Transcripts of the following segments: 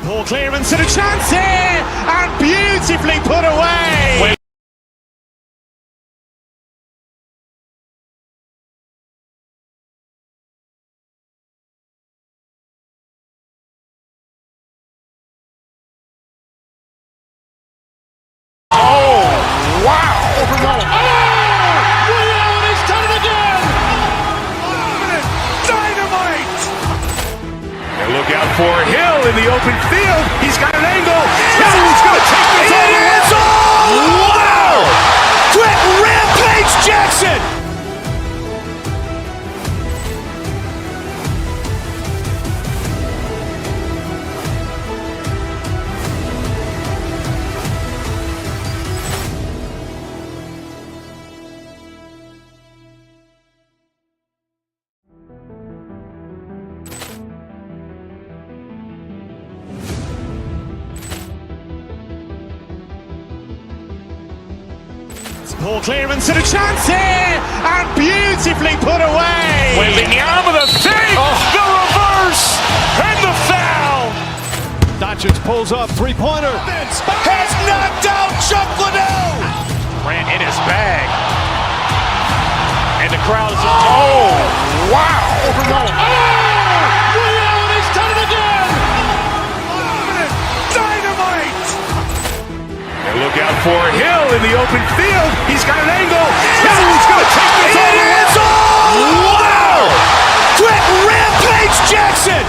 Ball clearance and a chance here, and beautifully put away. Look out for Hill in the open field. He's got an angle. Hill's going to take this all the way. Wow! Quick rampage Jackson! Ball clearance and a chance here, and beautifully put away. With the arm of the fake, the reverse, and the foul. Doncic pulls up, three-pointer. Has knocked out Chuck Liddell. Ran in his bag. And the crowd is, wow. He's done it again. Dynamite. And look out for Hill in the open field. He's got an angle. Hill's going to take this all the way. Wow! Quick rampage Jackson!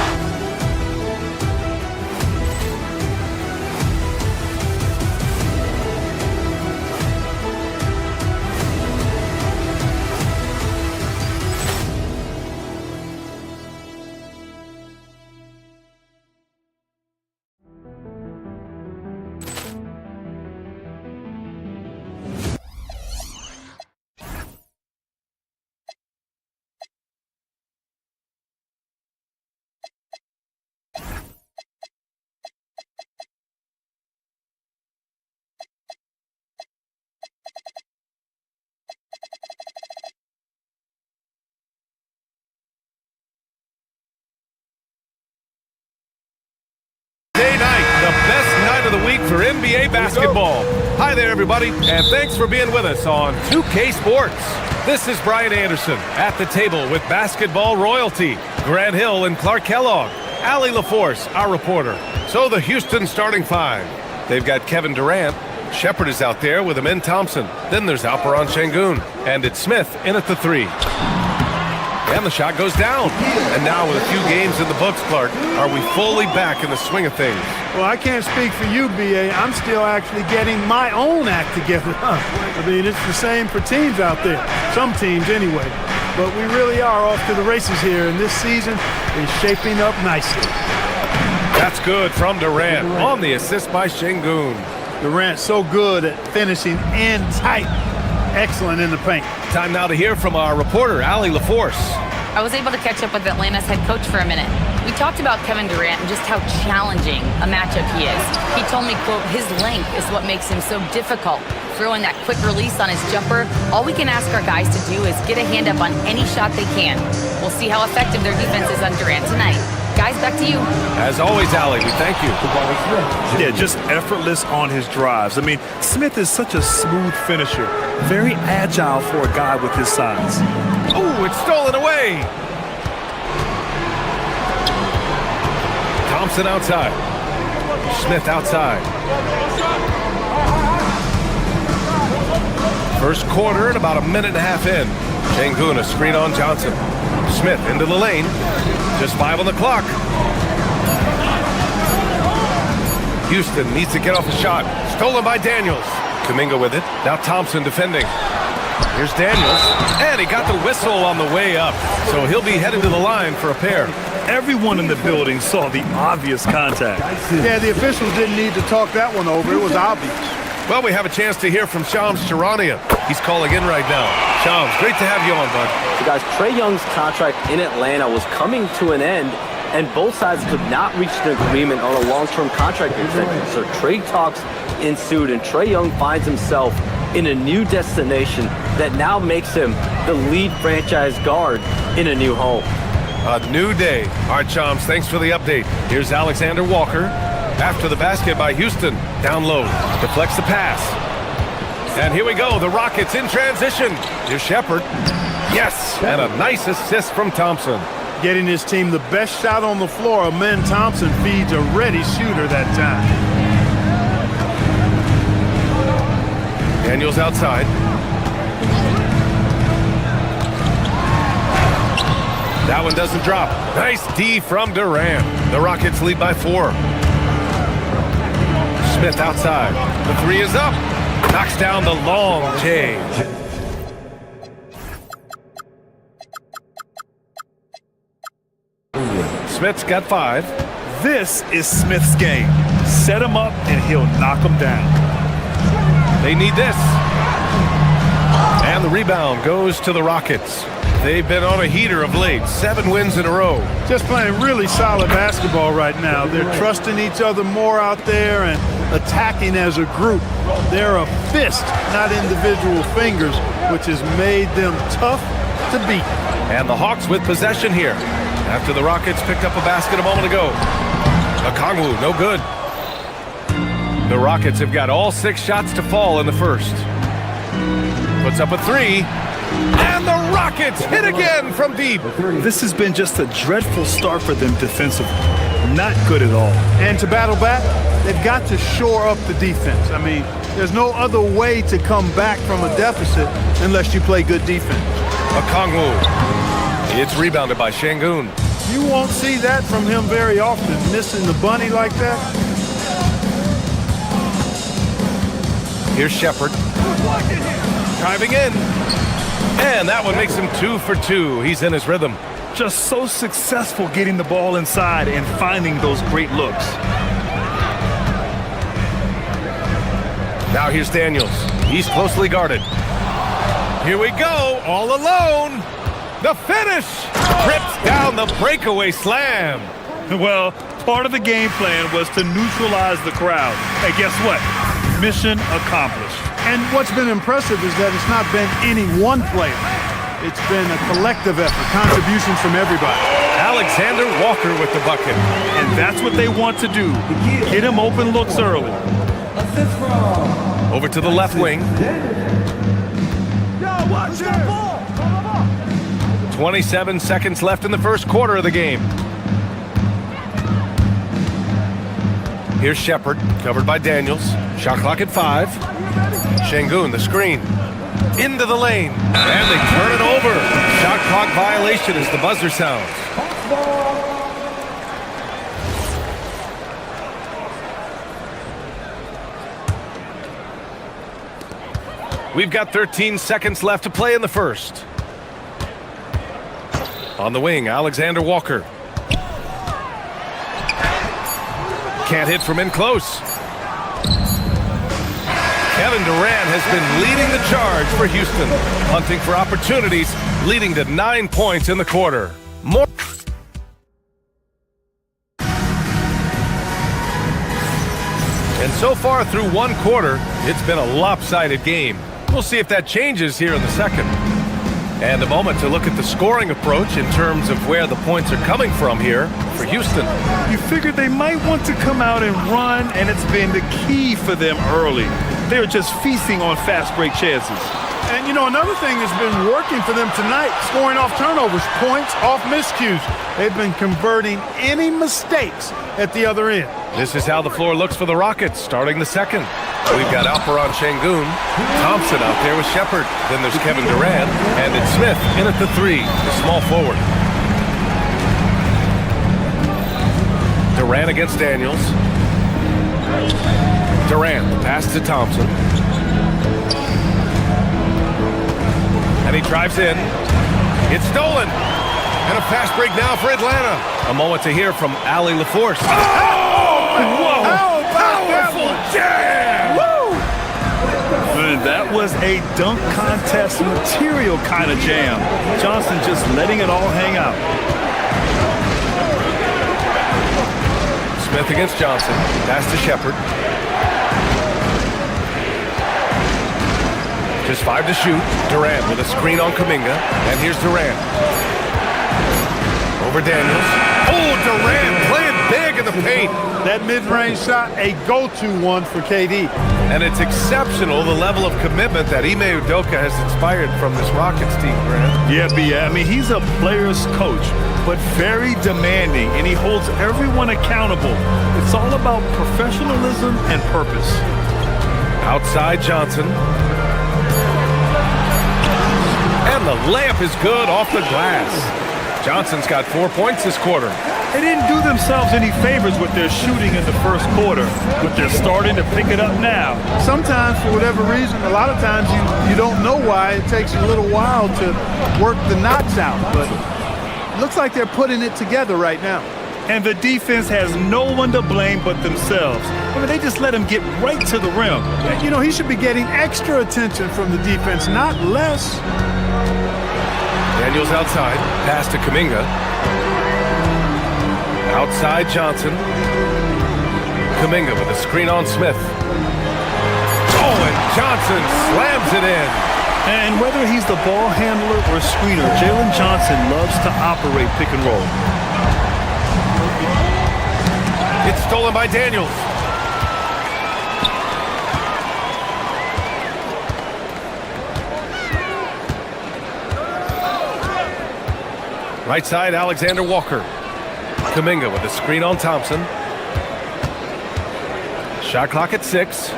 The best night of the week for NBA basketball. Hi there, everybody, and thanks for being with us on 2K Sports. This is Brian Anderson at the table with basketball royalty, Grant Hill and Clark Kellogg, Allie LaForce, our reporter. So the Houston starting five. They've got Kevin Durant. Shepard is out there with Amen Thompson. Then there's Alperen Şengün, and it's Smith in at the three. And the shot goes down. And now with a few games in the books, Clark, are we fully back in the swing of things? Well, I can't speak for you, B.A. I'm still actually getting my own act together. I mean, it's the same for teams out there. Some teams anyway. But we really are off to the races here, and this season is shaping up nicely. That's good from Durant on the assist by Şengün. Durant so good at finishing in tight. Excellent in the paint. Time now to hear from our reporter, Allie LaForce. I was able to catch up with Atlanta's head coach for a minute. We talked about Kevin Durant and just how challenging a matchup he is. He told me, quote, his length is what makes him so difficult. Throwing that quick release on his jumper, all we can ask our guys to do is get a hand up on any shot they can. We'll see how effective their defense is on Durant tonight. Guys, back to you. As always, Allie, we thank you. Yeah, just effortless on his drives. I mean, Smith is such a smooth finisher. Very agile for a guy with his size. Oh, it's stolen away. Thompson outside. Smith outside. First quarter and about a minute and a half in. Şengün, a screen on Johnson. Smith into the lane. Just 5 on the clock. Houston needs to get off a shot. Stolen by Daniels. Kuminga with it. Now Thompson defending. Here's Daniels. And he got the whistle on the way up. So he'll be headed to the line for a pair. Everyone in the building saw the obvious contact. Yeah, the officials didn't need to talk that one over. It was obvious. Well, we have a chance to hear from Shams Charania. He's calling in right now. Shams, great to have you on, bud. So guys, Trae Young's contract in Atlanta was coming to an end, and both sides could not reach an agreement on a long-term contract extension. So trade talks ensued, and Trae Young finds himself in a new destination that now makes him the lead franchise guard in a new home. A new day. All right, Shams, thanks for the update. Here's Alexander Walker. After the basket by Houston. Down low. Deflects the pass. And here we go. The Rockets in transition. Here's Shepherd. Yes. And a nice assist from Thompson. Getting his team the best shot on the floor. Amen Thompson feeds a ready shooter that time. Daniels outside. That one doesn't drop. Nice D from Durant. The Rockets lead by 4. Smith outside. The 3 is up. Knocks down the long J. Smith's got 5. This is Smith's game. Set him up and he'll knock him down. They need this. And the rebound goes to the Rockets. They've been on a heater of late. 7 wins in a row. Just playing really solid basketball right now. They're trusting each other more out there and attacking as a group. They're a fist, not individual fingers, which has made them tough to beat. And the Hawks with possession here. After the Rockets picked up a basket a moment ago. Okongwu, no good. The Rockets have got all 6 shots to fall in the first. Puts up a 3. And the Rockets hit again from deep. This has been just a dreadful start for them defensively. Not good at all. And to battle back, they've got to shore up the defense. I mean, there's no other way to come back from a deficit unless you play good defense. Okongwu. It's rebounded by Şengün. You won't see that from him very often, missing the bunny like that. Here's Shepherd. Driving in. And that one makes him 2 for 2. He's in his rhythm. Just so successful getting the ball inside and finding those great looks. Now here's Daniels. He's closely guarded. Here we go, all alone. The finish! Rips down the breakaway slam. Well, part of the game plan was to neutralize the crowd. And guess what? Mission accomplished. And what's been impressive is that it's not been any one player. It's been a collective effort, contributions from everybody. Alexander Walker with the bucket. And that's what they want to do. Get him open looks early. Over to the left wing. 27 seconds left in the first quarter of the game. Here's Shepherd, covered by Daniels. Shot clock at 5. Şengün, the screen. Into the lane. And they turn it over. Shot clock violation as the buzzer sounds. We've got 13 seconds left to play in the first. On the wing, Alexander Walker. Can't hit from in close. Kevin Durant has been leading the charge for Houston, hunting for opportunities, leading to 9 points in the quarter. More. And so far through one quarter, it's been a lopsided game. We'll see if that changes here in the second. And a moment to look at the scoring approach in terms of where the points are coming from here for Houston. You figured they might want to come out and run, and it's been the key for them early. They're just feasting on fast break chances. And, you know, another thing that's been working for them tonight, scoring off turnovers, points off miscues. They've been converting any mistakes at the other end. This is how the floor looks for the Rockets starting the second. We've got Alperon Şengün, Thompson out there with Shepherd. Then there's Kevin Durant, and it's Smith in at the 3, the small forward. Durant against Daniels. Durant, the pass to Thompson. And he drives in. It's stolen. And a fast break now for Atlanta. A moment to hear from Allie LaForce. Oh! Whoa! How powerful jam! Woo! That was a dunk contest material kind of jam. Johnson just letting it all hang out. Smith against Johnson. Pass to Shepherd. Just 5 to shoot. Durant with a screen on Kuminga. And here's Durant. Over Daniels. Oh, Durant playing big in the paint. That mid-range shot, a go-to one for KD. And it's exceptional, the level of commitment that Ime Udoka has inspired from this Rockets team, Grant. Yeah, B.A. I mean, he's a player's coach, but very demanding, and he holds everyone accountable. It's all about professionalism and purpose. Outside Johnson. And the layup is good off the glass. Johnson's got 4 points this quarter. They didn't do themselves any favors with their shooting in the first quarter, but they're starting to pick it up now. Sometimes, for whatever reason, a lot of times you don't know why. It takes a little while to work the knots out, but it looks like they're putting it together right now. And the defense has no one to blame but themselves. I mean, they just let him get right to the rim. You know, he should be getting extra attention from the defense, not less. Daniels outside, pass to Kuminga. Outside Johnson. Kuminga with a screen on Smith. Oh, and Johnson slams it in. And whether he's the ball handler or screener, Jalen Johnson loves to operate pick and roll. It's stolen by Daniels. Right side, Alexander Walker. Kuminga with a screen on Thompson. Shot clock at 6.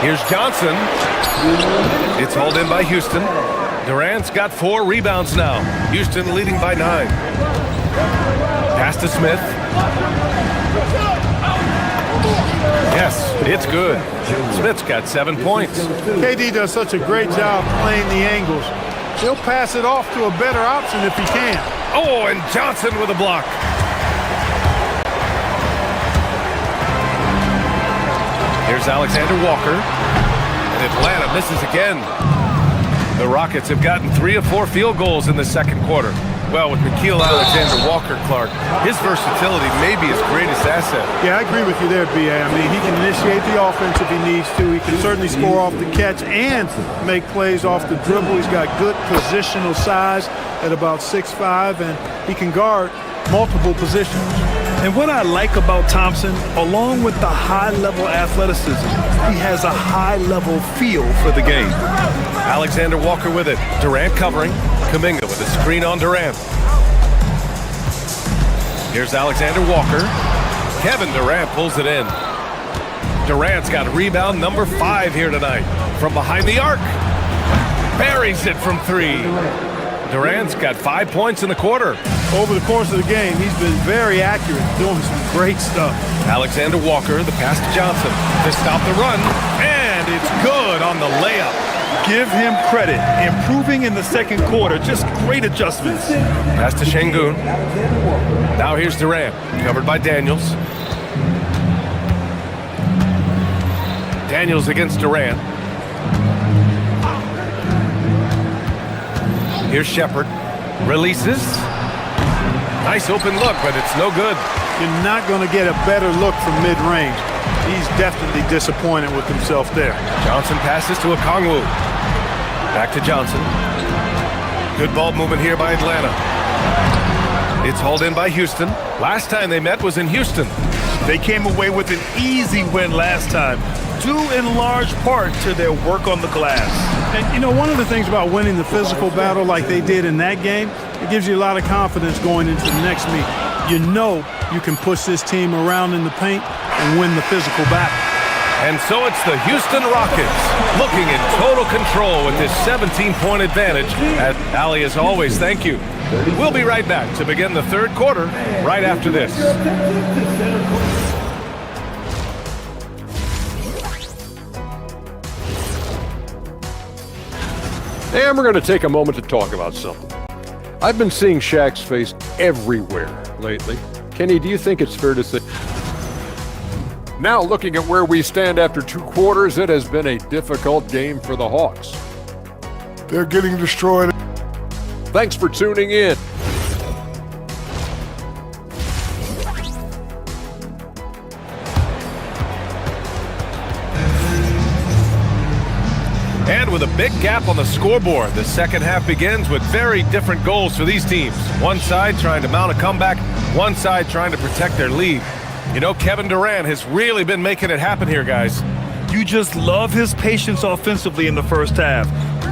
Here's Johnson. It's hauled in by Houston. Durant's got 4 rebounds now. Houston leading by 9. Pass to Smith. Yes, it's good. Smith's got 7 points. KD does such a great job playing the angles. He'll pass it off to a better option if he can. Oh, and Johnson with a block. Here's Alexander Walker. And Atlanta misses again. The Rockets have gotten 3 of 4 field goals in the second quarter. Well, with Nickeil Alexander-Walker, Clark, his versatility may be his greatest asset. Yeah, I agree with you there, B.A. I mean, he can initiate the offense if he needs to. He can certainly score off the catch and make plays off the dribble. He's got good positional size at about 6'5", and he can guard multiple positions. And what I like about Thompson, along with the high-level athleticism, he has a high-level feel for the game. Alexander Walker with it. Durant covering. Kuminga with a screen on Durant. Here's Alexander Walker. Kevin Durant pulls it in. Durant's got rebound number 5 here tonight. From behind the arc. Buries it from 3. Durant's got 5 points in the quarter. Over the course of the game, he's been very accurate, doing some great stuff. Alexander Walker, the pass to Johnson to stop the run, and it's good on the layup. Give him credit. Improving in the second quarter. Just great adjustments. Pass to Şengün. Now here's Durant, covered by Daniels. Daniels against Durant. Here's Shepherd. Releases. Nice open look, but it's no good. You're not going to get a better look from mid-range. He's definitely disappointed with himself there. Johnson passes to Okongwu. Back to Johnson. Good ball movement here by Atlanta. It's hauled in by Houston. Last time they met was in Houston. They came away with an easy win last time, due in large part to their work on the glass. And, you know, one of the things about winning the physical battle like they did in that game, it gives you a lot of confidence going into the next meet. You know you can push this team around in the paint and win the physical battle. And so it's the Houston Rockets looking in total control with this 17-point advantage. And Ali, as always, thank you. We'll be right back to begin the third quarter right after this. And we're going to take a moment to talk about something. I've been seeing Shaq's face everywhere lately. Kenny, do you think it's fair to say? Now, looking at where we stand after 2 quarters, it has been a difficult game for the Hawks. They're getting destroyed. Thanks for tuning in. And with a big gap on the scoreboard, the second half begins with very different goals for these teams. One side trying to mount a comeback, One side trying to protect their lead. You know, Kevin Durant has really been making it happen here, guys. You just love his patience offensively in the first half.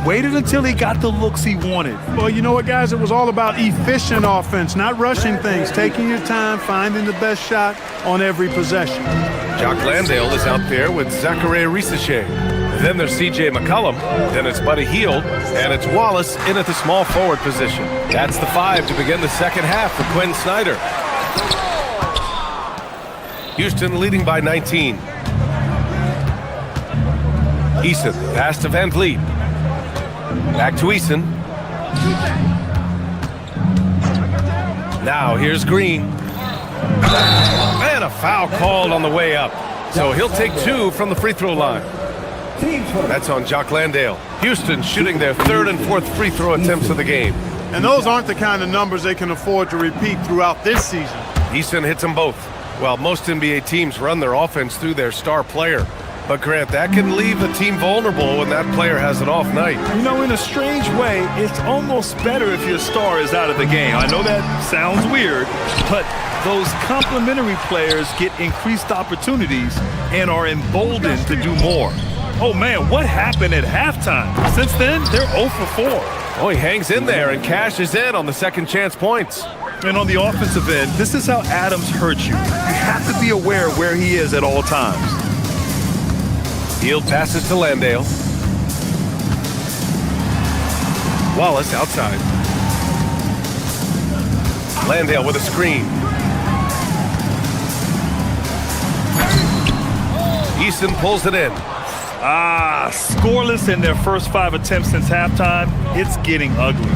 Waited until he got the looks he wanted. Well, you know what, guys? It was all about efficient offense, not rushing things, taking your time, finding the best shot on every possession. Jock Landale is out there with Zachary Risachet. Then there's C.J. McCollum. Then it's Buddy Hield. And it's Wallace in at the small forward position. That's the 5 to begin the second half for Quinn Snyder. Houston leading by 19. Eason, pass to Van Vliet. Back to Eason. Now here's Green. And a foul called on the way up. So he'll take 2 from the free throw line. That's on Jock Landale. Houston shooting their 3rd and 4th free throw attempts of the game. And those aren't the kind of numbers they can afford to repeat throughout this season. Eason hits them both. Well, most NBA teams run their offense through their star player. But, Grant, that can leave a team vulnerable when that player has an off night. You know, in a strange way, it's almost better if your star is out of the game. I know that sounds weird, but those complementary players get increased opportunities and are emboldened to do more. Oh, man, what happened at halftime? Since then, they're 0 for 4. Oh, he hangs in there and cashes in on the second chance points. And on the offensive end, this is how Adams hurts you. You have to be aware where he is at all times. Hield passes to Landale. Wallace outside. Landale with a screen. Eason pulls it in. Scoreless in their first 5 attempts since halftime. It's getting ugly.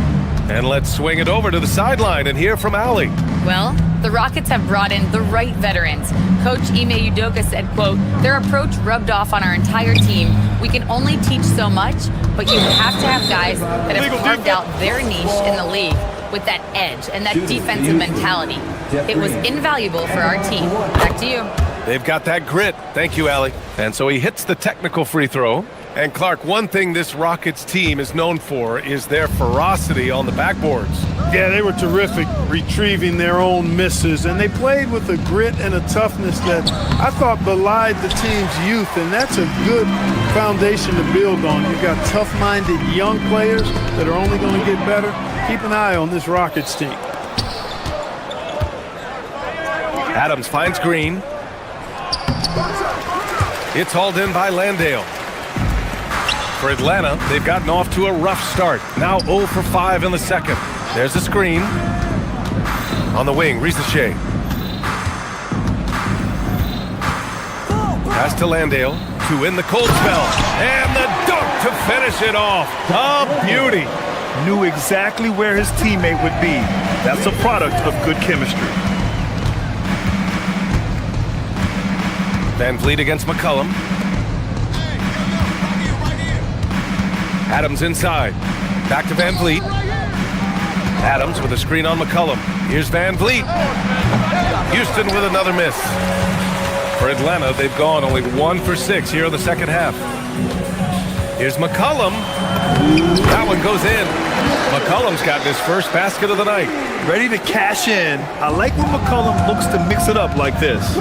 And let's swing it over to the sideline and hear from Allie. Well, the Rockets have brought in the right veterans. Coach Ime Udoka said, quote, "Their approach rubbed off on our entire team. We can only teach so much, but you have to have guys that have carved out their niche in the league with that edge and that defensive mentality. It was invaluable for our team." Back to you. They've got that grit. Thank you, Allie. And so he hits the technical free throw. And Clark, one thing this Rockets team is known for is their ferocity on the backboards. Yeah, they were terrific retrieving their own misses, and they played with a grit and a toughness that I thought belied the team's youth, and that's a good foundation to build on. You've got tough-minded young players that are only going to get better. Keep an eye on this Rockets team. Adams finds Green. It's hauled in by Landale. For Atlanta, they've gotten off to a rough start. Now 0 for 5 in the second. There's a screen. On the wing, Risachet. Pass to Landale to win the cold spell. And the dunk to finish it off. A beauty. Knew exactly where his teammate would be. That's a product of good chemistry. Van Vliet against McCollum. Adams inside. Back to Van Vliet. Adams with a screen on McCollum. Here's Van Vliet. Houston with another miss. For Atlanta, they've gone only 1 for 6 here in the second half. Here's McCollum. That one goes in. McCollum's gotten his first basket of the night. Ready to cash in. I like when McCollum looks to mix it up like this.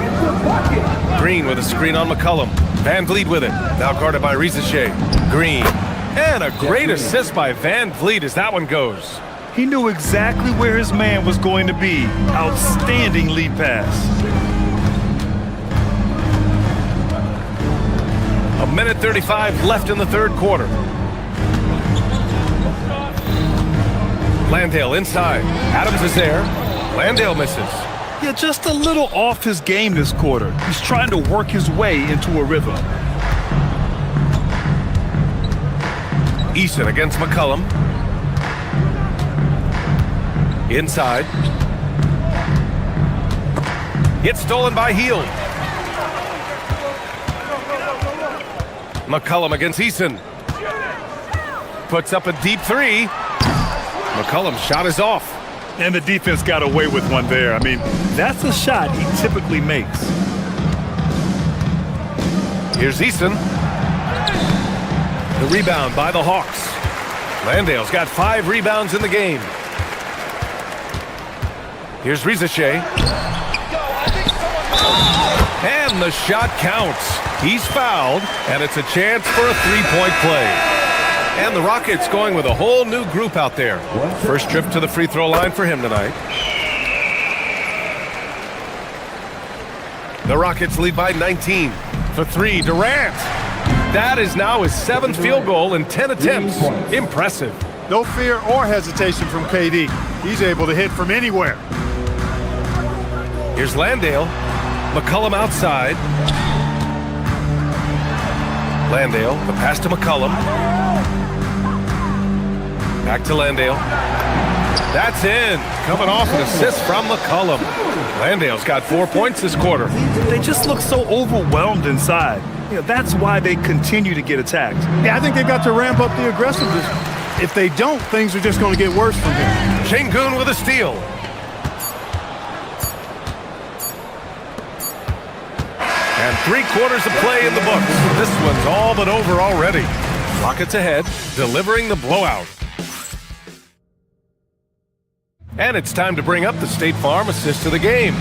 Green with a screen on McCollum. Van Vliet with it. Now guarded by Risachet. Green. And a great assist by Van Vliet as that one goes. He knew exactly where his man was going to be. Outstanding lead pass. A minute 35 left in the third quarter. Landale inside. Adams is there. Landale misses. Yeah, just a little off his game this quarter. He's trying to work his way into a rhythm. Eason against McCollum. Inside. It's stolen by Hield. McCollum against Eason. Puts up a deep three. McCollum's shot is off. And the defense got away with one there. I mean, that's a shot he typically makes. Here's Eason. The rebound by the Hawks. Landale's got 5 rebounds in the game. Here's Rizachet. And the shot counts. He's fouled, and it's a chance for a three-point play. And the Rockets going with a whole new group out there. First trip to the free throw line for him tonight. The Rockets lead by 19. For three, Durant. That is now his 7th field goal in 10 attempts. Impressive. No fear or hesitation from KD. He's able to hit from anywhere. Here's Landale. McCollum outside. Landale, the pass to McCollum. Back to Landale. That's in. Coming off an assist from McCollum. Landale's got 4 points this quarter. They just look so overwhelmed inside. That's why they continue to get attacked. Yeah, I think they've got to ramp up the aggressiveness. If they don't, things are just going to get worse from here. Şengün with a steal. And 3/4 of play in the books. This one's all but over already. Rockets ahead, delivering the blowout. And it's time to bring up the State Farm assist of the game.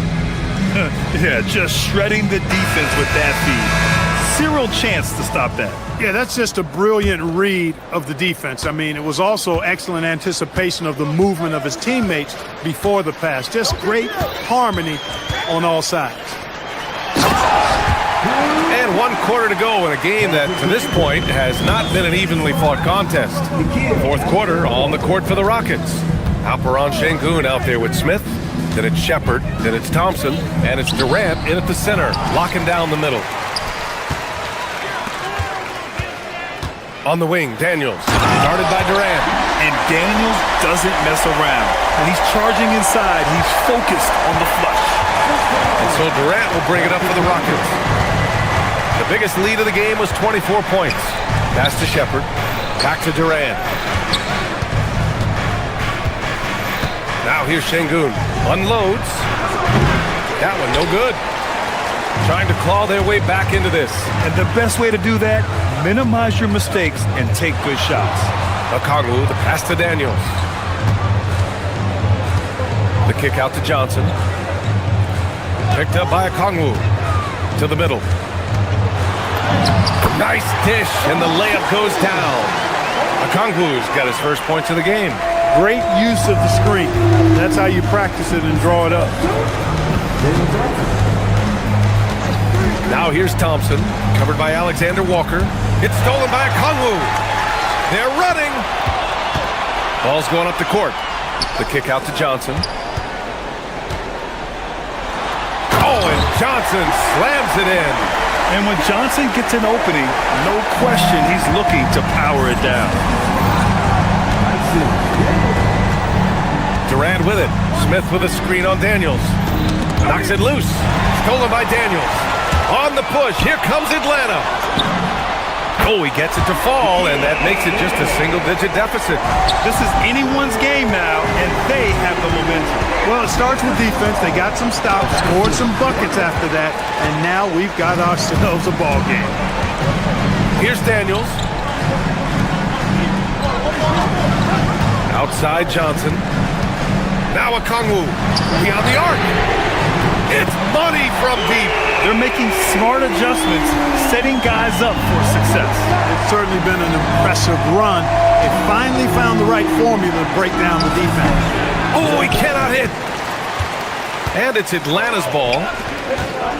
Yeah, just shredding the defense with that feed. Zero chance to stop that. Yeah, that's just a brilliant read of the defense. I mean, it was also excellent anticipation of the movement of his teammates before the pass. Just great harmony on all sides. And 1/4 to go in a game that, to this point, has not been an evenly fought contest. 4th quarter on the court for the Rockets. Alperen Şengün out there with Smith. Then it's Shepard. Then it's Thompson. And it's Durant in at the center, locking down the middle. On the wing, Daniels. Guarded by Durant. And Daniels doesn't mess around. When he's charging inside, he's focused on the flush. And so Durant will bring it up for the Rockets. The biggest lead of the game was 24 points. Pass to Shepard. Back to Durant. Now here's Şengün. Unloads. That one no good. Trying to claw their way back into this. And the best way to do that, minimize your mistakes and take good shots. Okongwu, the pass to Daniels. The kick out to Johnson. Picked up by Okongwu. To the middle. Nice dish, and the layup goes down. Okongwu's got his first points of the game. Great use of the screen. That's how you practice it and draw it up. Now here's Thompson, covered by Alexander Walker. It's stolen by Okongwu. They're running. Ball's going up the court. The kick out to Johnson. Oh, and Johnson slams it in. And when Johnson gets an opening, no question he's looking to power it down. Durant with it. Smith with a screen on Daniels. Knocks it loose. Stolen by Daniels. On the push. Here comes Atlanta. Oh, he gets it to fall, and that makes it just a single-digit deficit. This is anyone's game now, and they have the momentum. Well, it starts with defense. They got some stops, scored some buckets after that, and now we've got ourselves a ball game. Here's Daniels. Outside Johnson. Now Okongwu. Beyond the arc. It's money from deep. They're making smart adjustments, setting guys up for success. It's certainly been an impressive run. They finally found the right formula to break down the defense. Oh, he cannot hit. And it's Atlanta's ball.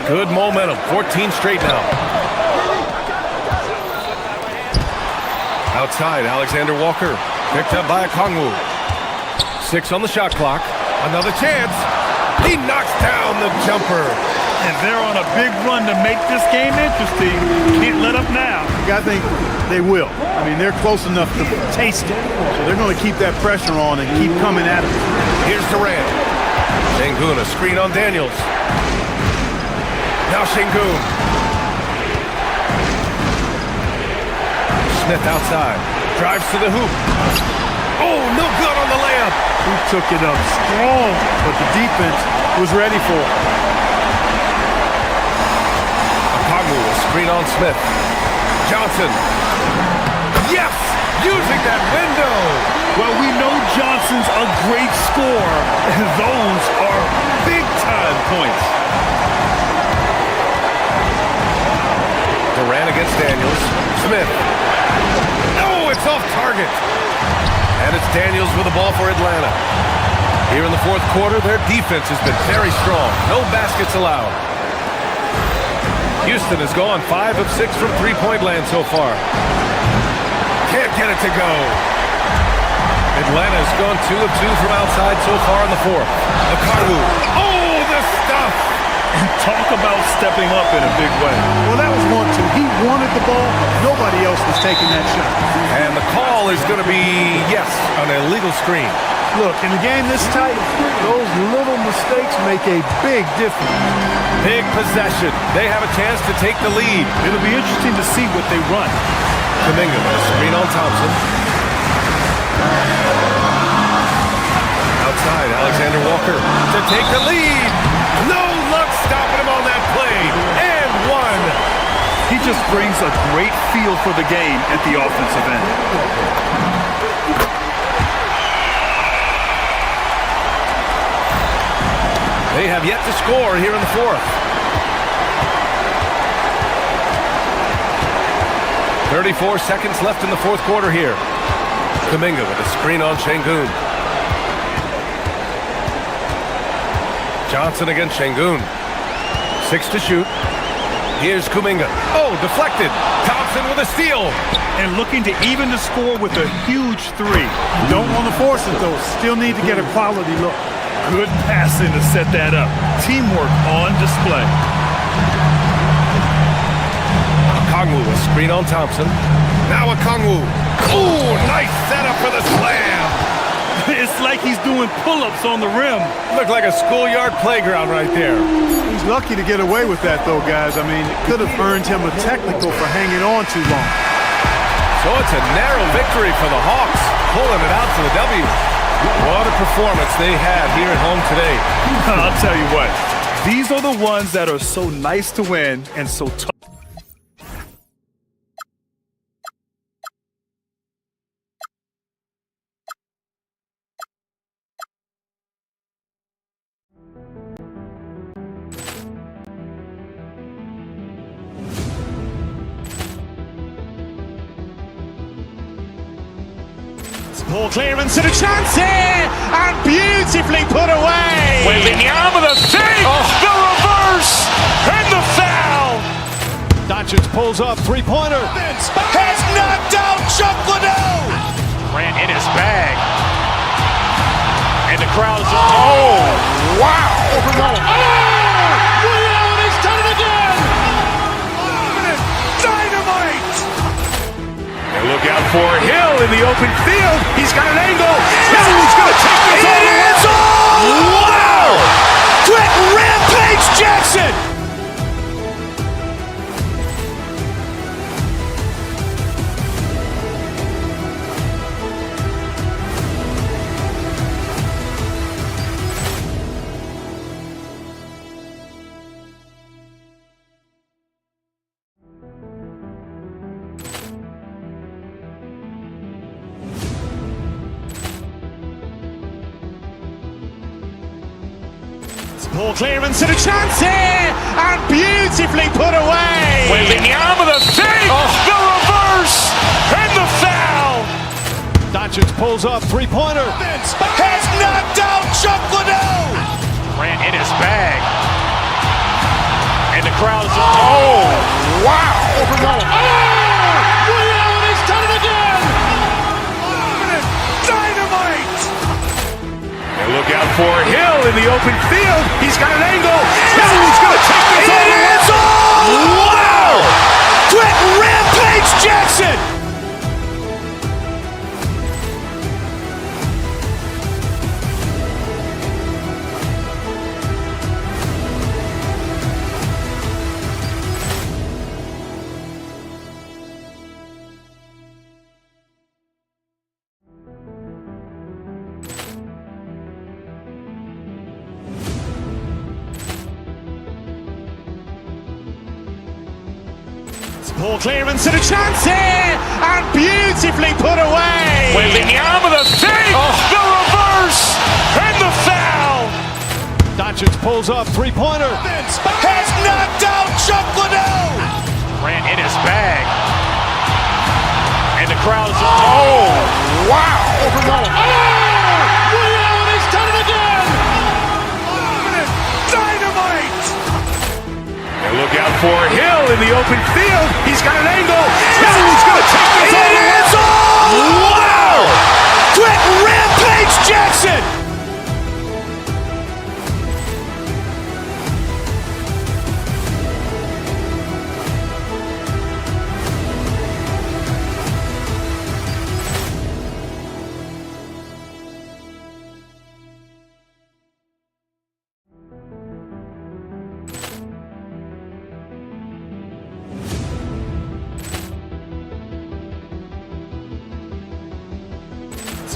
Good momentum. 14 straight now. Outside, Alexander Walker. Picked up by Okongwu. 6 on the shot clock. Another chance. He knocks down the jumper. And they're on a big run to make this game interesting. Can't let up now. I think they will. I mean, they're close enough to taste it. So they're going to keep that pressure on and keep coming at it. Here's Durant. Şengün, a screen on Daniels. Now Şengün. Smith outside. Drives to the hoop. Oh, no good on the layup. He took it up strong, but the defense was ready for it. Okongwu, a screen on Smith. Johnson. Yes! using that window. Well, we know Johnson's a great scorer, and those are big-time points. Durant against Daniels. Smith. No, it's off target. And it's Daniels with the ball for Atlanta. Here in the fourth quarter, their defense has been very strong. No baskets allowed. Houston has gone 5 of 6 from three-point land so far. Can't get it to go. Atlanta has gone 2 of 2 from outside so far in the fourth. Krakow. Oh, the stuff! And talk about stepping up in a big way. Well, that was 1-2. He wanted the ball. Nobody else was taking that shot. And the call is going to be, yes, an illegal screen. Look, in a game this tight, those little mistakes make a big difference. Big possession. They have a chance to take the lead. It'll be interesting to see what they run. Kuminga with a screen on Thompson. Outside, Alexander Walker to take the lead. No luck stopping him on that play. And one. He just brings a great feel for the game at the offensive end. They have yet to score here in the fourth. 34 seconds left in the fourth quarter here. Kuminga with a screen on Şengün. Johnson against Şengün. 6 to shoot. Here's Kuminga. Oh, deflected. Thompson with a steal. And looking to even the score with a huge three. Don't want to force it, though. Still need to get a quality look. Good passing to set that up. Teamwork on display. Okongwu with screen on Thompson. Now Okongwu. Ooh, nice setup for the slam. It's like he's doing pull-ups on the rim. Looked like a schoolyard playground right there. He's lucky to get away with that, though, guys. I mean, it could have earned him a technical for hanging on too long. So it's a narrow victory for the Hawks, pulling it out to the W. What a performance they had here at home today. I'll tell you what, these are the ones that are so nice to win and so tough. Ball clearance and a chance here, and beautifully put away. Wembanyama with a save, the reverse, and the foul. Doncic pulls up, three-pointer. Has knocked out Chuck Liddell. Grant in his bag. And the crowd is, oh, wow. Will, he's done it again. Dynamite. And look out for Hill in the open field. He's got an angle. Hill's going to take this all the way. Wow. Quick rampage Jackson. Ball clearance and a chance here, and beautifully put away. Wembanyama with a save, the reverse, and the foul. Doncic pulls up, three-pointer. Has knocked out Chuck Liddell. Grant in his bag. And the crowd is, oh, wow. Will, he's done it again. Dynamite. And look out for Hill in the open field. He's got an angle. Hill's going to take this all the way. Wow. Quick rampage Jackson. Poor clearance and a chance here, and beautifully put away. Wembanyama the fake, the reverse, and the foul. Doncic pulls up, three-pointer. Has knocked out Chuck Liddell. Grant in his bag. And the crowd is, oh, wow. He's done it again. Dynamite. And look out for Hill in the open field. He's got an angle. Hill's going to take this all the way. Wow. Quit Rampage Jackson.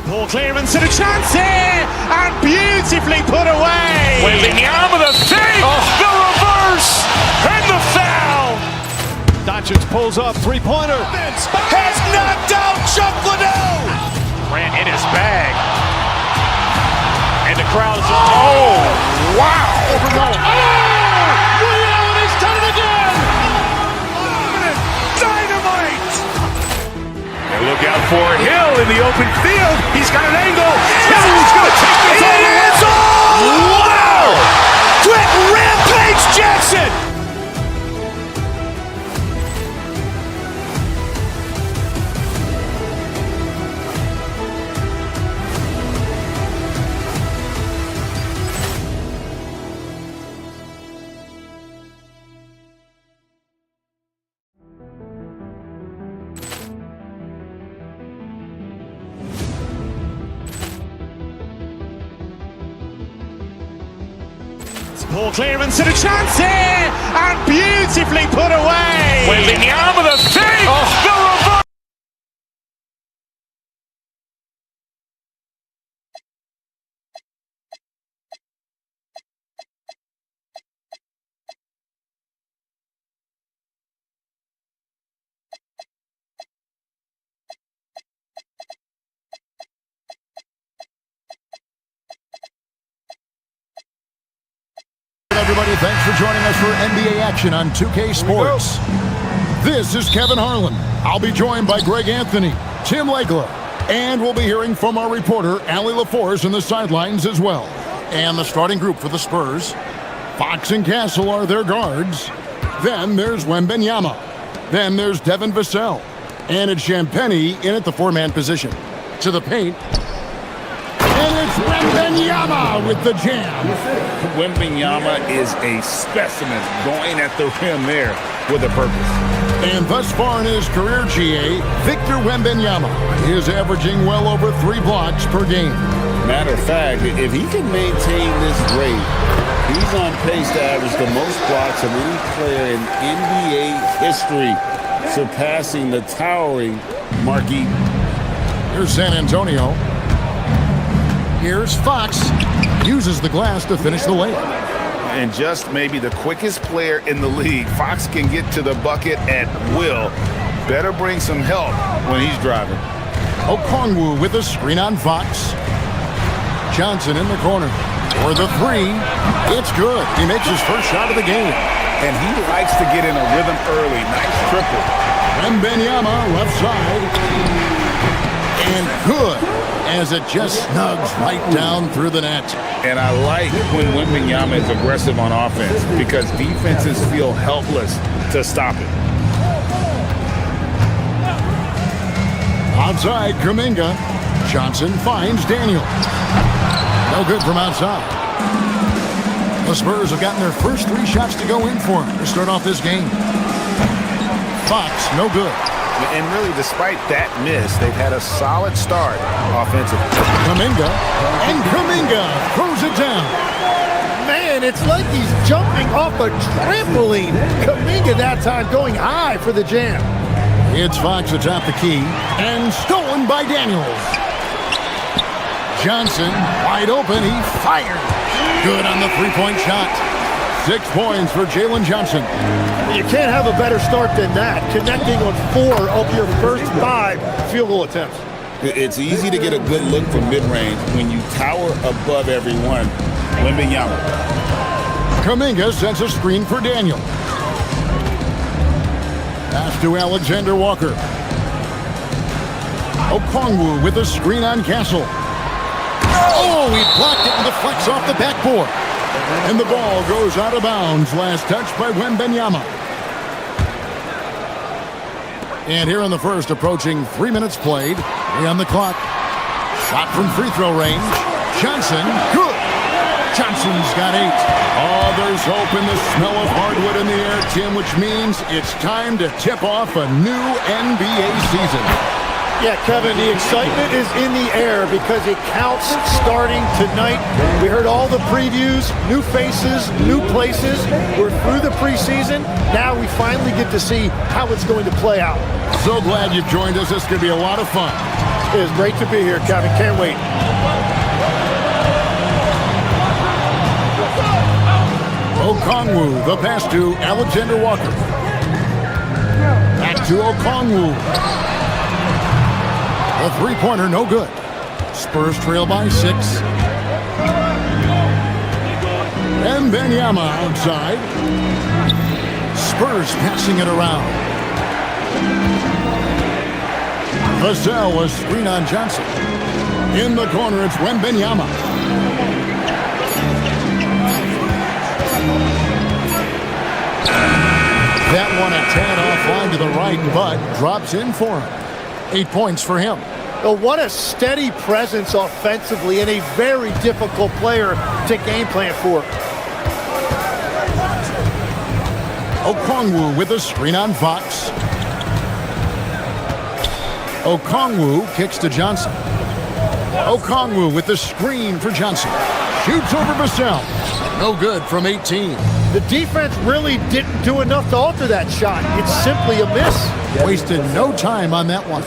Poor clearance and a chance here, and beautifully put away. Wembanyama the fake, the reverse, and the foul. Doncic pulls up, three-pointer. Has knocked out Chuck Liddell. Grant in his bag. And the crowd is, oh, wow. He's done it again. Dynamite. And look out for Hill in the open field. He's got an angle. Hill's going to take this all the way. Wow. Quit Rampage Jackson. Poor clearance and a chance here, and beautifully put away. Wembanyama the fake, the reverse. Everybody, thanks for joining us for NBA action on 2K Sports. This is Kevin Harlan. I'll be joined by Greg Anthony, Tim Legler, and we'll be hearing from our reporter, Allie LaForce, in the sidelines as well. And the starting group for the Spurs, Fox and Castle are their guards. Then there's Wembanyama. Then there's Devin Vassell. And it's Champagnie in at the four-man position. To the paint. And it's Wembanyama with the jam. Wembanyama is a specimen going at the rim there with a purpose. And thus far in his career, GA, Victor Wembanyama is averaging well over 3 blocks per game. Matter of fact, if he can maintain this rate, he's on pace to average the most blocks of any player in NBA history, surpassing the towering Marquis. Here's San Antonio. Here's Fox. Uses the glass to finish the layup. And just maybe the quickest player in the league. Fox can get to the bucket at will. Better bring some help when he's driving. Okongwu with a screen on Fox. Johnson in the corner. For the three. It's good. He makes his first shot of the game. And he likes to get in a rhythm early. Nice triple. Wembanyama left side. And good, as it just snugs right down through the net. And I like when Wembanyama is aggressive on offense because defenses feel helpless to stop it. Outside, Kuminga. Johnson finds Daniel. No good from outside. The Spurs have gotten their first 3 shots to go in for him to start off this game. Fox, no good. And really, despite that miss, they've had a solid start offensively. Kuminga, and Kuminga throws it down. Man, it's like he's jumping off a trampoline. Kuminga that time going high for the jam. It's Fox atop the key, and stolen by Daniels. Johnson, wide open, he fired. Good on the three-point shot. 6 points for Jalen Johnson. You can't have a better start than that, connecting on 4 of your first 5 field goal attempts. It's easy to get a good look from mid-range when you tower above everyone. Wembanyama. Kuminga sends a screen for Daniel. Pass to Alexander Walker. Okongwu with a screen on Castle. Oh, he blocked it and deflects off the backboard. And the ball goes out of bounds. Last touch by Wembanyama. And here in the first, approaching 3 minutes played. 3 on the clock. Shot from free throw range. Johnson, good. Johnson's got 8. Oh, there's hope in the smell of hardwood in the air, Tim, which means it's time to tip off a new NBA season. Yeah, Kevin, the excitement is in the air because it counts starting tonight. We heard all the previews, new faces, new places. We're through the preseason. Now we finally get to see how it's going to play out. So glad you joined us. This could be a lot of fun. It is great to be here, Kevin. Can't wait. Okongwu, the pass to Alexander Walker. Back to Okongwu. A three-pointer, no good. Spurs trail by 6. Wembanyama outside. Spurs passing it around. Vassell was screen on Johnson. In the corner, it's Wembanyama. That one a tad offline to the right, but drops in for him. 8 points for him. Oh, what a steady presence offensively and a very difficult player to game plan for. Okongwu with a screen on Fox. Okongwu kicks to Johnson. Okongwu with the screen for Johnson. Shoots over Vassell. No good from 18. The defense really didn't do enough to alter that shot. It's simply a miss. Wasted no time on that one.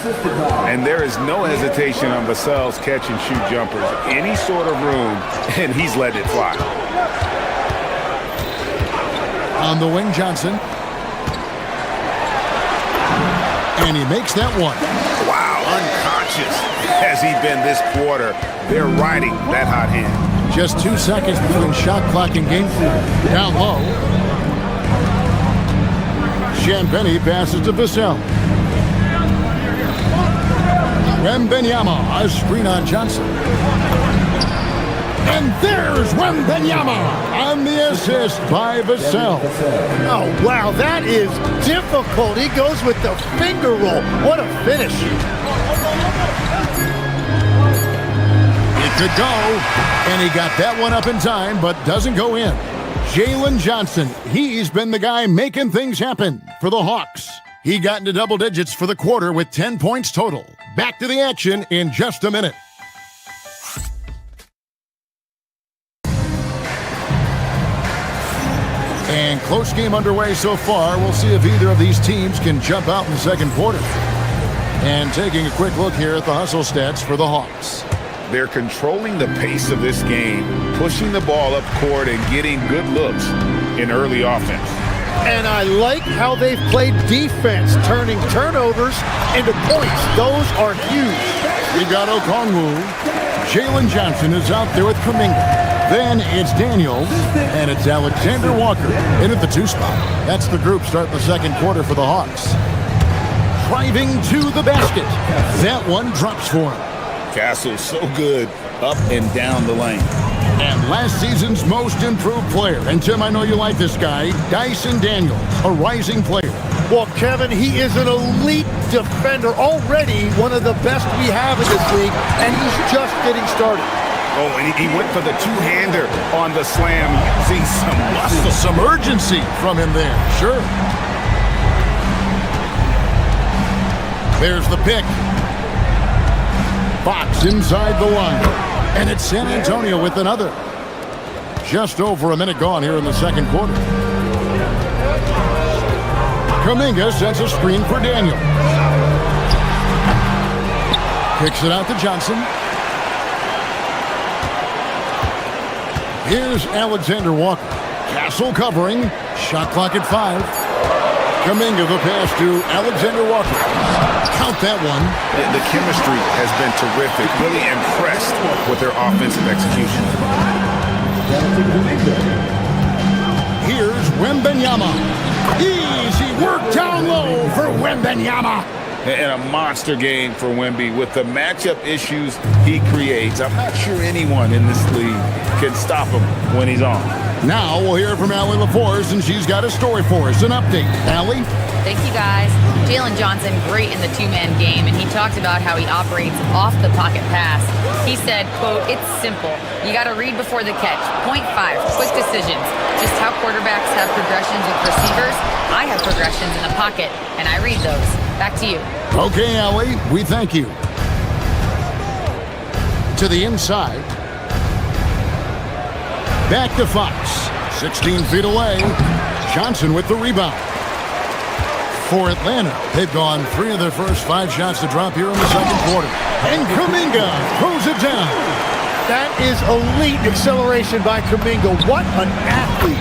And there is no hesitation on Vassell's catch-and-shoot jumpers. Any sort of room, and he's let it fly. On the wing, Johnson. And he makes that one. Wow, unconscious has he been this quarter. They're riding that hot hand. Just 2 seconds between shot clock and game theater. Down low. Champagny passes to Vassell. Wembanyama, a screen on Johnson. And there's Wembanyama on the assist by Vassell. Oh, wow, that is difficult. He goes with the finger roll. What a finish. It could go, and he got that one up in time, but doesn't go in. Jalen Johnson, he's been the guy making things happen for the Hawks. He got into double digits for the quarter with 10 points total. Back to the action in just a minute. And close game underway so far. We'll see if either of these teams can jump out in the second quarter. And taking a quick look here at the hustle stats for the Hawks. They're controlling the pace of this game, pushing the ball up court and getting good looks in early offense. And I like how they've played defense, turning turnovers into points. Those are huge. We got Okongwu. Jalen Johnson is out there with Kuminga. Then it's Daniel, and it's Alexander Walker in at the 2 spot. That's the group starting the second quarter for the Hawks. Driving to the basket. That one drops for him. Castle's so good up and down the lane. And last season's most improved player, and Tim, I know you like this guy, Dyson Daniels, a rising player. Well, Kevin, he is an elite defender, already one of the best we have in this league, and he's just getting started. Oh, and he went for the two-hander on the slam, using some muscle. Some urgency from him there, sure. There's the pick. Fox inside the line. And it's San Antonio with another. Just over a minute gone here in the second quarter. Kuminga sets a screen for Daniel. Kicks it out to Johnson. Here's Alexander Walker. Castle covering. Shot clock at 5. Kuminga the pass to Alexander Walker. Count that one. The chemistry has been terrific. Really impressed with their offensive execution. Here's Wembanyama. Easy work down low for Wembanyama. And a monster game for Wemby with the matchup issues he creates. I'm not sure anyone in this league can stop him when he's on. Now we'll hear from Allie LaForce, and she's got a story for us. An update. Allie? Thank you, guys. Jalen Johnson, great in the two-man game, and he talked about how he operates off the pocket pass. He said, quote, "It's simple. You got to read before the catch. Point 5, quick decisions. Just how quarterbacks have progressions with receivers, I have progressions in the pocket, and I read those." Back to you. Okay, Allie, we thank you. To the inside. Back to Fox. 16 feet away. Johnson with the rebound. For Atlanta, they've gone 3 of their first 5 shots to drop here in the second quarter. And Kuminga throws it down. That is elite acceleration by Kuminga. What an athlete.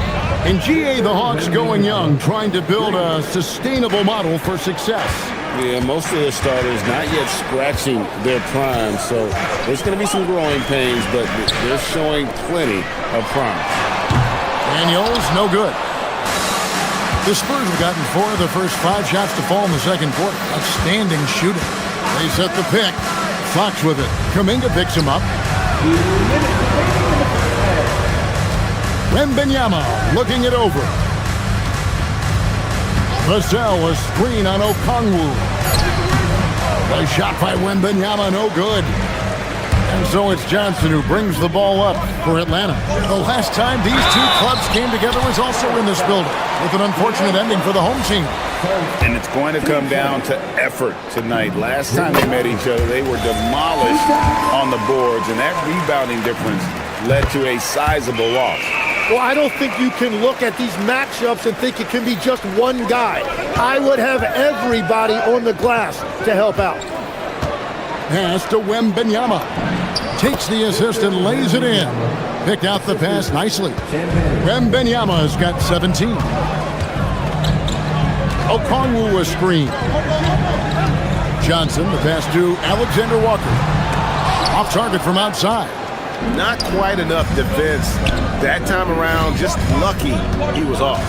In GA, the Hawks going young, trying to build a sustainable model for success. Yeah, most of the starters not yet scratching their prime, so there's going to be some growing pains, but they're showing plenty of promise. Daniels, no good. The Spurs have gotten 4 of the first 5 shots to fall in the second quarter. Outstanding shooting. They set the pick. Fox with it. Kuminga picks him up. Wembanyama looking it over. Vassell, a screen on Okongwu. A shot by Wembanyama, no good. And so it's Johnson who brings the ball up for Atlanta. The last time these two clubs came together was also in this building, with an unfortunate ending for the home team. And it's going to come down to effort tonight. Last time they met each other, they were demolished on the boards, and that rebounding difference led to a sizable loss. Well, I don't think you can look at these matchups and think it can be just one guy. I would have everybody on the glass to help out. Pass to Wembanyama. Takes the assist and lays it in. Picked out the pass nicely. Wembanyama has got 17. Okongwu a screen. Johnson, the pass to Alexander Walker. Off target from outside. Not quite enough defense that time around. Just lucky he was off.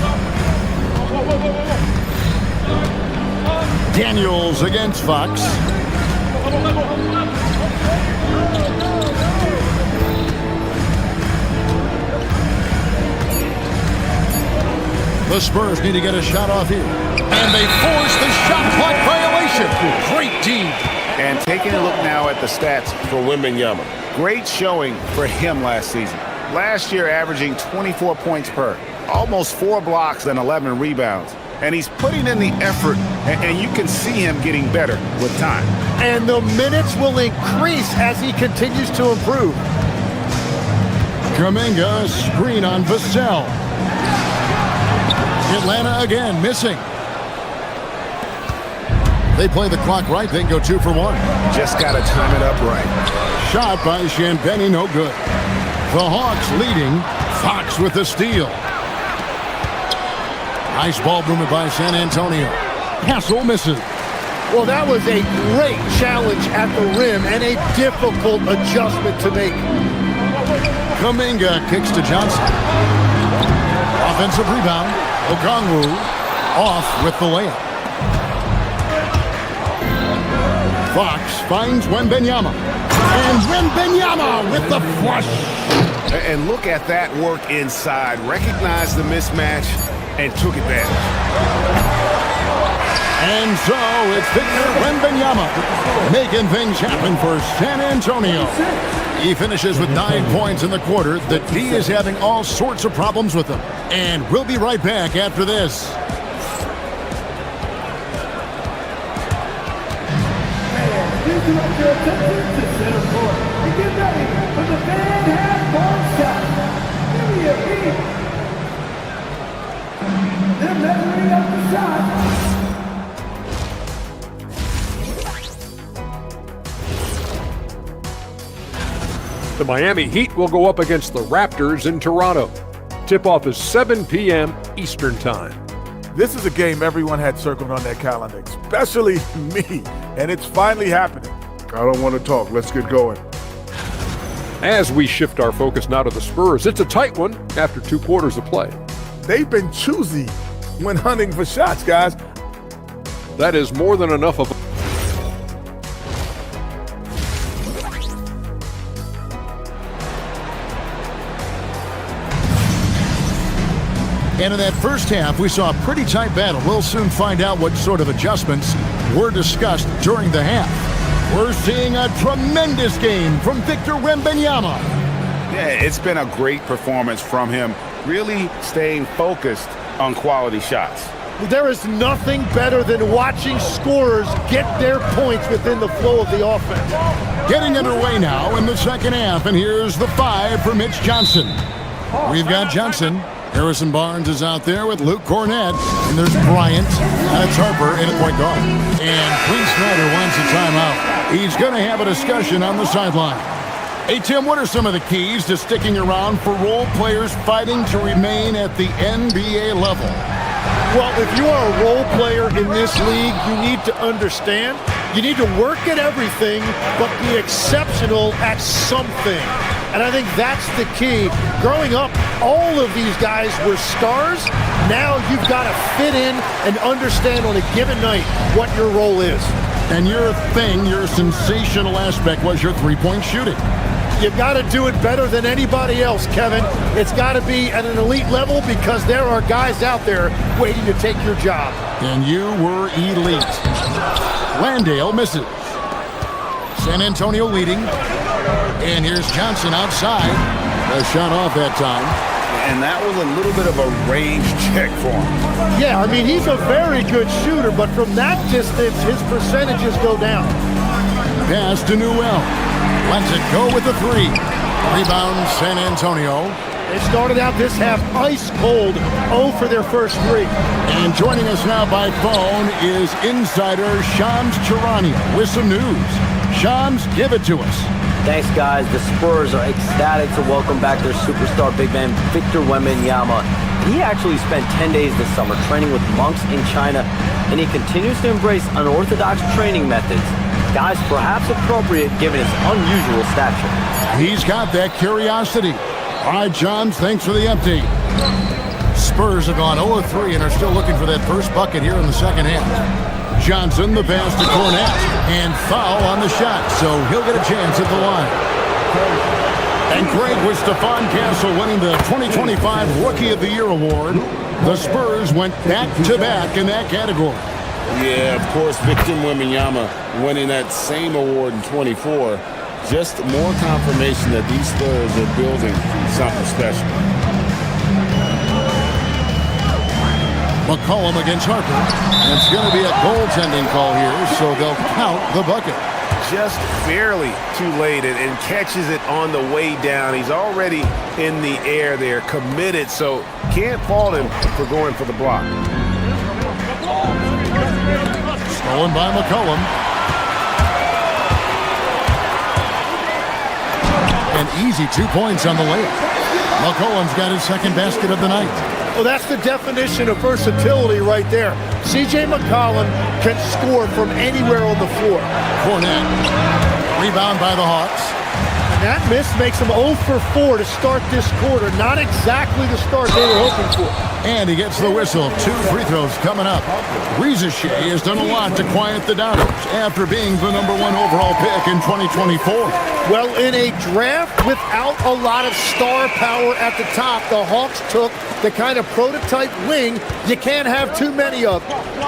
Daniels against Fox. The Spurs need to get a shot off here. And they force the shot clock violation. Great team. And taking a look now at the stats for Wembanyama. Great showing for him last season. Last year averaging 24 points per, almost 4 blocks and 11 rebounds. And he's putting in the effort, and you can see him getting better with time. And the minutes will increase as he continues to improve. Kuminga, screen on Vassell. Atlanta again missing. They play the clock right, then go 2 for 1. Just got to time it up right. Shot by Champagny, no good. The Hawks leading. Fox with the steal. Nice ball movement by San Antonio. Castle misses. Well, that was a great challenge at the rim and a difficult adjustment to make. Kuminga kicks to Johnson. Offensive rebound. Okongwu off with the layup. Fox finds Wembanyama. And Wembanyama with the flush. And look at that work inside. Recognized the mismatch and took advantage. And so it's Victor Wembanyama making things happen for San Antonio. He finishes with 9 points in the quarter. The D is having all sorts of problems with him. And we'll be right back after this. The Miami Heat will go up against the Raptors in Toronto. Tip-off is 7 p.m. Eastern Time. This is a game everyone had circled on their calendar, especially me, and it's finally happening. I don't want to talk. Let's get going. As we shift our focus now to the Spurs, it's a tight one after 2 quarters of play. They've been choosy when hunting for shots, guys. That is more than enough of And in that first half, we saw a pretty tight battle. We'll soon find out what sort of adjustments were discussed during the half. We're seeing a tremendous game from Victor Wembanyama. Yeah, it's been a great performance from him, really staying focused on quality shots. There is nothing better than watching scorers get their points within the flow of the offense. Getting underway now in the second half, and here's the 5 for Mitch Johnson. We've got Johnson. Harrison Barnes is out there with Luke Cornett, and there's Bryant, and it's Harper in at point guard. And Quinn Snyder wants a timeout. He's going to have a discussion on the sideline. Hey, Tim, what are some of the keys to sticking around for role players fighting to remain at the NBA level? Well, if you are a role player in this league, you need to understand, you need to work at everything, but be exceptional at something. And I think that's the key. Growing up, all of these guys were stars. Now you've got to fit in and understand on a given night what your role is. And your thing, your sensational aspect was your three-point shooting. You've got to do it better than anybody else, Kevin. It's got to be at an elite level because there are guys out there waiting to take your job. And you were elite. Landale misses. San Antonio leading. And here's Johnson outside. A shot off that time. And that was a little bit of a range check for him. Yeah, I mean, he's a very good shooter, but from that distance, his percentages go down. Pass to Newell. Lets it go with the 3. Rebound, San Antonio. They started out this half ice cold, 0 for their first 3. And joining us now by phone is insider Shams Charania with some news. Shams, give it to us. Thanks, guys. The Spurs are ecstatic to welcome back their superstar big man, Victor Wembanyama. He actually spent 10 days this summer training with monks in China, and he continues to embrace unorthodox training methods. Guys, perhaps appropriate given his unusual stature. He's got that curiosity. All right, Johns, thanks for the update. Spurs have gone 0-3 and are still looking for that first bucket here in the second half. Johnson, the pass to Cornett, and foul on the shot, so he'll get a chance at the line. And Greg, with Stephon Castle winning the 2025 Rookie of the Year award, the Spurs went back-to-back in that category. Yeah, of course, Victor Wembanyama winning that same award in 24. Just more confirmation that these Spurs are building something special. McCollum against Harper. It's going to be a goaltending call here, so they'll count the bucket. Just barely too late and catches it on the way down. He's already in the air there, committed, so can't fault him for going for the block. Stolen by McCollum. An easy 2 points on the layup. McCollum's got his second basket of the night. Well, that's the definition of versatility right there. C.J. McCollum can score from anywhere on the floor. Cornett, rebound by the Hawks. And that miss makes them 0 for 4 to start this quarter. Not exactly the start they were hoping for. And he gets the whistle. 2 free throws coming up. Rizachet has done a lot to quiet the doubters after being the #1 overall pick in 2024. Well, in a draft without a lot of star power at the top, the Hawks took the kind of prototype wing you can't have too many of.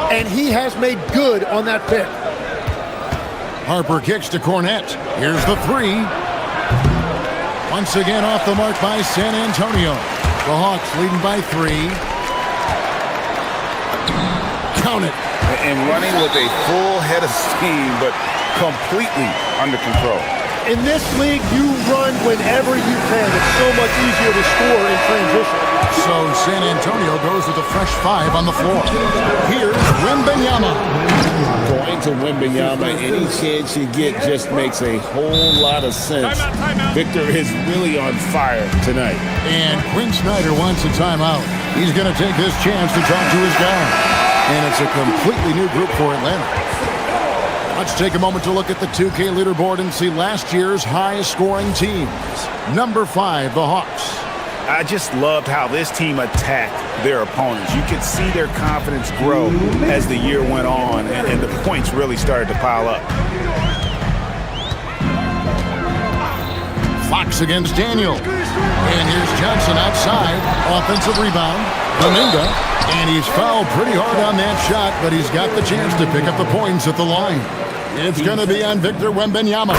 And he has made good on that pick. Harper kicks to Cornett. Here's the 3. Once again off the mark by San Antonio. The Hawks leading by 3. Count it. And running with a full head of steam, but completely under control. In this league, you run whenever you can. It's so much easier to score in transition. So San Antonio goes with a fresh 5 on the floor. Here's Wembanyama. Going to Wembanyama, any chance you get just makes a whole lot of sense. Victor is really on fire tonight. And Quinn Snyder wants a timeout. He's going to take this chance to talk to his guy. And it's a completely new group for Atlanta. Let's take a moment to look at the 2K leaderboard and see last year's highest-scoring teams. Number 5, the Hawks. I just loved how this team attacked their opponents. You could see their confidence grow as the year went on, and the points really started to pile up. Fox against Daniel. And here's Johnson outside. Offensive rebound. Kuminga. And he's fouled pretty hard on that shot, but he's got the chance to pick up the points at the line. It's going to be on Victor Wembanyama.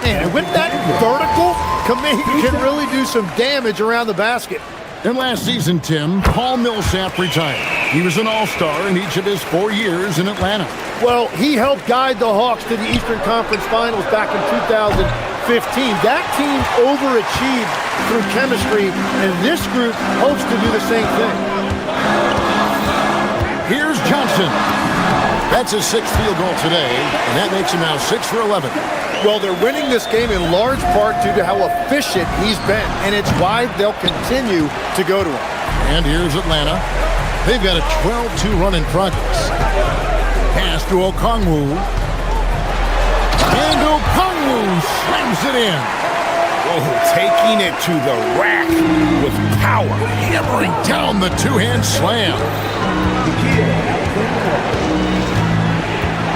And with that vertical, Kuminga can really do some damage around the basket. And last season, Tim, Paul Millsap retired. He was an all-star in each of his 4 years in Atlanta. Well, he helped guide the Hawks to the Eastern Conference Finals back in 2015. That team overachieved through chemistry, and this group hopes to do the same thing. Here's Johnson. That's his 6th field goal today, and that makes him now 6 for 11. Well, they're winning this game in large part due to how efficient he's been, and it's why they'll continue to go to him. And here's Atlanta. They've got a 12-2 run in progress. Pass to Okongwu. And Okongwu slams it in. Oh, taking it to the rack with power. Hammering down the two-hand slam.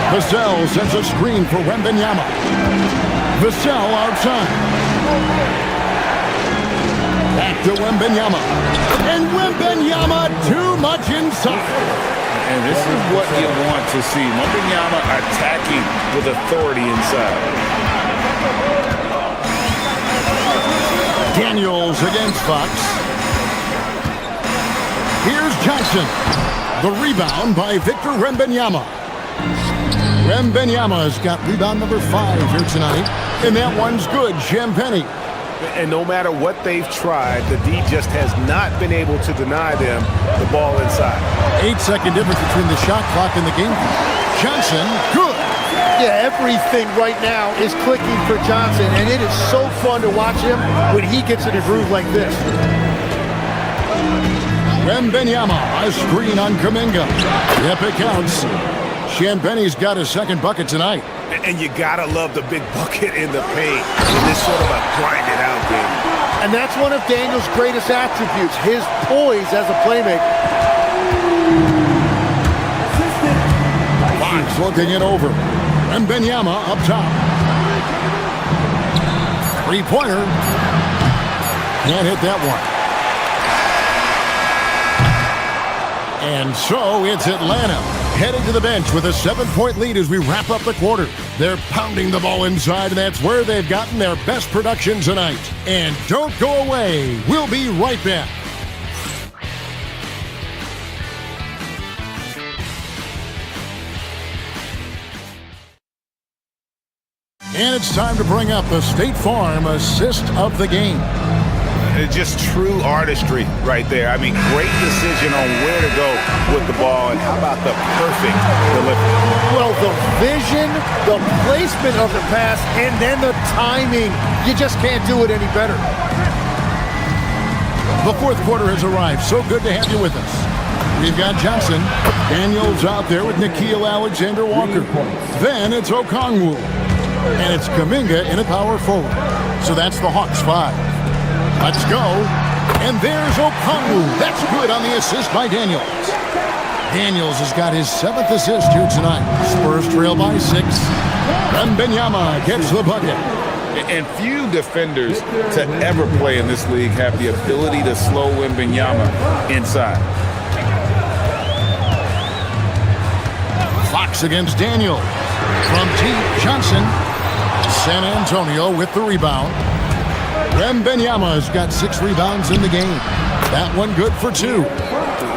Vassell sends a screen for Wembanyama. Vassell outside. Back to Wembanyama. And Wembanyama too much inside. And this is what you want to see. Wembanyama attacking with authority inside. Daniels against Fox. Here's Johnson. The rebound by Victor Wembanyama. Wembanyama's got rebound number 5 here tonight. And that one's good, Champagnie. And no matter what they've tried, the D just has not been able to deny them the ball inside. 8-second difference between the shot clock and the game clock. Johnson, good. Yeah, everything right now is clicking for Johnson, and it is so fun to watch him when he gets in a groove like this. Wembanyama, a screen on Kuminga. Yep, it counts. Champagnie's got his 2nd bucket tonight. And you gotta love the big bucket in the paint in this sort of a grind-it-out game. And that's one of Daniel's greatest attributes, his poise as a playmaker. Fox looking it over. Wembanyama up top. 3-pointer. Can't hit that one. And so it's Atlanta heading to the bench with a 7-point lead as we wrap up the quarter. They're pounding the ball inside, and that's where they've gotten their best production tonight. And don't go away. We'll be right back. And it's time to bring up the State Farm assist of the game. It's just true artistry right there. I mean, great decision on where to go with the ball, and how about the perfect delivery? Well, the vision, the placement of the pass, and then the timing. You just can't do it any better. The 4th quarter has arrived. So good to have you with us. We've got Johnson. Daniels out there with Nickeil Alexander-Walker. Then it's Okongwu. And it's Kuminga in a power forward. So that's the Hawks 5. Let's go. And there's Okongwu. That's good on the assist by Daniels. Daniels has got his 7th assist here tonight. Spurs trail by 6. Wembanyama gets the bucket. And few defenders to ever play in this league have the ability to slow Wembanyama inside. Fox against Daniel. From deep, Johnson. San Antonio with the rebound. Wembanyama's got 6 rebounds in the game. That one good for 2.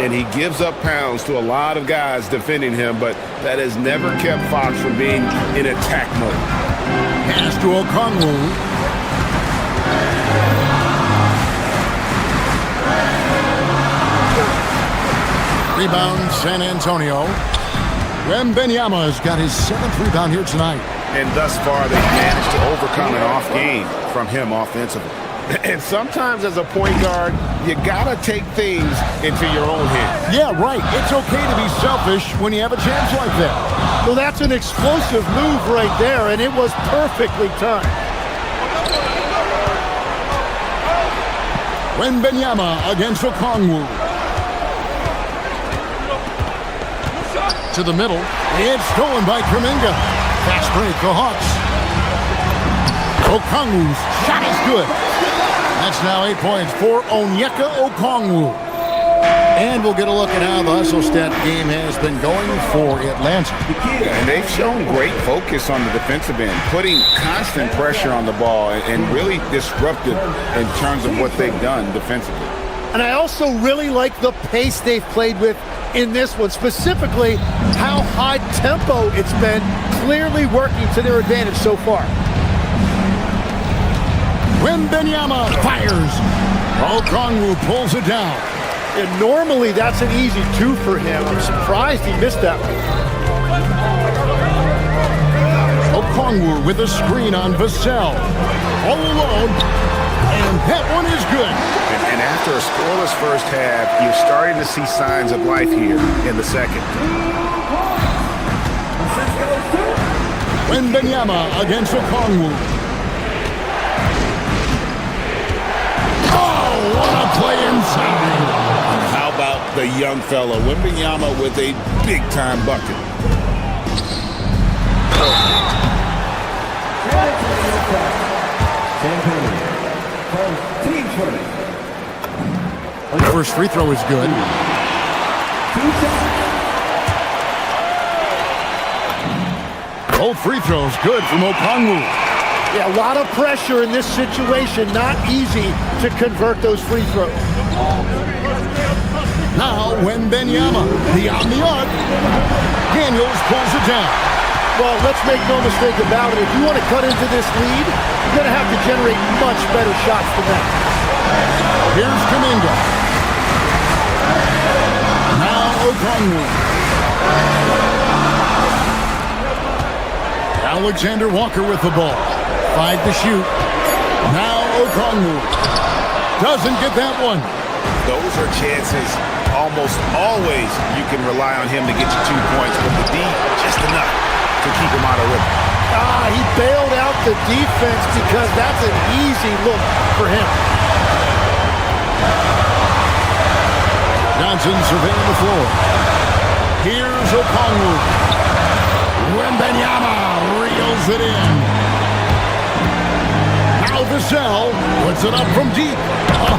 And he gives up pounds to a lot of guys defending him, but that has never kept Fox from being in attack mode. Pass to Okongwu. rebound, San Antonio. Wembanyama has got his 7th rebound here tonight. And thus far, they've managed to overcome an off game from him offensively. And sometimes as a point guard, you gotta take things into your own hands. Yeah, right. It's okay to be selfish when you have a chance like that. Well, that's an explosive move right there, and it was perfectly timed. Wembanyama against Okongwu. To the middle. It's stolen by Kuminga. Fast break, the Hawks. Okongwu's shot is good. That's now 8 points for Onyeka Okongwu. And we'll get a look at how the hustle stat game has been going for Atlanta. And they've shown great focus on the defensive end, putting constant pressure on the ball and really disruptive in terms of what they've done defensively. And I also really like the pace they've played with in this one, specifically how high tempo it's been, clearly working to their advantage so far. Wembanyama fires. Okongwu pulls it down. And normally that's an easy 2 for him. I'm surprised he missed that one. Okongwu with a screen on Vassell. All alone. And that one is good. And after a scoreless first half, you're starting to see signs of life here in the second. Wembanyama against Okongwu. Oh, what a play inside. How about the young fella, Wembanyama, with a big-time bucket. First free throw is good. Both free throws good from Okongwu. Yeah, a lot of pressure in this situation. Not easy to convert those free throws. Now Wembanyama, beyond the arc. Daniels pulls it down. Well, let's make no mistake about it. If you want to cut into this lead, you're going to have to generate much better shots than that. Here's Kuminga. Now Okongwu. Alexander Walker with the ball. 5 to shoot. Now Okongwu. Doesn't get that one. Those are chances almost always you can rely on him to get you 2 points, but the D, just enough to keep him out of rhythm. He bailed out the defense because that's an easy look for him. Johnson surveying the floor. Here's Okongwu. Wembanyama reels it in. Now Vassell puts it up from deep.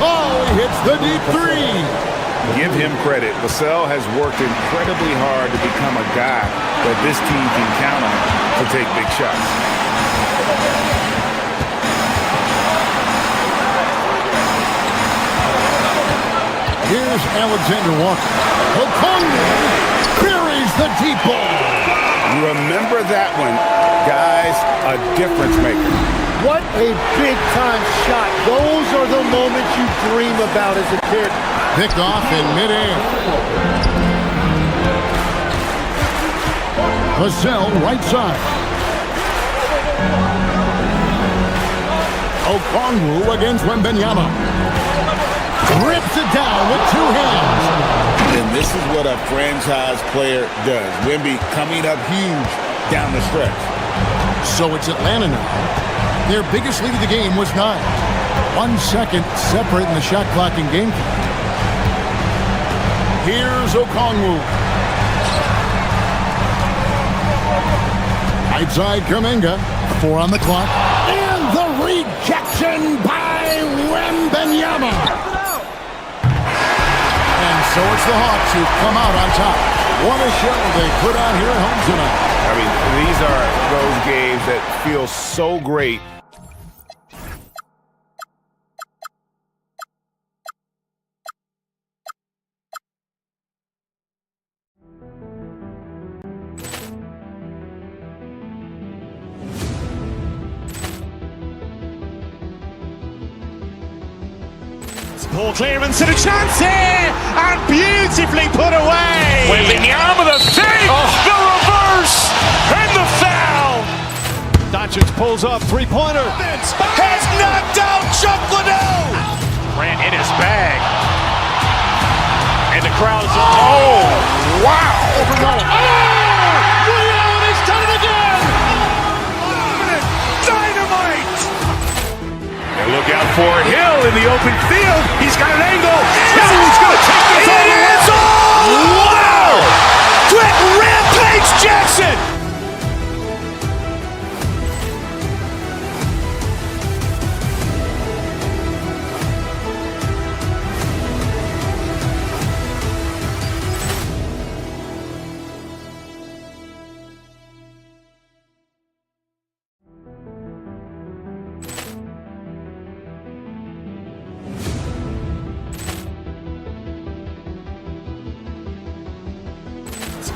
Oh, he hits the deep 3. Give him credit. Vassell has worked incredibly hard to become a guy that this team can count on to take big shots. Here's Alexander Walker. Okongwu buries the deep ball. Remember that one, guys, a difference maker. What a big-time shot. Those are the moments you dream about as a kid. Picked off in midair. Vassell, right side. Okongwu against Wembanyama. Rips it down with 2 hands. And this is what a franchise player does. Wemby coming up huge down the stretch. So it's Atlanta now. Their biggest lead of the game was 9. 1 second separating the shot clock and game clock. Here's Okongwu. Right side Kuminga. 4 on the clock. And the rejection by Wembanyama. And so it's the Hawks who come out on top. What a show they put on here at home tonight. I mean, these are those games that feel so great. Ball clearance and a chance here, and beautifully put away. Wembanyama the save, the reverse, and the foul. Doncic pulls up, three-pointer. Has knocked out Chuck Liddell. Ran in his bag. And the crowd is... Oh, wow. Rio, he's done it again. Dynamite. And look out for Hill in the open field. He's got an angle. Hill's going to take this all the way. Wow. Quick Rampage Jackson.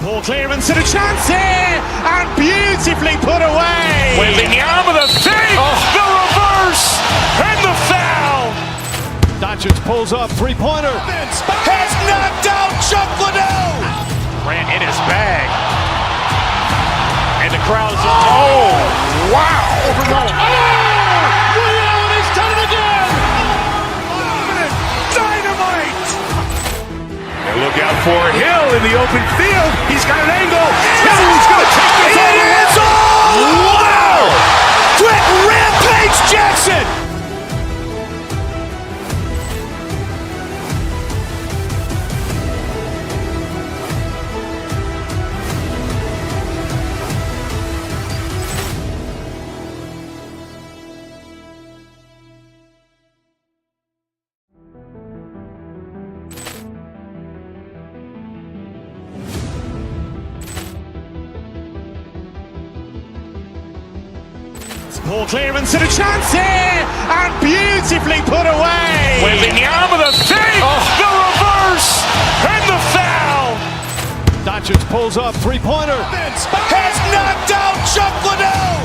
Ball clearance and a chance here, and beautifully put away. Wembanyama the save, the reverse, and the foul. Doncic pulls up, three-pointer. Has knocked out Chuck Liddell. Ran in his bag. And the crowd is... Oh, wow. Rio, he's done it again. Dynamite. And look out for Hill in the open field. He's got an angle. Hill's going to take this all the way. Wow. Quick Rampage Jackson. Ball clearance and a chance here, and beautifully put away. Wembanyama the save, the reverse, and the foul. Doncic pulls up, three-pointer. Has knocked out Chuck Liddell.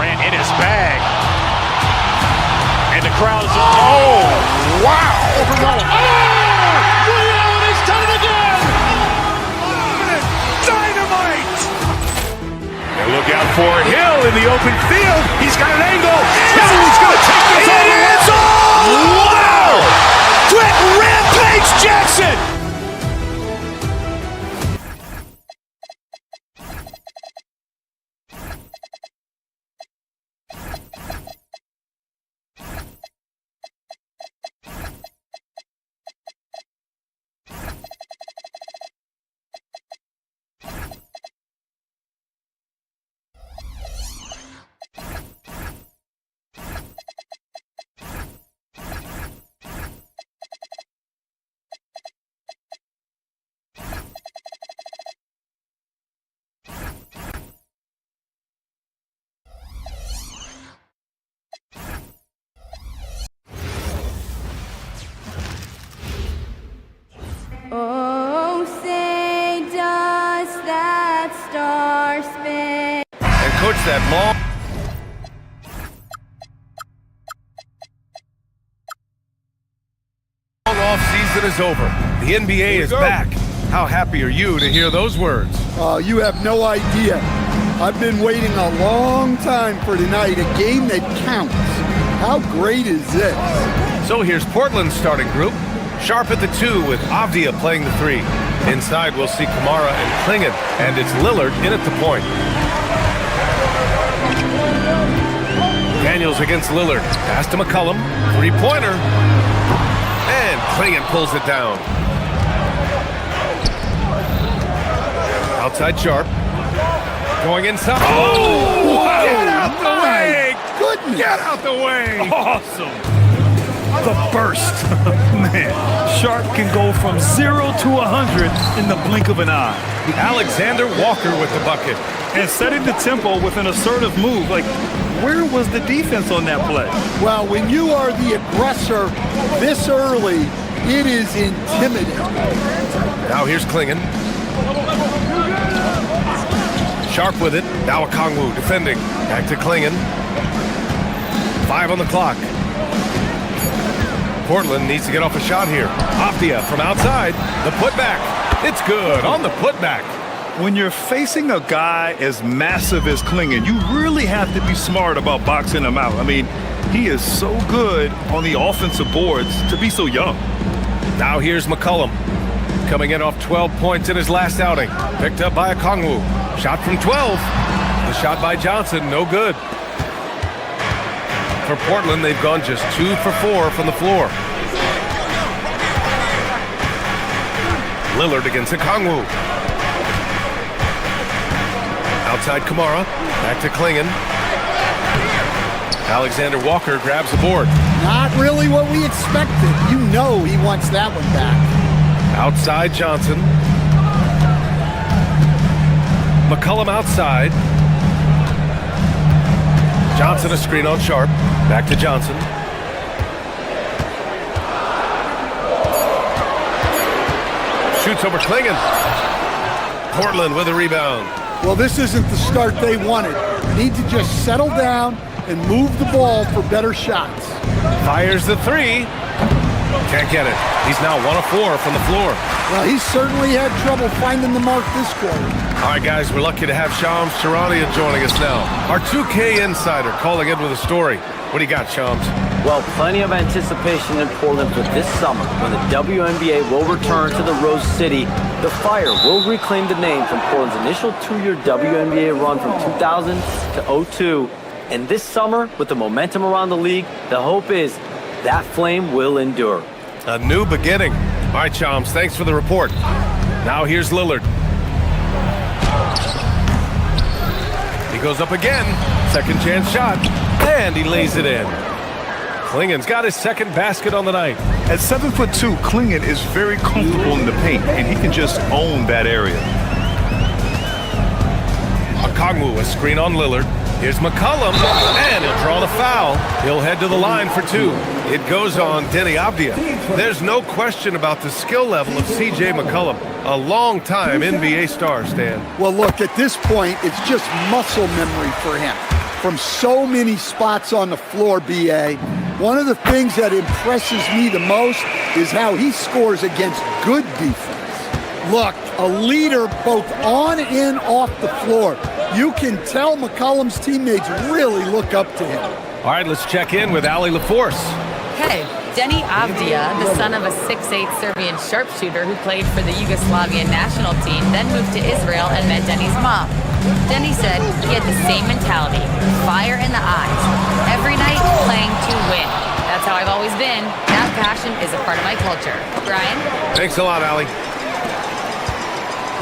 Ran in his bag. And the crowd is... Oh, wow. Rio, he's done it again. Dynamite. And look out for Hill in the open field. He's got an angle. Hill's going to take this all the way. Wow. Quick Rampage Jackson. Oh, say does that star spin? And coach, that long off season is over. The NBA is back. How happy are you to hear those words? You have no idea. I've been waiting a long time for tonight, a game that counts. How great is this? So here's Portland's starting group. Sharp at the 2 with Avdia playing the 3. Inside we'll see Kamara and Klingon, and it's Lillard in at the point. Daniels against Lillard. Pass to McCollum. Three-pointer. And Klingon pulls it down. Outside Sharp. Going inside. Oh! Wow. Get out the way! Goodness! Get out the way! Awesome. The burst. Man, Sharp can go from 0 to 100 in the blink of an eye. Alexander Walker with the bucket. And setting the tempo with an assertive move. Like, where was the defense on that play? Well, when you are the aggressor this early, it is intimidating. Now here's Klingon. Sharp with it. Now Okongwu defending. Back to Klingon. 5 on the clock. Portland needs to get off a shot here. Afdia from outside. The putback. It's good on the putback. When you're facing a guy as massive as Klingon, you really have to be smart about boxing him out. I mean, he is so good on the offensive boards to be so young. Now here's McCollum. Coming in off 12 points in his last outing. Picked up by Okongwu. Shot from 12. The shot by Johnson, no good. For Portland, they've gone just 2 for 4 from the floor. Lillard against Okongwu. Outside Kamara, back to Klingon. Alexander Walker grabs the board. Not really what we expected. You know he wants that one back. Outside Johnson. McCollum outside. Johnson a screen on Sharp. Back to Johnson. Shoots over Klingon. Portland with a rebound. Well, this isn't the start they wanted. They need to just settle down and move the ball for better shots. Fires the three. Can't get it. He's now 1 of 4 from the floor. Well, he certainly had trouble finding the mark this quarter. All right, guys, we're lucky to have Shams Charania joining us now. Our 2K insider calling in with a story. What do you got, Shams? Well, plenty of anticipation in Portland for this summer when the WNBA will return to the Rose City. The Fire will reclaim the name from Portland's initial 2-year WNBA run from 2000 to 02. And this summer, with the momentum around the league, the hope is that flame will endure. A new beginning. All right, Shams, thanks for the report. Now here's Lillard. He goes up again. Second chance shot. And he lays it in. Klingon's got his second basket on the night. At 7'2", Klingon is very comfortable in the paint, and he can just own that area. Okongwu, a screen on Lillard. Here's McCollum, and he'll draw the foul. He'll head to the line for 2. It goes on Denny Avdia. There's no question about the skill level of C.J. McCollum, a long-time NBA star, Stan. Well, look, at this point, it's just muscle memory for him. From so many spots on the floor, B.A., one of the things that impresses me the most is how he scores against good defense. Look, a leader both on and off the floor. You can tell McCollum's teammates really look up to him. All right, let's check in with Ali LaForce. Hey, Denny Avdia, the son of a 6'8" Serbian sharpshooter who played for the Yugoslavian national team, then moved to Israel and met Denny's mom. Denny said he had the same mentality, fire in the eyes. Every night, playing to win. That's how I've always been. That passion is a part of my culture. Brian? Thanks a lot, Ali.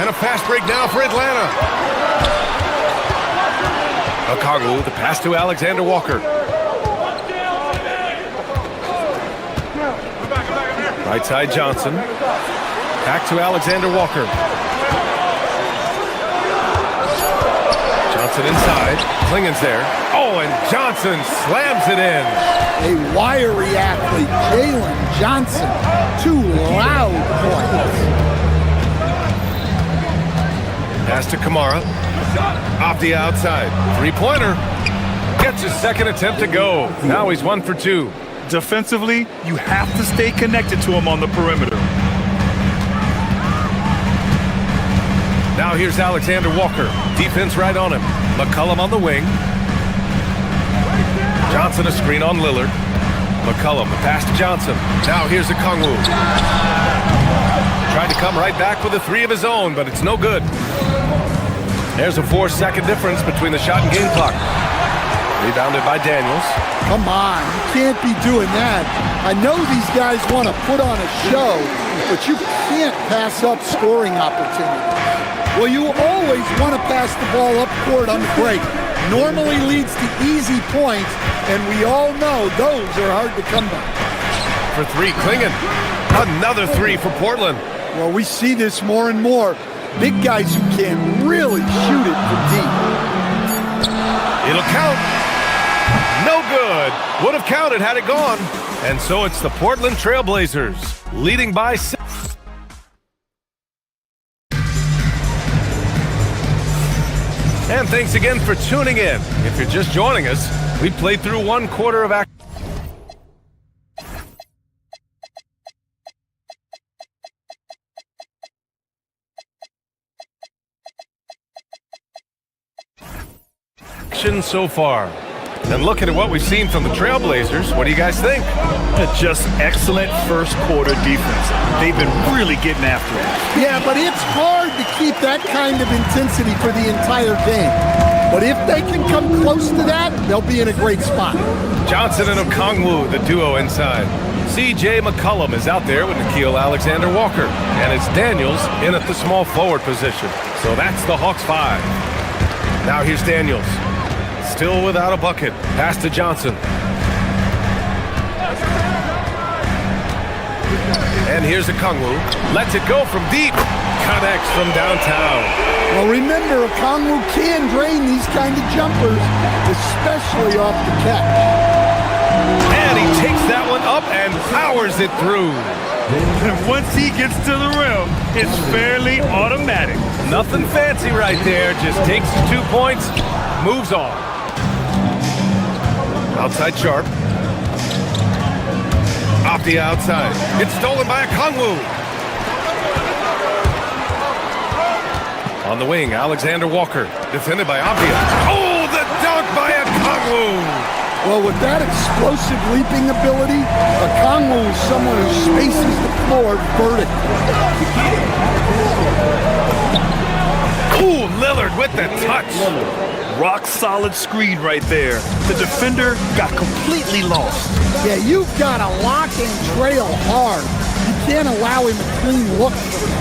And a fast break now for Atlanta. Okongwu, the pass to Alexander Walker. Right side Johnson. Back to Alexander Walker. Johnson inside. Klingon's there. Oh, and Johnson slams it in. A wiry athlete, Jalen Johnson. 2 loud points. Pass to Kamara. Avdia outside. 3-pointer. Gets his second attempt to go. Now he's 1 for 2. Defensively, you have to stay connected to him on the perimeter. Now here's Alexander Walker. Defense right on him. McCollum on the wing. Johnson a screen on Lillard. McCollum, the pass to Johnson. Now here's Okongwu. Tried to come right back with a 3 of his own, but it's no good. There's a 4-second difference between the shot and game clock. Rebounded by Daniels. Come on, you can't be doing that. I know these guys want to put on a show, but you can't pass up scoring opportunities. Well, you always want to pass the ball up court on the break. Normally leads to easy points, and we all know those are hard to come by. For 3, Klingon. Another 3 for Portland. Well, we see this more and more. Big guys who can really shoot it from deep. It'll count. No good. Would have counted had it gone. And so it's the Portland Trailblazers leading by 6. And thanks again for tuning in. If you're just joining us, we played through 1 quarter of action. action so far. And looking at what we've seen from the Trailblazers, what do you guys think? Just excellent first quarter defense. They've been really getting after it. Yeah, but it's hard to keep that kind of intensity for the entire game. But if they can come close to that, they'll be in a great spot. Johnson and Okongwu, the duo inside. C.J. McCollum is out there with Nickeil Alexander-Walker. And it's Daniels in at the small forward position. So that's the Hawks 5. Now here's Daniels. Still without a bucket. Pass to Johnson. And here's Okongwu. Lets it go from deep. Connects from downtown. Well, remember, Okongwu can drain these kind of jumpers, especially off the catch. And he takes that one up and powers it through. And once he gets to the rim, it's fairly automatic. Nothing fancy right there. Just takes his 2 points, moves on. Outside Sharp. Off the outside. It's stolen by Okongwu. On the wing, Alexander Walker. Defended by Avdia. Oh, the dunk by Okongwu. Well, with that explosive leaping ability, Okongwu is someone who spaces the floor vertically. Ooh, Lillard with the touch. Rock solid screen right there. The defender got completely lost. Yeah, you've got to lock and trail hard. You can't allow him a clean look for him.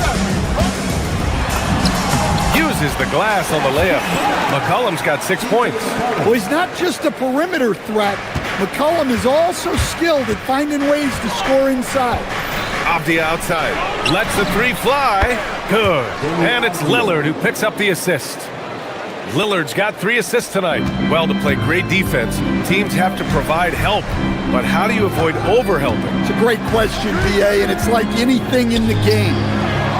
Uses the glass on the layup. McCollum's got 6 points. Well, he's not just a perimeter threat. McCollum is also skilled at finding ways to score inside. Off the outside. Lets the three fly. Good. And it's Lillard who picks up the assist. Lillard's got 3 assists tonight. Well, to play great defense, teams have to provide help. But how do you avoid overhelping? It's a great question, B.A., and it's like anything in the game.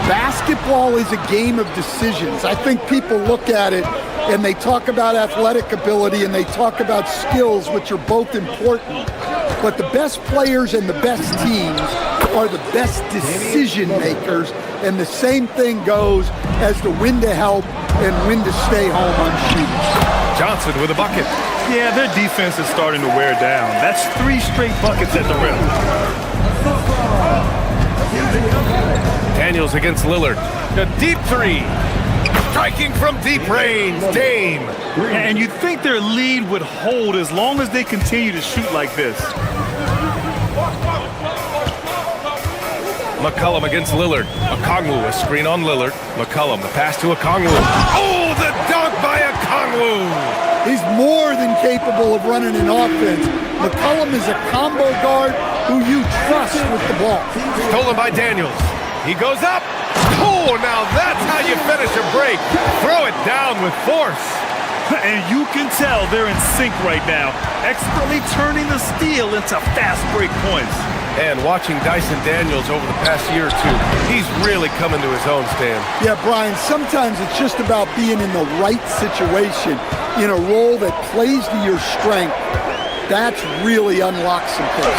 Basketball is a game of decisions. I think people look at it and they talk about athletic ability and they talk about skills, which are both important. But the best players and the best teams are the best decision makers, and the same thing goes as to when to help and when to stay home on shooters. Johnson with a bucket. Yeah, their defense is starting to wear down. That's 3 straight buckets at the rim. Daniels against Lillard. A deep 3. Striking from deep range. Dame. And you'd think their lead would hold as long as they continue to shoot like this. McCollum against Lillard. Okongwu, a screen on Lillard. McCollum, the pass to Okongwu. Oh, the dunk by Okongwu! He's more than capable of running an offense. McCollum is a combo guard who you trust with the ball. Stolen by Daniels. He goes up. Oh, now that's how you finish a break. Throw it down with force. And you can tell they're in sync right now, expertly turning the steal into fast break points. And watching Dyson Daniels over the past year or two, he's really coming to his own, Stan. Yeah, Brian, sometimes it's just about being in the right situation, in a role that plays to your strength. That's really unlocks some things.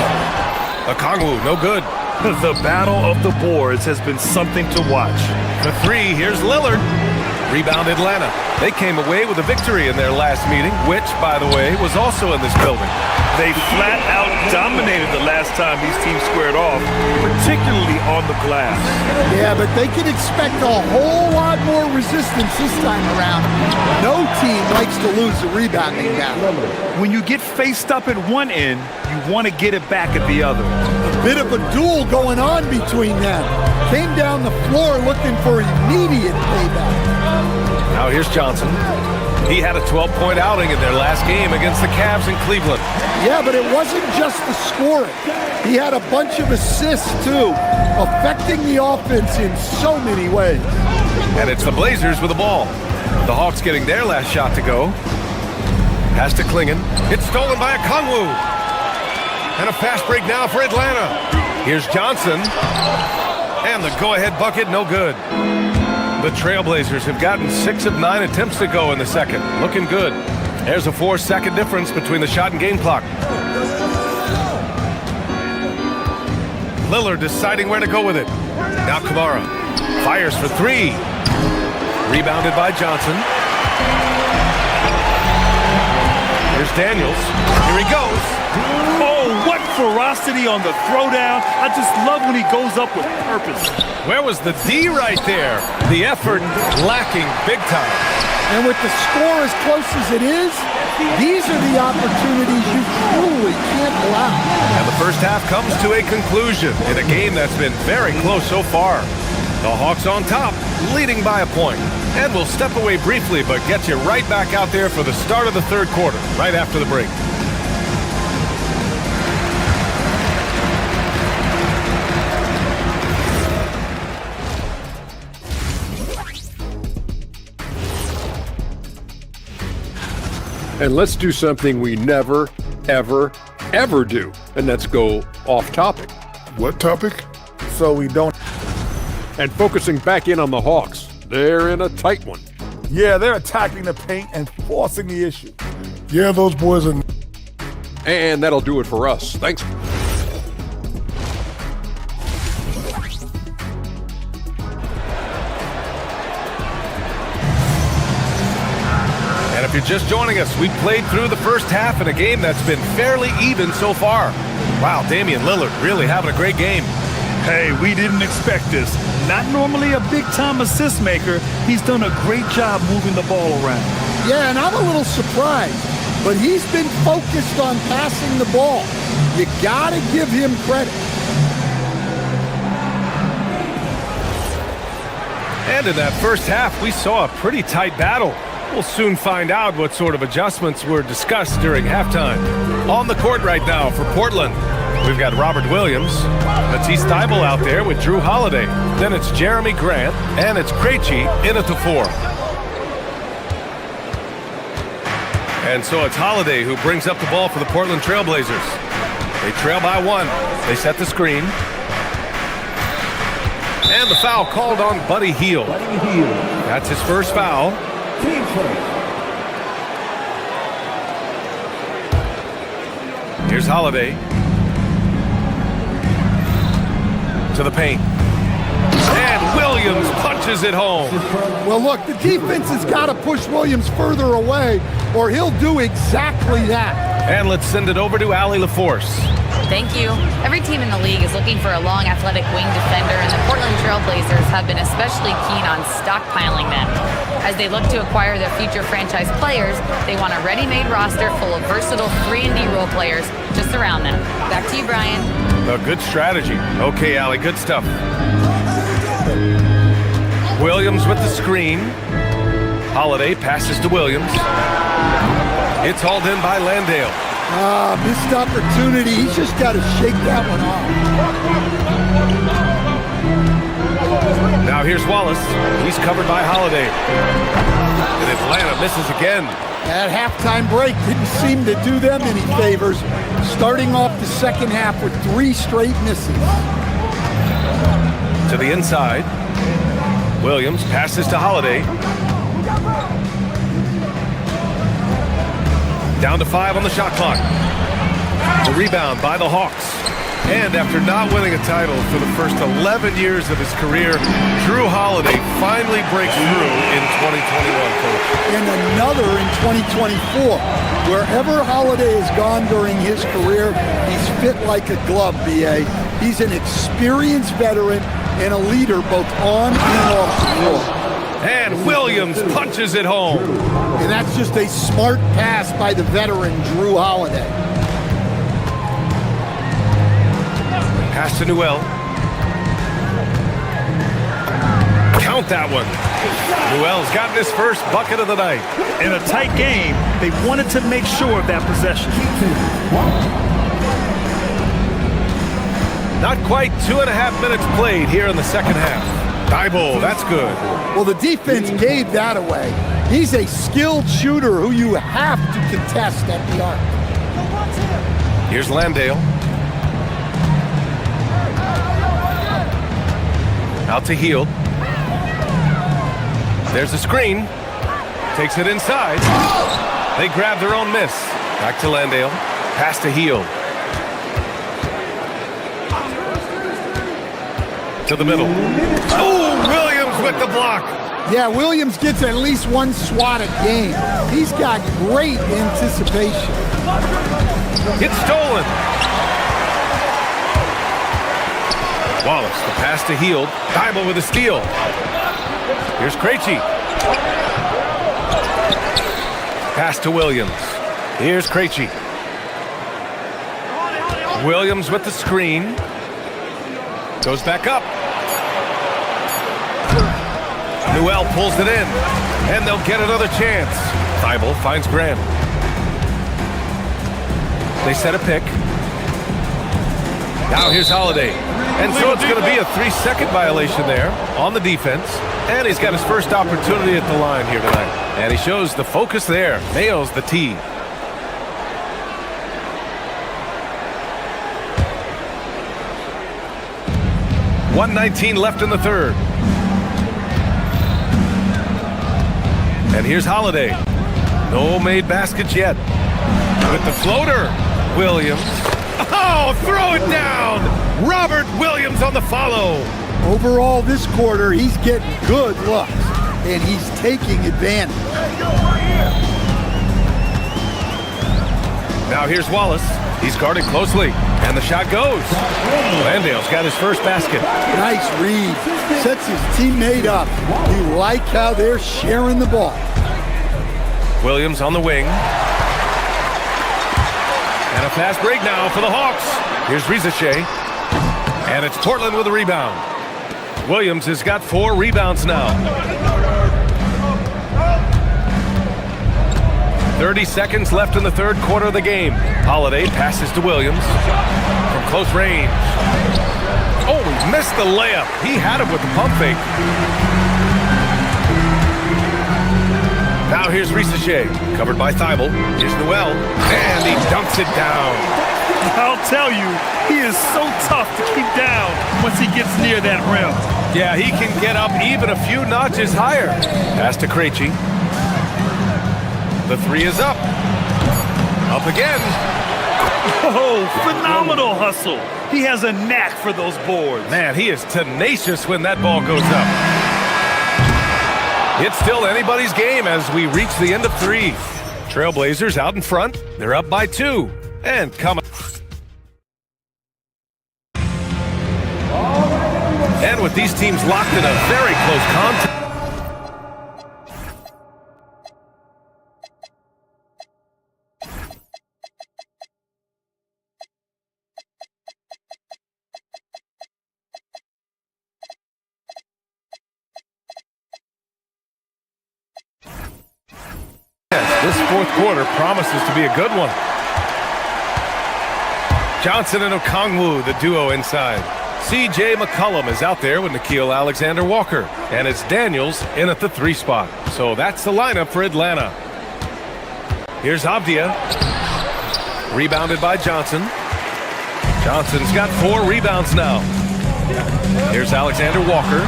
Okongwu, no good. The battle of the boards has been something to watch. The 3, here's Lillard. Rebound Atlanta. They came away with a victory in their last meeting, which, by the way, was also in this building. They flat out dominated the last time these teams squared off, particularly on the glass. Yeah, but they can expect a whole lot more resistance this time around. No team likes to lose a rebounding battle. When you get faced up at one end, you want to get it back at the other. A bit of a duel going on between them. Came down the floor looking for immediate payback. Now here's Johnson. He had a 12-point outing in their last game against the Cavs in Cleveland. Yeah, but it wasn't just the scoring. He had a bunch of assists, too, affecting the offense in so many ways. And it's the Blazers with the ball. The Hawks getting their last shot to go. Pass to Klingen. It's stolen by Okongwu. And a fast break now for Atlanta. Here's Johnson. And the go-ahead bucket, no good. The Trailblazers have gotten 6 of 9 attempts to go in the second. Looking good. There's a 4-second difference between the shot and game clock. Lillard deciding where to go with it. Now Kamara fires for 3. Rebounded by Johnson. Here's Daniels. Here he goes. Oh, what ferocity on the throwdown. I just love when he goes up with purpose. Where was the D right there? The effort lacking big time. And with the score as close as it is, these are the opportunities you truly can't allow. And the first half comes to a conclusion in a game that's been very close so far. The Hawks on top, leading by a point. And we'll step away briefly, but get you right back out there for the start of the third quarter, right after the break. And let's do something we never, ever, ever do, and that's go off topic. What topic? So we don't. And focusing back in on the Hawks. They're in a tight one. Yeah, they're attacking the paint and forcing the issue. Yeah, those boys are. And that'll do it for us. Thanks. And if you're just joining us, we played through the first half in a game that's been fairly even so far. Wow, Damian Lillard really having a great game. Hey, we didn't expect this. Not normally a big-time assist maker. He's done a great job moving the ball around. Yeah, and I'm a little surprised, but he's been focused on passing the ball. You gotta give him credit. And in that first half, we saw a pretty tight battle. We'll soon find out what sort of adjustments were discussed during halftime. On the court right now for Portland, we've got Robert Williams, Matisse Thybulle out there with Drew Holiday. Then it's Jeremy Grant, and it's Krejci in at the 4. And so it's Holiday who brings up the ball for the Portland Trailblazers. They trail by 1. They set the screen. And the foul called on Buddy Hield. That's his first foul. Here's Holiday. To the paint. And Williams punches it home. Well, look, the defense has got to push Williams further away, or he'll do exactly that. And let's send it over to Allie LaForce. Thank you. Every team in the league is looking for a long, athletic wing defender, and the Portland Trailblazers have been especially keen on stockpiling them. As they look to acquire their future franchise players, they want a ready-made roster full of versatile 3-and-D role players just around them. Back to you, Brian. A good strategy. Okay, Allie, good stuff. Williams with the screen. Holiday passes to Williams. It's hauled in by Landale. Missed opportunity. He's just got to shake that one off. Now here's Wallace. He's covered by Holiday. And Atlanta misses again. That halftime break didn't seem to do them any favors. Starting off the second half with 3 straight misses. To the inside. Williams passes to Holiday. Down to 5 on the shot clock. The rebound by the Hawks. And after not winning a title for the first 11 years of his career, Drew Holiday finally breaks through in 2021, Coach. And another in 2024. Wherever Holiday has gone during his career, he's fit like a glove, B.A. He's an experienced veteran and a leader both on and off the floor. And Williams punches it home. And that's just a smart pass by the veteran, Drew Holiday. Pass to Newell. Count that one. Newell's gotten his first bucket of the night. In a tight game, they wanted to make sure of that possession. Not quite 2.5 minutes played here in the second half. Thybulle, that's good. Well, the defense gave that away. He's a skilled shooter who you have to contest at the arc. Here's Landale. Out to Hield. There's a screen. Takes it inside. They grab their own miss. Back to Landale. Pass to Hield. To the middle. Oh, Williams with the block. Yeah, Williams gets at least one swat a game. He's got great anticipation. It's stolen. Wallace, the pass to Hield. Thibault with a steal. Here's Krejci. Pass to Williams. Here's Krejci. Williams with the screen. Goes back up. Newell pulls it in. And they'll get another chance. Thibault finds Grant. They set a pick. Now here's Holiday. And so it's going to be a 3-second violation there on the defense. And he's got his first opportunity at the line here tonight. And he shows the focus there. Nails the tee. .119 left in the third. And here's Holiday. No made baskets yet. With the floater, Williams. Oh, throw it down! Robert Williams on the follow. Overall, this quarter, he's getting good looks, and he's taking advantage. Now here's Wallace. He's guarded closely, and the shot goes. Landale's got his first basket. Nice read. Sets his teammate up. You like how they're sharing the ball. Williams on the wing. And a fast break now for the Hawks. Here's Rizachet. And it's Portland with a rebound. Williams has got 4 rebounds now. 30 seconds left in the third quarter of the game. Holiday passes to Williams from close range. Oh, he missed the layup. He had him with the pump fake. Now here's Rizachet, covered by Thibault. Here's Newell, and he dunks it down. I'll tell you, he is so tough to keep down once he gets near that rim. Yeah, he can get up even a few notches higher. Pass to Krejci. The 3 is up. Up again. Oh, phenomenal hustle. He has a knack for those boards. Man, he is tenacious when that ball goes up. It's still anybody's game as we reach the end of 3. Trailblazers out in front. They're up by 2. And coming. And with these teams locked in a very close contest. This fourth quarter promises to be a good one. Johnson and Okongwu, the duo inside. C.J. McCollum is out there with Nickeil Alexander-Walker. And it's Daniels in at the 3 spot. So that's the lineup for Atlanta. Here's Avdia. Rebounded by Johnson. Johnson's got 4 rebounds now. Here's Alexander-Walker.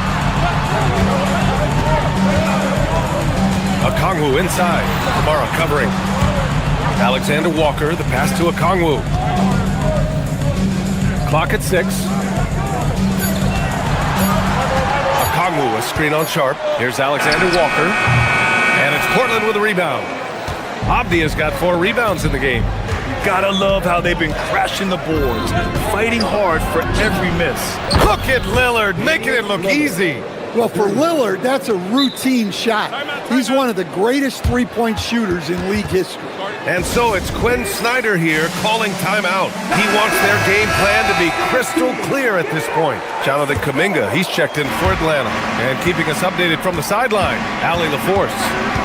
Okongwu inside. Kamara covering. Alexander-Walker, the pass to Okongwu. Clock at 6. Okongwu, a screen on Sharp. Here's Alexander-Walker. And it's Portland with a rebound. Avdia's got 4 rebounds in the game. You gotta love how they've been crashing the boards, fighting hard for every miss. Look at Lillard, making it look easy. Well, for Lillard, that's a routine shot. He's one of the greatest three-point shooters in league history. And so it's Quinn Snyder here calling timeout. He wants their game plan to be crystal clear at this point. Jonathan Kuminga, he's checked in for Atlanta. And keeping us updated from the sideline, Allie LaForce.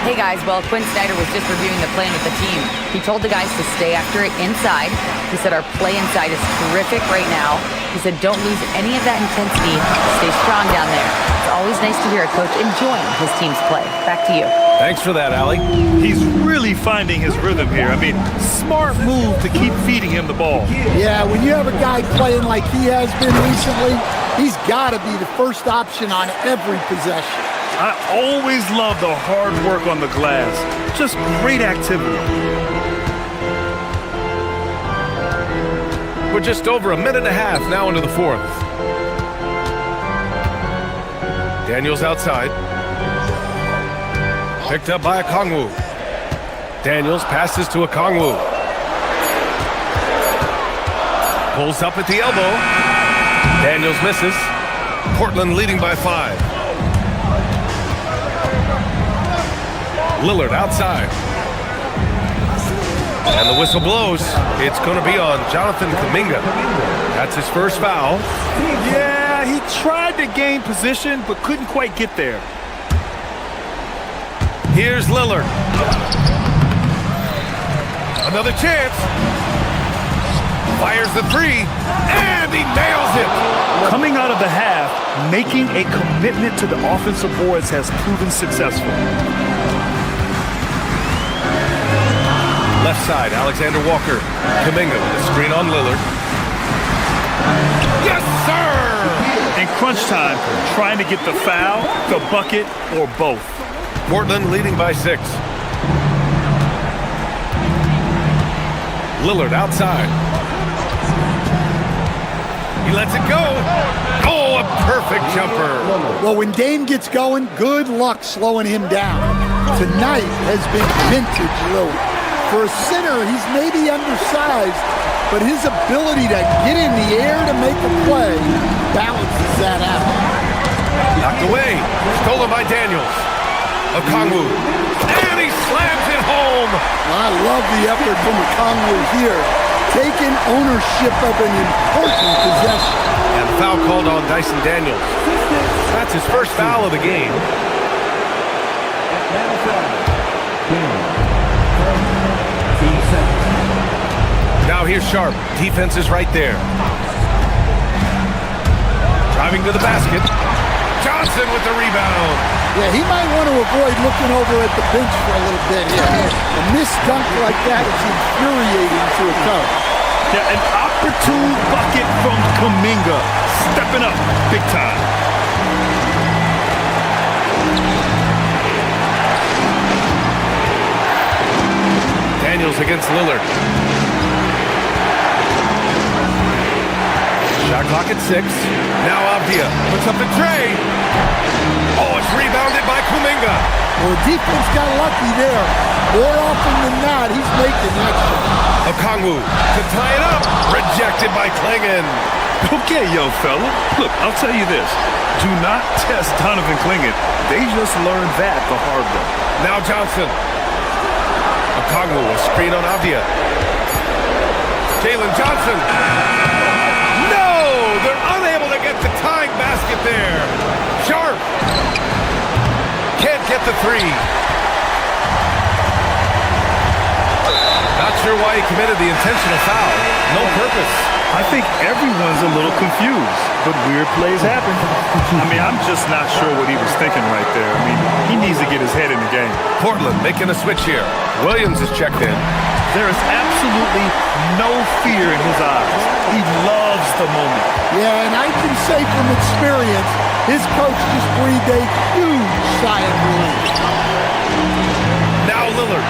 Hey guys, well, Quinn Snyder was just reviewing the plan with the team. He told the guys to stay after it inside. He said our play inside is terrific right now. He said don't lose any of that intensity. Stay strong down there. It's always nice to hear a coach enjoying his team's play. Back to you. Thanks for that, Allie. He's really finding his rhythm here. I mean, smart move to keep feeding him the ball. Yeah, when you have a guy playing like he has been recently, he's got to be the first option on every possession. I always love the hard work on the glass. Just great activity. We're just over a minute and a half now into the fourth. Daniels outside. Picked up by Okongwu. Daniels passes to Okongwu. Pulls up at the elbow. Daniels misses. Portland leading by 5. Lillard outside. And the whistle blows. It's going to be on Jonathan Kuminga. That's his first foul. Yeah, he tried to gain position, but couldn't quite get there. Here's Lillard. Another chance. Fires the 3, and he nails it. Coming out of the half, making a commitment to the offensive boards has proven successful. Left side, Alexander Walker. Kuminga with a screen on Lillard. Yes, sir! In crunch time, trying to get the foul, the bucket, or both. Portland leading by 6. Lillard outside. He lets it go. Oh, a perfect jumper. Well, when Dame gets going, good luck slowing him down. Tonight has been vintage Lillard. For a center, he's maybe undersized, but his ability to get in the air to make a play balances that out. Knocked away. Stolen by Daniels. Okongwu. And he slams it home. I love the effort from Okongwu here, taking ownership of an important possession. And foul called on Dyson Daniels. That's his first foul of the game. Now here's Sharp. Defense is right there. Driving to the basket. Johnson with the rebound. Yeah, he might want to avoid looking over at the bench for a little bit here. A missed dunk like that is infuriating to a coach. Yeah, an opportune bucket from Kuminga. Stepping up big time. Daniels against Lillard. Shot clock at 6. Now Avdia puts up the tray. Oh, it's rebounded by Kuminga. Well, the defense got lucky there. More often than not, he's making that shot. Okongwu to tie it up. Rejected by Klingon. Okay, young fella. Look, I'll tell you this. Do not test Donovan Klingon. They just learned that the hard way. Now Johnson. Okongwu, a screen on Avdia. Jalen Johnson. They're unable to get the tying basket there. Sharp. Can't get the 3. Not sure why he committed the intentional foul. No purpose. I think everyone's a little confused, but weird plays happen. I mean, I'm just not sure what he was thinking right there. I mean, he needs to get his head in the game. Portland making a switch here. Williams is checked in. There is absolutely no fear in his eyes. He loves the moment. Yeah, and I can say from experience, his coach just breathed a huge sigh of relief. Now Lillard.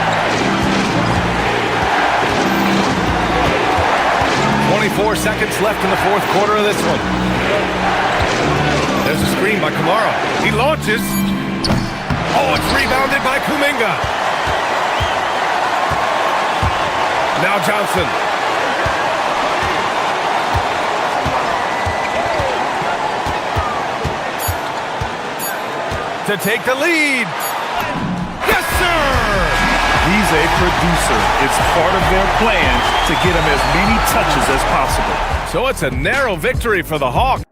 24 seconds left in the fourth quarter of this one. There's a screen by Kamara. He launches. Oh, it's rebounded by Kuminga. Now Johnson. To take the lead. Yes, sir! He's a producer. It's part of their plan to get him as many touches as possible. So it's a narrow victory for the Hawks.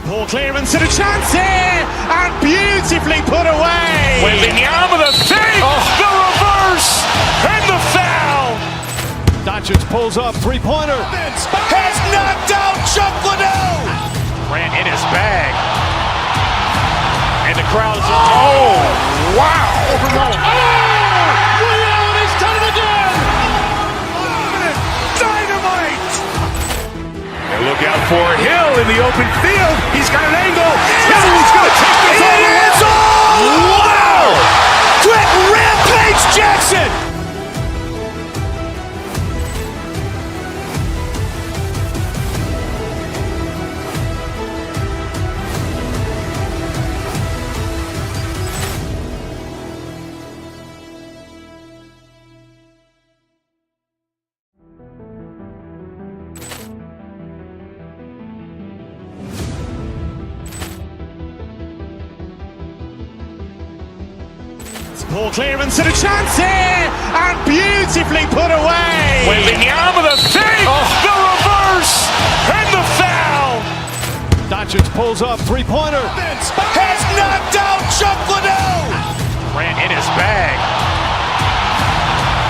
Poor clearance and a chance here, and beautifully put away. Wembanyama the save, the reverse, and the foul. Doncic pulls up, three-pointer. Has knocked out Chuck Liddell. Grant in his bag. And the crowd is, oh, wow. Allen has done it again. Dynamite. And look out for Hill in the open field. He's got an angle. Hill is going to take this all the way. Rampage Jackson! Ball clearance and a chance here, and beautifully put away. Wembanyama the fake, the reverse, and the foul. Doncic pulls up, three-pointer. Has knocked out Chuck Liddell. Ran in his bag.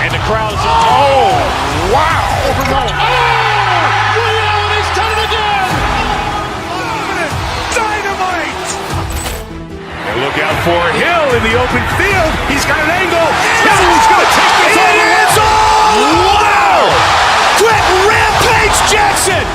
And the crowd is... Oh, wow. He's done it again. Dynamite. And look out for Hill in the open field. He's got an angle. Hill's going to take this all the way. Wow! Quick Rampage Jackson!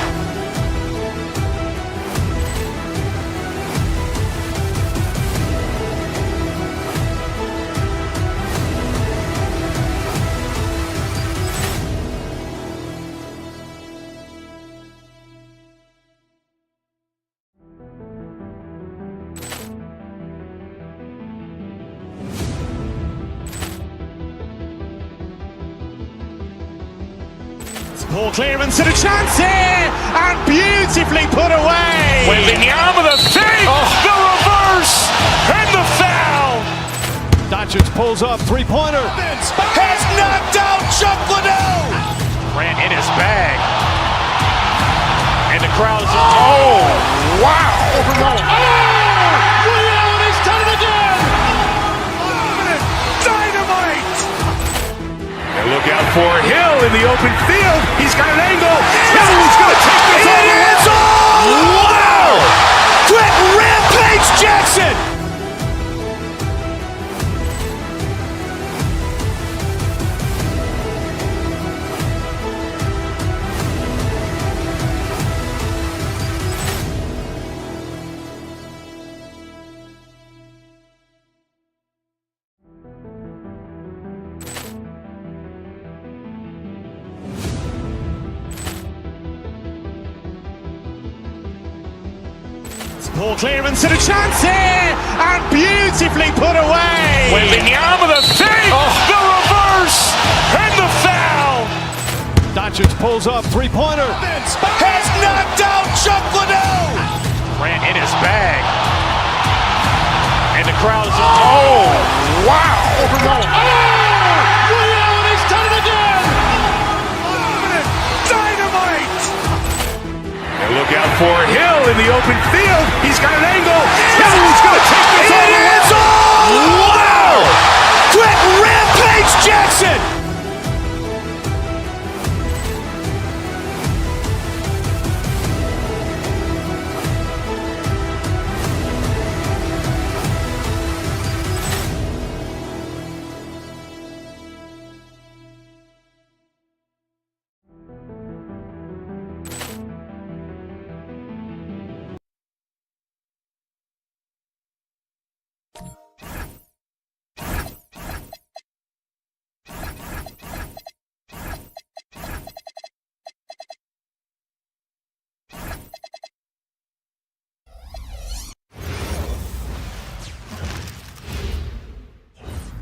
Ball clearance and a chance here, and beautifully put away. Wembanyama the fake, the reverse, and the foul. Doncic pulls up, three-pointer. Has knocked out Chuck Liddell. Ran in his bag. And the crowd is... Oh, wow. He's done it again. Dynamite. And look out for Hill in the open field. He's got an angle. Hill's going to take this all the way. Wow! Quick Rampage Jackson! Ball clearance and a chance here, and beautifully put away. Wembanyama the fake, the reverse, and the foul. Doncic pulls up, three-pointer. Has knocked out Chuck Liddell. Ran in his bag. And the crowd is... Oh, wow. He's done it again. Dynamite. And look out for Hill in the open field. He's got an angle. Hill's going to take this all the way. Wow! Quick Rampage Jackson!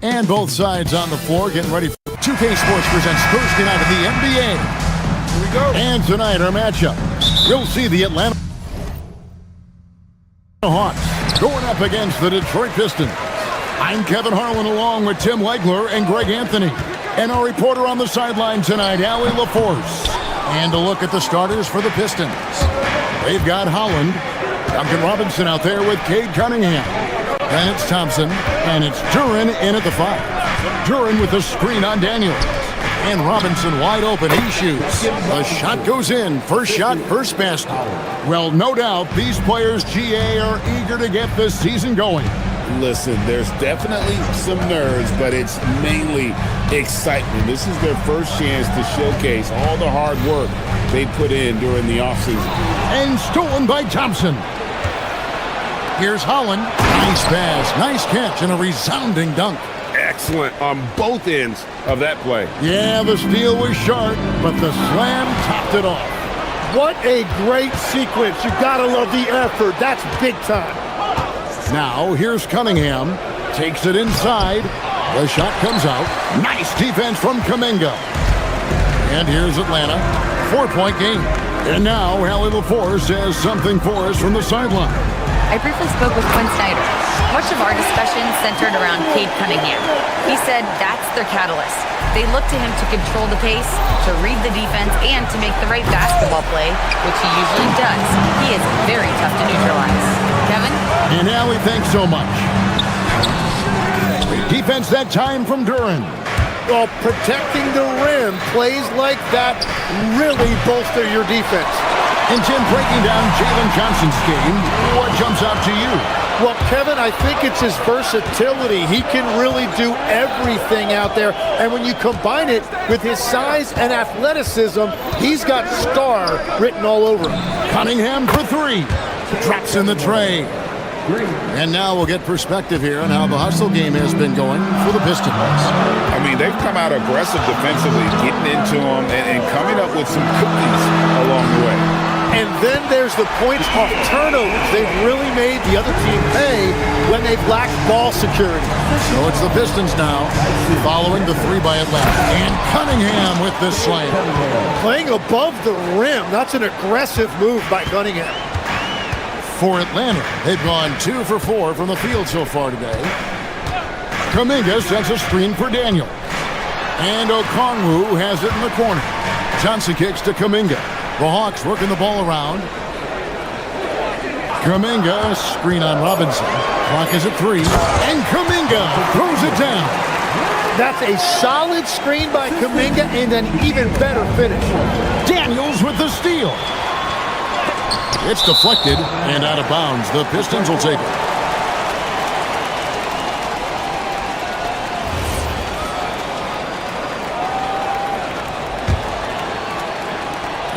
And both sides on the floor getting ready for 2K Sports presents Thursday night of the NBA. Here we go. And tonight our matchup. We'll see the Atlanta Hawks going up against the Detroit Pistons. I'm Kevin Harlan along with Tim Legler and Greg Anthony. And our reporter on the sideline tonight, Allie LaForce. And a look at the starters for the Pistons. They've got Holland, Duncan Robinson out there with Cade Cunningham. Then it's Thompson, and it's Duren in at the 5. Duren with the screen on Daniels. And Robinson wide open, he shoots. The shot goes in, first shot, first basket. Well, no doubt these players, GA, are eager to get this season going. Listen, there's definitely some nerves, but it's mainly excitement. This is their first chance to showcase all the hard work they put in during the offseason. And stolen by Thompson. Here's Holland. Nice pass, nice catch, and a resounding dunk. excellent on both ends of that play. Yeah, the steal was sharp, but the slam topped it off. What a great sequence. You gotta love the effort. That's big time. Now, here's Cunningham. Takes it inside. The shot comes out. Nice defense from Kuminga. And here's Atlanta. 4-point game. And now, Allie LaForce says something for us from the sideline. I briefly spoke with Quinn Snyder. Much of our discussion centered around Cade Cunningham. He said that's their catalyst. They look to him to control the pace, to read the defense, and to make the right basketball play, which he usually does. He is very tough to neutralize. Kevin? And Allie, thanks so much. Defense that time from Duran. Well, protecting the rim, plays like that really bolster your defense. And Tim, breaking down Jalen Johnson's game, what jumps out to you? Well, Kevin, I think it's his versatility. He can really do everything out there. And when you combine it with his size and athleticism, he's got star written all over him. Cunningham for three. Drops in the tray. And now we'll get perspective here on how the hustle game has been going for the Pistons. I mean, they've come out aggressive defensively, getting into them and coming up with some cookies along the way. And then there's the points off turnovers. They've really made the other team pay when they've lacked ball security. So it's the Pistons now, following the three by Atlanta. And Cunningham with this slam. Playing above the rim. That's an aggressive move by Cunningham. For Atlanta, they've gone 2 for 4 from the field so far today. Kuminga sets a screen for Daniel. And Okongwu has it in the corner. Johnson kicks to Kuminga. The Hawks working the ball around. Kuminga, screen on Robinson. Clock is at 3. And Kuminga throws it down. That's a solid screen by Kuminga and an even better finish. Daniels with the steal. It's deflected and out of bounds. The Pistons will take it.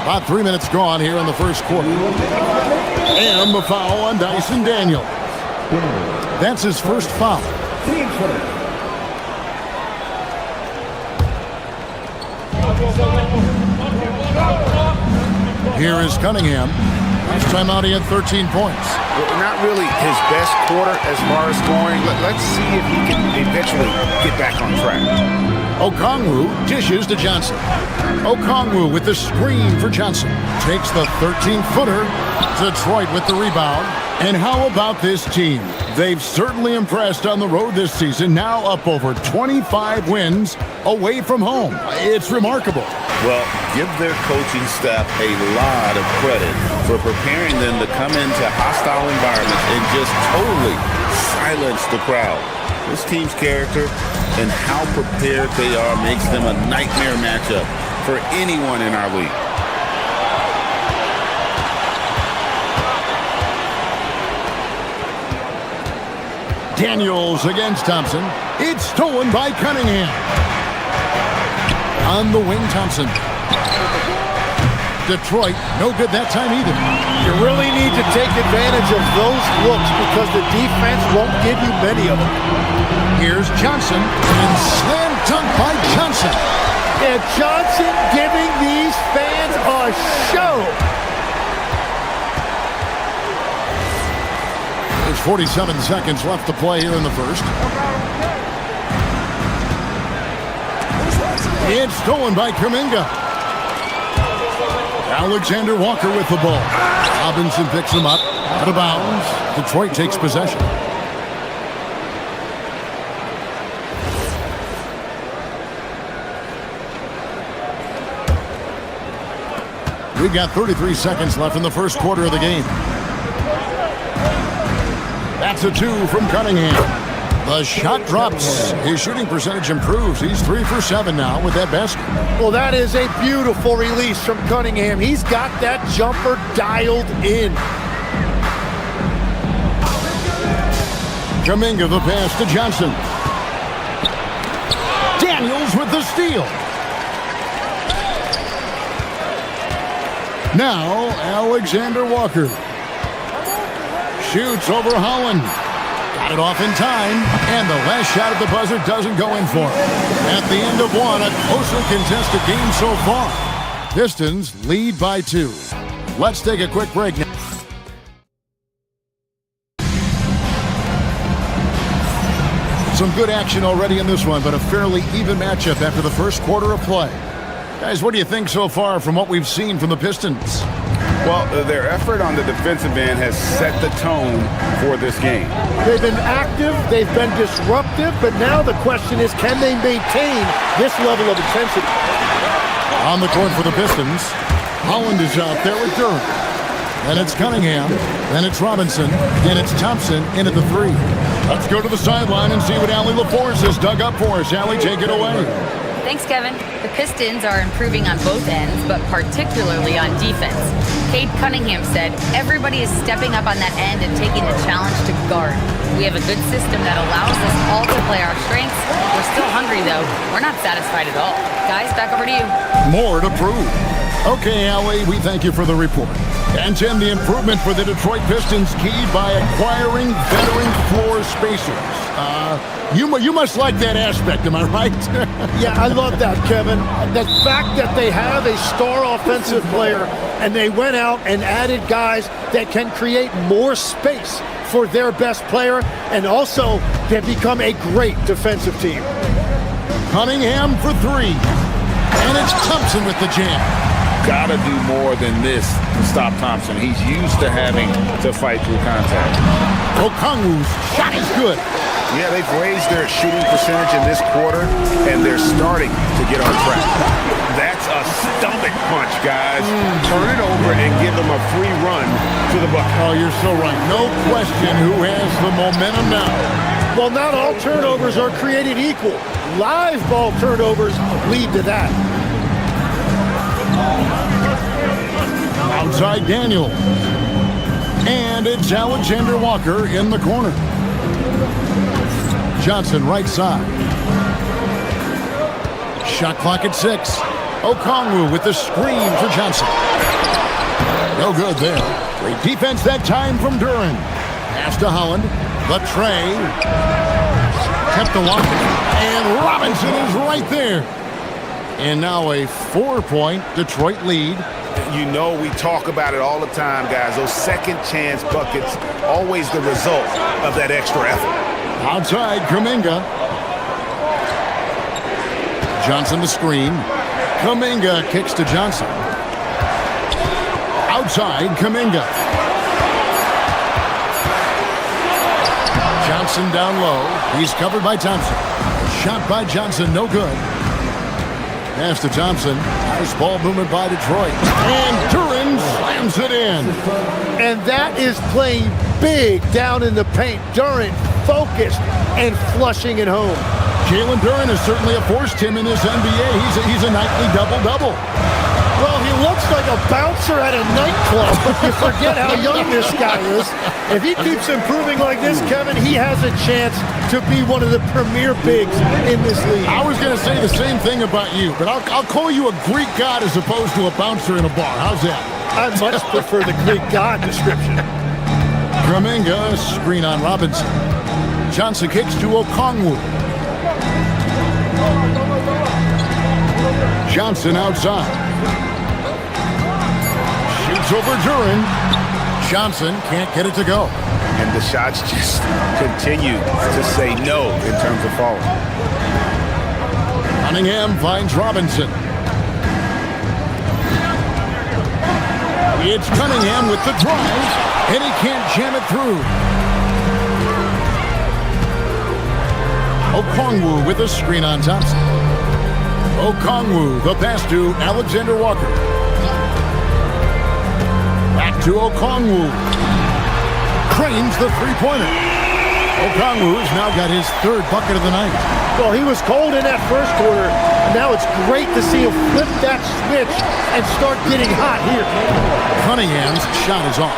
About 3 minutes gone here in the first quarter. And the foul on Dyson Daniel. That's his first foul. Here is Cunningham. Last time out he had 13 points. Not really his best quarter as far as scoring. Let's see if he can eventually get back on track. Okongwu dishes to Johnson. Okongwu with the screen for Johnson. Takes the 13-footer. Detroit with the rebound. And how about this team? They've certainly impressed on the road this season. Now up over 25 wins away from home. It's remarkable. Well, give their coaching staff a lot of credit for preparing them to come into hostile environments and just totally silence the crowd. This team's character and how prepared they are makes them a nightmare matchup for anyone in our league. Daniels against Thompson. It's stolen by Cunningham. On the wing, Thompson. Detroit, no good that time either. You really need to take advantage of those looks because the defense won't give you many of them. Here's Johnson, and slam dunk by Johnson. And Johnson giving these fans a show. There's 47 seconds left to play here in the first. It's stolen by Kuminga. Alexander Walker with the ball. Robinson picks him up. Out of bounds. Detroit takes possession. We've got 33 seconds left in the first quarter of the game. That's a 2 from Cunningham. The shot drops. His shooting percentage improves. He's 3 for 7 now with that basket. Well, that is a beautiful release from Cunningham. He's got that jumper dialed in. Kuminga the pass to Johnson. Daniels with the steal. Now, Alexander Walker. Shoots over Holland. Got it off in time, and the last shot at the buzzer doesn't go in for him. At the end of one, a closely contested game so far. Pistons lead by 2. Let's take a quick break now. Some good action already in this one, but a fairly even matchup after the first quarter of play. Guys, what do you think so far from what we've seen from the Pistons? Well, their effort on the defensive end has set the tone for this game. They've been active, they've been disruptive, but now the question is, can they maintain this level of intensity? On the court for the Pistons, Holland is out there with Durant. Then it's Cunningham, then it's Robinson, then it's Thompson in at the 3. Let's go to the sideline and see what Allie LaForce has dug up for us. Allie, take it away. Thanks, Kevin. The Pistons are improving on both ends, but particularly on defense. Cade Cunningham said, everybody is stepping up on that end and taking the challenge to guard. We have a good system that allows us all to play our strengths. We're still hungry, though. We're not satisfied at all. Guys, back over to you. More to prove. Okay, Allie, we thank you for the report. And Tim, the improvement for the Detroit Pistons keyed by acquiring veteran floor spacers. You must like that aspect, am I right? Yeah, I love that, Kevin. The fact that they have a star offensive player and they went out and added guys that can create more space for their best player, and also they've become a great defensive team. Cunningham for 3. And it's Thompson with the jam. Gotta do more than this to stop Thompson. He's used to having to fight through contact. Okongwu's shot is good. Yeah, they've raised their shooting percentage in this quarter, and they're starting to get on track. That's a stomach punch, guys. Turn it over and give them a free run to the bucket. Oh, you're so right. No question who has the momentum now. Well, not all turnovers are created equal. Live ball turnovers lead to that. Outside Daniel. And it's Alexander Walker in the corner. Johnson right side. Shot clock at 6. Okongwu with the screen for Johnson. No good there. Great defense that time from Duran. Pass to Holland. The tray. Kept the lock. And Robinson is right there. And now a 4-point Detroit lead. You know, we talk about it all the time, guys. Those second chance buckets, always the result of that extra effort. Outside, Kuminga. Johnson the screen. Kuminga kicks to Johnson. Outside, Kuminga. Johnson down low. He's covered by Thompson. Shot by Johnson, no good. Pass to Thompson. Nice ball movement by Detroit. And Duran slams it in. And that is playing big down in the paint. Duran focused and flushing it home. Jalen Duran is certainly a force, Tim, in this NBA. He's a nightly double-double. Well, he looks like a bouncer at a nightclub, but you forget how young this guy is. If he keeps improving like this, Kevin, he has a chance to be one of the premier bigs in this league. I was going to say the same thing about you, but I'll call you a Greek god as opposed to a bouncer in a bar. How's that? I much prefer the Greek god description. Kuminga, screen on Robinson. Johnson kicks to Okongwu. Johnson outside. Shoots over Duran. Johnson can't get it to go. And the shots just continue to say no in terms of falling. Cunningham finds Robinson. It's Cunningham with the drive, and he can't jam it through. Okongwu with a screen on Thompson. Okongwu, the pass to Alexander Walker. Back to Okongwu. Cranes the three-pointer. Okongwu has now got his 3rd bucket of the night. Well, he was cold in that first quarter, and now it's great to see him flip that switch and start getting hot here. Cunningham's shot is off.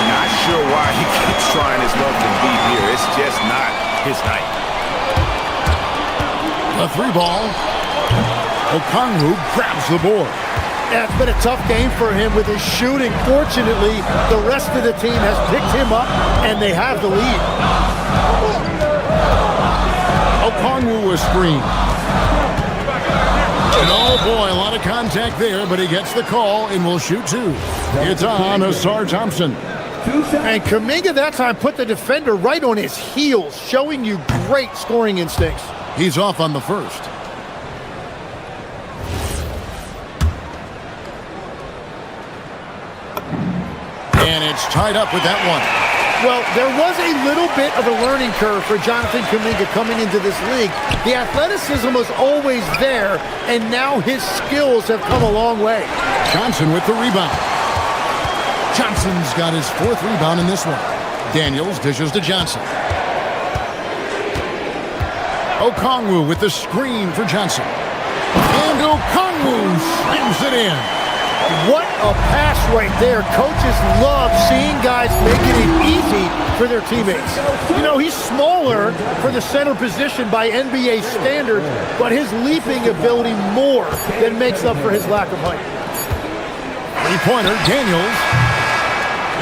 Not sure why he keeps trying his luck to beat here. It's just not his night. The 3 ball. Okongwu grabs the board. Yeah, it's been a tough game for him with his shooting. Fortunately, the rest of the team has picked him up, and they have the lead. Okongwu was screened. And oh boy, a lot of contact there, but he gets the call and will shoot two. It's on Asar Thompson. And Kuminga that time put the defender right on his heels, showing you great scoring instincts. He's off on the first. And it's tied up with that one. Well, there was a little bit of a learning curve for Jonathan Kuminga coming into this league. The athleticism was always there, and now his skills have come a long way. Johnson with the rebound. Johnson's got his fourth rebound in this one. Daniels dishes to Johnson. Okongwu with the screen for Johnson. And Okongwu slams it in. What a pass right there. Coaches love seeing guys making it easy for their teammates. You know, he's smaller for the center position by NBA standards, but his leaping ability more than makes up for his lack of height. Three-pointer, Daniels.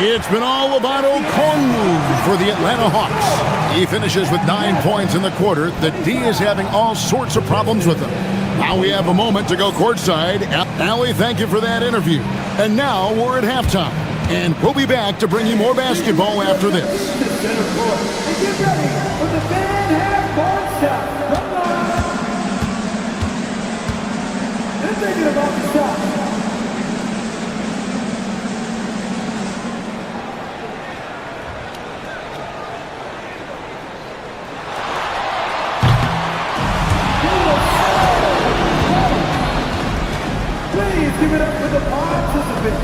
It's been all about Okongwu for the Atlanta Hawks. He finishes with 9 points in the quarter. The D is having all sorts of problems with him. Now we have a moment to go courtside. Allie, thank you for that interview. And now we're at halftime. And we'll be back to bring you more basketball after this. Get ready for the fan half-court shot. They're thinking about the shot. Give it up for the participants.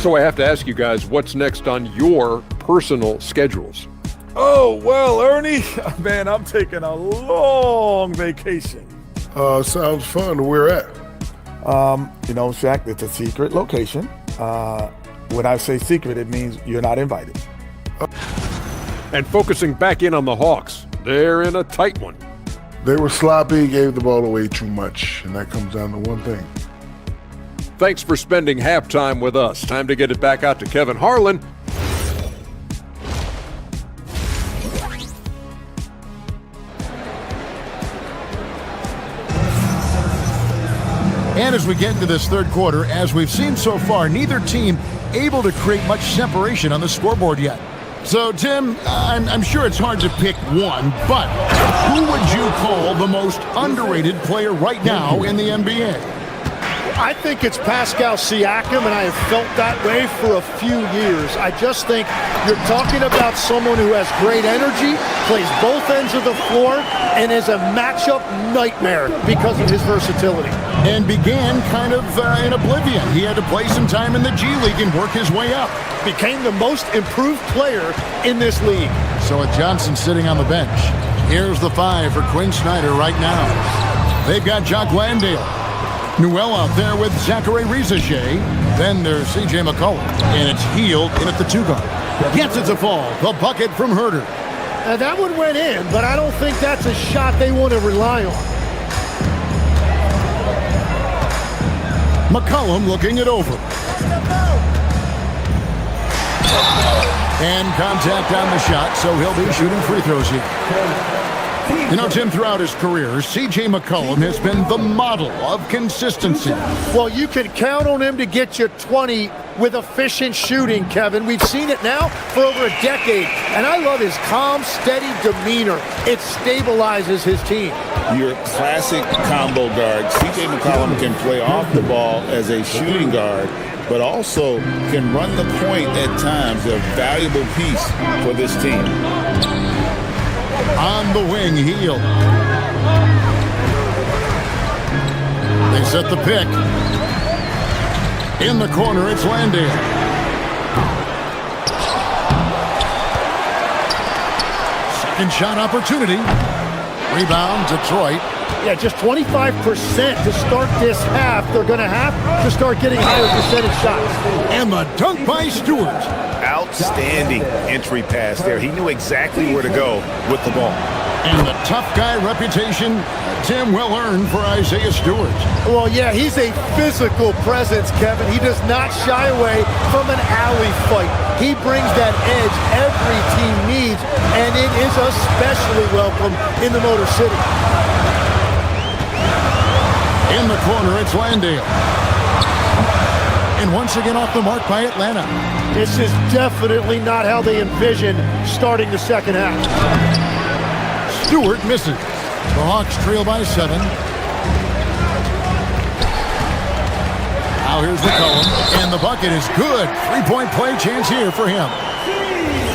So I have to ask you guys, what's next on your personal schedules? Oh, well, Ernie, man, I'm taking a long vacation. Sounds fun. Where at? You know, Shaq, it's a secret location. When I say secret, it means you're not invited. And focusing back in on the Hawks, they're in a tight one. They were sloppy, gave the ball away too much, and that comes down to one thing. Thanks for spending halftime with us. Time to get it back out to Kevin Harlan. And as we get into this third quarter, as we've seen so far, neither team able to create much separation on the scoreboard yet. So, Tim, I'm sure it's hard to pick one, but who would you call the most underrated player right now in the NBA? I think it's Pascal Siakam, and I have felt that way for a few years. I just think you're talking about someone who has great energy, plays both ends of the floor, and is a matchup nightmare because of his versatility. And began kind of in oblivion. He had to play some time in the G League and work his way up. Became the most improved player in this league. So with Johnson sitting on the bench, here's the five for Quinn Snyder right now. They've got Jock Landale. Newell out there with Zachary Rizache. Then there's C.J. McCollum. And it's Hield in at the two guard. Gets it to fall. The bucket from Herter. Now that one went in, but I don't think that's a shot they want to rely on. McCollum looking it over. And contact on the shot, so he'll be shooting free throws here. You know, Tim, throughout his career, C.J. McCollum has been the model of consistency. Well, you can count on him to get you 20 with efficient shooting, Kevin. We've seen it now for over a decade, and I love his calm, steady demeanor. It stabilizes his team. Your classic combo guard, C.J. McCollum can play off the ball as a shooting guard, but also can run the point at times, a valuable piece for this team. On the wing, Hield. They set the pick. In the corner, it's Landale. Second shot opportunity. Rebound, Detroit. Yeah, just 25% to start this half. They're going to have to start getting higher percentage shots. And the dunk by Stewart. Outstanding entry pass there. He knew exactly where to go with the ball. And the tough guy reputation, Tim, well earned for Isaiah Stewart. Well, yeah, he's a physical presence, Kevin. He does not shy away from an alley fight. He brings that edge every team needs, and it is especially welcome in the Motor City. In the corner, it's Landale. And once again off the mark by Atlanta. This is definitely not how they envision starting the second half. Stewart misses. The Hawks trail by 7. Now here's McCollum, and the bucket is good. Three-point play chance here for him.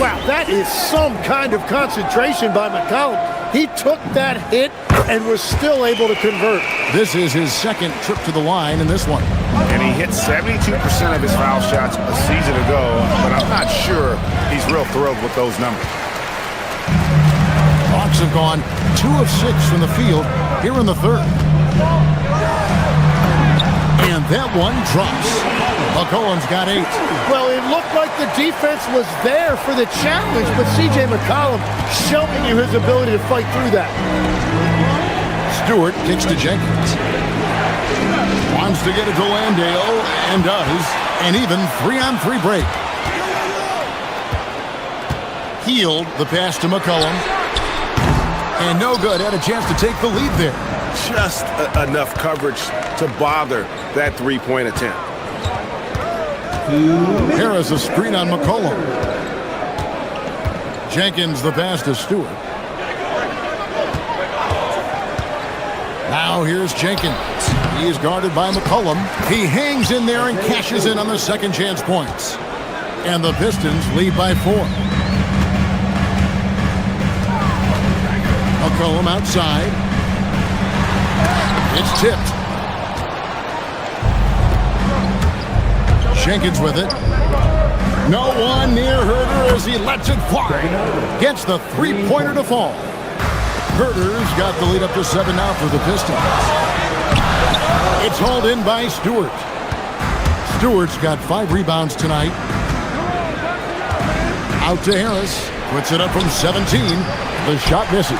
Wow, that is some kind of concentration by McCollum. He took that hit and was still able to convert. This is his second trip to the line in this one. And he hit 72% of his foul shots a season ago, but I'm not sure he's real thrilled with those numbers. Hawks have gone 2 of 6 from the field here in the third. And that one drops. McCollum's got 8. Well, it looked like the defense was there for the challenge, but C.J. McCollum showing you his ability to fight through that. Stewart kicks to Jenkins. Wants to get it to Landale, and does. An even 3-on-3 break. Healed the pass to McCollum. And no good. Had a chance to take the lead there. Just enough coverage to bother that three-point attempt. Harris a screen on McCollum. Jenkins the pass to Stewart. Now here's Jenkins. He is guarded by McCollum. He hangs in there and cashes in on the second chance points. And the Pistons lead by 4. McCollum outside. It's tipped. Jenkins with it. No one near Herter as he lets it fly. Gets the three-pointer to fall. Herter's got the lead up to 7 now for the Pistons. It's hauled in by Stewart. Stewart's got 5 rebounds tonight. Out to Harris. Puts it up from 17. The shot misses.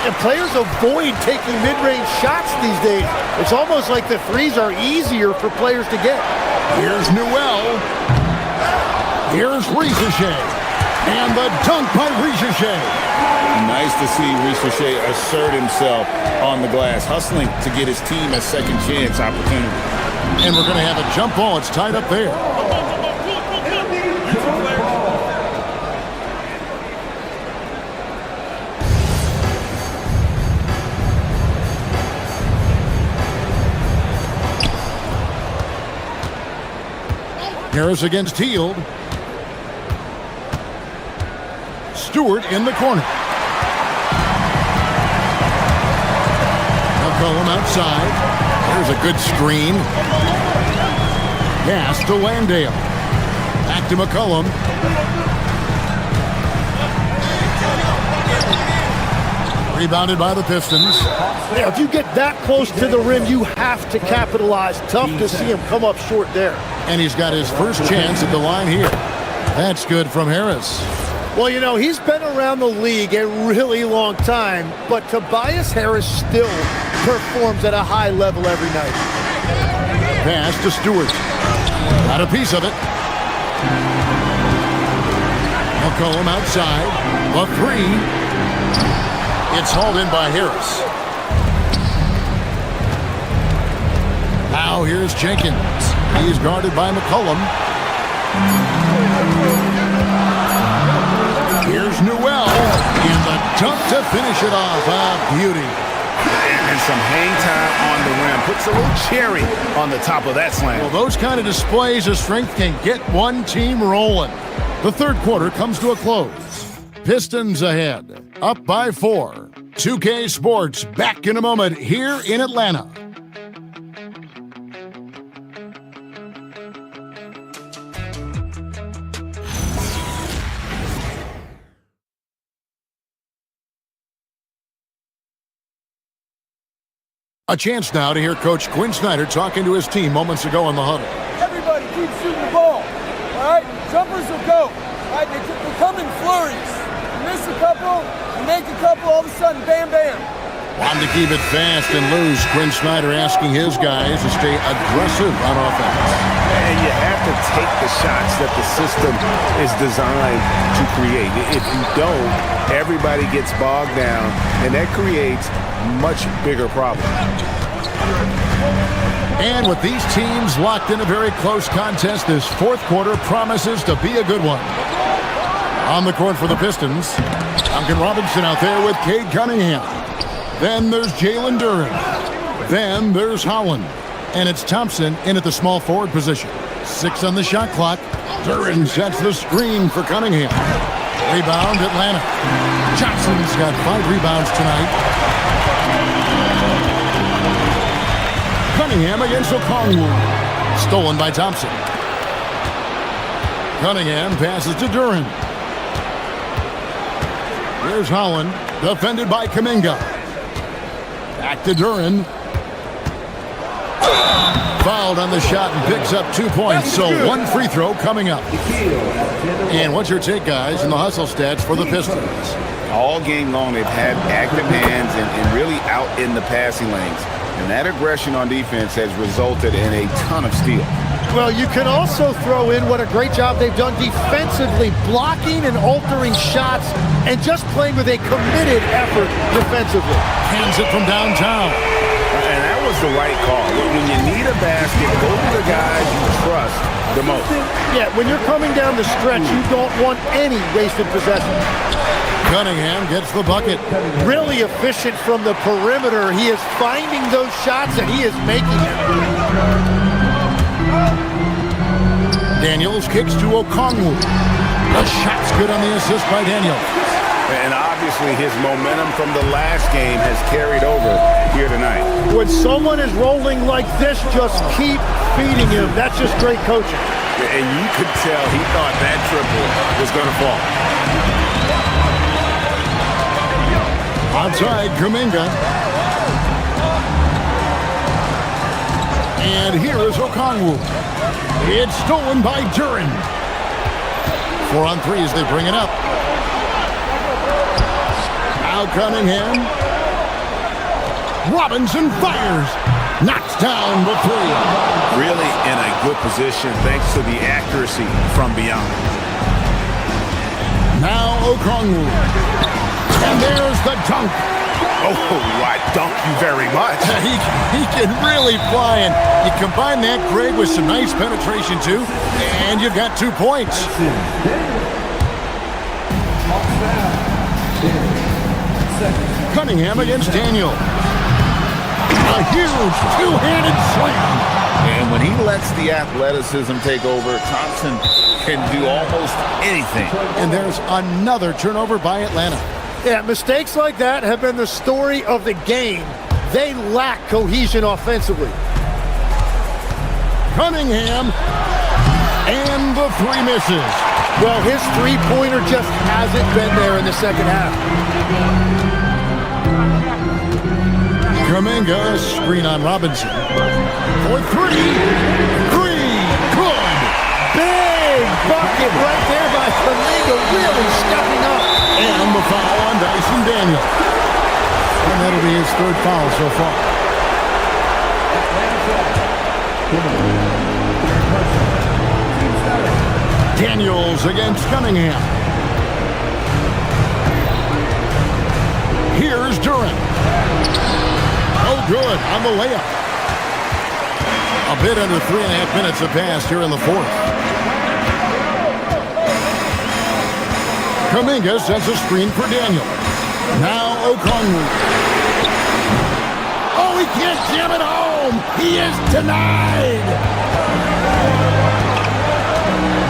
And players avoid taking mid-range shots these days. It's almost like the threes are easier for players to get. Here's Newell. Here's Ricochet. And the dunk by Ricochet. Nice to see Ricochet assert himself on the glass, hustling to get his team a second chance opportunity. And we're going to have a jump ball. It's tied up there. Harris against Hield. Stewart in the corner. McCollum outside. There's a good screen. Pass to Landale. Back to McCollum. Rebounded by the Pistons. Yeah, if you get that close to the rim, you have to capitalize. Tough to see him come up short there. And he's got his first chance at the line here. That's good from Harris. Well, you know, he's been around the league a really long time, but Tobias Harris still performs at a high level every night. Pass to Stewart. Got a piece of it. McCollum outside. A 3. It's hauled in by Harris. Now here's Jenkins. He's guarded by McCollum. Here's Newell. And the dunk to finish it off. A beauty. And some hang time on the rim. Puts a little cherry on the top of that slam. Well, those kind of displays of strength can get one team rolling. The third quarter comes to a close. Pistons ahead. Up by 4. 2K Sports back in a moment here in Atlanta. A chance now to hear Coach Quinn Snyder talking to his team moments ago in the huddle. Everybody keep shooting the ball. All right? Jumpers will go. All right? They come in flurries. You miss a couple, you make a couple, all of a sudden, bam, bam. Wanting to keep it fast and loose, Quinn Snyder asking his guys to stay aggressive on offense. And you have to take the shots that the system is designed to create. If you don't, everybody gets bogged down, and that creates much bigger problems. And with these teams locked in a very close contest, this fourth quarter promises to be a good one. On the court for the Pistons, Duncan Robinson out there with Cade Cunningham. Then there's Jalen Duren. Then there's Holland. And it's Thompson in at the small forward position. 6 on the shot clock. Duren sets the screen for Cunningham. Rebound, Atlanta. Johnson's got 5 rebounds tonight. Cunningham against Okongwu. Stolen by Thompson. Cunningham passes to Duren. Here's Holland, defended by Kuminga. Back to Duren. Fouled on the shot and picks up 2 points, so 1 free throw coming up. And what's your take, guys, in the hustle stats for the Pistons? All game long, they've had active hands and really out in the passing lanes. And that aggression on defense has resulted in a ton of steals. Well, you can also throw in what a great job they've done defensively, blocking and altering shots and just playing with a committed effort defensively. Hands it from downtown. And that was the right call. When you need a basket, go to the guys you trust the most. Yeah, when you're coming down the stretch, you don't want any wasted possession. Cunningham gets the bucket. Really efficient from the perimeter. He is finding those shots and he is making them. Daniels kicks to Okongwu. The shot's good on the assist by Daniels. And obviously his momentum from the last game has carried over here tonight. When someone is rolling like this, just keep feeding him. That's just great coaching. And you could tell he thought that triple was going to fall. Outside, Kuminga. And here is Okongwu. It's stolen by Duren. 4 on 3 as they bring it up. Now Cunningham. Robinson fires. Knocks down the 3. Really in a good position thanks to the accuracy from beyond. Now Okongwu. And there's the dunk. Oh, I dunk you very much. He can really fly, and you combine that, Greg, with some nice penetration, too, and you've got 2 points. Cunningham against Daniel. A huge two-handed slam. And when he lets the athleticism take over, Thompson can do almost anything. And there's another turnover by Atlanta. Yeah, mistakes like that have been the story of the game. They lack cohesion offensively. Cunningham, and the 3 misses. Well, his three-pointer just hasn't been there in the second half. Kuminga, screen on Robinson. For 3. 3, good. Big bucket right there by Kuminga, really stepping up. And the foul on Dyson Daniel. And that'll be his 3rd foul so far. Daniels against Cunningham. Here's Duren. Oh, good on the layup. A bit under 3.5 minutes have passed here in the 4th. Kuminga sets a screen for Daniel. Now Okongwu. Oh, he can't jam it home. He is denied.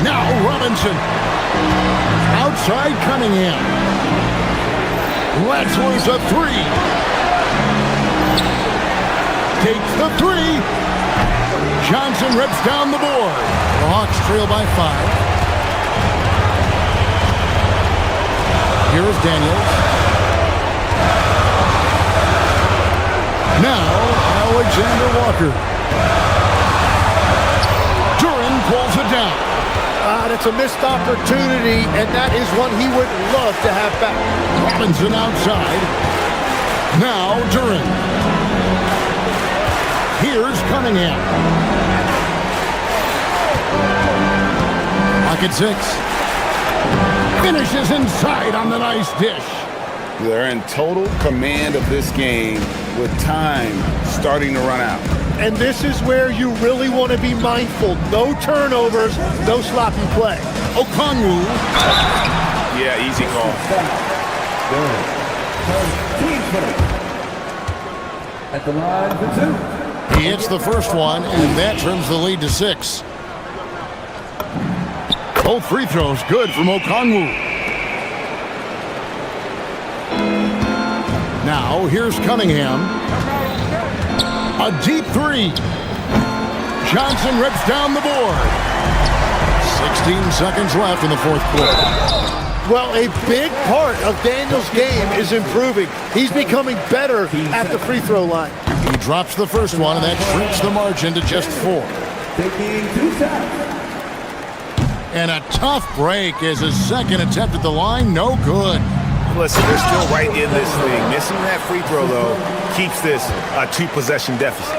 Now Robinson. Outside Cunningham. Lets loose a 3. Takes the 3. Johnson rips down the board. The Hawks trail by 5. Here's Daniels. Now, Alexander Walker. Duren pulls it down. That's a missed opportunity, and that is one he would love to have back. Robinson outside. Now Duren. Here's Cunningham. Pocket 6. Finishes inside on the nice dish. They're in total command of this game with time starting to run out. And this is where you really want to be mindful. No turnovers, no sloppy play. Okongwu. Yeah, easy call. At the line for 2. He hits the first one, and that trims the lead to 6. Both free throws good from Okongwu. Now, here's Cunningham. A deep 3. Johnson rips down the board. 16 seconds left in the fourth quarter. Well, a big part of Daniel's game is improving. He's becoming better at the free throw line. He drops the first one, and that shrinks the margin to just 4. Taking 2 shots. And a tough break as his second attempt at the line, no good. Listen, they're still right in this thing. Missing that free throw, though, keeps this a 2-possession deficit.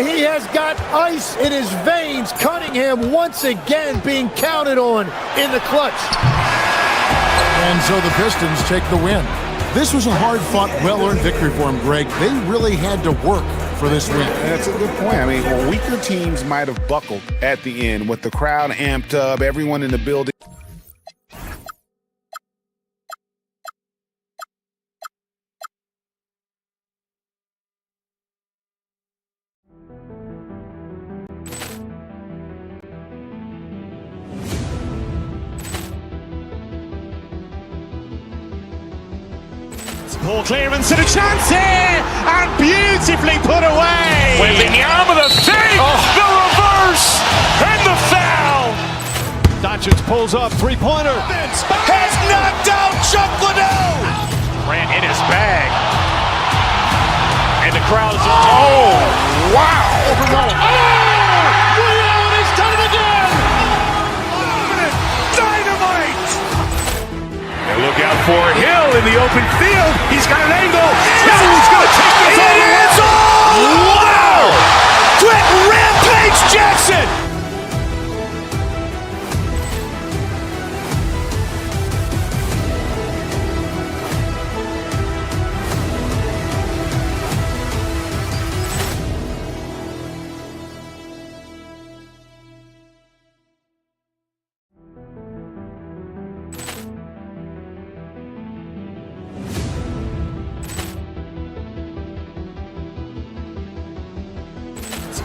He has got ice in his veins. Cunningham once again being counted on in the clutch. And so the Pistons take the win. This was a hard-fought, well-earned victory for him, Greg. They really had to work for this win. That's a good point. I mean, weaker teams might have buckled at the end with the crowd amped up, everyone in the building. Ball clearance and a chance here, and beautifully put away. Wembanyama the fake, the reverse, and the foul. Doncic pulls up, three-pointer. Has knocked out Chuck Liddell. Ran in his bag. And the crowd is, oh, wow. Liddell has done it again. Dynamite. And look out for Hill in the open field. He's got an angle. Hill's going to take this all the way. Wow! Quit Rampage Jackson!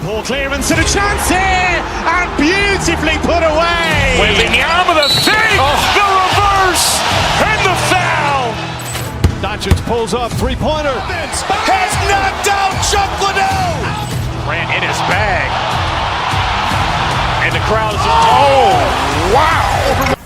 Ball clearance and a chance here, and beautifully put away. Wembanyama the fake, the reverse, and the foul. Doncic pulls up, three-pointer. Has knocked out Chuck Liddell. Ran in his bag. And the crowd is, oh, wow.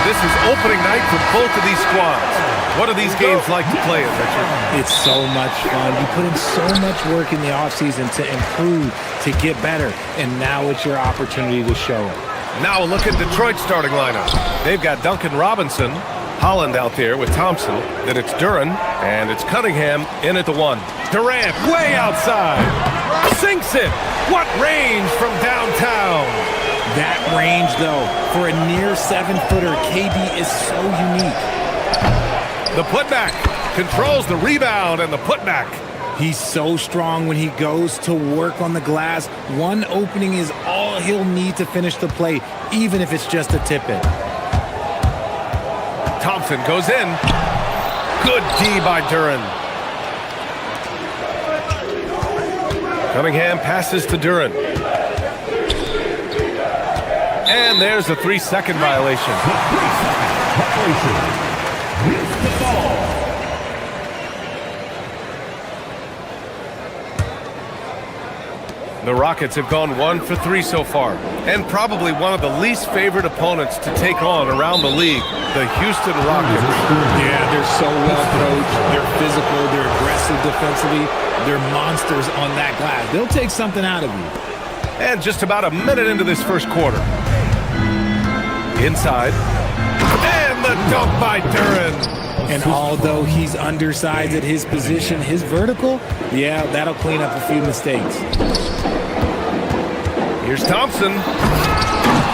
This is opening night for both of these squads. What do these games like to play in, Richard? It's so much fun. You put in so much work in the offseason to improve, to get better, and now it's your opportunity to show it. Now a look at Detroit's starting lineup. They've got Duncan Robinson, Holland out there with Thompson, then it's Duren, and it's Cunningham in at the 1. Durant way outside, sinks it. What range from downtown. That range, though, for a near 7-footer, KB is so unique. The putback controls the rebound and the putback. He's so strong when he goes to work on the glass. One opening is all he'll need to finish the play, even if it's just a tip-in. Thompson goes in. Good D by Duren. Cunningham passes to Duren. And there's a 3-second violation. The Rockets have gone 1 for 3 so far, and probably one of the least favored opponents to take on around the league, the Houston Rockets. Yeah, they're so well coached. They're physical. They're aggressive defensively. They're monsters on that glass. They'll take something out of you. And just about a minute into this first quarter. Inside. And the dunk by Duren. And although he's undersized at his position, his vertical, yeah, that'll clean up a few mistakes. Here's Thompson.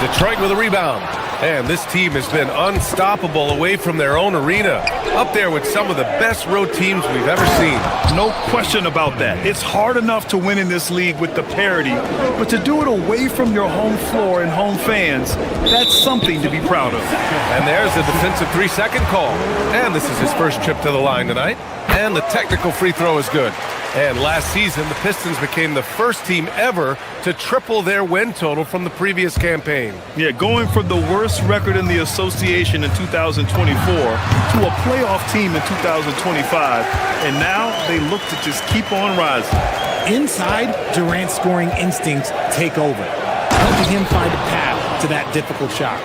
Detroit with a rebound. And this team has been unstoppable away from their own arena. Up there with some of the best road teams we've ever seen. No question about that. It's hard enough to win in this league with the parity, but to do it away from your home floor and home fans, that's something to be proud of. And there's a defensive 3-second call. And this is his first trip to the line tonight. And the technical free throw is good. And last season, the Pistons became the first team ever to triple their win total from the previous campaign. Yeah, going from the worst record in the association in 2024 to a playoff team in 2025. And now they look to just keep on rising. Inside, Durant's scoring instincts take over, helping him find a path to that difficult shot.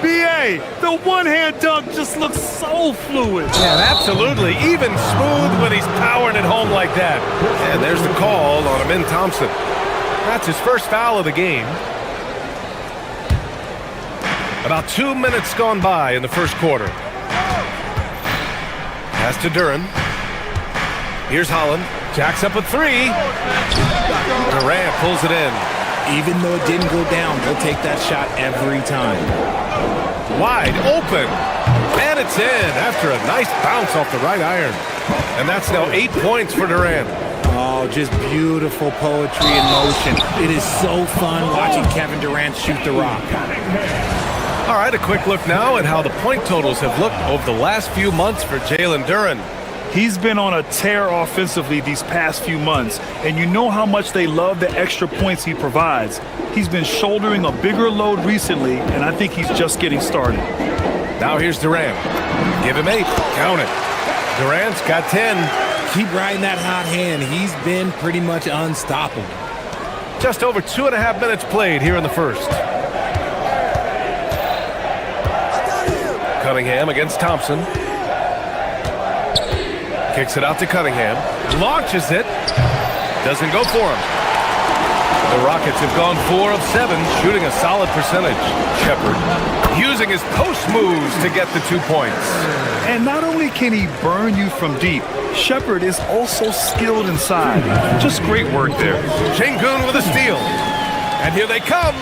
B.A., the one-hand dunk just looks so fluid. Yeah, absolutely. Even smooth when he's powering it home like that. And there's the call on Amin Thompson. That's his first foul of the game. About 2 minutes gone by in the first quarter. Pass to Duren. Here's Holland. Jacks up a 3. Durant pulls it in. Even though it didn't go down, they'll take that shot every time. Wide open. And it's in after a nice bounce off the right iron. And that's now 8 points for Durant. Oh, just beautiful poetry in motion. It is so fun watching Kevin Durant shoot the rock. All right, a quick look now at how the point totals have looked over the last few months for Jalen Duren. He's been on a tear offensively these past few months, and you know how much they love the extra points he provides. He's been shouldering a bigger load recently, and I think he's just getting started. Now here's Durant. Give him 8. Count it. Durant's got 10. Keep riding that hot hand. He's been pretty much unstoppable. Just over 2.5 minutes played here in the first. Cunningham against Thompson. Kicks it out to Cunningham. Launches it. Doesn't go for him. The Rockets have gone 4 of 7, shooting a solid percentage. Shepherd using his post moves to get the 2 points. And not only can he burn you from deep, Shepherd is also skilled inside. Just great work there. Şengün with a steal. And here they come.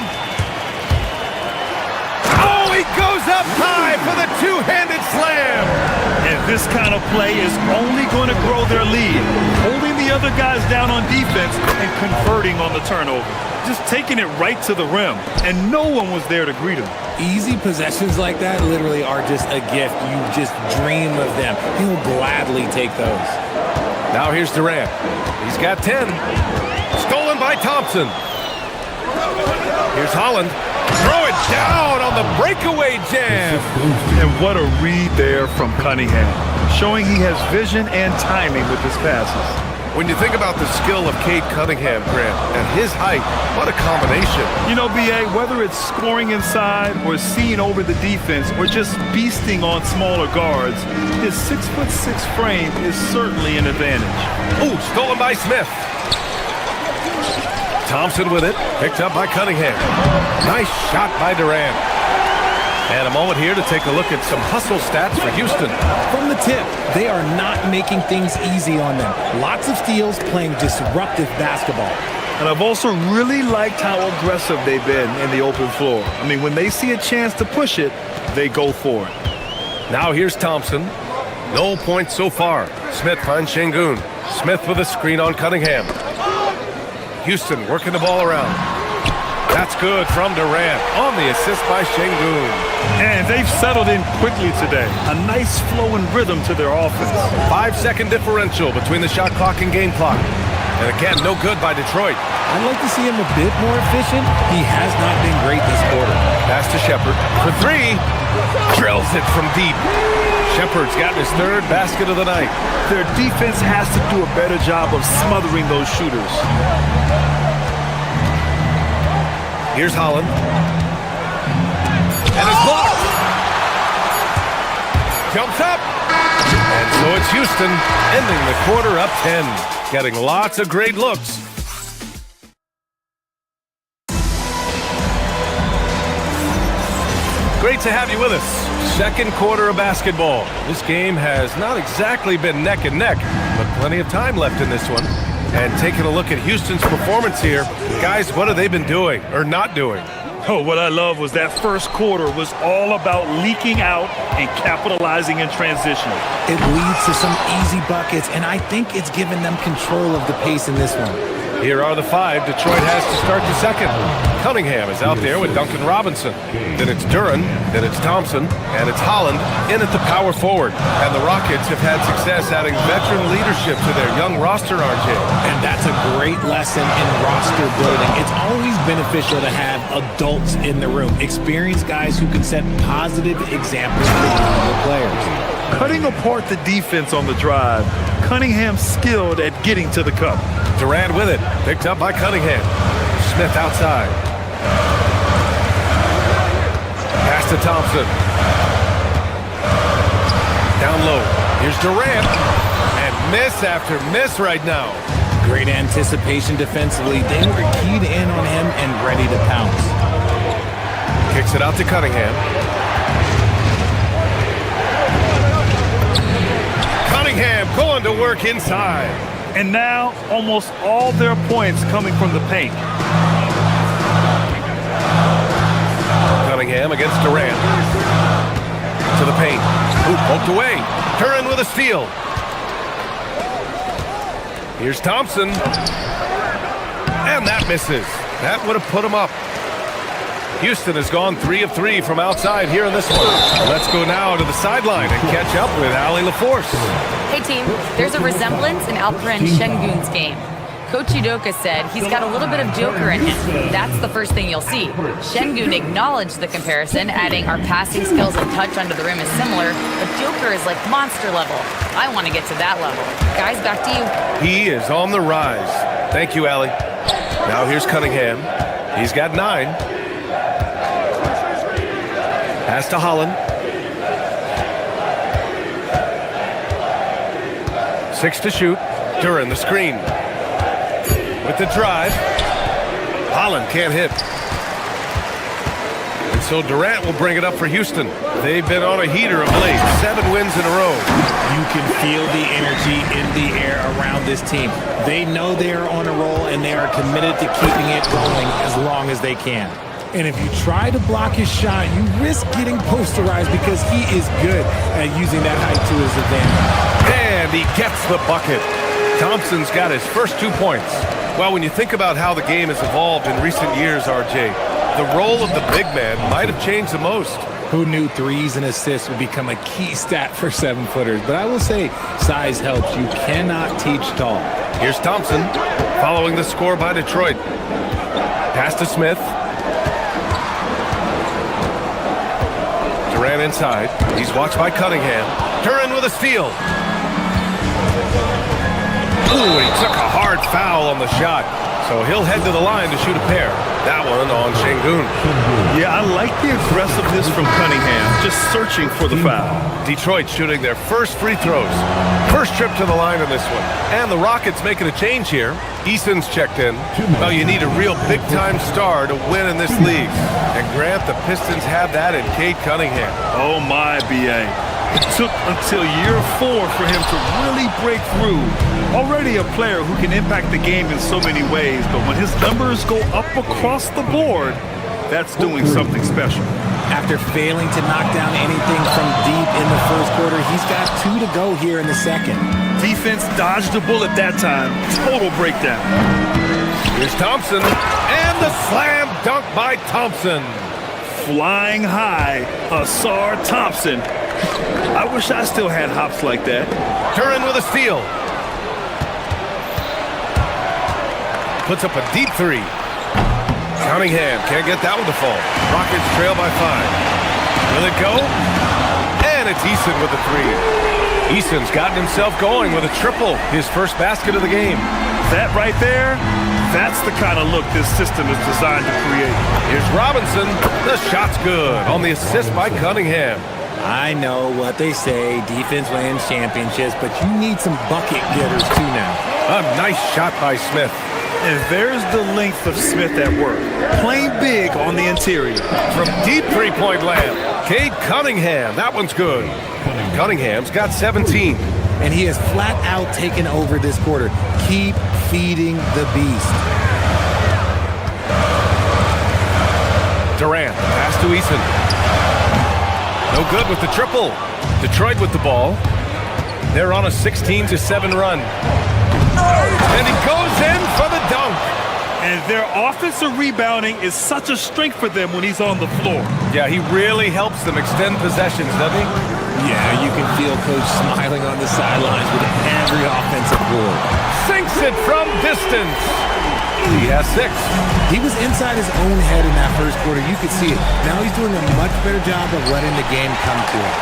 Oh, he goes up high for the two-handed slam. And this kind of play is only going to grow their lead, holding the other guys down on defense and converting on the turnover. Just taking it right to the rim, and no one was there to greet him. Easy possessions like that literally are just a gift. You just dream of them. He'll gladly take those. Now here's Durant. He's got 10. Stolen by Thompson. Here's Holland. Throw it down on the breakaway jam. And what a read there from Cunningham, showing he has vision and timing with his passes. When you think about the skill of Cade Cunningham, Grant, and his height, what a combination. You know, B.A., whether it's scoring inside or seeing over the defense or just beasting on smaller guards, his 6'6" frame is certainly an advantage. Ooh, stolen by Smith. Thompson with it, picked up by Cunningham. Nice shot by Durant. And a moment here to take a look at some hustle stats for Houston. From the tip, they are not making things easy on them. Lots of steals, playing disruptive basketball. And I've also really liked how aggressive they've been in the open floor. I mean, when they see a chance to push it, they go for it. Now here's Thompson. No points so far. Smith finds Şengün. Smith with a screen on Cunningham. Houston working the ball around. That's good from Durant on the assist by Şengün. And they've settled in quickly today. A nice flow and rhythm to their offense. 5-second differential between the shot clock and game clock. And again, no good by Detroit. I'd like to see him a bit more efficient. He has not been great this quarter. Pass to Shepherd for 3. Drills it from deep. Shepherd's gotten his 3rd basket of the night. Their defense has to do a better job of smothering those shooters. Here's Holland. And it's blocked. Jumps up. And so it's Houston ending the quarter up 10. Getting lots of great looks. Great to have you with us. Second quarter of basketball. This game has not exactly been neck and neck, but plenty of time left in this one. And taking a look at Houston's performance here, guys, what have they been doing or not doing? Oh, what I love was that first quarter was all about leaking out and capitalizing in transition. It leads to some easy buckets, and I think it's given them control of the pace in this one. Here are the five Detroit has to start the second. Cunningham is out there with Duncan Robinson. Then it's Duren, then it's Thompson, and it's Holland in at the power forward. And the Rockets have had success adding veteran leadership to their young roster, RJ. And that's a great lesson in roster building. It's always beneficial to have adults in the room, experienced guys who can set positive examples for younger players. Cutting apart the defense on the drive, Cunningham skilled at getting to the cup. Durant with it, picked up by Cunningham. Smith outside. Pass to Thompson. Down low. Here's Durant. And miss after miss right now. Great anticipation defensively. They were keyed in on him and ready to pounce. Kicks it out to Cunningham. Cunningham going to work inside. And now, almost all their points coming from the paint. Cunningham against Durant. To the paint. Hoop poked away. Duren with a steal. Here's Thompson. And that misses. That would have put him up. Houston has gone 3 of 3 from outside here in this one. Let's go now to the sideline and catch up with Allie LaForce. Hey team, there's a resemblance in Alperen Şengün's game. Coach Udoka said he's got a little bit of Joker in him. That's the first thing you'll see. Şengün acknowledged the comparison, adding our passing skills and touch under the rim is similar, but Joker is like monster level. I want to get to that level. Guys, back to you. He is on the rise. Thank you, Allie. Now here's Cunningham. He's got 9. Pass to Holland. 6 to shoot. Duren the screen. With the drive. Holland can't hit. And so Durant will bring it up for Houston. They've been on a heater of late. 7 wins in a row. You can feel the energy in the air around this team. They know they are on a roll, and they are committed to keeping it going as long as they can. And if you try to block his shot, you risk getting posterized because he is good at using that height to his advantage. And he gets the bucket. Thompson's got his first 2 points. Well, when you think about how the game has evolved in recent years, RJ, the role of the big man might have changed the most. Who knew threes and assists would become a key stat for 7-footers? But I will say, size helps. You cannot teach tall. Here's Thompson, following the score by Detroit. Pass to Smith. Durant inside. He's watched by Cunningham. Duren with a steal. Ooh, he took a hard foul on the shot. So he'll head to the line to shoot a pair. That one on Şengün. Yeah, I like the aggressiveness from Cunningham, just searching for the foul. Detroit shooting their first free throws. First trip to the line in this one. And the Rockets making a change here. Eason's checked in. Well, you need a real big-time star to win in this league. And Grant, the Pistons have that in Cade Cunningham. Oh my, B.A. It took until year 4 for him to really break through. Already a player who can impact the game in so many ways, but when his numbers go up across the board, that's doing something special. After failing to knock down anything from deep in the first quarter, he's got 2 to go here in the second. Defense dodged a bullet that time. Total breakdown. Here's Thompson, and the slam dunk by Thompson. Flying high, Asar Thompson. I wish I still had hops like that. Duren with a steal. Puts up a deep 3. Cunningham can't get that one to fall. Rockets trail by 5. Will it go? And it's Eason with the 3. Eason's gotten himself going with a triple, his first basket of the game. That right there, That's the kind of look this system is designed to create. Here's Robinson. The shot's good on the assist by Cunningham. I know what they say, defense wins championships, but you need some bucket getters too now. A nice shot by Smith. And there's the length of Smith at work. Playing big on the interior. From deep three-point land, Cade Cunningham. That one's good. Cunningham's got 17. And he has flat out taken over this quarter. Keep feeding the beast. Durant, pass to Eason. No good with the triple. Detroit with the ball. They're on a 16-7 run. And he goes in for the dunk. And their offensive rebounding is such a strength for them when he's on the floor. Yeah, he really helps them extend possessions, doesn't he? Yeah, you can feel Coach smiling on the sidelines with every offensive board. Sinks it from distance. He has 6. He was inside his own head in that first quarter. You could see it. Now he's doing a much better job of letting the game come to him.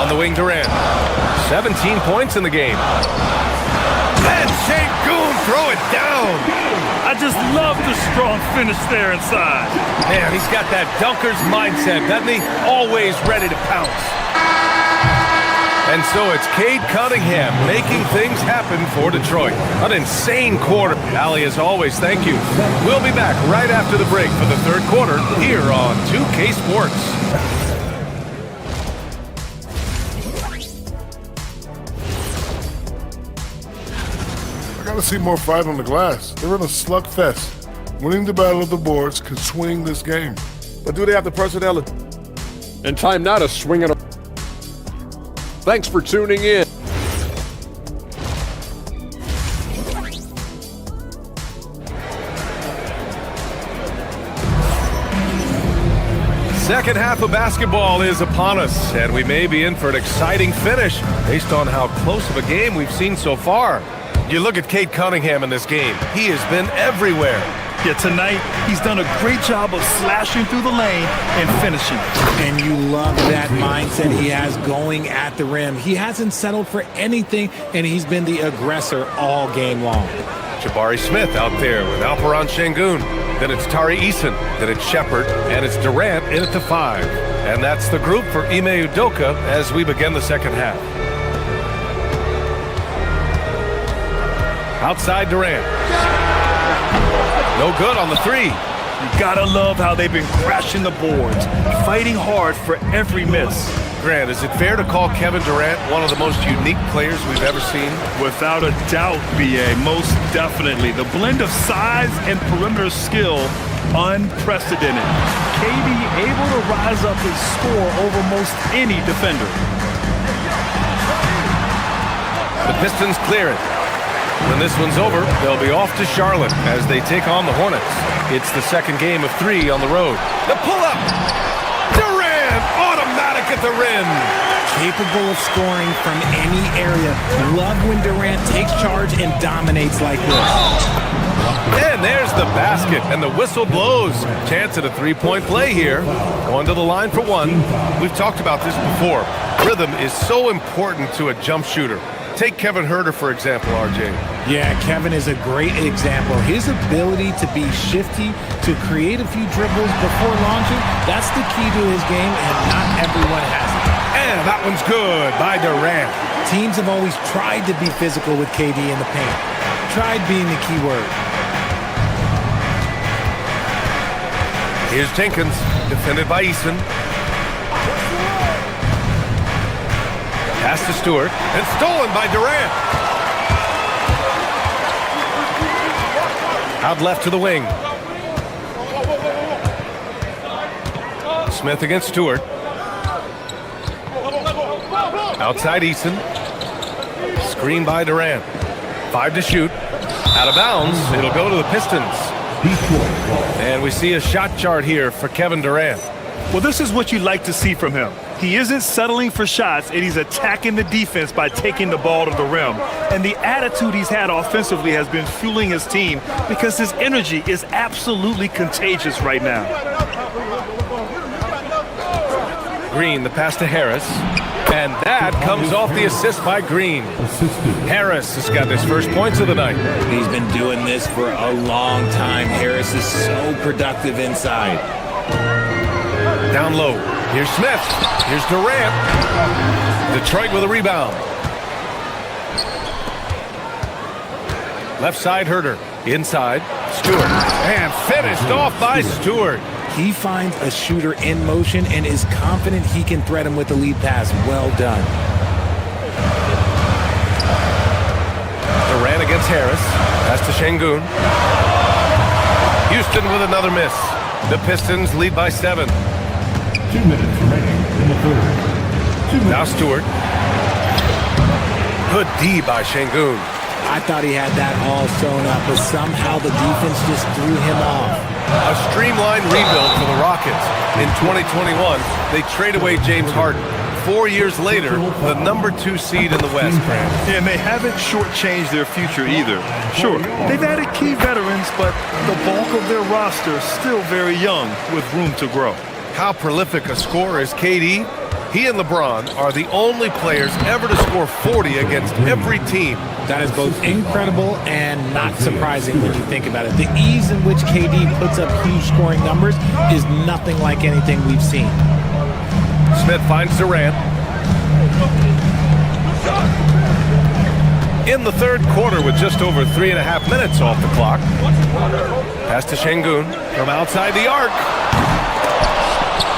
On the wing, Durant. 17 points in the game. And Şengün throw it down. I just love the strong finish there inside. Man, he's got that dunker's mindset, doesn't he? Always ready to pounce. And so it's Cade Cunningham making things happen for Detroit. An insane quarter. Allie, as always, thank you. We'll be back right after the break for the third quarter here on 2K Sports. I gotta see more fight on the glass. They're in a slugfest. Winning the battle of the boards could swing this game. But do they have the personnel? And time now to swing it. Thanks for tuning in. Second half of basketball is upon us, and we may be in for an exciting finish based on how close of a game we've seen so far. You look at Cade Cunningham in this game. He has been everywhere. Yeah, tonight, he's done a great job of slashing through the lane and finishing. And you love that mindset he has going at the rim. He hasn't settled for anything, and he's been the aggressor all game long. Jabari Smith out there with Alperen Şengün. Then it's Tari Eason. Then it's Shepard. And it's Durant in at the 5. And that's the group for Ime Udoka as we begin the second half. Outside Durant. No good on the 3. You gotta love how they've been crashing the boards, fighting hard for every miss. Grant, is it fair to call Kevin Durant one of the most unique players we've ever seen? Without a doubt, BA, most definitely. The blend of size and perimeter skill, unprecedented. KD able to rise up and score over most any defender. The Pistons clear it. When this one's over, they'll be off to Charlotte as they take on the Hornets. It's the second game of 3 on the road. The pull-up! Durant! Automatic at the rim! Capable of scoring from any area. Love when Durant takes charge and dominates like this. And there's the basket, and the whistle blows. Chance at a three-point play here. Going to the line for 1. We've talked about this before. Rhythm is so important to a jump shooter. Take Kevin Huerter, for example, RJ. Yeah, Kevin is a great example. His ability to be shifty, to create a few dribbles before launching, that's the key to his game, and not everyone has it. And that one's good by Durant. Teams have always tried to be physical with KD in the paint. Tried being the key word. Here's Jenkins, defended by Eason. Pass to Stewart, and stolen by Durant. Out left to the wing. Smith against Stewart. Outside Eason. Screen by Durant. 5 to shoot. Out of bounds. It'll go to the Pistons. And we see a shot chart here for Kevin Durant. Well, this is what you like to see from him. He isn't settling for shots, and he's attacking the defense by taking the ball to the rim. And the attitude he's had offensively has been fueling his team because his energy is absolutely contagious right now. Green, the pass to Harris. And that comes off the assist by Green. Harris has got his first points of the night. He's been doing this for a long time. Harris is so productive inside. Down low. Here's Smith. Here's Durant. Detroit with a rebound. Left side, Herter. Inside, Stewart. And finished off by Stewart. He finds a shooter in motion and is confident he can thread him with the lead pass. Well done. Durant against Harris. Pass to Şengün. Houston with another miss. The Pistons lead by 7. 2 minutes remaining in the third. Now Stewart. Good D by Şengün. I thought he had that all sewn up, but somehow the defense just threw him off. A streamlined rebuild for the Rockets. In 2021, they trade away James Harden. 4 years later, the number 2 seed in the West, Grant. Yeah, and they haven't shortchanged their future either. Sure, they've added key veterans, but the bulk of their roster is still very young with room to grow. How prolific a scorer is KD? He and LeBron are the only players ever to score 40 against every team. That is both incredible and not surprising when you think about it. The ease in which KD puts up huge scoring numbers is nothing like anything we've seen. Smith finds Durant. In the third quarter with just over 3.5 minutes off the clock. Pass to Şengün from outside the arc.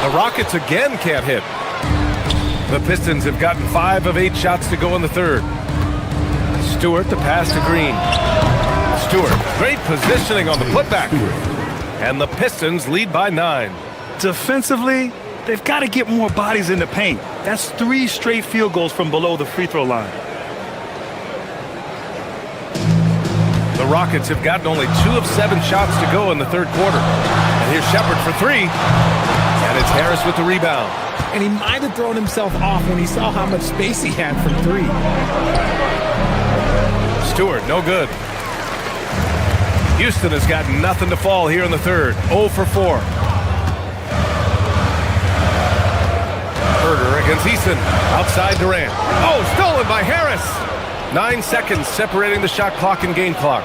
The Rockets again can't hit. The Pistons have gotten 5 of 8 shots to go in the third. Stewart, the pass to Green. Stewart, great positioning on the putback. And the Pistons lead by 9. Defensively, they've got to get more bodies in the paint. That's 3 straight field goals from below the free throw line. The Rockets have gotten only 2 of 7 shots to go in the third quarter. And here's Shepard for 3. And it's Harris with the rebound. And he might have thrown himself off when he saw how much space he had from 3. Stewart, no good. Houston has got nothing to fall here in the third. 0 for 4. Herter against Eason. Outside Durant. Oh, stolen by Harris. 9 seconds separating the shot clock and game clock.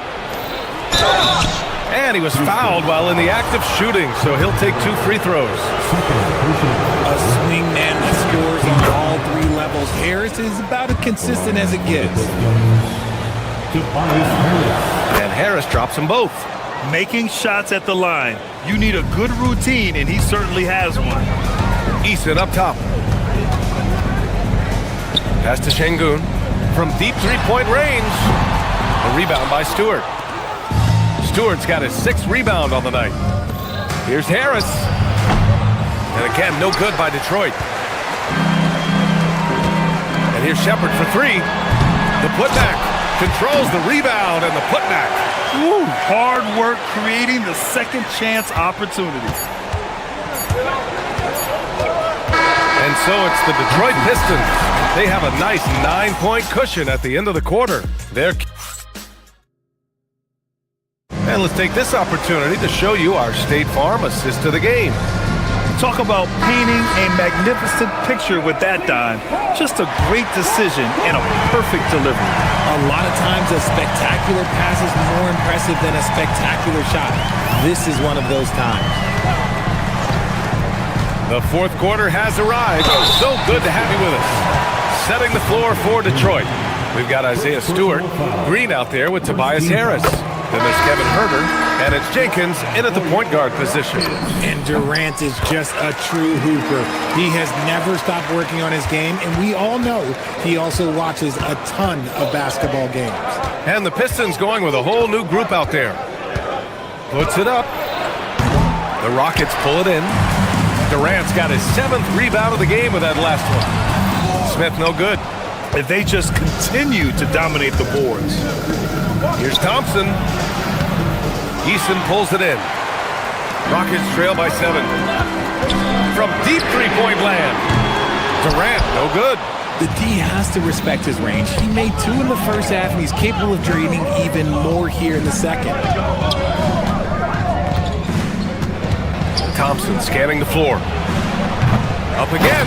And he was fouled while in the act of shooting, so he'll take 2 free throws. A swingman that scores on all 3 levels. Harris is about as consistent as it gets. And Harris drops them both. Making shots at the line. You need a good routine, and he certainly has one. Eason up top. Pass to Şengün from deep 3-point range. A rebound by Stewart. Stewart's got his 6th rebound on the night. Here's Harris. And again, no good by Detroit. And here's Shepard for 3. The putback controls the rebound and the putback. Woo, hard work creating the second chance opportunity. And so it's the Detroit Pistons. They have a nice 9-point cushion at the end of the quarter. And let's take this opportunity to show you our State Farm assist to the game. Talk about painting a magnificent picture with that dime. Just a great decision and a perfect delivery. A lot of times a spectacular pass is more impressive than a spectacular shot. This is one of those times. The fourth quarter has arrived. So good to have you with us. Setting the floor for Detroit. We've got Isaiah Stewart, Green out there with Tobias Harris. Then there's Kevin Herter, and it's Jenkins in at the point guard position. And Durant is just a true hooper. He has never stopped working on his game, and we all know he also watches a ton of basketball games. And the Pistons going with a whole new group out there. Puts it up. The Rockets pull it in. Durant's got his 7th rebound of the game with that last one. Smith no good. If they just continue to dominate the boards. Here's Thompson. Eason pulls it in. Rockets trail by 7. From deep 3-point land. Durant, no good. The D has to respect his range. He made 2 in the first half, and he's capable of draining even more here in the second. Thompson scanning the floor. Up again.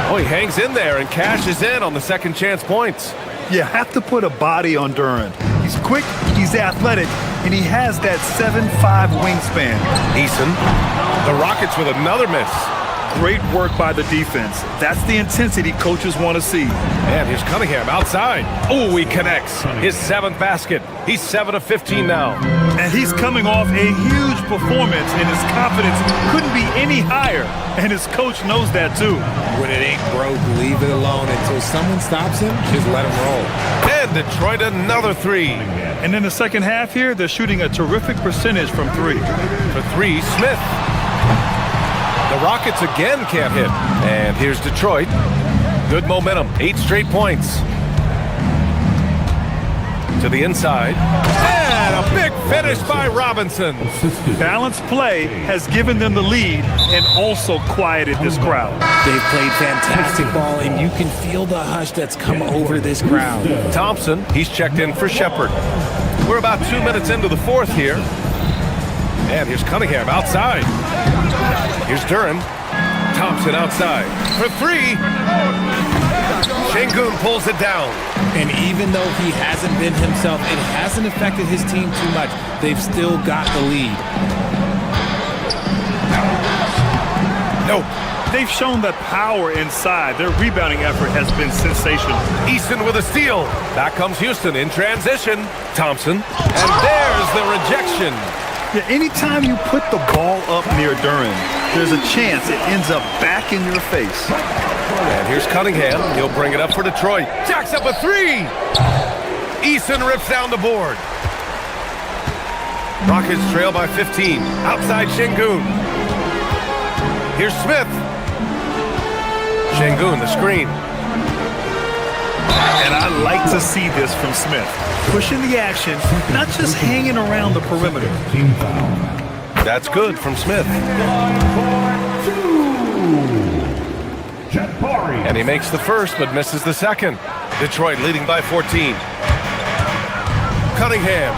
Oh, he hangs in there and cashes in on the second chance points. You have to put a body on Duran. He's quick, he's athletic, and he has that 7'5" wingspan. Eason. The Rockets with another miss. Great work by the defense. That's the intensity coaches want to see. And here's Cunningham outside. Oh, he connects. His 7th basket. He's 7 of 15 now. And he's coming off a huge performance, and his confidence couldn't be any higher. And his coach knows that too. When it ain't broke, leave it alone until someone stops him. Just let him roll. And Detroit another 3. And in the second half here, they're shooting a terrific percentage from 3. For 3, Smith. The Rockets again can't hit. And here's Detroit. Good momentum. 8 straight points. To the inside. And a big finish by Robinson. Balanced play has given them the lead and also quieted this crowd. They've played fantastic ball, and you can feel the hush that's come over this crowd. Thompson, he's checked in for Shepard. We're about 2 minutes into the 4th here. And here's Cunningham outside. Here's Duran. Thompson outside. For 3. Şengün pulls it down. And even though he hasn't been himself, it hasn't affected his team too much. They've still got the lead. Nope. They've shown that power inside. Their rebounding effort has been sensational. Easton with a steal. Back comes Houston in transition. Thompson. And there's the rejection. Yeah, anytime you put the ball up near Duran, there's a chance it ends up back in your face. And here's Cunningham. He'll bring it up for Detroit. Jacks up a 3. Eason rips down the board. Rockets trail by 15. Outside Şengün. Here's Smith. Şengün, the screen. And I like to see this from Smith. Pushing the action, not just hanging around the perimeter. That's good from Smith. And he makes the first, but misses the second. Detroit leading by 14. Cunningham.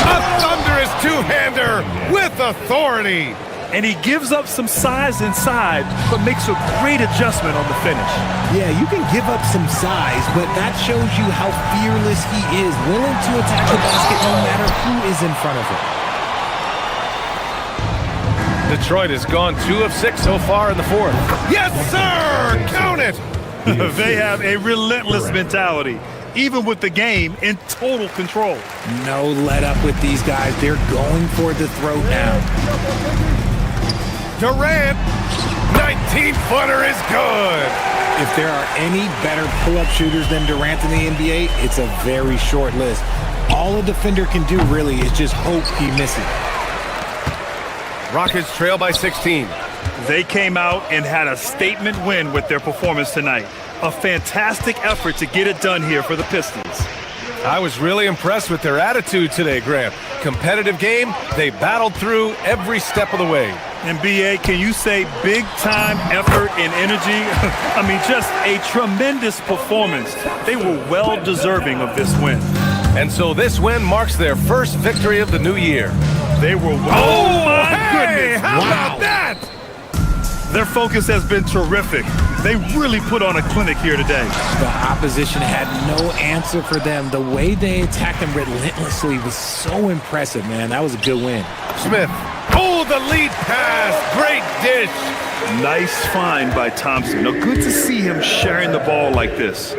A thunderous two-hander with authority. And he gives up some size inside, but makes a great adjustment on the finish. Yeah, you can give up some size, but that shows you how fearless he is, willing to attack the basket no matter who is in front of him. Detroit has gone 2 of 6 so far in the 4th. Yes, sir! Count it! They have a relentless mentality, even with the game in total control. No let up with these guys. They're going for the throat now. Durant, 19-footer is good. If there are any better pull-up shooters than Durant in the NBA, it's a very short list. All a defender can do really is just hope he misses. Rockets trail by 16. They came out and had a statement win with their performance tonight. A fantastic effort to get it done here for the Pistons. I was really impressed with their attitude today, Grant. Competitive game, they battled through every step of the way. And BA, can you say big time effort and energy? I mean, just a tremendous performance. They were well deserving of this win. And so this win marks their first victory of the new year. They were well. Oh, my goodness! How about that? Their focus has been terrific. They really put on a clinic here today. The opposition had no answer for them. The way they attacked them relentlessly was so impressive, man. That was a good win. Smith. Oh, the lead pass. Great dish. Nice find by Thompson. Now, good to see him sharing the ball like this.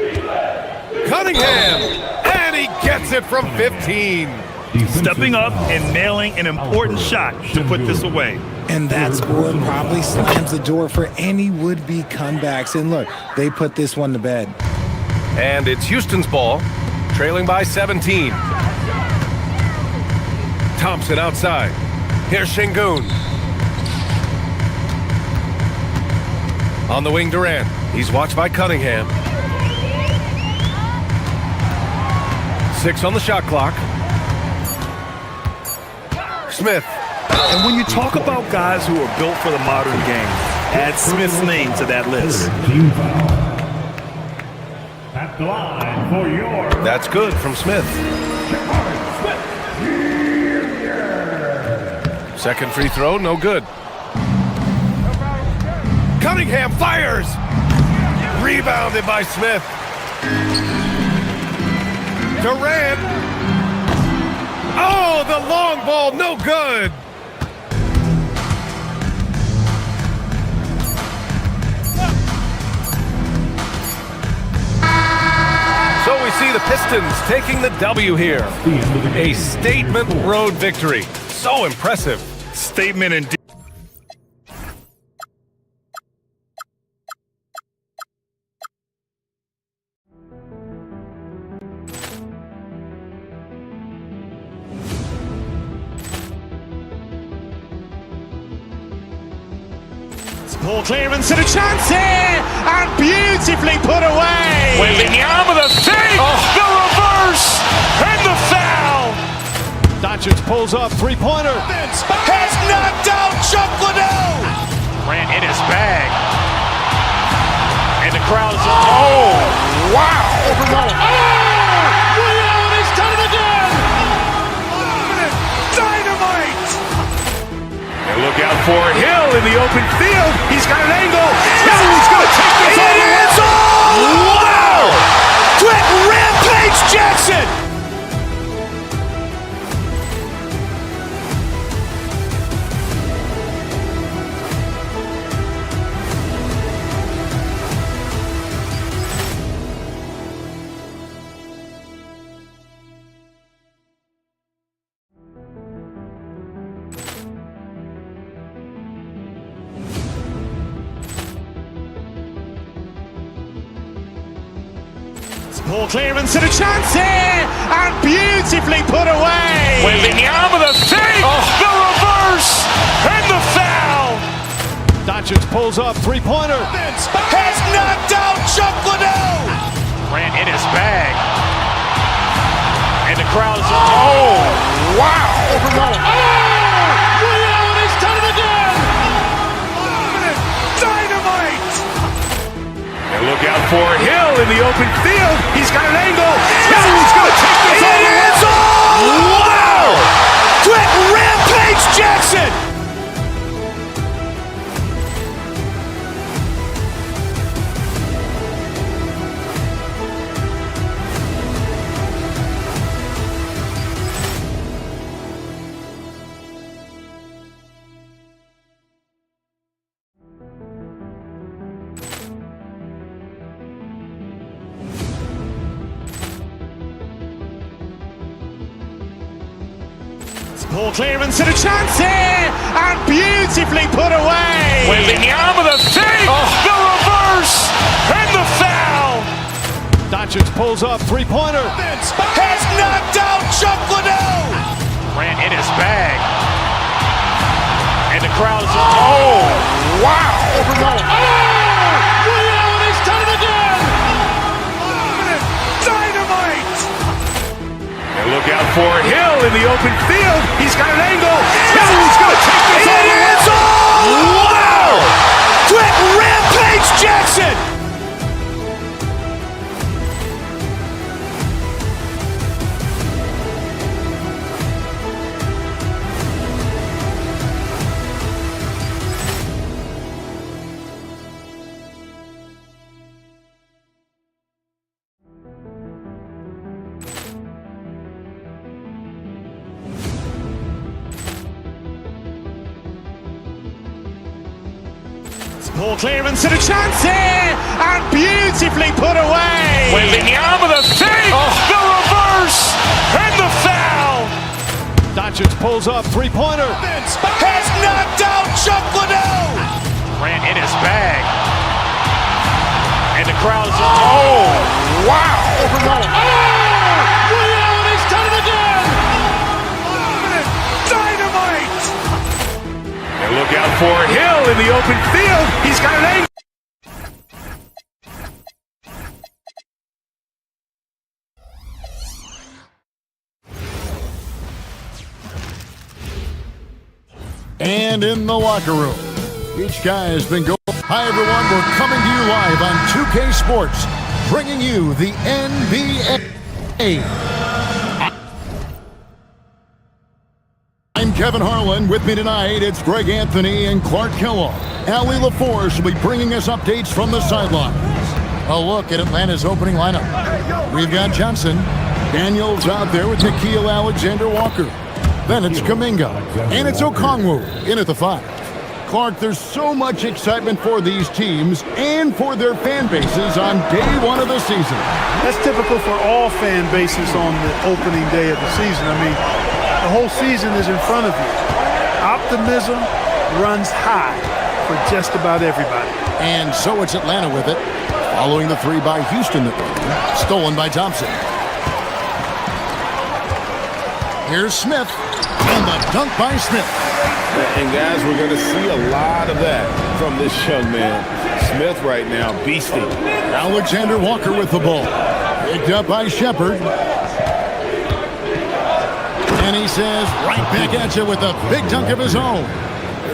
Cunningham. And he gets it from 15. Stepping up and nailing an important shot to put this away. And that score probably slams the door for any would-be comebacks. And look, they put this one to bed. And it's Houston's ball, trailing by 17. Thompson outside. Here's Şengün. On the wing, Durant. He's watched by Cunningham. 6 on the shot clock. Smith. And when you talk about guys who are built for the modern game, add Smith's name to that list. At the line for your... That's good from Smith. Second free throw, no good. Cunningham fires. Rebounded by Smith. Durant. Oh, the long ball, no good. So we see the Pistons taking the W here. A statement road victory. So impressive. Statement indeed. Ball clearance and a chance here, and beautifully put away. Wembanyama the fake, the reverse, and the foul. Doncic pulls up, three-pointer. Has knocked out Chuck Liddell. Ran in his bag. And the crowd is... Oh, wow. He's done it again. Dynamite. And look out for Hill in the open field. He's got an angle. He's going to take this all the way. Wow. Quick Rampage Jackson. Ball clearance and a chance here, and beautifully put away. Wembanyama the fake, the reverse, and the foul. Doncic pulls up, three-pointer. Has knocked out Chuck Liddell. Ran in his bag. And the crowd is... Oh, wow. He's done it again. Dynamite. And look out for Hill in the open field. He's got an angle. He's going to take this all the way. Wow. Quick Rampage Jackson. Ball clearance and a chance here, and beautifully put away. Wembanyama the fake, the reverse, and the foul. Doncic pulls up, three-pointer. Has knocked out Chuck Liddell. Ran in his bag. And the crowd is... Oh, wow. He's done it again. Dynamite. And look out for Hill in the open field. He's got an angle. He's going to take this all the way. Wow. Quick Rampage Jackson. Ball clearance and a chance here, and beautifully put away. Wembanyama the fake, the reverse, and the foul. Doncic pulls up, three-pointer. Has knocked out Chuck Liddell. Ran in his bag. And the crowd is... Oh, wow. He's done it again. Dynamite. And look out for Hill in the open field. He's got an angle. And in the locker room, each guy has been going. Hi, everyone. We're coming to you live on 2K Sports, bringing you the NBA. I'm Kevin Harlan. With me tonight, it's Greg Anthony and Clark Kellogg. Allie LaForce will be bringing us updates from the sideline. A look at Atlanta's opening lineup. We've got Johnson. Daniels out there with Nikhil Alexander-Walker. Then it's Kuminga. And it's Okongwu in at the 5. Clark, there's so much excitement for these teams and for their fan bases on day 1 of the season. That's typical for all fan bases on the opening day of the season. I mean, the whole season is in front of you. Optimism runs high for just about everybody. And so it's Atlanta with it, following the 3 by Houston that won, stolen by Thompson. Here's Smith, and the dunk by Smith. And guys, we're going to see a lot of that from this young man. Smith right now, beasting. Alexander Walker with the ball. Picked up by Shepard. And he says, right back at you with a big dunk of his own.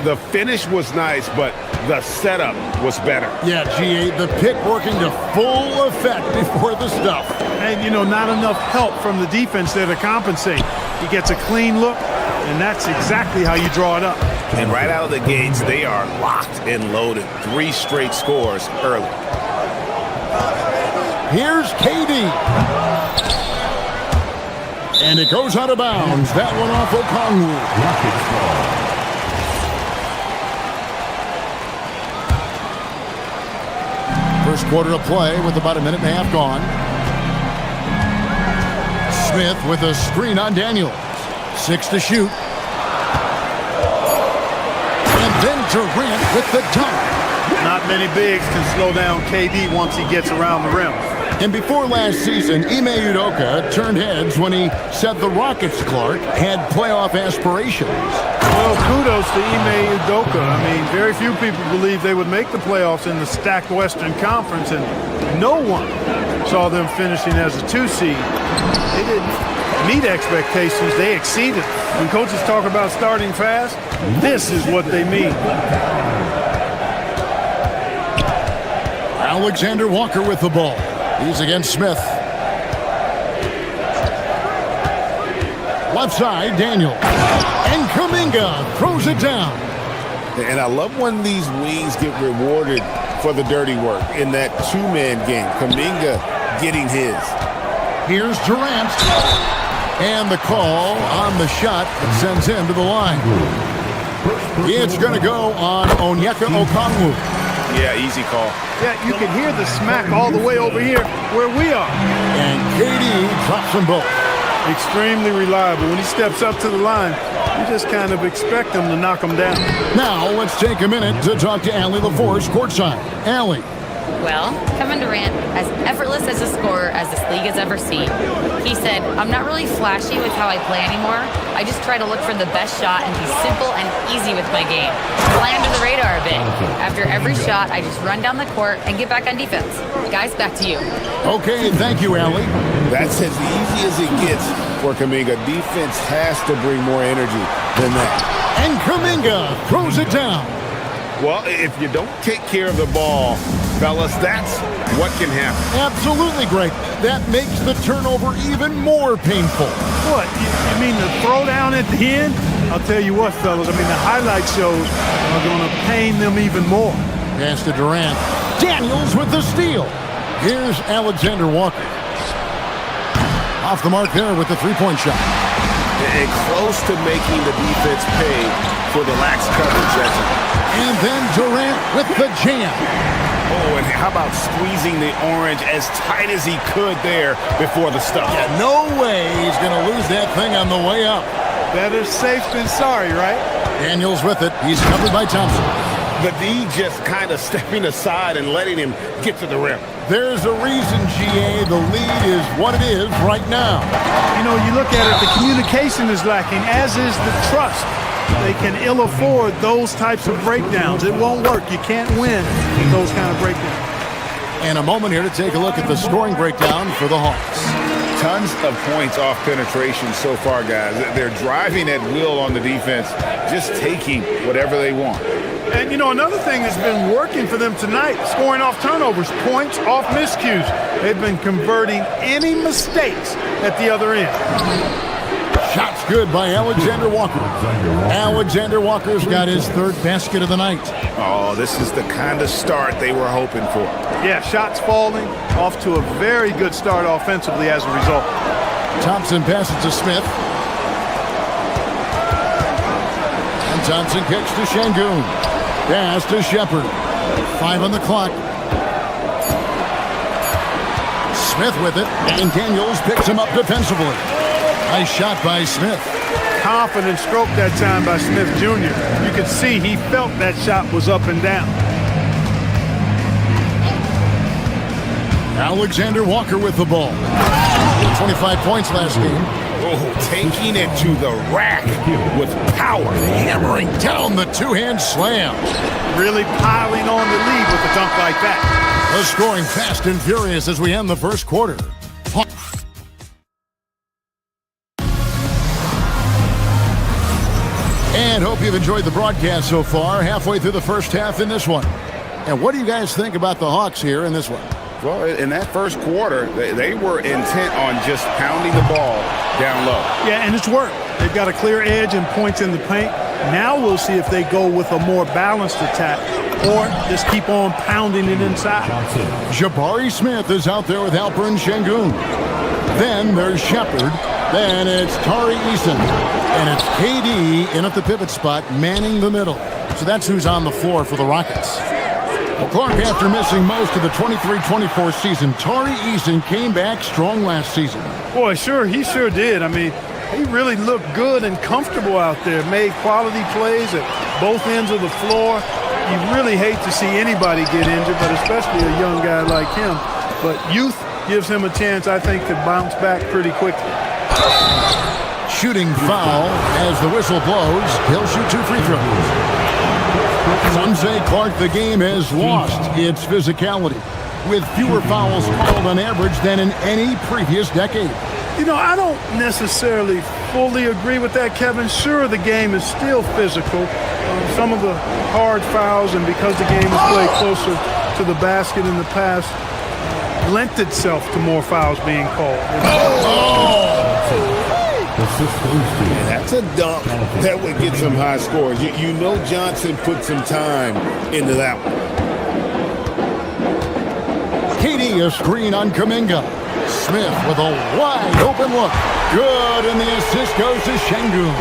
The finish was nice, but the setup was better. Yeah, GA, the pick working to full effect before the stuff. And, you know, not enough help from the defense there to compensate. He gets a clean look, and that's exactly how you draw it up. And right out of the gates, they are locked and loaded. 3 straight scores early. Here's KD. And it goes out of bounds. That one off Okongwu. First quarter of play with about a minute and a half gone. Smith with a screen on Daniels. 6 to shoot. And then Durant with the dunk. Not many bigs can slow down KD once he gets around the rim. And before last season, Ime Udoka turned heads when he said the Rockets, Clark, had playoff aspirations. Well, kudos to Ime Udoka. I mean, very few people believed they would make the playoffs in the stacked Western Conference, and no one saw them finishing as a 2 seed. They didn't meet expectations. They exceeded. When coaches talk about starting fast, this is what they mean. Alexander Walker with the ball. He's against Smith. Left side, Daniel. And Kuminga throws it down. And I love when these wings get rewarded for the dirty work in that 2-man game. Kuminga getting his. Here's Durant. And the call on the shot that sends him to the line. It's going to go on Onyeka Okongwu. Yeah, easy call. Yeah, you can hear the smack all the way over here where we are. And KD drops them both. Extremely reliable. When he steps up to the line, you just kind of expect him to knock him down. Now let's take a minute to talk to Allie LaForce courtside. Allie. Well, Kevin Durant, as effortless as a scorer as this league has ever seen. He said, I'm not really flashy with how I play anymore. I just try to look for the best shot and be simple and easy with my game. Fly under the radar a bit. After every shot, I just run down the court and get back on defense. Guys, back to you. Okay, thank you, Allie. That's as easy as it gets for Kuminga. Defense has to bring more energy than that. And Kuminga throws it down. Well, if you don't take care of the ball, fellas, that's what can happen. Absolutely, Greg. That makes the turnover even more painful. What? You mean the throwdown at the end? I'll tell you what, fellas. I mean, the highlight shows are going to pain them even more. Pass to Durant. Daniels with the steal. Here's Alexander Walker. Off the mark there with the three-point shot. And close to making the defense pay for the lax coverage. And then Durant with the jam. Oh, and how about squeezing the orange as tight as he could there before the stuff? Yeah, no way he's going to lose that thing on the way up. Better safe than sorry, right? Daniels with it. He's covered by Thompson. The D just kind of stepping aside and letting him get to the rim. There's a reason, GA, the lead is what it is right now. You know, you look at it, the communication is lacking, as is the trust. They can ill afford those types of breakdowns. It won't work. You can't win those kind of breakdowns. And a moment here to take a look at the scoring breakdown for the Hawks. Tons of points off penetration so far, guys. They're driving at will on the defense, just taking whatever they want. And, you know, another thing that's been working for them tonight, scoring off turnovers, points off miscues. They've been converting any mistakes at the other end. Shots good by Alexander Walker. Alexander Walker's got his third basket of the night. Oh, this is the kind of start they were hoping for. Yeah, shots falling, off to a very good start offensively as a result. Thompson passes to Smith. And Thompson kicks to Şengün. Pass to Shepard. 5 on the clock. Smith with it, and Daniels picks him up defensively. Nice shot by Smith. Confident stroke that time by Smith Jr. You could see he felt that shot was up and down. Alexander Walker with the ball. 25 points last game. Oh, taking it to the rack with power, hammering down the two-hand slam. Really piling on the lead with a dunk like that. The scoring fast and furious as we end the first quarter. And hope you've enjoyed the broadcast so far, halfway through the first half in this one. And what do you guys think about the Hawks here in this one? Well, in that first quarter, they were intent on just pounding the ball down low. Yeah, and it's worked. They've got a clear edge and points in the paint. Now we'll see if they go with a more balanced attack or just keep on pounding it inside. Jabari Smith is out there with Alperen Şengün. Then there's Shepard. Then it's Tari Eason. And it's KD in at the pivot spot, manning the middle. So that's who's on the floor for the Rockets. Well, Clark, after missing most of the 23-24 season, Tari Eason came back strong last season. Boy, he sure did. I mean, he really looked good and comfortable out there, made quality plays at both ends of the floor. You really hate to see anybody get injured, but especially a young guy like him. But youth gives him a chance, I think, to bounce back pretty quickly. Shooting foul as the whistle blows. He'll shoot 2 free throws. Some say, Clark, the game has lost its physicality, with fewer fouls called on average than in any previous decade. You know, I don't necessarily fully agree with that, Kevin. Sure, the game is still physical. Some of the hard fouls, and because the game is played closer to the basket in the past, lent itself to more fouls being called. That's a dunk that would get some high scores. You know Johnson put some time into that one. KD a screen on Kuminga. Smith with a wide open look. Good, and the assist goes to Şengün.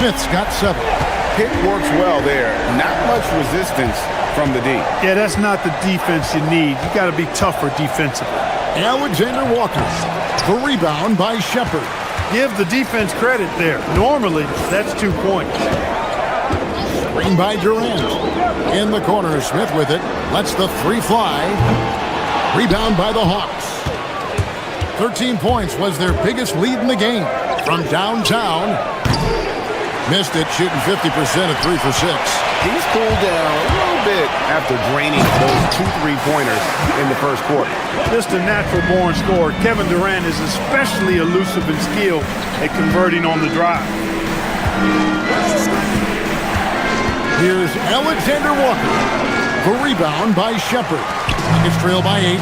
Smith's got 7. Pick works well there. Not much resistance from the D. Yeah, that's not the defense you need. You got to be tougher defensively. Alexander Walker. The rebound by Shepard. Give the defense credit there. Normally, that's 2 points. Screen by Durant. In the corner, Smith with it. Lets the 3 fly. Rebound by the Hawks. 13 points was their biggest lead in the game. From downtown. Missed it, shooting 50% at 3 for 6. He's cooled down a little bit after draining those 2 3-pointers in the first quarter. Just a natural-born scorer. Kevin Durant is especially elusive and skilled at converting on the drive. Here's Alexander Walker. The rebound by Shepard. It's trailed by 8.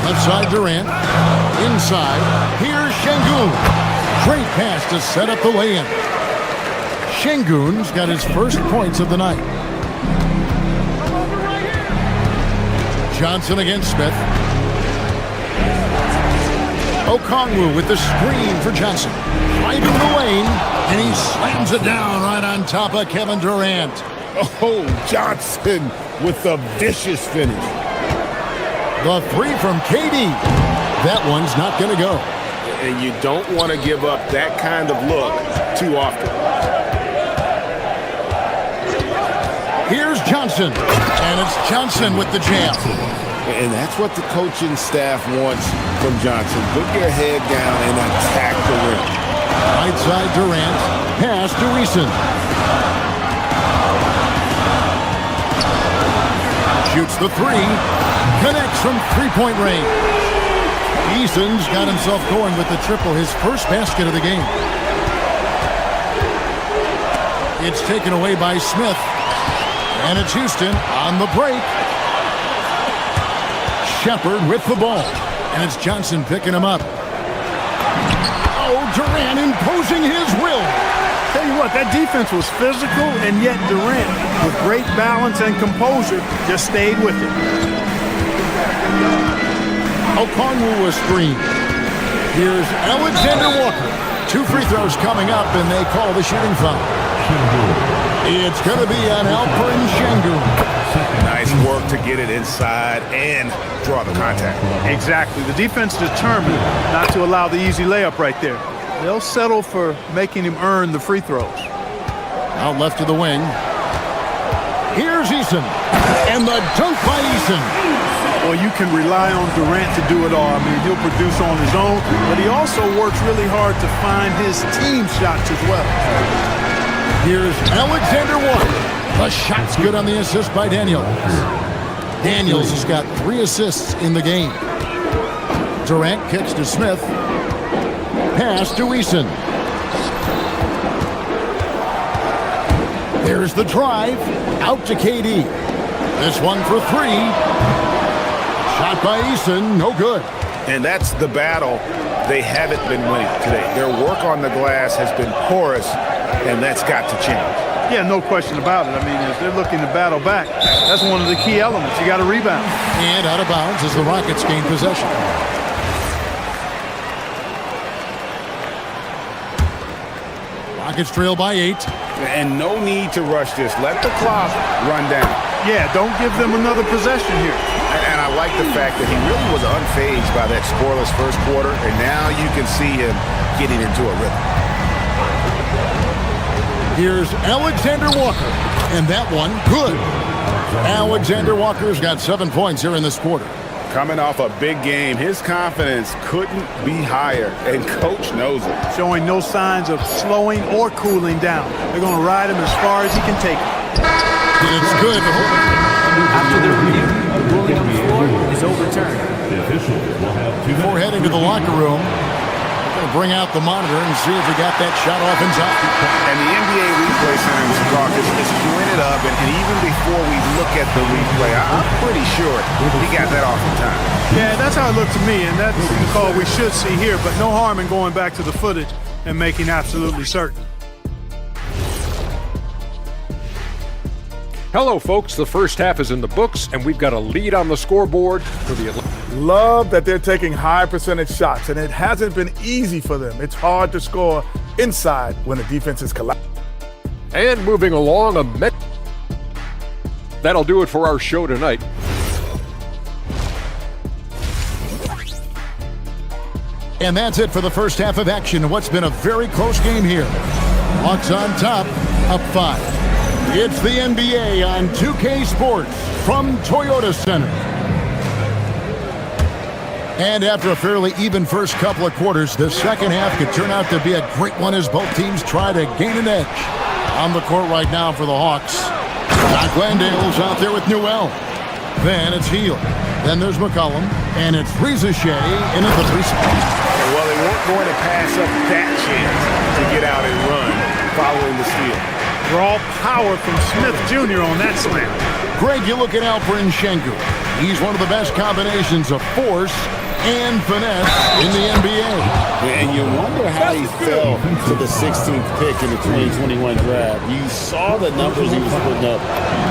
Left side Durant. Inside. Here's Şengün. Great pass to set up the lay-in. Şengün's got his first points of the night. Johnson against Smith. Okongwu with the screen for Johnson. Right in the lane, and he slams it down right on top of Kevin Durant. Oh, Johnson with the vicious finish. The 3 from KD. That one's not going to go. And you don't want to give up that kind of look too often. Here's Johnson, and it's Johnson with the jam. And that's what the coaching staff wants from Johnson. Put your head down and attack the rim. Right side Durant, pass to Eason. Shoots the 3, connects from 3-point range. Eason's got himself going with the triple, his first basket of the game. It's taken away by Smith. And it's Houston on the break. Shepard with the ball. And it's Johnson picking him up. Oh, Durant imposing his will. Tell you what, that defense was physical, and yet Durant, with great balance and composure, just stayed with it. Okongwu was screened. Here's Alexander Walker. 2 free throws coming up, and they call the shooting foul. It's going to be on Alperen Şengün. Nice work to get it inside and draw the contact. Exactly. The defense determined not to allow the easy layup right there. They'll settle for making him earn the free throws. Out left to the wing. Here's Eason. And the dunk by Eason. Well, you can rely on Durant to do it all. I mean, he'll produce on his own, but he also works really hard to find his team shots as well. Here's Alexander Walker. The shot's good on the assist by Daniels. Daniels has got 3 assists in the game. Durant kicks to Smith. Pass to Eason. There's the drive. Out to KD. This one for 3. Shot by Eason. No good. And that's the battle they haven't been winning today. Their work on the glass has been porous, and that's got to change. Yeah, no question about it. I mean, if they're looking to battle back, that's one of the key elements. You got to rebound. And out of bounds as the Rockets gain possession. Rockets trail by 8. And no need to rush this. Let the clock run down. Yeah, don't give them another possession here. And I like the fact that he really was unfazed by that scoreless first quarter, and now you can see him getting into a rhythm. Here's Alexander Walker, and that one, good. Alexander Walker's got 7 points here in this quarter. Coming off a big game, his confidence couldn't be higher, and Coach knows it. Showing no signs of slowing or cooling down. They're going to ride him as far as he can take it. It's good. After the review, the ruling on the floor is overturned. The official will have 2 Before heading to the locker room, we're going to bring out the monitor and see if we got that shot off inside. And the NBA replay center is pointed up, and even before we look at the replay, I'm pretty sure he got that off in time. Yeah, that's how it looked to me, and that's the call we should see here, but no harm in going back to the footage and making absolutely certain. Hello, folks. The first half is in the books, and we've got a lead on the scoreboard for the Atlanta. Love that they're taking high percentage shots, and it hasn't been easy for them. It's hard to score inside when the defense is collapsing. And moving along, that'll do it for our show tonight. And that's it for the first half of action in what's been a very close game here. Hawks on top, up 5. It's the NBA on 2K Sports from Toyota Center. And after a fairly even first couple of quarters, the second half could turn out to be a great one as both teams try to gain an edge. On the court right now for the Hawks. Doc Landale's out there with Newell. Then it's Hield. Then there's McCollum. And it's Rizachet into the 3 spot. Well, they weren't going to pass up that chance to get out and run following the steal. Raw power from Smith Jr. on that slam. Greg, you look at Alperen Şengün. He's one of the best combinations of force and finesse in the NBA. And you wonder how he fell to the 16th pick in the 2021 draft. You saw the numbers he was putting up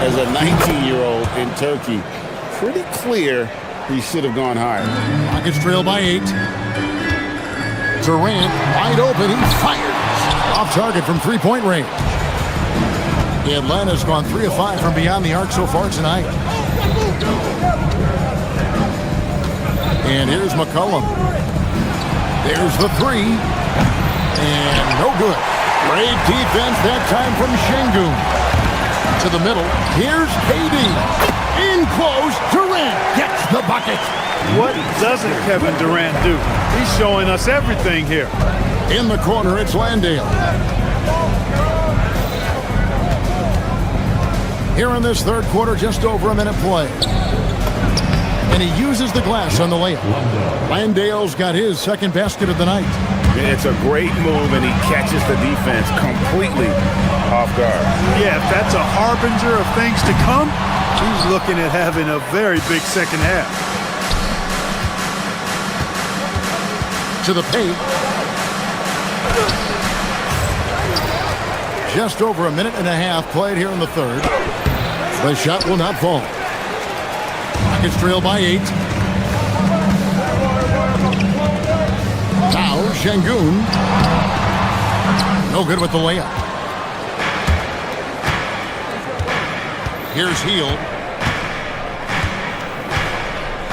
as a 19-year-old in Turkey. Pretty clear he should have gone higher. Rockets trail by 8. Durant wide open. He fires off target from 3-point range. Atlanta's gone 3 of 5 from beyond the arc so far tonight. And here's McCollum. There's the 3. And no good. Great defense that time from Şengün. To the middle. Here's KD. In close. Durant gets the bucket. What doesn't Kevin Durant do? He's showing us everything here. In the corner, it's Landale. Here in this third quarter, just over a minute play. And he uses the glass on the layup. Landale's got his second basket of the night. It's a great move, and he catches the defense completely off guard. Yeah, if that's a harbinger of things to come, he's looking at having a very big second half. to the paint. Just over a minute and a half played here in the third. The shot will not fall. Rockets trail by 8. Now Şengün. No good with the layup. Here's Heel.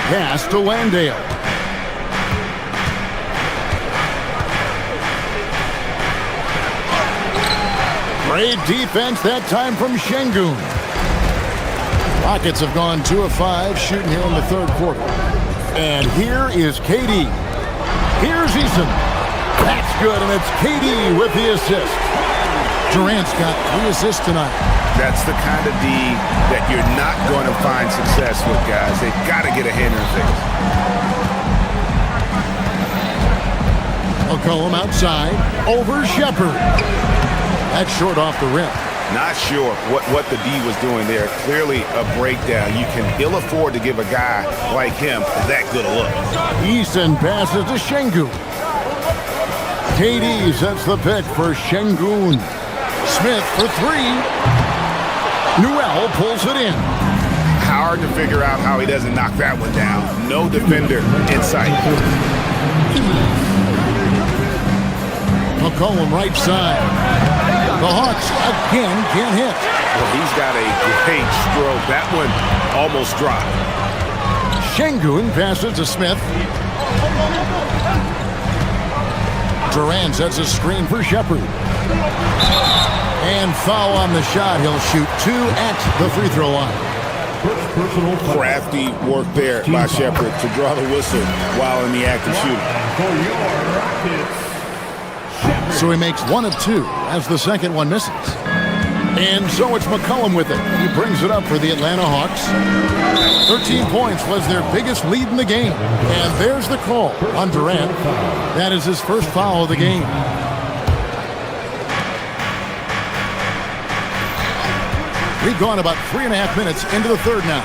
Pass to Landale. Great defense that time from Şengün. Rockets have gone 2 of 5 shooting here in the third quarter. And here is KD. Here's Eason. That's good, and it's KD with the assist. Durant's got 3 assists tonight. That's the kind of D that you're not going to find success with, guys. They've got to get a hand in things. McCollum outside. Over Shepherd. That's short off the rim. Not sure what the D was doing there. Clearly a breakdown. You can ill afford to give a guy like him that good a look. Eason passes to Şengün. KD sets the pick for Şengün. Smith for 3. Newell pulls it in. Hard to figure out how he doesn't knock that one down. No defender in sight. McCollum right side. The Hawks again can't hit. Well, he's got a great stroke. That one almost dropped. Şengün passes to Smith. Durant sets a screen for Shepherd. And foul on the shot. He'll shoot 2 at the free throw line. Crafty work there by Shepherd to draw the whistle while in the act of shooting. So he makes 1 of 2 as the second one misses. And so it's McCollum with it. He brings it up for the Atlanta Hawks. 13 points was their biggest lead in the game. And there's the call on Durant. That is his first foul of the game. We've gone about 3.5 minutes into the third now.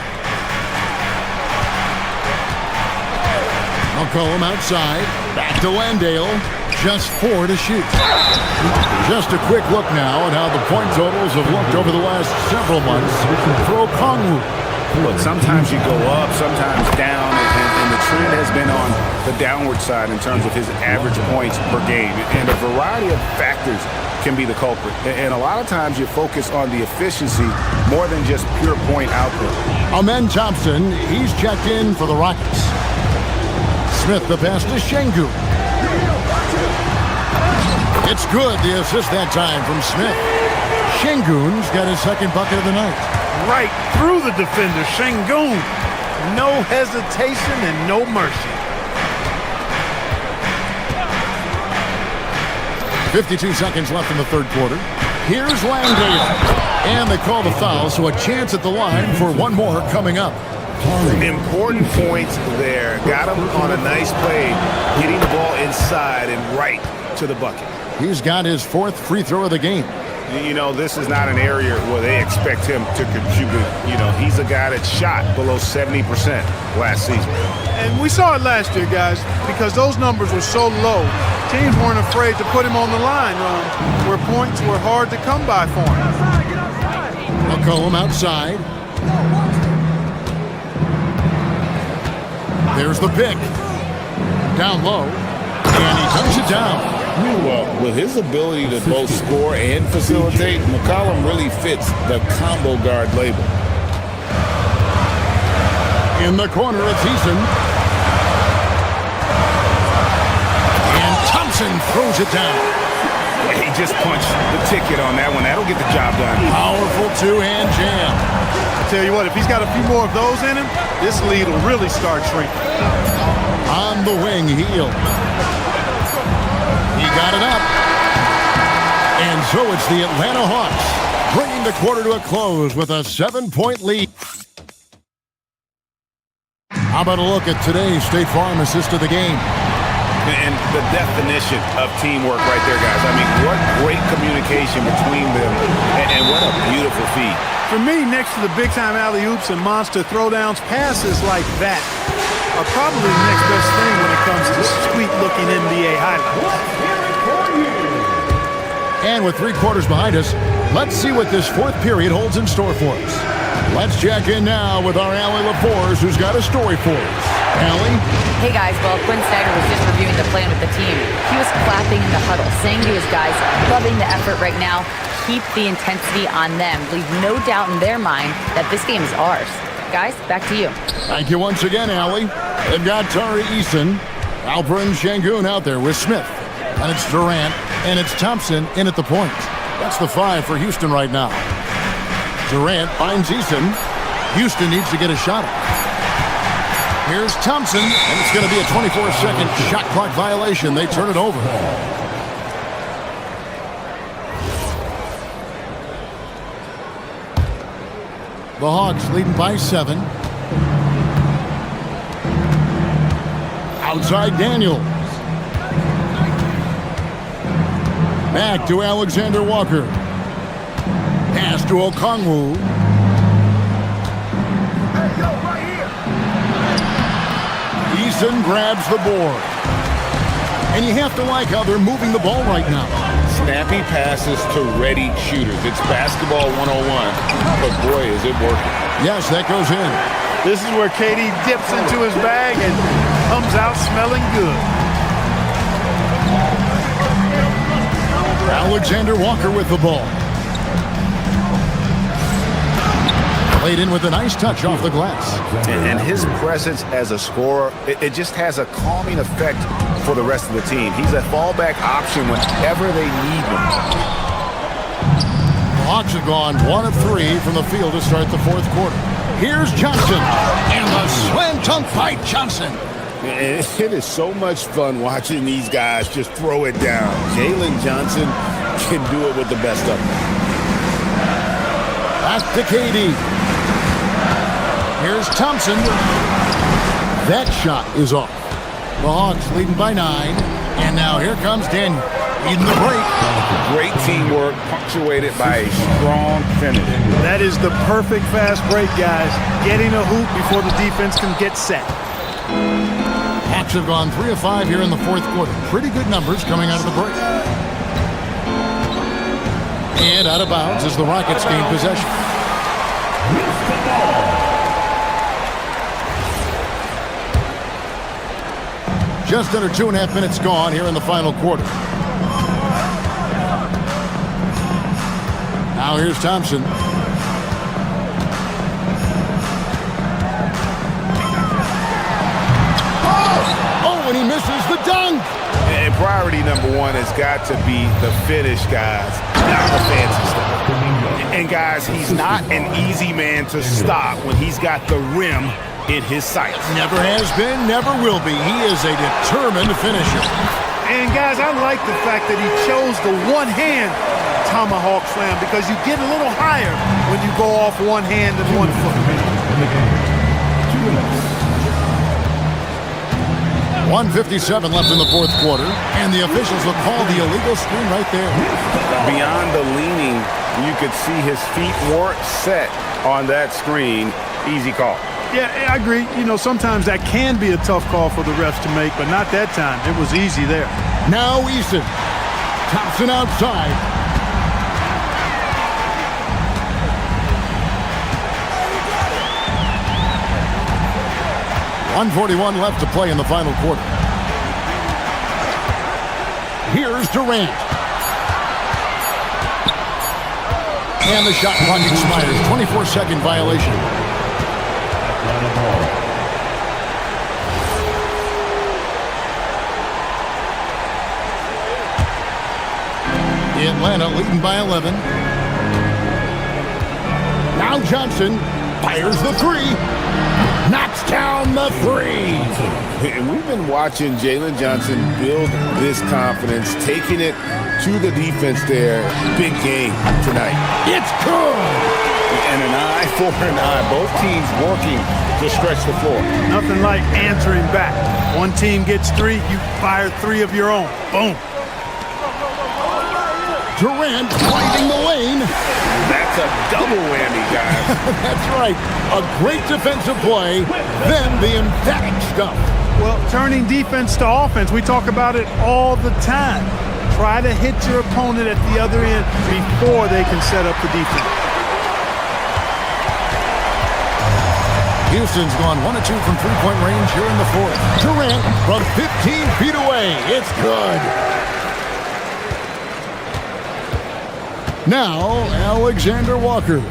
McCollum outside. Back to Landale. Just 4 to shoot. Just a quick look now at how the point totals have looked over the last several months for Okongwu. Look, sometimes you go up, sometimes down, and the trend has been on the downward side in terms of his average points per game. And a variety of factors can be the culprit. And a lot of times you focus on the efficiency more than just pure point output. Amen Thompson, he's checked in for the Rockets. Smith the pass to Şengün. It's good, the assist that time from Smith. Şengün's got his second bucket of the night. Right through the defender, Şengün. No hesitation and no mercy. 52 seconds left in the third quarter. Here's Landale. And they call the foul, so a chance at the line for one more coming up. Important points there. Got him on a nice play, getting the ball inside and right to the bucket. He's got his 4th free throw of the game. You know, this is not an area where they expect him to contribute. You know, he's a guy that shot below 70% last season. And we saw it last year, guys, because those numbers were so low. Teams weren't afraid to put him on the line where points were hard to come by for him. McCollum outside. There's the pick. Down low. And he dunks it down. Well, with his ability to both score and facilitate, McCollum really fits the combo guard label. In the corner, it's Eason. And Thompson throws it down. Yeah, he just punched the ticket on that one. That'll get the job done. Powerful 2-hand jam. I tell you what, if he's got a few more of those in him, this lead will really start shrinking. On the wing, Heel. He got it up. And so it's the Atlanta Hawks bringing the quarter to a close with a 7-point lead. How about a look at today's State Farm assist of the game? And the definition of teamwork right there, guys. I mean, what great communication between them, and what a beautiful feed. For me, next to the big-time alley-oops and monster throwdowns, passes like that are probably the next best thing when it comes to sweet-looking NBA highlights. And with 3 quarters behind us, let's see what this 4th period holds in store for us. Let's check in now with our Allie LaForce, who's got a story for us. Allie? Hey guys, well, Quinn Snyder was just reviewing the plan with the team. He was clapping in the huddle, saying to his guys, loving the effort right now, keep the intensity on them. Leave no doubt in their mind that this game is ours. Guys, back to you. Thank you once again, Allie. They've got Tari Eason, Alperen Şengün out there with Smith. And it's Durant, and it's Thompson in at the point. That's the 5 for Houston right now. Durant finds Eason. Houston needs to get a shot up. Here's Thompson, and it's going to be a 24-second shot clock violation. They turn it over. The Hawks leading by 7. Outside Daniels. Back to Alexander Walker. Pass to Okongwu. Eason grabs the board. And you have to like how they're moving the ball right now. Snappy passes to ready shooters. It's basketball 101, but boy, is it working. Yes, that goes in. This is where KD dips into his bag and comes out smelling good. Alexander Walker with the ball. Played in with a nice touch off the glass. And his presence as a scorer, it just has a calming effect for the rest of the team. He's a fallback option whenever they need him. The Hawks have gone 1 of 3 from the field to start the 4th quarter. Here's Johnson. And the slam dunk by Johnson. It is so much fun watching these guys just throw it down. Jalen Johnson can do it with the best of them. Back to KD. Here's Thompson. That shot is off. The Hawks leading by 9. And now here comes Daniel. Leading the break. Great teamwork punctuated by a strong finish. That is the perfect fast break, guys. Getting a hoop before the defense can get set. Hawks have gone 3 of 5 here in the 4th quarter. Pretty good numbers coming out of the break. And out of bounds as the Rockets gain possession. Just under 2.5 minutes gone here in the final quarter. Now here's Thompson. Oh, and he misses the dunk. And priority number 1 has got to be the finish, guys, not the fancy stuff. And guys, he's not an easy man to stop when he's got the rim in his sights. Never has been, never will be. He is a determined finisher. And guys, I like the fact that he chose the one-hand tomahawk slam because you get a little higher when you go off one hand and 1 foot. 1:57 left in the 4th quarter, and the officials will call the illegal screen right there. Beyond the leaning, you could see his feet weren't set on that screen. Easy call. Yeah, I agree. You know, sometimes that can be a tough call for the refs to make, but not that time. It was easy there. Now Eason. Thompson outside. .141 left to play in the final quarter. Here's Durant. And the shot clock expires. 24-second violation. Atlanta leading by 11. Now Johnson fires the 3. Knocks down the 3. And we've been watching Jalen Johnson build this confidence, taking it to the defense there. Big game tonight. It's good. And an eye for an eye. Both teams working to stretch the floor. Nothing like answering back. One team gets 3, you fire 3 of your own. Boom. Durant finding the lane. That's a double whammy, guys. That's right. A great defensive play, then the emphatic stuff. Well, turning defense to offense, we talk about it all the time. Try to hit your opponent at the other end before they can set up the defense. Houston's gone 1 of 2 from three-point range here in the fourth. Durant from 15 feet away. It's good. Now, Alexander Walker.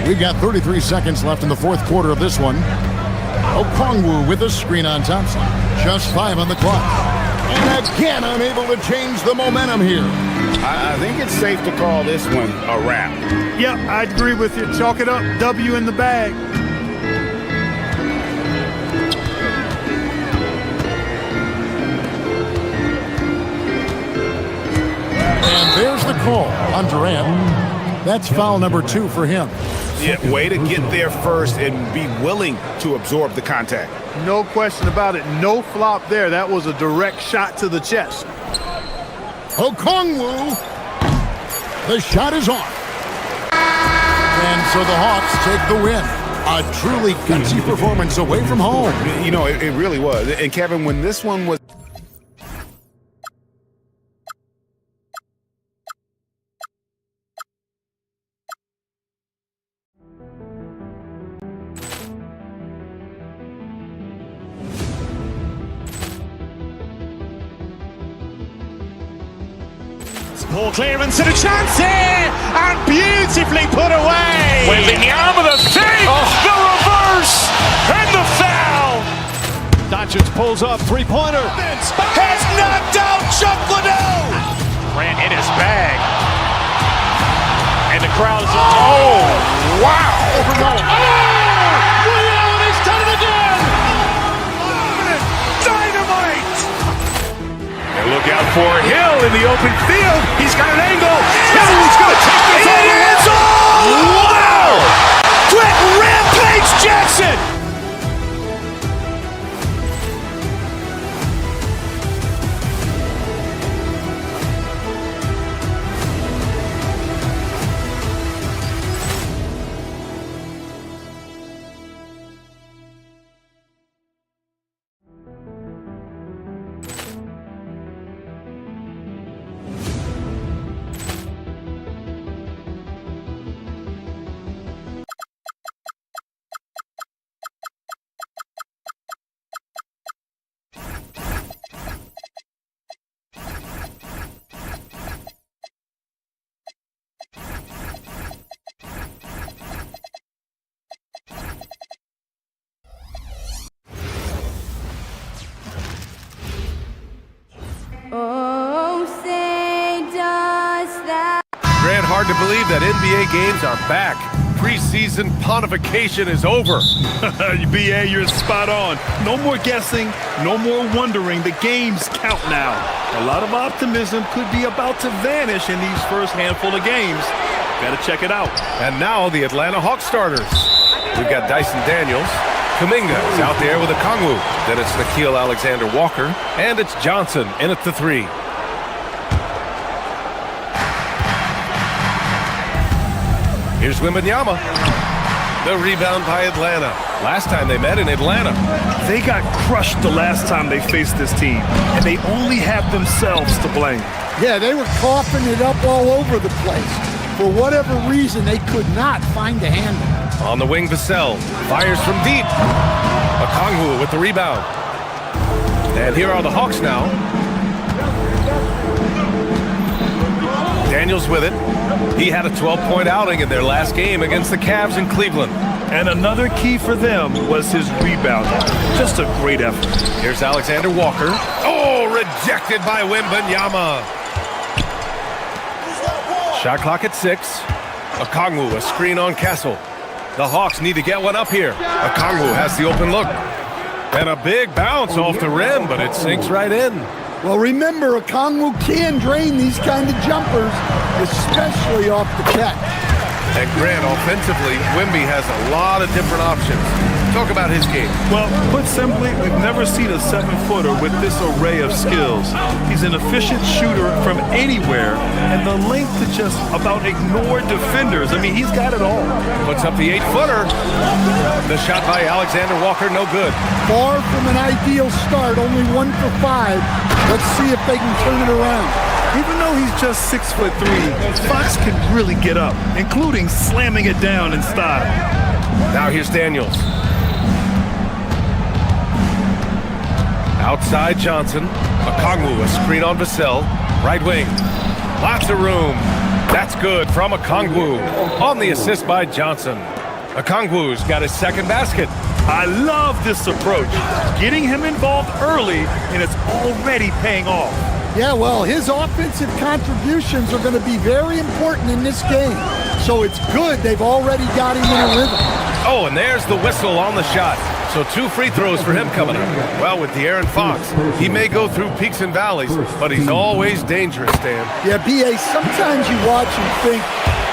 We've got 33 seconds left in the fourth quarter of this one. Okongwu with a screen on Thompson. Just 5 on the clock. And again, unable to change the momentum here. I think it's safe to call this one a wrap. Yep, I agree with you. Chalk it up. W in the bag. And there's the call on Durant. That's foul number 2 for him. Yeah, way to get there first and be willing to absorb the contact. No question about it. No flop there. That was a direct shot to the chest. Okongwu. The shot is off. And so the Hawks take the win. A truly gutsy performance away from home. You know, it really was. And Kevin, when this one was... Ball clearance and a chance here, and beautifully put away. Wembanyama the save, the reverse, and the foul. Doncic pulls up, three-pointer. Has knocked out Chuck Liddell. Ran in his bag. And the crowd is... Oh, wow. He's done it again. Dynamite. And look out for Hill in the open field. He's got an angle. Hill's going to take this all the way. Wow! Quick Rampage Jackson. Oh, say does that. Grant, hard to believe that NBA games are back. Preseason pontification is over. BA, you're spot on. No more guessing, no more wondering. The games count now. A lot of optimism could be about to vanish in these first handful of games. Gotta check it out. And now the Atlanta Hawks starters. We've got Dyson Daniels. Kuminga is out there with Okongwu. Then it's Nickeil Alexander-Walker. And it's Johnson in at the 3. Here's Wembanyama. The rebound by Atlanta. Last time they met in Atlanta. They got crushed the last time they faced this team, and they only have themselves to blame. Yeah, they were coughing it up all over the place. For whatever reason, they could not find a handle. On the wing, Vassell fires from deep. Okongwu with the rebound. And here are the Hawks now. Daniels with it. He had a 12-point outing in their last game against the Cavs in Cleveland. And another key for them was his rebound. Just a great effort. Here's Alexander Walker. Oh, rejected by Wembanyama. Shot clock at 6. Okongwu, a screen on Castle. The Hawks need to get one up here. Okongwu has the open look. And a big bounce off the rim, but it sinks right in. Well, remember, Okongwu can drain these kind of jumpers, especially off the catch. And Grant, offensively, Wemby has a lot of different options. Talk about his game. Well, put simply, we've never seen a 7-footer with this array of skills. He's an efficient shooter from anywhere, and the length to just about ignore defenders. I mean, he's got it all. Puts up the 8-footer. The shot by Alexander Walker, no good. Far from an ideal start, only 1 for 5. Let's see if they can turn it around. Even though he's just 6'3", Fox can really get up, including slamming it down in style. Now here's Daniels. Outside Johnson. Okongwu, a screen on Vassell. Right wing. Lots of room. That's good from Okongwu. On the assist by Johnson. Okongwu's got his second basket. I love this approach. Getting him involved early, and it's already paying off. Yeah, well, his offensive contributions are going to be very important in this game. So it's good they've already got him in a rhythm. Oh, and there's the whistle on the shot. So 2 free throws for him coming up. Well, with De'Aaron Fox, he may go through peaks and valleys, but he's always dangerous, Dan. Yeah, B.A., sometimes you watch and think,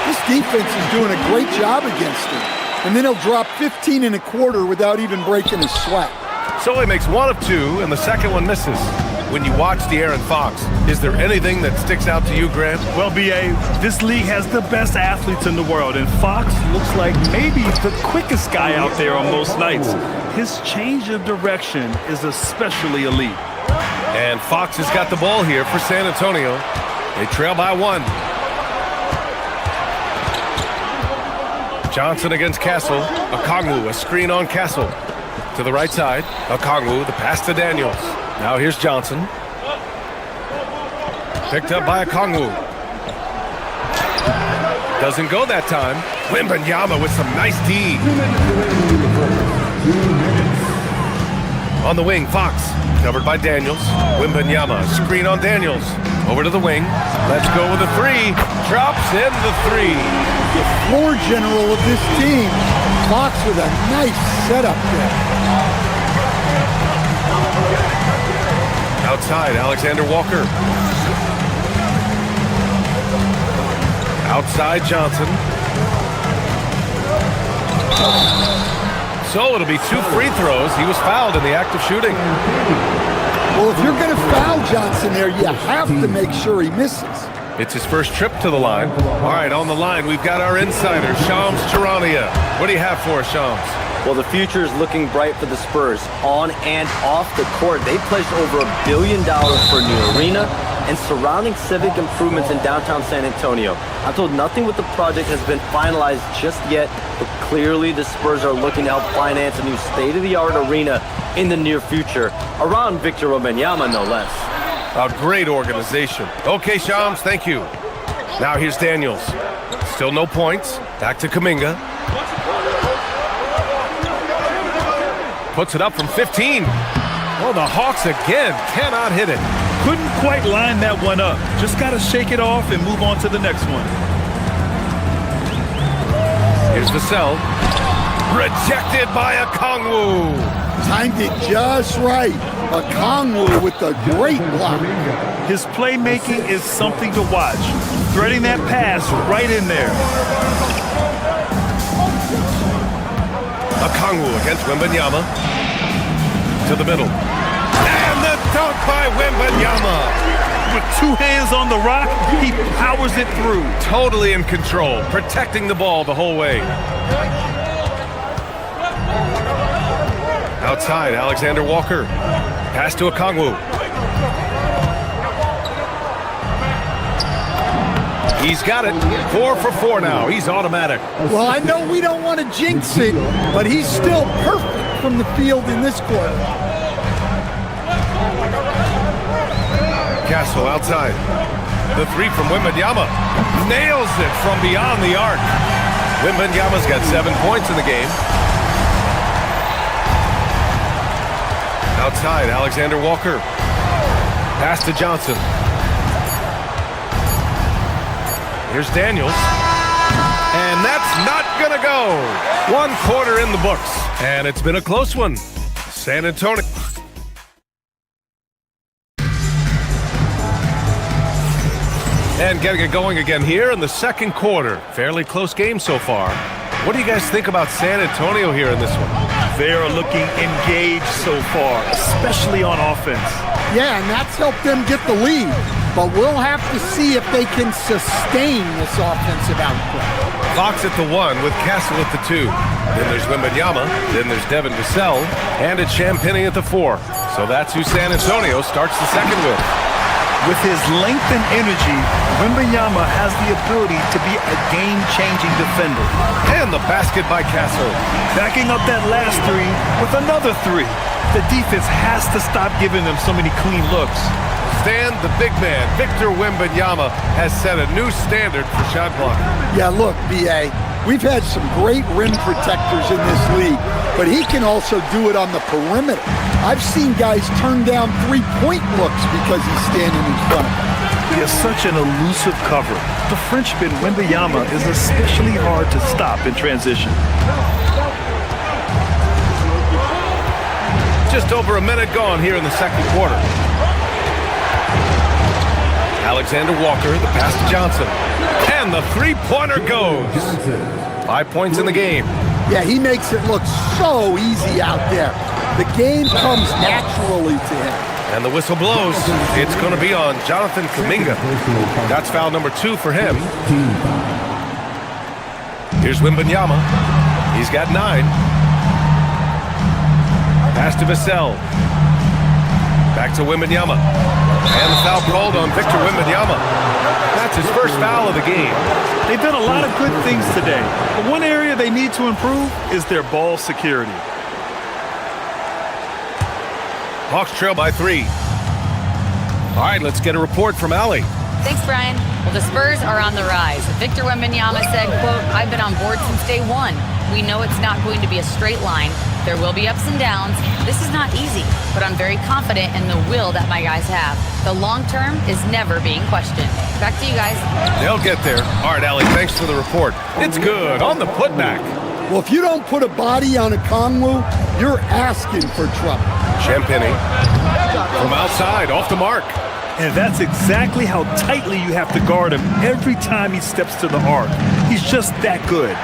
this defense is doing a great job against him. And then he'll drop 15 and a quarter without even breaking a sweat. So he makes 1 of 2, and the second one misses. When you watch De'Aaron Fox, is there anything that sticks out to you, Grant? Well, B.A., this league has the best athletes in the world, and Fox looks like maybe the quickest guy out there on most nights. His change of direction is especially elite. And Fox has got the ball here for San Antonio. They trail by 1. Johnson against Castle. Okongwu, a screen on Castle. To the right side. Okongwu, the pass to Daniels. Now here's Johnson. Picked up by Okongwu. Doesn't go that time. Wembanyama with some nice D. On the wing, Fox. Covered by Daniels. Wembanyama, screen on Daniels. Over to the wing. Let's go with a 3. Drops in the 3. The floor general of this team. Fox with a nice setup there. Outside, Alexander Walker. Outside, Johnson. So it'll be 2 free throws. He was fouled in the act of shooting. Well, if you're going to foul Johnson there, you have to make sure he misses. It's his first trip to the line. All right, on the line, we've got our insider, Shams Charania. What do you have for us, Shams? Well, the future is looking bright for the Spurs. On and off the court, they pledged over $1 billion for a new arena and surrounding civic improvements in downtown San Antonio. I'm told nothing with the project has been finalized just yet, but clearly the Spurs are looking to help finance a new state-of-the-art arena in the near future, around Victor Wembanyama, no less. A great organization. Okay, Shams, thank you. Now here's Daniels. Still no points. Back to Kuminga. Puts it up from 15. Oh, the Hawks again cannot hit it. Couldn't quite line that one up. Just got to shake it off and move on to the next one. Here's Vassell. Rejected by Okongwu. Timed it just right. Okongwu with a great block. His playmaking is something to watch. Threading that pass right in there. Okongwu against Wembanyama. To the middle. And the dunk by Wembanyama. With 2 hands on the rock, he powers it through. Totally in control, protecting the ball the whole way. Outside, Alexander Walker. Pass to Okongwu. He's got it. 4 for 4 now. He's automatic. Well, I know we don't want to jinx it, but he's still perfect from the field in this quarter. Castle outside. The 3 from Wembanyama. Nails it from beyond the arc. Wembanyama's got 7 points in the game. Outside, Alexander Walker. Pass to Johnson. Here's Daniels. And that's not going to go. 1 quarter in the books. And it's been a close one. San Antonio. And getting it going again here in the second quarter. Fairly close game so far. What do you guys think about San Antonio here in this one? They are looking engaged so far, especially on offense. Yeah, and that's helped them get the lead. But we'll have to see if they can sustain this offensive output. Fox at the 1 with Castle at the 2. Then there's Wembanyama. Then there's Devin Vassell. And it's Champagnie at the 4. So that's who San Antonio starts the second with. With his length and energy, Wembanyama has the ability to be a game-changing defender. And the basket by Castle. Backing up that last 3 with another 3. The defense has to stop giving them so many clean looks. Stan, the big man, Victor Wembanyama, has set a new standard for shot blocking. Yeah, look, B.A., we've had some great rim protectors in this league, but he can also do it on the perimeter. I've seen guys turn down three-point looks because he's standing in front of them. He has such an elusive cover. The Frenchman Wembanyama is especially hard to stop in transition. Just over a minute gone here in the second quarter. Alexander Walker, the pass to Johnson. And the three-pointer goes. 5 points in the game. Yeah, he makes it look so easy out there. The game comes naturally to him. And the whistle blows. It's going to be on Jonathan Kuminga. That's foul number 2 for him. Here's Wembanyama. He's got 9. Pass to Vassell. Back to Wembanyama. And the foul called on Victor Wembanyama. That's his first foul of the game. They've done a lot of good things today, but one area they need to improve is their ball security. Hawks trail by 3. All right, let's get a report from Allie. Thanks, Brian. Well, the Spurs are on the rise. Victor Wembanyama said, quote, "I've been on board since day one. We know it's not going to be a straight line. There will be ups and downs. This is not easy, but I'm very confident in the will that my guys have. The long term is never being questioned." Back to you guys. They'll get there. All right, Allie, thanks for the report. It's good on the putback. Well, if you don't put a body on a Kongwu, you're asking for trouble. Champagnie from outside, off the mark. And that's exactly how tightly you have to guard him every time he steps to the arc. He's just that good.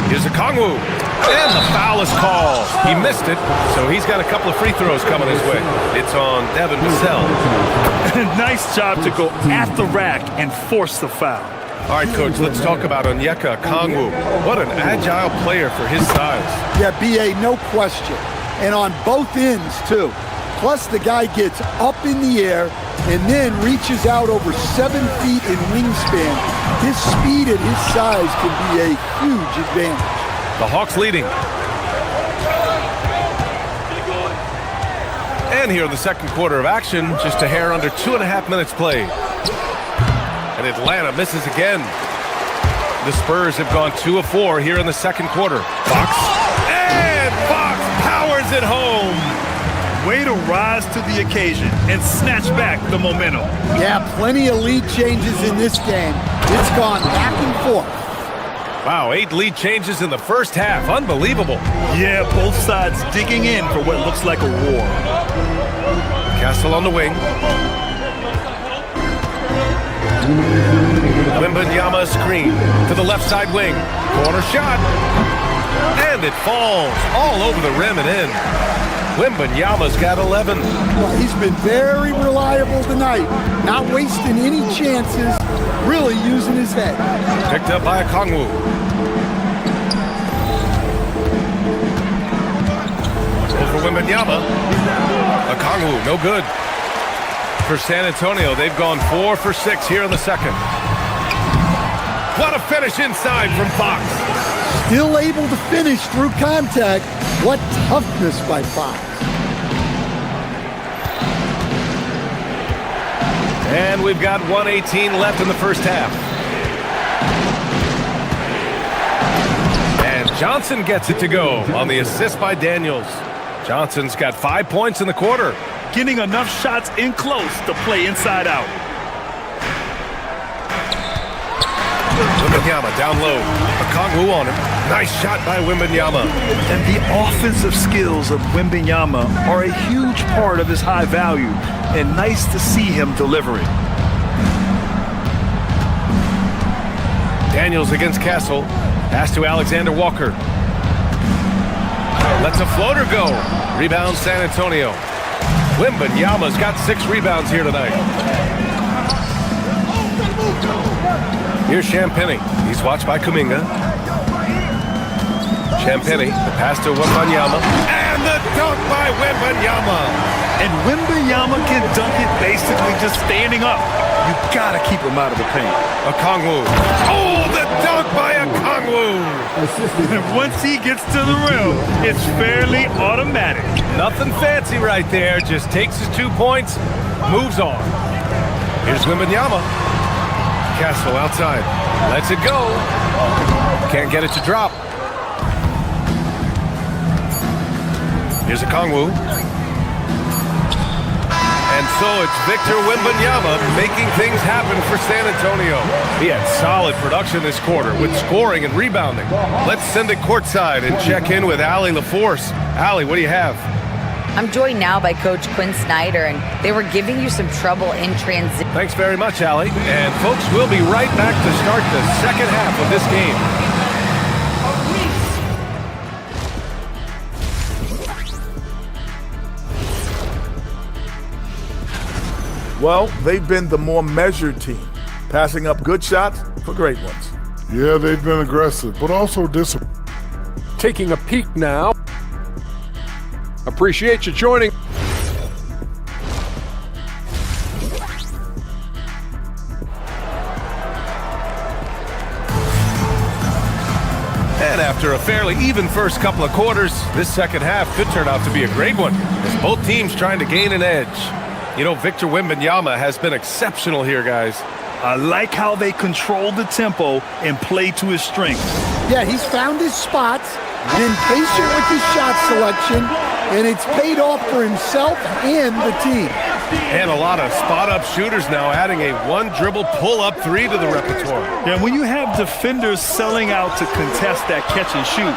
Here's a Kongwu. And the foul is called. He missed it, so he's got a couple of free throws coming his way. It's on Devin Vassell. Nice job to go at the rack and force the foul. All right, Coach, let's talk about Onyeka Kongwu. What an agile player for his size. Yeah, B.A., no question. And on both ends, too. Plus, the guy gets up in the air and then reaches out over 7 feet in wingspan. His speed and his size can be a huge advantage. The Hawks leading. And here in the second quarter of action, just a hair under 2.5 minutes played. And Atlanta misses again. The Spurs have gone 2 of 4 here in the second quarter. Fox. And Fox powers it home. Way to rise to the occasion and snatch back the momentum. Yeah, plenty of lead changes in this game. It's gone back and forth. Wow, 8 lead changes in the first half. Unbelievable. Yeah, both sides digging in for what looks like a war. Castle on the wing. Wembanyama screen to the left side wing. Corner shot. And it falls all over the rim and in. Wembanyama's got 11. Well, he's been very reliable tonight. Not wasting any chances. Really using his head. Picked up by Kongwu. Over Wembanyama. Kongwu, no good. For San Antonio, they've gone 4 for 6 here in the second. What a finish inside from Fox. Still able to finish through contact. What toughness by Fox. And we've got 1:18 left in the first half. And Johnson gets it to go on the assist by Daniels. Johnson's got 5 points in the quarter. Getting enough shots in close to play inside out. Wembanyama down low. Kongwu on him. Nice shot by Wembanyama. And the offensive skills of Wembanyama are a huge part of his high value. And nice to see him delivering. Daniels against Castle. Pass to Alexander Walker. Lets a floater go. Rebound San Antonio. Wembanyama's got 6 rebounds here tonight. Here's Champagny. He's watched by Kuminga. Champagny, the pass to Wembanyama. And the dunk by Wembanyama. And Wembanyama can dunk it basically just standing up. You gotta keep him out of the paint. Okongwu. Oh, the dunk by Okongwu. And once he gets to the rim, it's fairly automatic. Nothing fancy right there. Just takes his 2 points, moves on. Here's Wembanyama. Castle outside. Lets it go. Can't get it to drop. Here's Okongwu. And so it's Victor Wembanyama making things happen for San Antonio. He had solid production this quarter with scoring and rebounding. Let's send it courtside and check in with Allie LaForce. Allie, what do you have? I'm joined now by Coach Quinn Snyder, and they were giving you some trouble in transition. Thanks very much, Allie. And folks, we'll be right back to start the second half of this game. Well, they've been the more measured team, passing up good shots for great ones. Yeah, they've been aggressive, but also disciplined. Taking a peek now. Appreciate you joining. And after a fairly even first couple of quarters, this second half could turn out to be a great one, as both teams trying to gain an edge. You know, Victor Wembanyama has been exceptional here, guys. I like how they control the tempo and play to his strengths. Yeah, he's found his spots, been patient with his shot selection, and it's paid off for himself and the team. And a lot of spot-up shooters now, adding a one-dribble pull-up 3 to the repertoire. Yeah, when you have defenders selling out to contest that catch and shoot,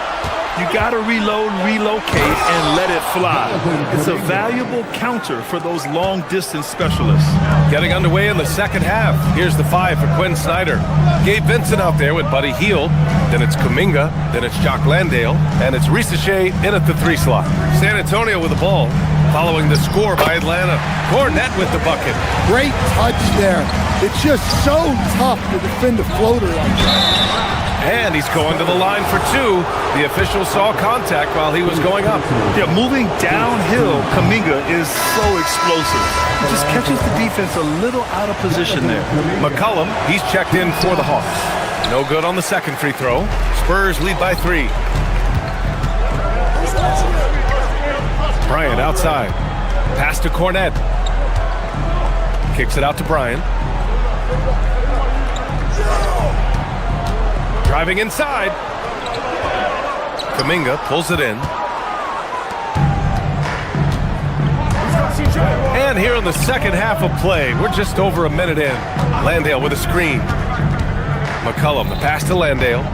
you got to reload, relocate, and let it fly. It's a valuable counter for those long-distance specialists. Getting underway in the second half. Here's the 5 for Quinn Snyder. Gabe Vincent out there with Buddy Hield. Then it's Kuminga. Then it's Jock Landale. And it's Risacher in at the 3 slot. San Antonio with the ball, following the score by Atlanta. Cornette with the bucket. Great touch there. It's just so tough to defend a floater like that. And he's going to the line for 2. The official saw contact while he was going up. Yeah, moving downhill, Kuminga is so explosive. He just catches the defense a little out of position there. McCollum, he's checked in for the Hawks. No good on the second free throw. Spurs lead by 3. Bryant outside. Pass to Cornette. Kicks it out to Bryant. Driving inside. Kuminga pulls it in. And here in the second half of play, we're just over a minute in. Landale with a screen. McCollum, the pass to Landale.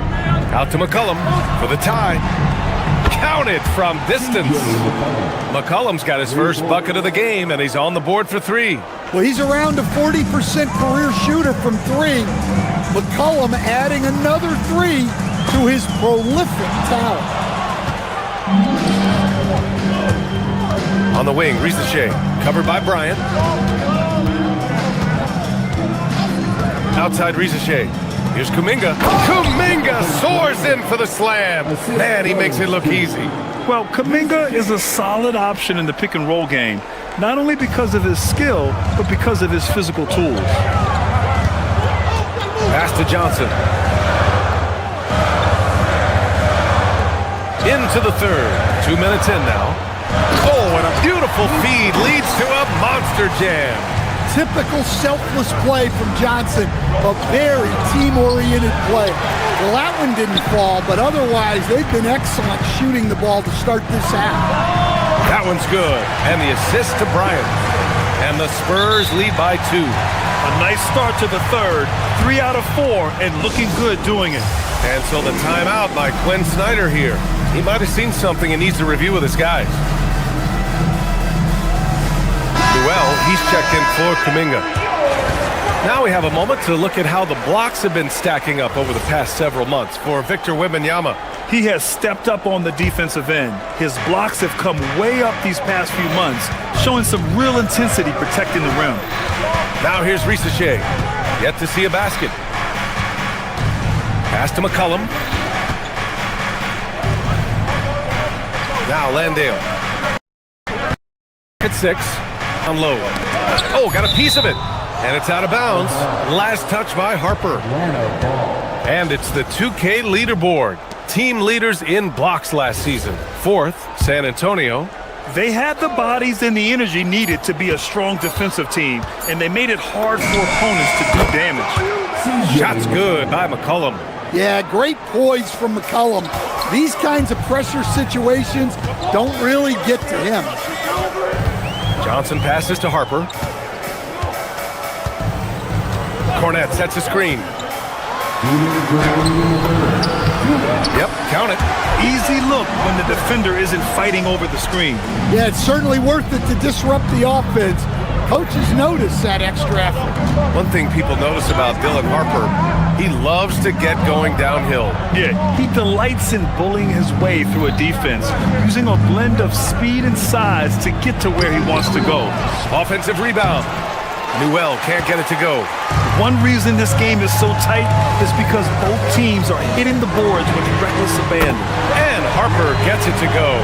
Out to McCollum for the tie. Counted from distance. McCollum's got his first bucket of the game, and he's on the board for 3. Well, he's around a 40% career shooter from 3. McCollum adding another 3 to his prolific talent. On the wing, Risacher, covered by Bryant. Outside Risacher. Here's Kuminga. Kuminga soars in for the slam. Man, he makes it look easy. Well, Kuminga is a solid option in the pick-and-roll game, not only because of his skill, but because of his physical tools. Pass to Johnson. Into the third. 2 minutes in now. Oh, and a beautiful feed leads to a monster jam. Typical selfless play from Johnson, a very team-oriented play. Well, that one didn't fall, but otherwise they've been excellent shooting the ball to start this half. That one's good. And the assist to Bryant. And the Spurs lead by 2. A nice start to the third. 3 out of 4, and looking good doing it. And so the timeout by Quinn Snyder here. He might have seen something and needs to review with his guys. Well, he's checked in for Kuminga. Now we have a moment to look at how the blocks have been stacking up over the past several months for Victor Wembanyama. He has stepped up on the defensive end. His blocks have come way up these past few months, showing some real intensity protecting the rim. Now here's Risacher. Yet to see a basket. Pass to McCollum. Now Landale. At 6. On low. Oh, got a piece of it. And it's out of bounds. Last touch by Harper. And it's the 2K leaderboard. Team leaders in blocks last season. 4th, San Antonio. They had the bodies and the energy needed to be a strong defensive team, and they made it hard for opponents to do damage. Shots good by McCollum. Yeah, great poise from McCollum. These kinds of pressure situations don't really get to him. Johnson passes to Harper. Cornette sets a screen. Yep, count it. Easy look when the defender isn't fighting over the screen. Yeah, it's certainly worth it to disrupt the offense. Coaches notice that extra effort. One thing people notice about Dylan Harper, he loves to get going downhill. Yeah, he delights in bullying his way through a defense, using a blend of speed and size to get to where he wants to go. Offensive rebound. Newell can't get it to go. One reason this game is so tight is because both teams are hitting the boards with reckless abandon. And Harper gets it to go.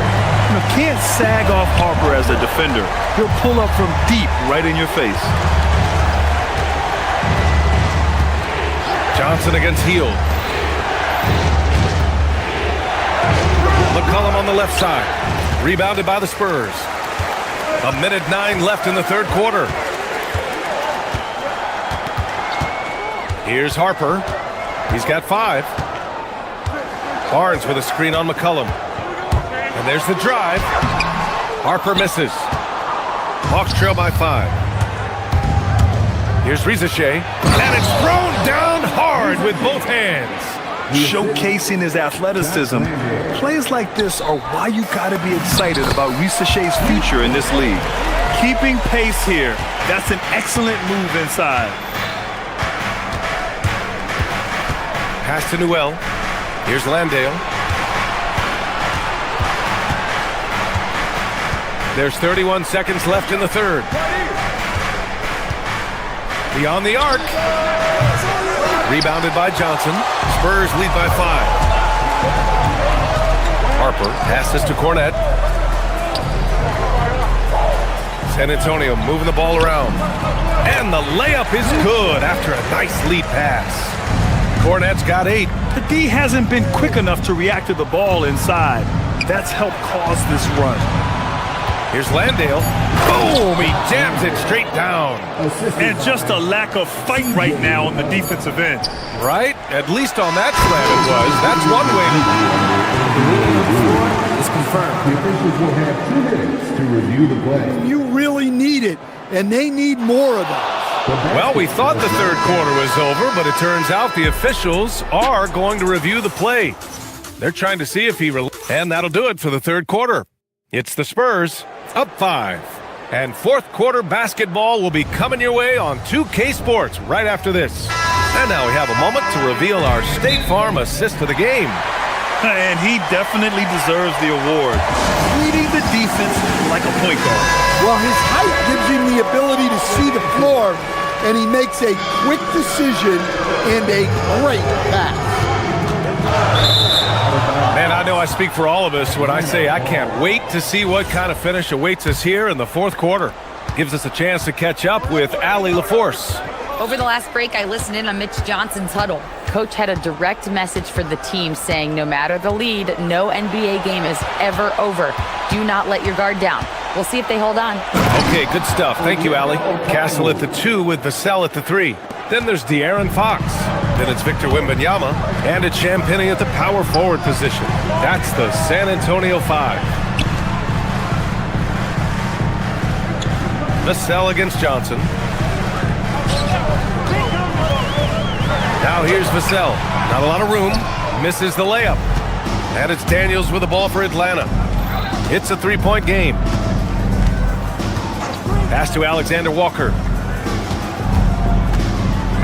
You can't sag off Harper as a defender. He'll pull up from deep right in your face. Johnson against Hield. McCollum on the left side. Rebounded by the Spurs. 1:09 left in the third quarter. Here's Harper. He's got 5. Barnes with a screen on McCollum. And there's the drive. Harper misses. Hawks trail by 5. Here's Risacher. And it's thrown down hard with both hands. Showcasing his athleticism. Plays like this are why you gotta be excited about Risacher's future in this league. Keeping pace here. That's an excellent move inside. Pass to Newell. Here's Landale. There's 31 seconds left in the third. Beyond the arc. Rebounded by Johnson. Spurs lead by 5. Harper passes to Cornette. San Antonio moving the ball around. And the layup is good after a nice lead pass. Cornette's got 8. The D hasn't been quick enough to react to the ball inside. That's helped cause this run. Here's Landale. Boom! He jams it straight down. And just a lack of fight right now on the defensive end. Right? At least on that slam it was. That's one way to... It's confirmed. The officials will have 2 minutes to review the play. You really need it, and they need more of that. Well, we thought the third quarter was over, but it turns out the officials are going to review the play. They're trying to see if he... And that'll do it for the third quarter. It's the Spurs, up 5. And fourth quarter basketball will be coming your way on 2K Sports right after this. And now we have a moment to reveal our State Farm assist of the game. And he definitely deserves the award. Leading the defense like a point guard. Well, his height gives him the ability to see the floor, and he makes a quick decision and a great pass. Man, I know I speak for all of us when I say I can't wait to see what kind of finish awaits us here in the fourth quarter. Gives us a chance to catch up with Allie LaForce. Over the last break, I listened in on Mitch Johnson's huddle. Coach had a direct message for the team saying no matter the lead, no NBA game is ever over. Do not let your guard down. We'll see if they hold on. Okay, good stuff. Thank you, Allie. Castle at the 2 with Vassell at the 3. Then there's De'Aaron Fox. Then it's Victor Wembanyama. And it's Champagnie at the power forward position. That's the San Antonio 5. Vassell against Johnson. Now here's Vassell. Not a lot of room. Misses the layup. And it's Daniels with the ball for Atlanta. It's a 3-point game. Pass to Alexander Walker.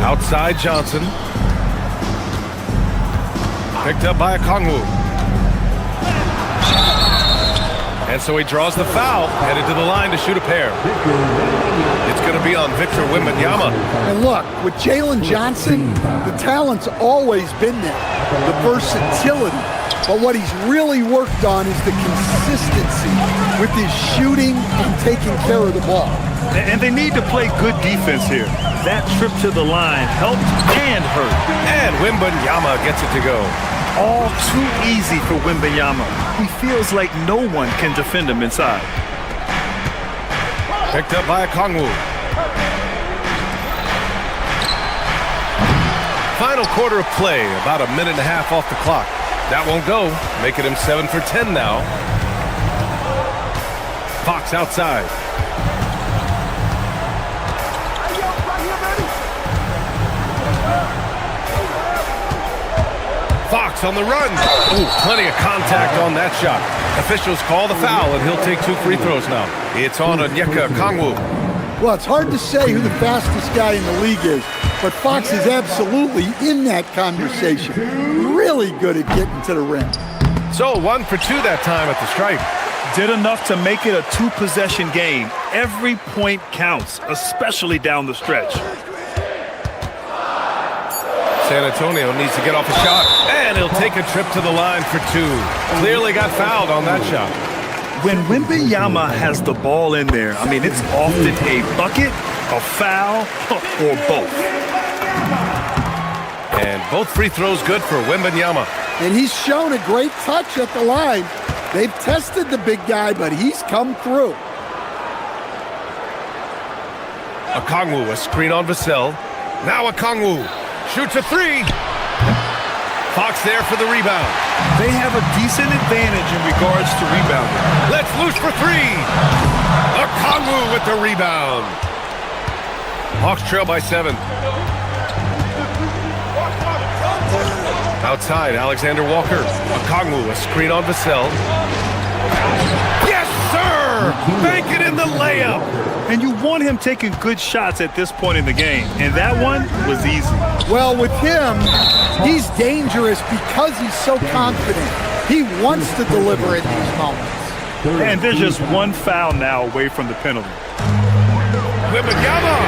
Outside Johnson. Picked up by Okongwu. And so he draws the foul, headed to the line to shoot a pair. It's going to be on Victor Wembanyama. And look, with Jalen Johnson, the talent's always been there, the versatility. But what he's really worked on is the consistency with his shooting and taking care of the ball. And they need to play good defense here. That trip to the line helped and hurt. And Wembanyama gets it to go. All too easy for Wembanyama. He feels like no one can defend him inside. Picked up by Okongwu. Final quarter of play, about a minute and a half off the clock. That won't go, making him 7 for 10 now. Fox outside. Fox on the run. Ooh, plenty of contact on that shot. Officials call the foul, and he'll take 2 free throws now. It's on Onyeka Okongwu. Well, it's hard to say who the fastest guy in the league is, but Fox is absolutely in that conversation. Really good at getting to the rim. So 1 for 2 that time at the stripe. Did enough to make it a 2-possession game. Every point counts, especially down the stretch. San Antonio needs to get off a shot, and he'll take a trip to the line for 2. Clearly got fouled on that shot. When Wembanyama has the ball in there, I mean, it's often a bucket, a foul, or both. And both free throws good for Wembanyama. And he's shown a great touch at the line. They've tested the big guy, but he's come through. Okongwu, a screen on Vassell. Now Okongwu shoots a 3. Fox there for the rebound. They have a decent advantage in regards to rebounding. Let's loose for 3. Okongwu with the rebound. Hawks trail by 7. Outside, Alexander Walker. Okongwu, a screen on Vassell. Yes, sir! Bank it in the layup. And you want him taking good shots at this point in the game. And that one was easy. Well, with him, he's dangerous because he's so confident. He wants to deliver in these moments. And there's just 1 foul now away from the penalty. Wembanyama!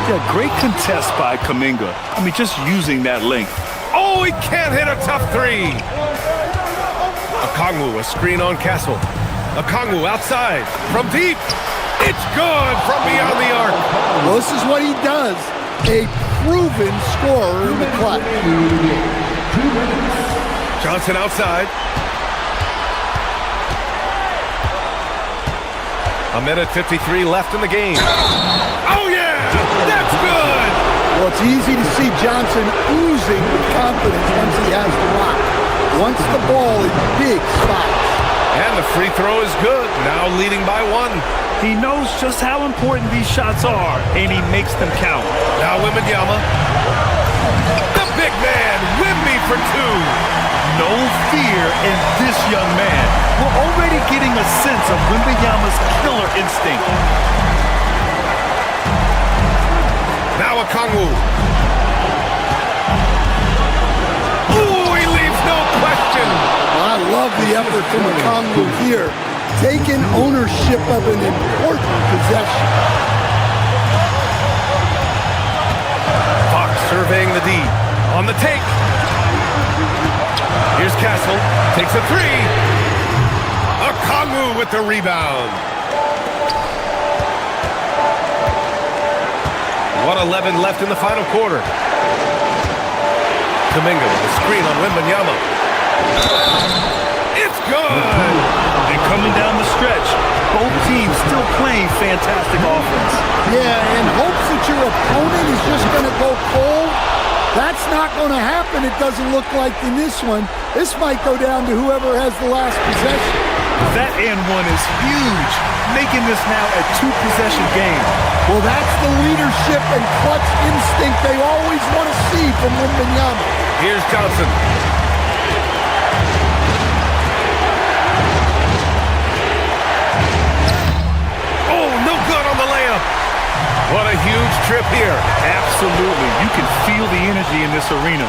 Yeah, great contest by Kuminga. I mean, just using that length. Oh, he can't hit a tough 3. Okongwu, a screen on Castle. Okongwu outside from deep. It's good from beyond the arc. Well, this is what he does. A proven scorer in the clutch. Johnson outside. A minute 53 left in the game. Oh, yeah! That's good! Well, it's easy to see Johnson oozing with confidence once he has the rock. Once the ball in big spots. And the free throw is good, now leading by 1. He knows just how important these shots are, and he makes them count. Now Wembanyama. The big man, Wemby for 2. No fear in this young man. We're already getting a sense of Wembanyama's killer instinct. Now Okongwu. Ooh, he leaves no question. I love the effort from Okongwu here, taking ownership of an important possession. Fox surveying the D. On the take. Here's Castle. Takes a 3. Okongwu with the rebound. 1:11 left in the final quarter. Kuminga with a screen on Wembanyama. It's good! And coming down the stretch, both teams still playing fantastic offense. Yeah, and hopes that your opponent is just going to go cold. That's not going to happen, it doesn't look like in this one. This might go down to whoever has the last possession. That and 1 is huge, making this now a 2-possession game. Well, that's the leadership and clutch instinct they always want to see from Wembanyama. Here's Johnson. Oh, no good on the layup. What a huge trip here. Absolutely. You can feel the energy in this arena.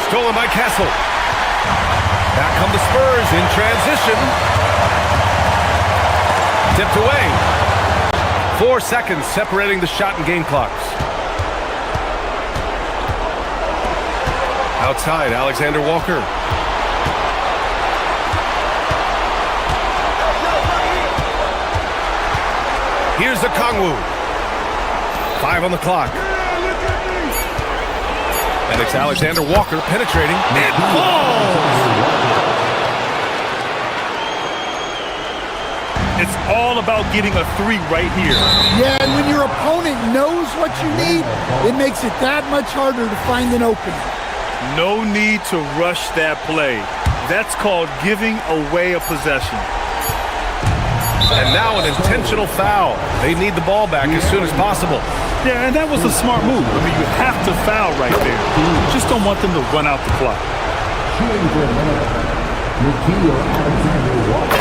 Stolen by Castle. Back come the Spurs in transition. Tipped away. 4 seconds separating the shot and game clocks. Outside, Alexander Walker. Here's the Kongwu. 5 on the clock. And it's Alexander Walker penetrating. It falls! It's all about getting a 3 right here. Yeah, and when your opponent knows what you need, it makes it that much harder to find an opening. No need to rush that play. That's called giving away a possession. And now an intentional foul. They need the ball back as soon as possible. Yeah, and that was a smart move. I mean, you have to foul right there. You just don't want them to run out the clock.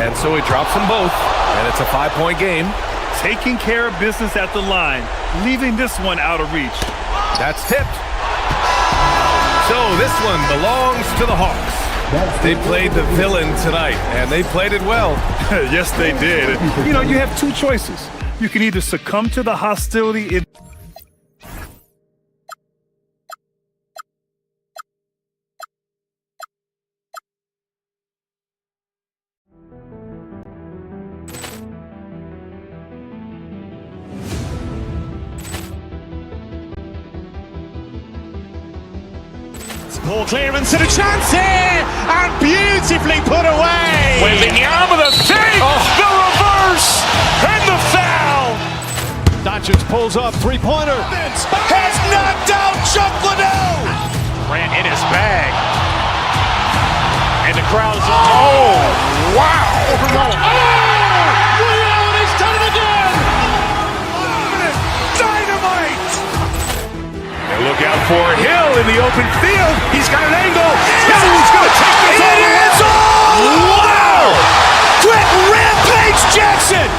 And so he drops them both, and it's a 5-point game. Taking care of business at the line, leaving this one out of reach. That's tipped. So this one belongs to the Hawks. They played the villain tonight, and they played it well. Yes, they did. You know, you have 2 choices. You can either succumb to the hostility Ball clearance and a chance here, and beautifully put away. Wembanyama the save, the reverse, and the foul. Doncic pulls up, three-pointer. Has knocked out Chuck Liddell. Ran in his bag. And the crowd is... Oh, wow. He's done it again. Dynamite. And look out for Hill in the open field. He's got an angle. Hill's going to take this all the way. Wow! Quick rampage Jackson.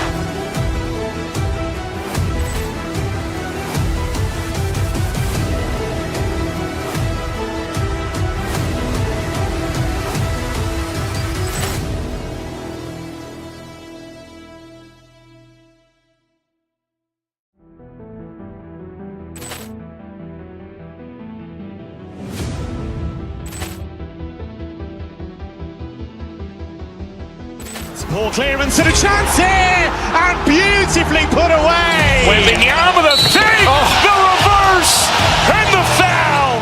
Ball clearance and a chance here, and beautifully put away. Wembanyama the save, the reverse, and the foul.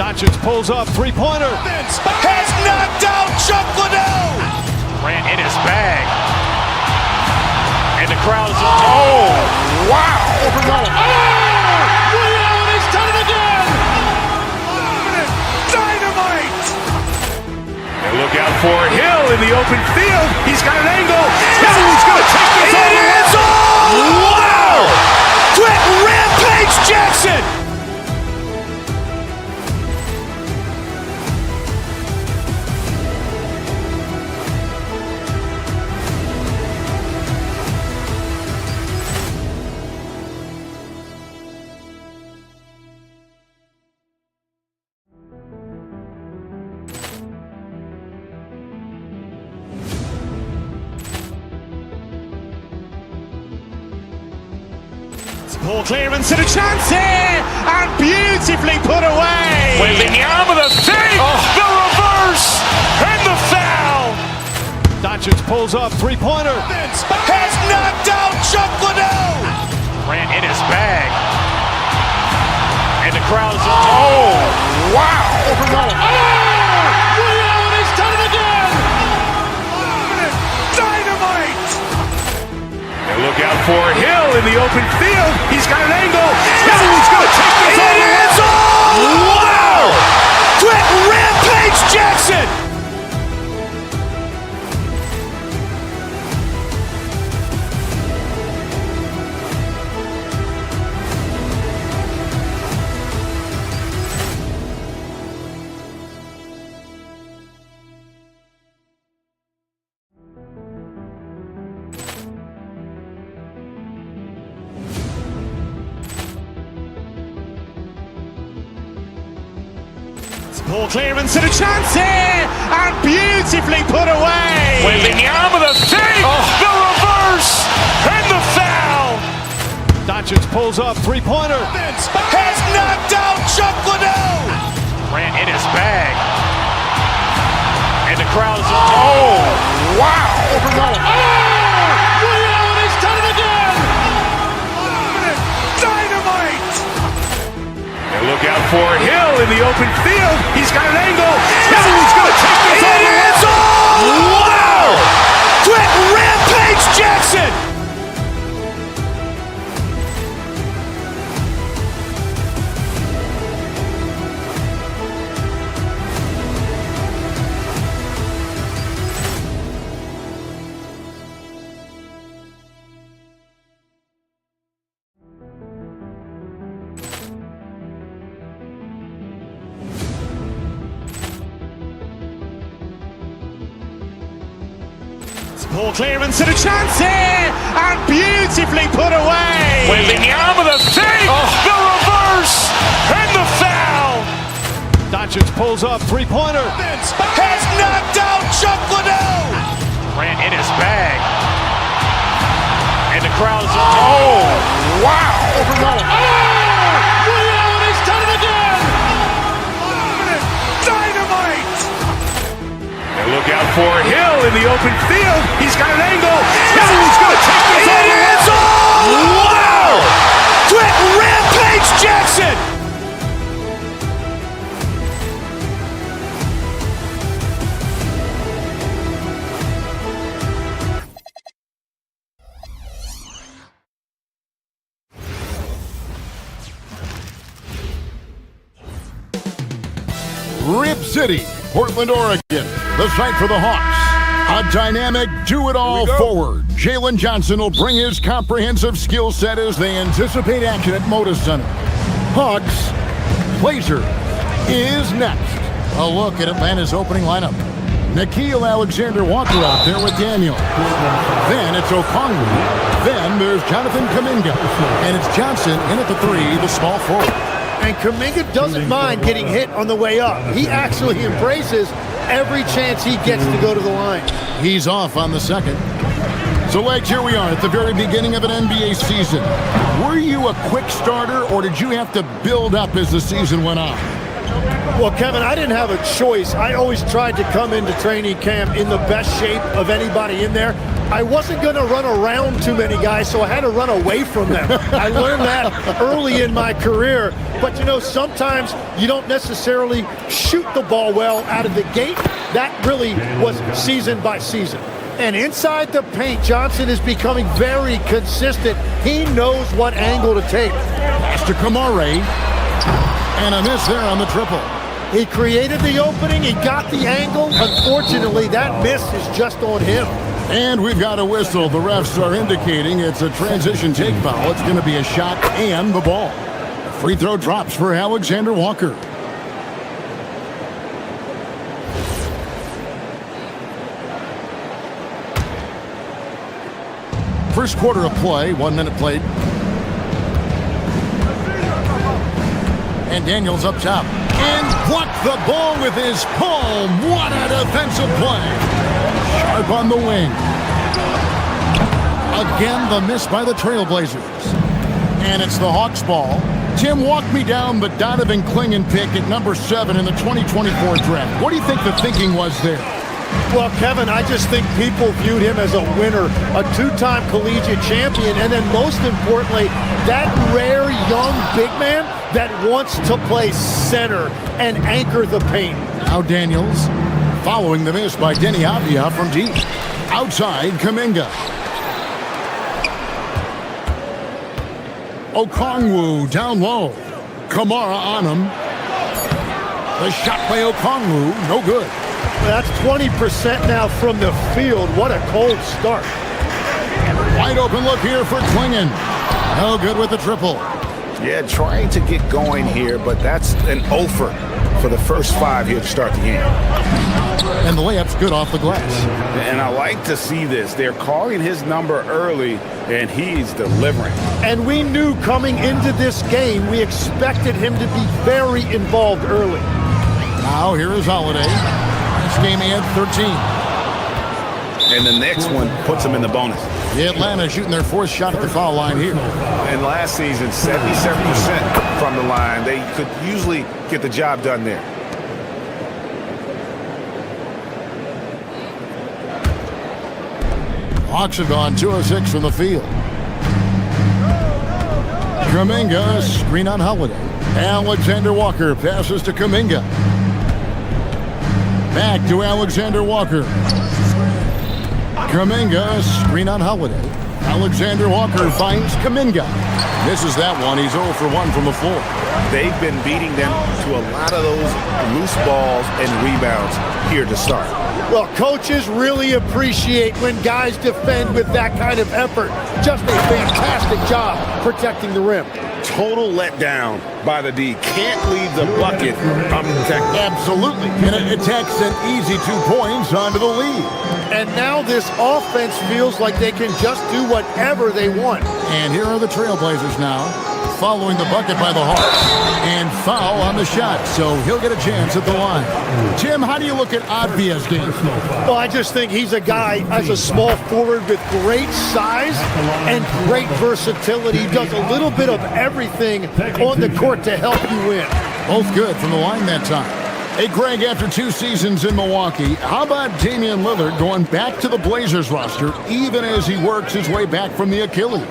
Doncic pulls up, three-pointer. Has knocked out Chuck Liddell. Ran in his bag. And the crowd is... Oh, wow. He's done it again. Dynamite. And look out for Hill in the open field. He's got an angle. Hill's going to take this all the way. Wow! Quick rampage Jackson. Ball clearance and a chance here, and beautifully put away. Wembanyama the save, the reverse, and the foul. Doncic pulls up, three-pointer. Has knocked out Chuck Liddell. Ran in his bag. And the crowd is... Oh, wow. He's done it again. Dynamite. And look out for Hill in the open field. He's got an angle. Hill's going to take this all the way. Wow! Quick rampage Jackson. Ball clearance and a chance here, and beautifully put away. Wembanyama the save, the reverse, and the foul. Doncic pulls up, three-pointer. Has knocked out Chuck Liddell. Ran in his bag. And the crowd is... Oh, wow. And he's done it again. Dynamite. And look out for Hill in the open field. He's got an angle. Hill's going to take this all the way. Wow. Quick Rampage Jackson. Ball clearance and a chance here, and beautifully put away. Wembanyama the save, the reverse, and the foul. Doncic pulls up, three-pointer. Has knocked out Chuck Liddell. Ran in his bag. And the crowd is... Oh, wow. And he's done it again. Dynamite. And look out for Hill in the open field. He's got an angle. Hill's going to take this all the way. Wow. Quick Rampage Jackson. Rip City, Portland, Oregon, the site for the Hawks. A dynamic do-it-all forward. Jalen Johnson will bring his comprehensive skill set as they anticipate action at Moda Center. Hawks, Blazer is next. A look at Atlanta's opening lineup. Nickeil Alexander-Walker out there with Daniel. Then it's Okongwu. Then there's Jonathan Kuminga. And it's Johnson in at the three, the small forward. And Kuminga doesn't mind getting hit on the way up. He actually embraces every chance he gets to go to the line. He's off on the second. So, Legs, here we are at the very beginning of an NBA season. Were you a quick starter, or did you have to build up as the season went on? Well, Kevin, I didn't have a choice. I always tried to come into training camp in the best shape of anybody in there. I wasn't going to run around too many guys, so I had to run away from them. I learned that early in my career. But, you know, sometimes you don't necessarily shoot the ball well out of the gate. That really was season by season. And inside the paint, Johnson is becoming very consistent. He knows what angle to take. Pass to Kamare. And a miss there on the triple. He created the opening. He got the angle. Unfortunately, that miss is just on him. And we've got a whistle. The refs are indicating it's a transition take foul. It's going to be a shot and the ball. Free throw drops for Alexander Walker. First quarter of play, 1 minute played. And Daniels up top. And blocked the ball with his palm. What a defensive play. Sharp on the wing. Again, the miss by the Trailblazers. And it's the Hawks ball. Tim, walk me down the Donovan Clingan pick at number 7 in the 2024 draft. What do you think the thinking was there? Well, Kevin, I just think people viewed him as a winner, a two-time collegiate champion, and then most importantly, that rare young big man that wants to play center and anchor the paint. Now Daniels following the miss by Denny Avdia from deep. Outside, Kuminga. Okongwu down low. Kamara on him. The shot by Okongwu, no good. That's 20% now from the field. What a cold start. Wide open look here for Clingan. No good with the triple. Yeah, trying to get going here, but that's an offer for the first 5 here to start the game. And the layup's good off the glass. And I like to see this. They're calling his number early, and he's delivering. And we knew coming into this game, we expected him to be very involved early. Now here is Holiday. This game he had 13. And the next one puts him in the bonus. The Atlanta shooting their fourth shot at the foul line here. And last season, 77% from the line. They could usually get the job done there. Hawks have gone 2 of 6 from the field. Kuminga, screen on Holiday. Alexander Walker passes to Kuminga. Back to Alexander Walker. Kuminga, screen on Holiday. Alexander Walker finds Kuminga. Misses that one. He's 0 for 1 from the floor. They've been beating them to a lot of those loose balls and rebounds here to start. Well, coaches really appreciate when guys defend with that kind of effort. Just a fantastic job protecting the rim. Total letdown by the D. Can't leave the bucket unprotected. Absolutely. And it attacks an easy 2 points onto the lead. And now this offense feels like they can just do whatever they want. And here are the Trailblazers now, following the bucket by the Hawks. And foul on the shot, so he'll get a chance at the line. Tim, how do you look at Obvious game? Well, I just think he's a guy as a small forward with great size and great versatility. He does a little bit of everything on the court to help you win. Both good from the line that time. Hey, Greg, after 2 seasons in Milwaukee, how about Damian Lillard going back to the Blazers roster even as he works his way back from the Achilles?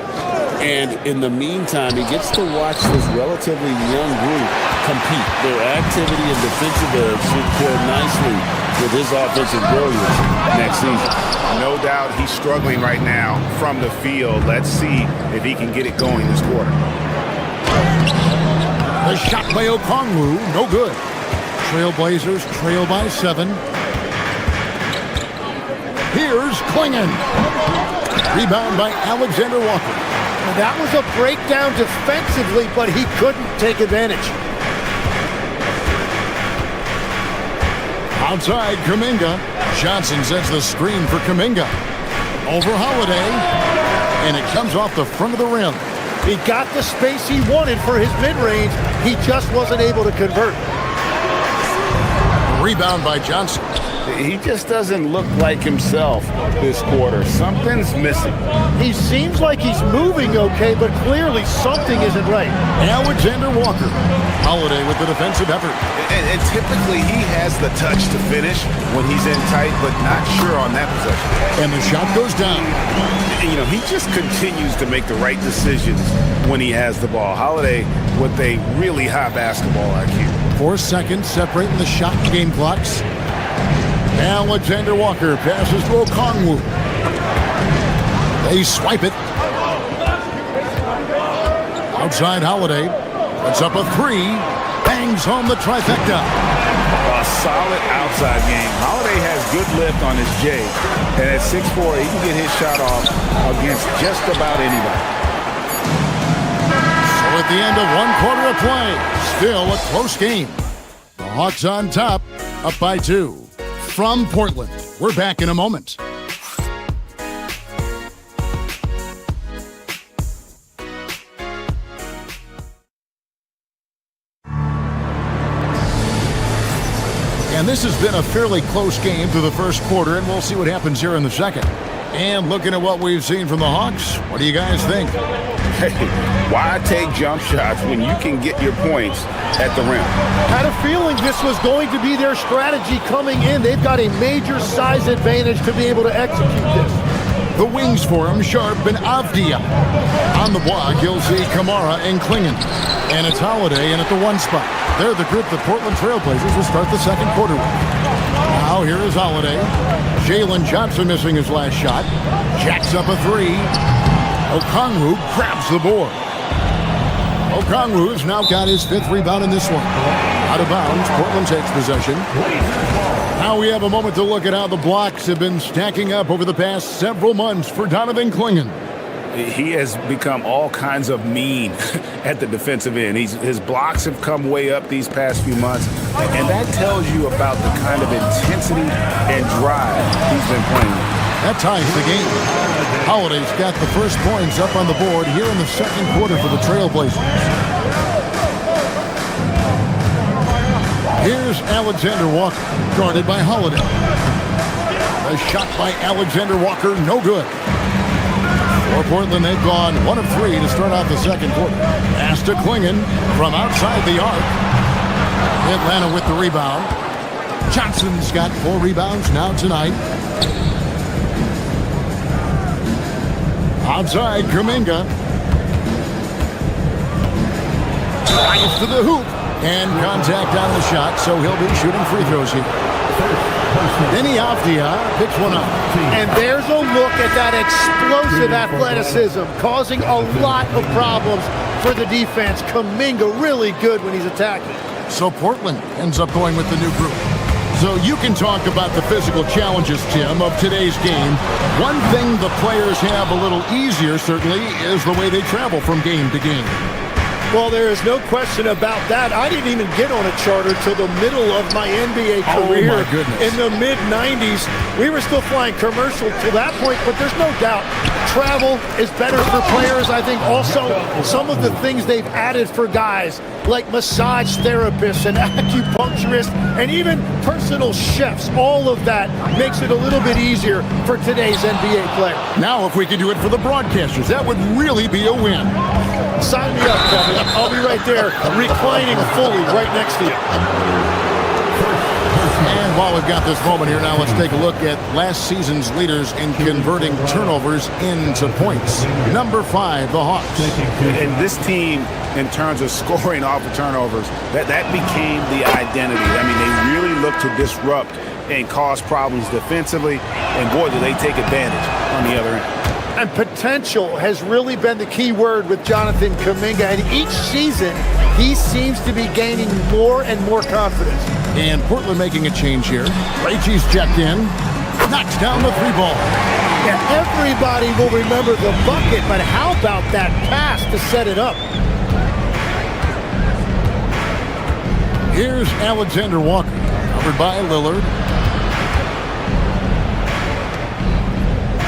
And in the meantime, he gets to watch this relatively young group compete. Their activity and defensive edge should pair nicely with his offensive brilliance next season. No doubt he's struggling right now from the field. Let's see if he can get it going this quarter. The shot by Okongwu, no good. Trailblazers trail by 7. Here's Klingon. Rebound by Alexander Walker. And that was a breakdown defensively, but he couldn't take advantage. Outside, Kuminga. Johnson sets the screen for Kuminga. Over Holiday. And it comes off the front of the rim. He got the space he wanted for his mid-range. He just wasn't able to convert. Rebound by Johnson. He just doesn't look like himself this quarter. Something's missing. He seems like he's moving okay, but clearly something isn't right. Alexander Walker. Holiday with the defensive effort. And typically he has the touch to finish when he's in tight, but not sure on that possession. And the shot goes down. You know, he just continues to make the right decisions when he has the ball. Holiday with a really high basketball IQ. 4 seconds separating the shot and game clocks. Alexander Walker passes to Okongwu. They swipe it. Outside Holiday. Puts up a 3. Bangs home the trifecta. A solid outside game. Holiday has good lift on his J. And at 6'4", he can get his shot off against just about anybody. So at the end of 1 quarter of play, still a close game. The Hawks on top, up by 2. From Portland, we're back in a moment. And this has been a fairly close game through the first quarter, and we'll see what happens here in the second. And looking at what we've seen from the Hawks, what do you guys think? Hey, why take jump shots when you can get your points at the rim? Had a feeling this was going to be their strategy coming in. They've got a major size advantage to be able to execute this. The wings for him, Sharp and Avdia. On the block, you'll see Kamara and Klingon. And it's Holiday in at the 1 spot. They're the group the Portland Trailblazers will start the second quarter with. Now here is Holiday. Jalen Johnson missing his last shot. Jacks up a 3. Okongwu grabs the board. Okongwu's now got his 5th rebound in this one. Out of bounds, Portland takes possession. Now we have a moment to look at how the blocks have been stacking up over the past several months for Donovan Klingon. He has become all kinds of mean at the defensive end. His blocks have come way up these past few months, and that tells you about the kind of intensity and drive he's been playing. That ties the game. Holiday's got the first points up on the board here in the second quarter for the Trailblazers. Here's Alexander Walker, guarded by Holiday. A shot by Alexander Walker, no good. For Portland, they've gone 1 of 3 to start out the second quarter. Pass to Klingon from outside the arc. Atlanta with the rebound. Johnson's got 4 rebounds now tonight. Outside, Kuminga. Drives to the hoop. And contact on the shot, so he'll be shooting free throws here. Denny Avdia picks one up. And there's a look at that explosive athleticism, causing a lot of problems for the defense. Kuminga really good when he's attacking. So Portland ends up going with the new group. So you can talk about the physical challenges, Tim, of today's game. One thing the players have a little easier, certainly, is the way they travel from game to game. Well, there is no question about that. I didn't even get on a charter till the middle of my NBA career. Oh, my goodness. In the mid-90s. We were still flying commercial to that point, but there's no doubt travel is better for players. I think also some of the things they've added for guys like massage therapists and acupuncturists and even personal chefs, all of that makes it a little bit easier for today's NBA player. Now, if we could do it for the broadcasters, that would really be a win. Sign me up, Kevin. I'll be right there, reclining fully right next to you. And while we've got this moment here now, let's take a look at last season's leaders in converting turnovers into points. Number 5, the Hawks. And this team, in terms of scoring off of turnovers, that became the identity. I mean, they really look to disrupt and cause problems defensively, and boy, do they take advantage on the other end. And potential has really been the key word with Jonathan Kuminga. And each season, he seems to be gaining more and more confidence. And Portland making a change here. Krejci's checked in. Knocks down the 3-ball. Yeah, everybody will remember the bucket, but how about that pass to set it up? Here's Alexander Walker, covered by Lillard.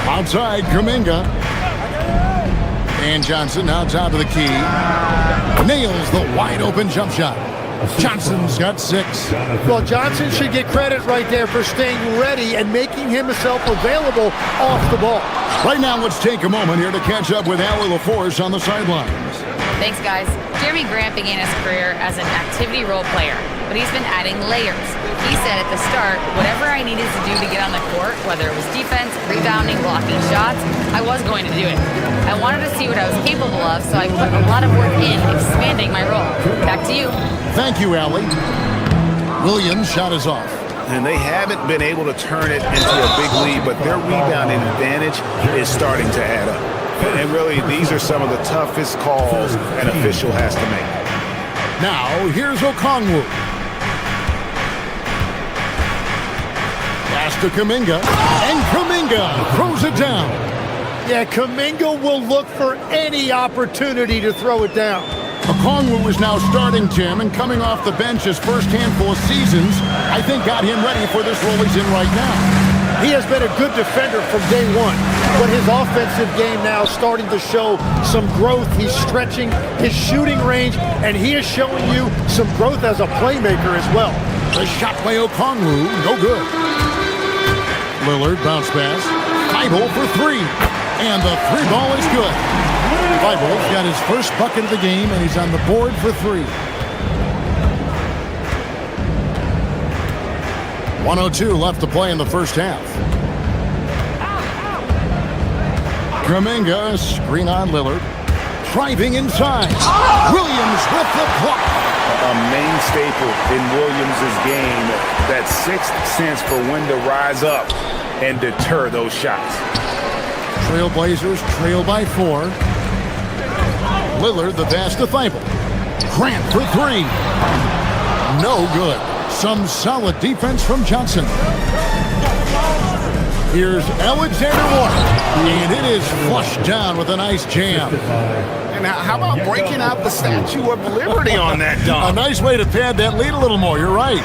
Outside, Kuminga. And Johnson now down to the key. Nails the wide-open jump shot. Johnson's got 6. Well, Johnson should get credit right there for staying ready and making himself available off the ball. Right now, let's take a moment here to catch up with Allie LaForce on the sidelines. Thanks, guys. Jeremy Grant began his career as an activity role player, but he's been adding layers. He said at the start, whatever I needed to do to get on the court, whether it was defense, rebounding, blocking shots, I was going to do it. I wanted to see what I was capable of, so I put a lot of work in expanding my role. Back to you. Thank you, Allie. Williams' shot is off. And they haven't been able to turn it into a big lead, but their rebounding advantage is starting to add up. And really, these are some of the toughest calls an official has to make. Now, here's Okongwu. Pass to Kuminga. And Kuminga throws it down. Yeah, Kuminga will look for any opportunity to throw it down. Okongwu is now starting, Tim, and coming off the bench his first handful of seasons, I think got him ready for this role he's in right now. He has been a good defender from day one, but his offensive game now is starting to show some growth. He's stretching his shooting range, and he is showing you some growth as a playmaker as well. The shot by Okongwu, no good. Lillard bounce pass. Thibault for 3, and the 3-ball is good. Thibault's got his first bucket of the game, and he's on the board for 3. 1:02 left to play in the first half. Kuminga, screen on Lillard. Driving inside. Williams with the block. A main staple in Williams' game, that sixth sense for when to rise up and deter those shots. Trailblazers trail by 4. Lillard the pass to Thibault. Grant for 3. No good. Some solid defense from Johnson. Here's Alexander Walker, and it is flushed down with a nice jam. And how about breaking out the Statue of Liberty on that dunk? A nice way to pad that lead a little more, you're right.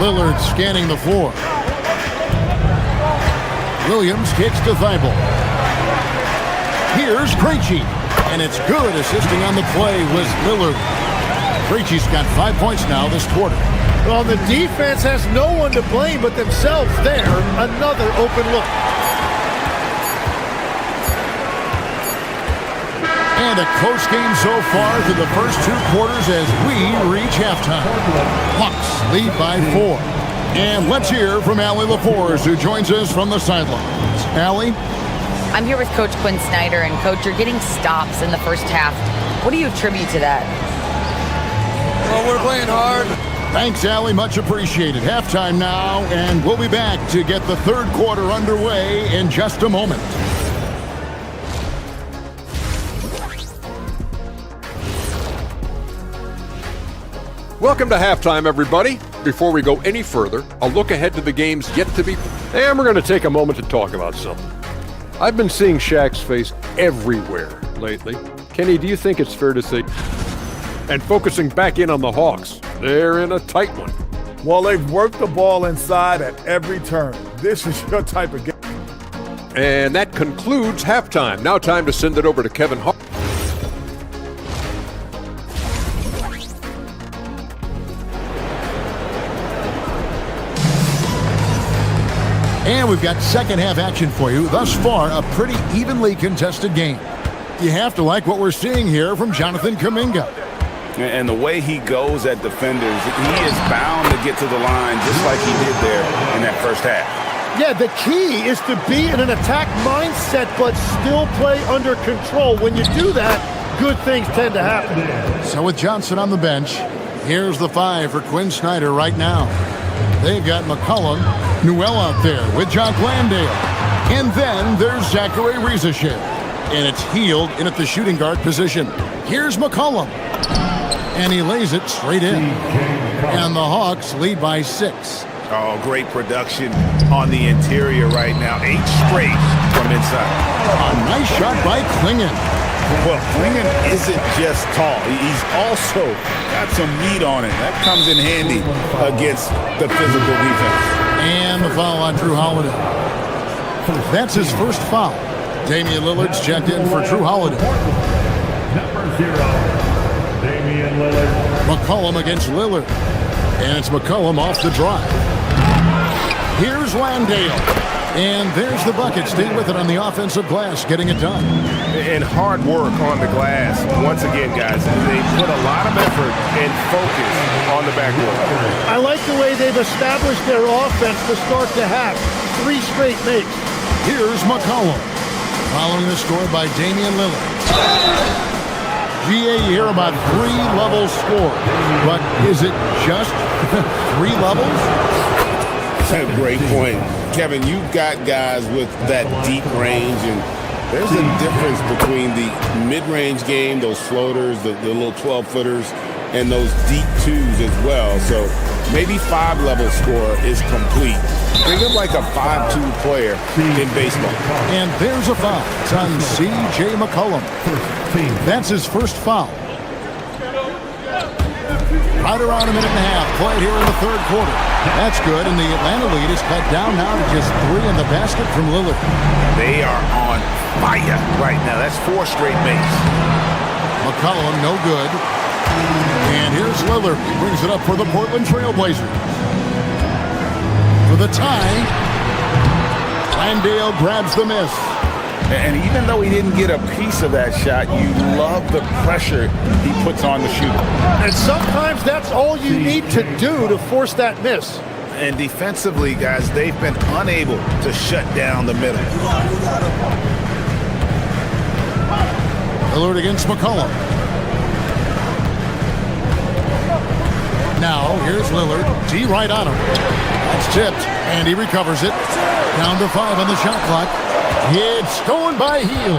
Lillard scanning the floor. Williams kicks to Thibault. Here's Krejci. And it's good. Assisting on the play was Lillard. Krejci's got 5 points now this quarter. Well, the defense has no one to blame but themselves there. Another open look. And a close game so far through the first 2 quarters as we reach halftime. Hawks lead by 4. And let's hear from Allie LaForce, who joins us from the sidelines. Allie? I'm here with Coach Quinn Snyder, and Coach, you're getting stops in the first half. What do you attribute to that? Well, we're playing hard. Thanks, Allie. Much appreciated. Halftime now, and we'll be back to get the third quarter underway in just a moment. Welcome to halftime, everybody. Before we go any further, a look ahead to the games yet to be, and we're going to take a moment to talk about something. I've been seeing Shaq's face everywhere lately. Kenny, do you think it's fair to say, and focusing back in on the Hawks, they're in a tight one? Well, they've worked the ball inside at every turn. This is your type of game. And that concludes halftime. Now time to send it over to Kevin Hart. And we've got second half action for you. Thus far, a pretty evenly contested game. You have to like what we're seeing here from Jonathan Kuminga. And the way he goes at defenders, he is bound to get to the line just like he did there in that first half. Yeah, the key is to be in an attack mindset but still play under control. When you do that, good things tend to happen. So with Johnson on the bench, here's the 5 for Quinn Snyder right now. They've got McCollum, Newell out there with Jock Landale. And then there's Zachary Rieseshev. And it's Healed in at the shooting guard position. Here's McCollum. And he lays it straight in. And the Hawks lead by 6. Oh, great production on the interior right now. 8 straight from inside. A nice shot by Klingon. Well, Klingon isn't just tall. He's also got some meat on it. That comes in handy against the physical defense. And the foul on Drew Holiday. That's his first foul. Damian Lillard's checked in for Drew Holiday. Number 0, Damian Lillard. McCollum against Lillard. And it's McCollum off the drive. Here's Landale. And there's the bucket. Stay with it on the offensive glass, getting it done. And hard work on the glass. Once again, guys, they put a lot of effort and focus on the backboard. I like the way they've established their offense to start the half. 3 straight makes. Here's McCollum. Following the score by Damian Lillard. GA, you hear about 3 levels scored. But is it just 3 levels? That's a great point. Kevin, you've got guys with that deep range, and there's a difference between the mid-range game, those floaters, the little 12-footers, and those deep 2s as well. So maybe 5-level score is complete. Think of like a 5-2 player in baseball. And there's a foul. It's on C.J. McCollum. That's his first foul. Right around a minute and a half played here in the third quarter. That's good, and the Atlanta lead is cut down now to just 3 in the basket from Lillard. They are on fire right now. That's 4 straight makes. McCollum, no good. And here's Lillard. He brings it up for the Portland Trail Blazers. For the tie, Landale grabs the miss. And even though he didn't get a piece of that shot, you love the pressure he puts on the shooter. And sometimes that's all you need to do to force that miss. And defensively, guys, they've been unable to shut down the middle. Lillard against McCollum. Now, here's Lillard. D right on him. That's tipped, and he recovers it. Down to 5 on the shot clock. It's stolen by Heel.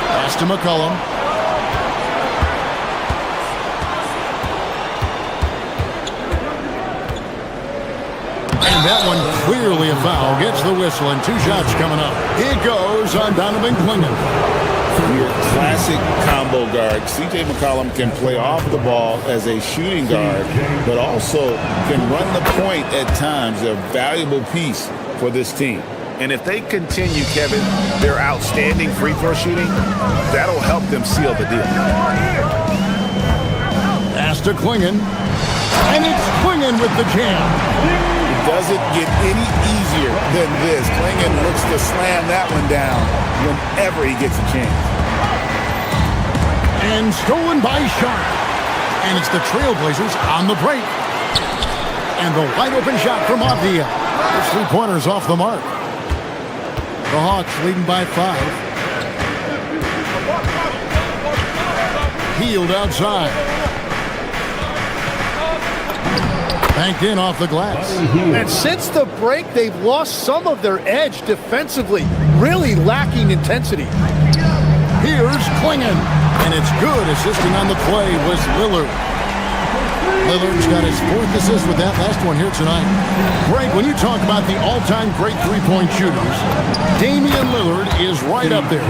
Pass to McCollum. And that one clearly a foul. Gets the whistle, and 2 shots coming up. It goes on Donovan Klingon. Your classic combo guard. C.J. McCollum can play off the ball as a shooting guard, but also can run the point at times. A valuable piece for this team. And if they continue, Kevin, their outstanding free throw shooting, that'll help them seal the deal. Pass to Klingon. And it's Klingon with the jam. It doesn't get any easier than this. Klingon looks to slam that one down whenever he gets a chance. And stolen by Sharp. And it's the Trailblazers on the break. And the wide open shot from Avdia. There's 3 pointers off the mark. The Hawks leading by 5. Healed outside. Banked in off the glass. And since the break, they've lost some of their edge defensively, really lacking intensity. Here's Klingon, and it's good. Assisting on the play was Lillard. Lillard's got his 4th assist with that last one here tonight. Greg, when you talk about the all-time great three-point shooters, Damian Lillard is right up there.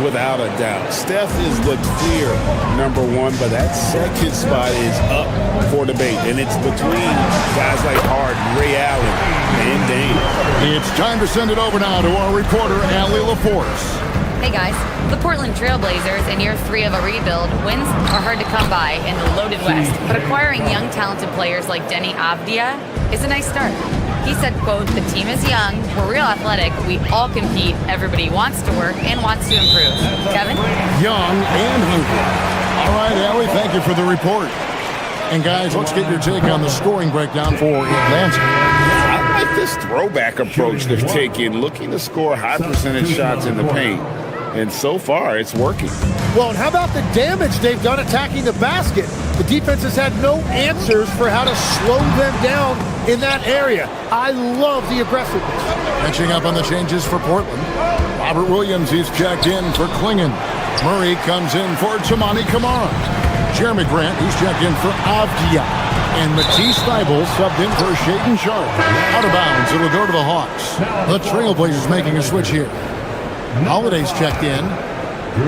Without a doubt. Steph is the clear #1, but that second spot is up for debate. And it's between guys like Harden, Ray Allen, and Dame. It's time to send it over now to our reporter, Allie LaForce. Hey guys, the Portland Trailblazers in year 3 of a rebuild, wins are hard to come by in the loaded West, but acquiring young talented players like Denny Avdia is a nice start. He said, quote, "The team is young, we're real athletic, we all compete, everybody wants to work and wants to improve." Kevin? Young and hungry. All right, Allie, thank you for the report. And guys, let's get your take on the scoring breakdown for Atlanta. I like this throwback approach they're taking, looking to score high percentage shots in the paint. And so far, it's working. Well, and how about the damage they've done attacking the basket? The defense has had no answers for how to slow them down in that area. I love the aggressiveness. Catching up on the changes for Portland. Robert Williams is checked in for Klingon. Murray comes in for Tamani Kamara. Jeremy Grant, he's checked in for Avdia. And Matisse Thybulle subbed in for Shaedon Sharp. Out of bounds, it'll go to the Hawks. The Trailblazers making a switch here. Holiday's checked in.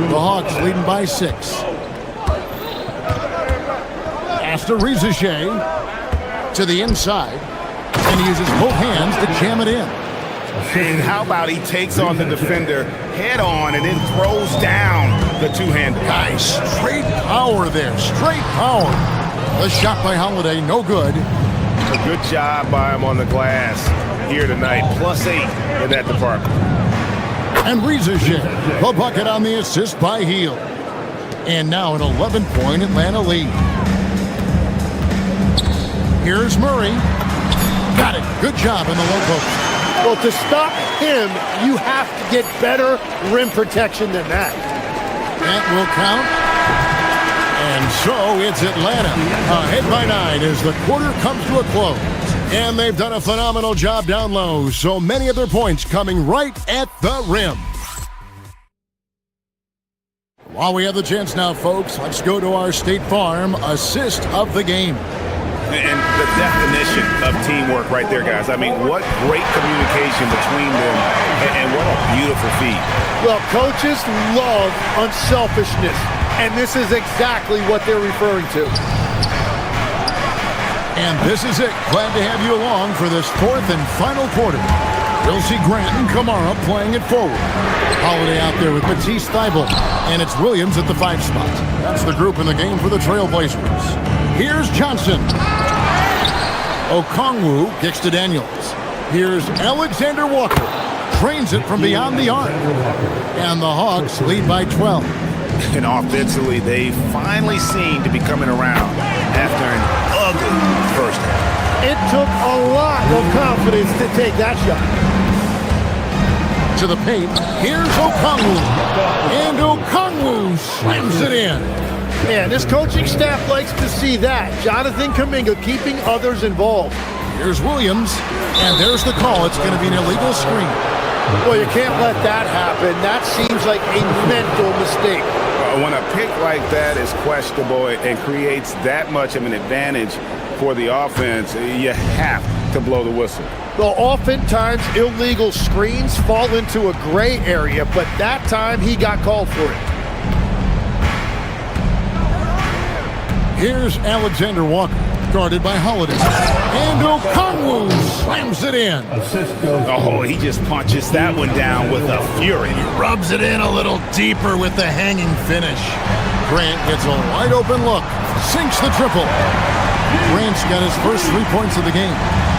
The Hawks leading by 6. After Rizashay to the inside. And he uses both hands to jam it in. And how about he takes on the defender head on and then throws down the two-hander. Nice. Straight power there. Straight power. The shot by Holiday, no good. A good job by him on the glass here tonight. +8 in that department. And Rizashay, the bucket on the assist by Heel. And now an 11-point Atlanta lead. Here's Murray. Got it. Good job in the low post. Well, to stop him, you have to get better rim protection than that. That will count. And so it's Atlanta ahead by 9 as the quarter comes to a close. And they've done a phenomenal job down low. So many of their points coming right at the rim. While we have the chance now, folks, let's go to our State Farm assist of the game. And the definition of teamwork right there, guys. I mean, what great communication between them, and what a beautiful feat. Well, coaches love unselfishness, and this is exactly what they're referring to. And this is it. Glad to have you along for this 4th and final quarter. We'll see Grant and Kamara playing it forward. Holiday out there with Matisse Thybulle, and it's Williams at the 5 spot. That's the group in the game for the Trailblazers. Here's Johnson. Okongwu kicks to Daniels. Here's Alexander Walker. Trains it from beyond the arc. And the Hawks lead by 12. And offensively, they finally seem to be coming around after an ugly first half. It took a lot of confidence to take that shot. To the paint, here's Okongwu. And Okongwu slams it in. Man, this coaching staff likes to see that. Jonathan Kuminga keeping others involved. Here's Williams, and there's the call. It's going to be an illegal screen. Well, you can't let that happen. That seems like a mental mistake. When a pick like that is questionable and creates that much of an advantage for the offense, you have to blow the whistle. Well, oftentimes illegal screens fall into a gray area, but that time he got called for it. Here's Alexander Walker. guarded by Holiday. And Okongwu slams it in. Oh, he just punches that one down with a fury. Rubs it in a little deeper with the hanging finish. Grant gets a wide open look. Sinks the triple. Grant's got his first 3 points of the game.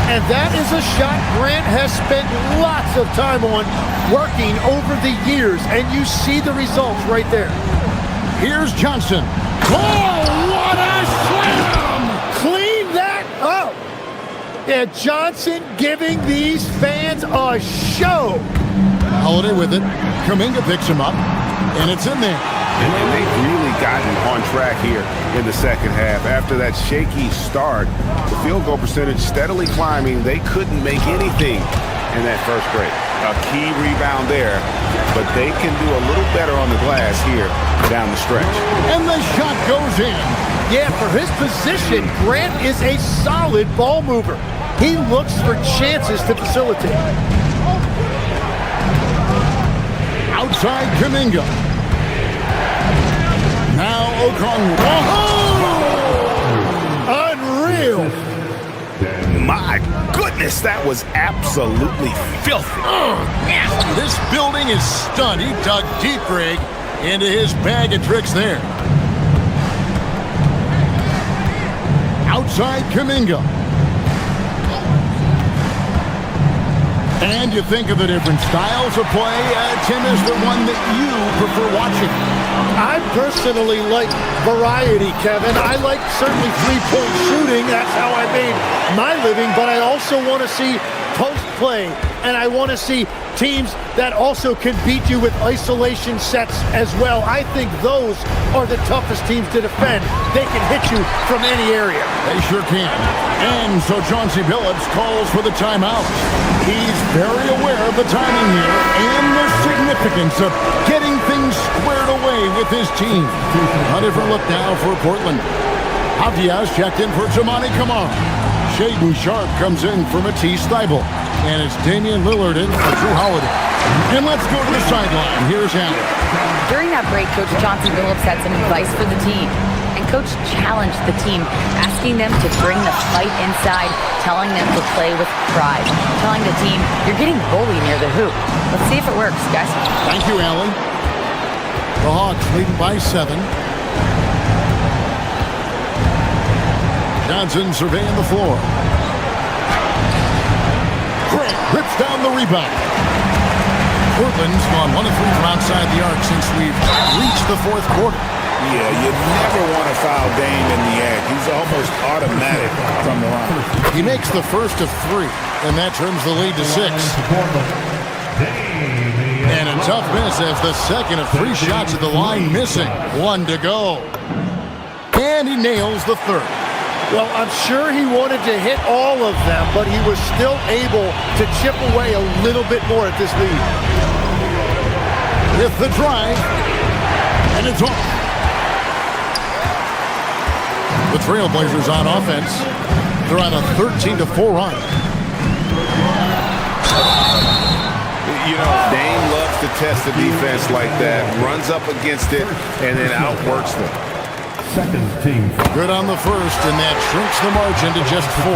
And that is a shot Grant has spent lots of time on working over the years. And you see the results right there. Here's Johnson. Oh, what a slam! Clean that up. Yeah, Johnson giving these fans a show. Holiday with it. Kuminga picks him up. And it's in there. And they've really gotten on track here in the second half. After that shaky start, the field goal percentage steadily climbing. They couldn't make anything in that first break. A key rebound there, but they can do a little better on the glass here down the stretch. And the shot goes in. Yeah, for his position, Grant is a solid ball mover. He looks for chances to facilitate. Outside Kuminga. Now Okongwu. Oh! Unreal. My goodness, that was absolutely filthy. This building is stunned. He dug deep, Greg, into his bag of tricks there. Outside Kuminga. And you think of the different styles of play. Tim, is the one that you prefer watching? I personally like variety, Kevin. I like certainly three-point shooting. That's how I made my living. But I also want to see post play. And I want to see teams that also can beat you with isolation sets as well. I think those are the toughest teams to defend. They can hit you from any area. They sure can. And so Chauncey Billups calls for the timeout. He's very aware of the timing here and the significance of getting things squared away with his team. A different look now for Portland. Avias checked in for Jamani Kamara. Shaden Sharp comes in for Matisse Thybulle. And it's Damian Lillard in for Drew Holiday. And let's go to the sideline. Here's Allen. During that break, Coach Chauncey Billups had some advice for the team. And Coach challenged the team, asking them to bring the fight inside, telling them to play with pride, telling the team, you're getting bullied near the hoop. Let's see if it works, guys. Thank you, Allen. The Hawks leading by 7. Johnson surveying the floor. Grant rips down the rebound. Portland's gone 1 of 3 from outside the arc since we've reached the fourth quarter. Yeah, you never want to foul Dame in the act. He's almost automatic from the line. He makes the first of 3, and that trims the lead to 6. And a tough miss as the second of 3 shots at the line missing. 1 to go. And he nails the third. Well, I'm sure he wanted to hit all of them, but he was still able to chip away a little bit more at this lead. With the drive, and it's off. The Trailblazers on offense. They're on a 13-4 run. You know, Dame loves to test the defense like that, runs up against it, and then outworks them. Second team. Good on the first, and that shrinks the margin to just 4.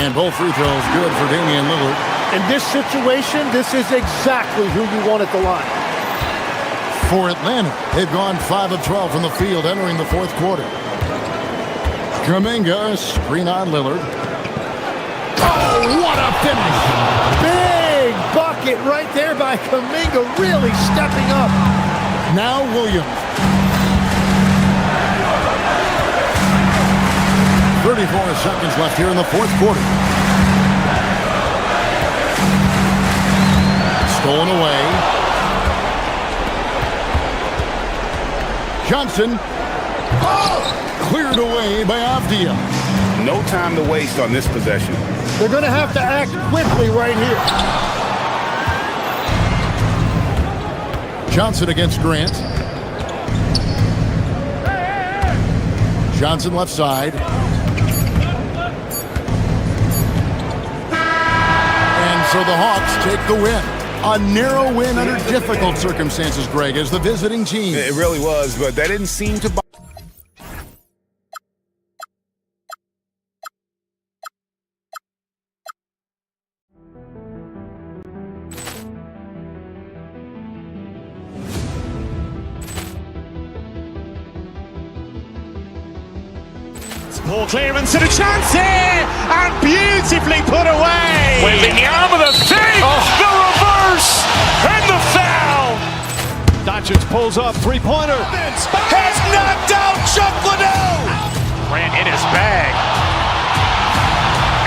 And both free throws good for Damian Lillard. In this situation, this is exactly who you want at the line. For Atlanta, they've gone 5 of 12 from the field entering the fourth quarter. Kuminga, screen on Lillard. Oh, what a finish! Big bucket right there by Kuminga, really stepping up. Now Williams. 34 seconds left here in the fourth quarter. Stolen away. Johnson. Cleared away by Avdia. No time to waste on this possession. They're going to have to act quickly right here. Johnson against Grant. Johnson left side. And so the Hawks take the win. A narrow win under difficult circumstances, Greg, as the visiting team. It really was, but that didn't seem to Ball clearance and a chance here, and beautifully put away. Wembanyama the fake, the reverse, and the foul. Doncic pulls up, three-pointer. Has knocked out Chuck Liddell. Ran in his bag.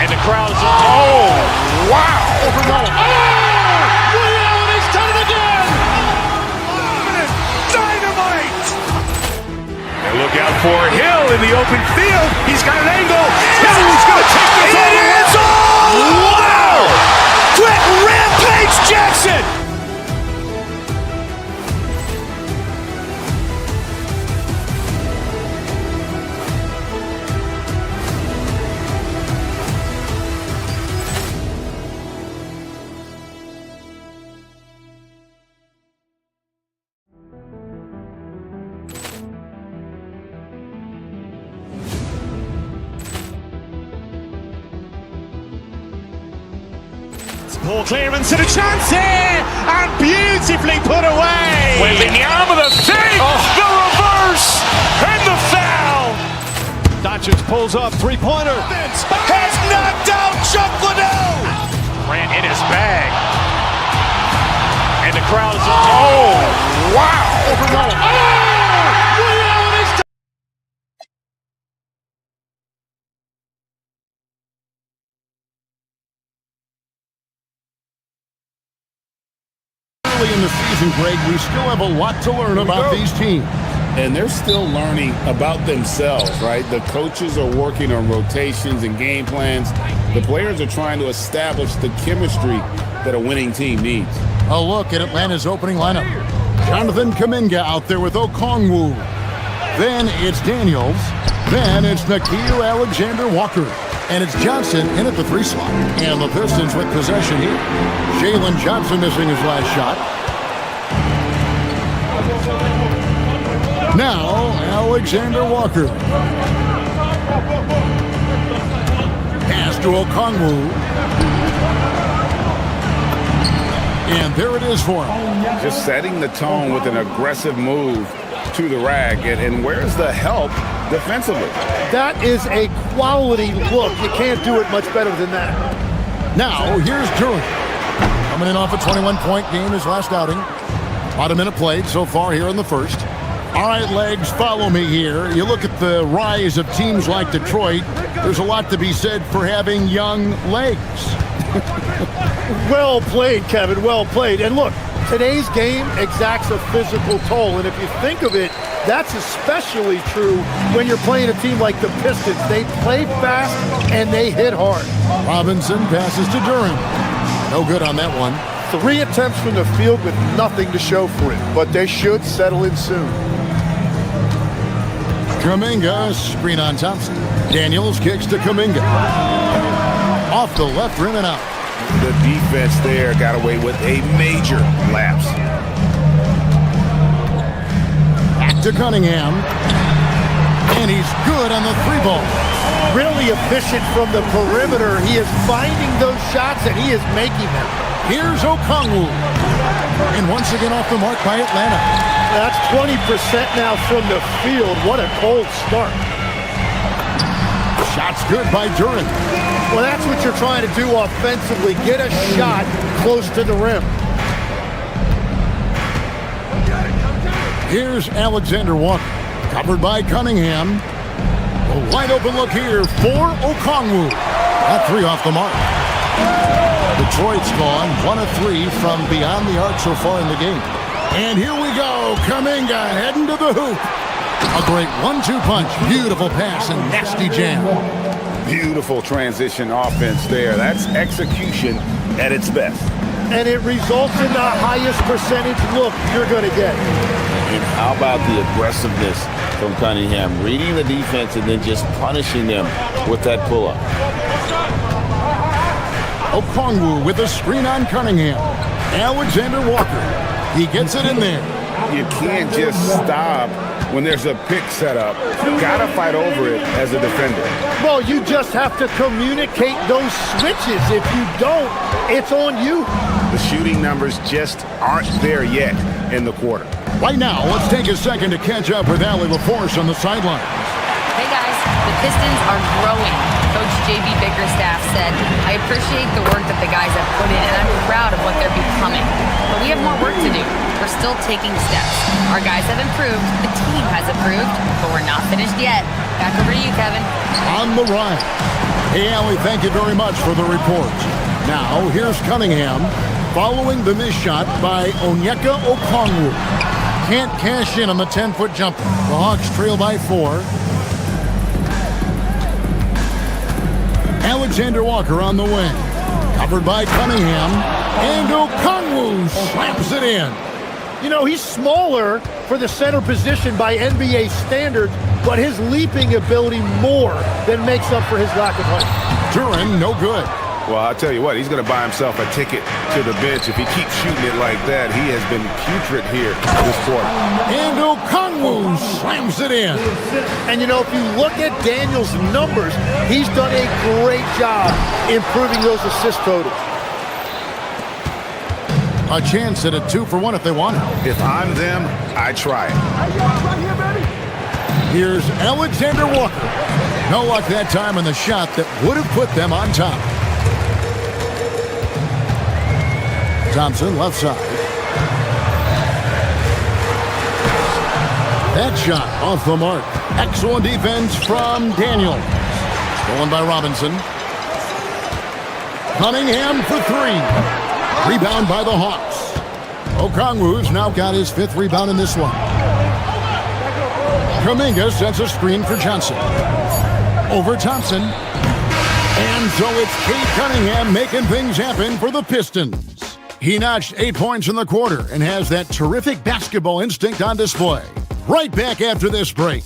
And the crowd is... Oh, wow. He's done it again. Dynamite. And look out for Hill in the open field. He's got an angle. Hill's going to take this all the way. Wow. Quick rampage Jackson. Ball clearance and a chance here, and beautifully put away. Wembanyama the fake, the reverse, and the foul. Doncic pulls up, three-pointer. Has knocked out Chuck Liddell. Ran in his bag. And the crowd is... Oh, wow. In the season, Greg, we still have a lot to learn about these teams. And they're still learning about themselves, right? The coaches are working on rotations and game plans. The players are trying to establish the chemistry that a winning team needs. A look at Atlanta's opening lineup. Jonathan Kuminga out there with Okongwu. Then it's Daniels. Then it's Nickeil Alexander-Walker. And it's Johnson in at the 3 slot. And the Pistons with possession here. Jalen Johnson missing his last shot. Now, Alexander Walker. Pass to Okongwu. And there it is for him. Just setting the tone with an aggressive move to the rack. And where's the help defensively? That is a quality look. You can't do it much better than that. Now, here's Duran. Coming in off a 21-point game his last outing. About a minute played so far here in the first. All right, Legs, follow me here. You look at the rise of teams like Detroit, there's a lot to be said for having young legs. Well played, Kevin, well played. And look, today's game exacts a physical toll. And if you think of it, that's especially true when you're playing a team like the Pistons. They play fast and they hit hard. Robinson passes to Duran. No good on that one. 3 attempts from the field with nothing to show for it, but they should settle in soon. Kuminga, screen on Thompson. Daniels kicks to Kuminga. Off the left rim and out. The defense there got away with a major lapse. Back to Cunningham. And he's good on the 3-ball. Really efficient from the perimeter. He is finding those shots and he is making them. Here's Okongwu. And once again off the mark by Atlanta. That's 20% now from the field. What a cold start. Shot's good by Duran. Well, that's what you're trying to do offensively. Get a shot close to the rim. Here's Alexander Walker. Covered by Cunningham. A wide open look here for Okongwu. That 3 off the mark. Detroit's gone 1 of 3 from beyond the arc so far in the game. And here we go. Kuminga heading to the hoop. A great 1-2 punch. Beautiful pass and nasty jam. Beautiful transition offense there. That's execution at its best. And it results in the highest percentage look you're going to get. And how about the aggressiveness from Cunningham? Reading the defense and then just punishing them with that pull-up. Okongwu with a screen on Cunningham. Alexander Walker. He gets it in there. You can't just stop when there's a pick set up. Gotta fight over it as a defender. Well, you just have to communicate those switches. If you don't, it's on you. The shooting numbers just aren't there yet in the quarter. Right now, let's take a second to catch up with Allie LaForce on the sideline. Hey guys, The Pistons are growing. Coach J.B. Bickerstaff said, I appreciate the work that the guys have put in, and I'm proud of what they're becoming. But we have more work to do. We're still taking steps. Our guys have improved. The team has improved, but we're not finished yet. Back over to you, Kevin. On the run. Hey, Allie, thank you very much for the report. Now, here's Cunningham following the missed shot by Onyeka Okongwu. Can't cash in on the 10-foot jumper. The Hawks trail by 4. Alexander Walker on the wing. Covered by Cunningham. And Okongwu slams it in. You know, he's smaller for the center position by NBA standards, but his leaping ability more than makes up for his lack of height. Duran, no good. Well, I'll tell you what, he's going to buy himself a ticket to the bench. If he keeps shooting it like that, he has been putrid here this quarter. And Okongwu slams it in. And, you know, if you look at Daniel's numbers, he's done a great job improving those assist totals. A chance at a 2-for-1 if they want it. If I'm them, I try it. Here's Alexander Walker. No luck that time on the shot that would have put them on top. Thompson, left side. That shot off the mark. Excellent defense from Daniel. Stolen by Robinson. Cunningham for 3. Rebound by the Hawks. Okongwu's now got his 5th rebound in this one. Kuminga sets a screen for Johnson. Over Thompson. And so it's Cade Cunningham making things happen for the Pistons. He notched 8 points in the quarter and has that terrific basketball instinct on display. Right back after this break.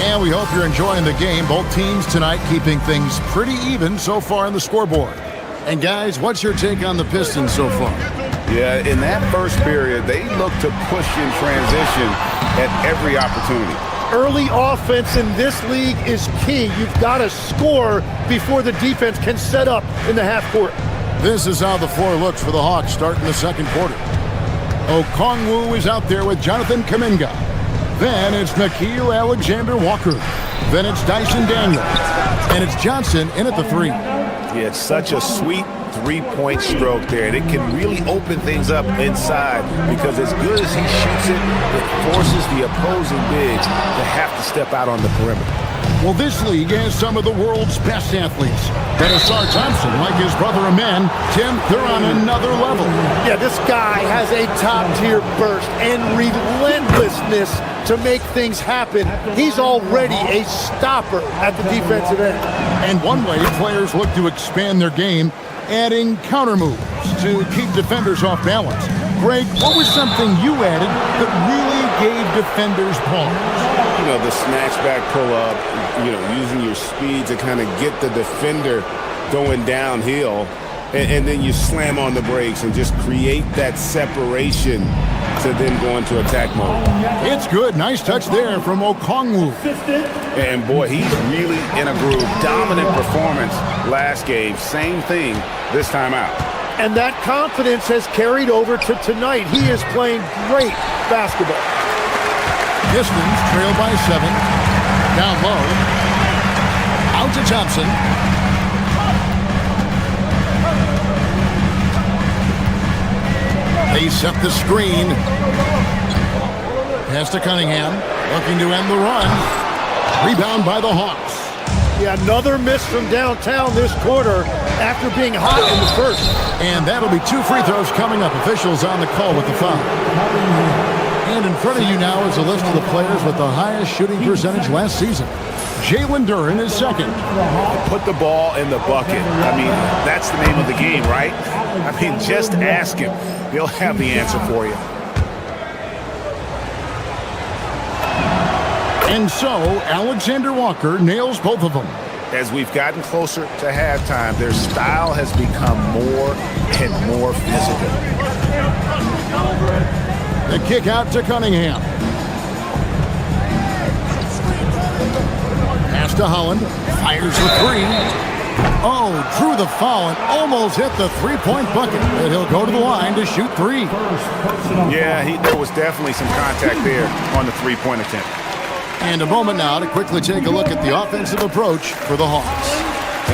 And we hope you're enjoying the game. Both teams tonight keeping things pretty even so far on the scoreboard. And guys, what's your take on the Pistons so far? Yeah, in that first period, they look to push in transition at every opportunity. Early offense in this league is key. You've got to score before the defense can set up in the half court. This is how the floor looks for the Hawks starting the second quarter. Okongwu is out there with Jonathan Kuminga. Then it's Nickeil Alexander-Walker. Then it's Dyson Daniel. And it's Johnson in at the 3. Yeah, it's such a sweet three-point stroke there, and it can really open things up inside because as good as he shoots it, it forces the opposing bigs to have to step out on the perimeter. Well, this league has some of the world's best athletes. But Asar Thompson, like his brother Amen, Tim, they're on another level. Yeah, this guy has a top-tier burst and relentlessness to make things happen. He's already a stopper at the defensive end. And one way players look to expand their game, adding counter moves to keep defenders off balance. Greg, what was something you added that really gave defenders pause? You know, the snatchback pull-up, you know, using your speed to kind of get the defender going downhill, and then you slam on the brakes and just create that separation to then go into attack mode. It's good. Nice touch there from Okongwu. And boy, he's really in a groove. Dominant performance last game. Same thing this time out. And that confidence has carried over to tonight. He is playing great basketball. Pistons trail by 7. Down low. Out to Thompson. They set the screen. Pass to Cunningham. Looking to end the run. Rebound by the Hawks. Yeah, another miss from downtown this quarter after being hot in the first. And that'll be 2 free throws coming up. Officials on the call with the foul. And in front of you now is a list of the players with the highest shooting percentage last season. Jalen Duren is second. Put the ball in the bucket. I mean, that's the name of the game, right? I mean, just ask him. He'll have the answer for you. And so, Alexander Walker nails both of them. As we've gotten closer to halftime, their style has become more and more physical. The kick out to Cunningham. Pass to to Holland. Fires the three. Oh, drew the foul and almost hit the three-point bucket. And he'll go to the line to shoot three. Yeah, there was definitely some contact there on the three-point attempt. And a moment now to quickly take a look at the offensive approach for the Hawks.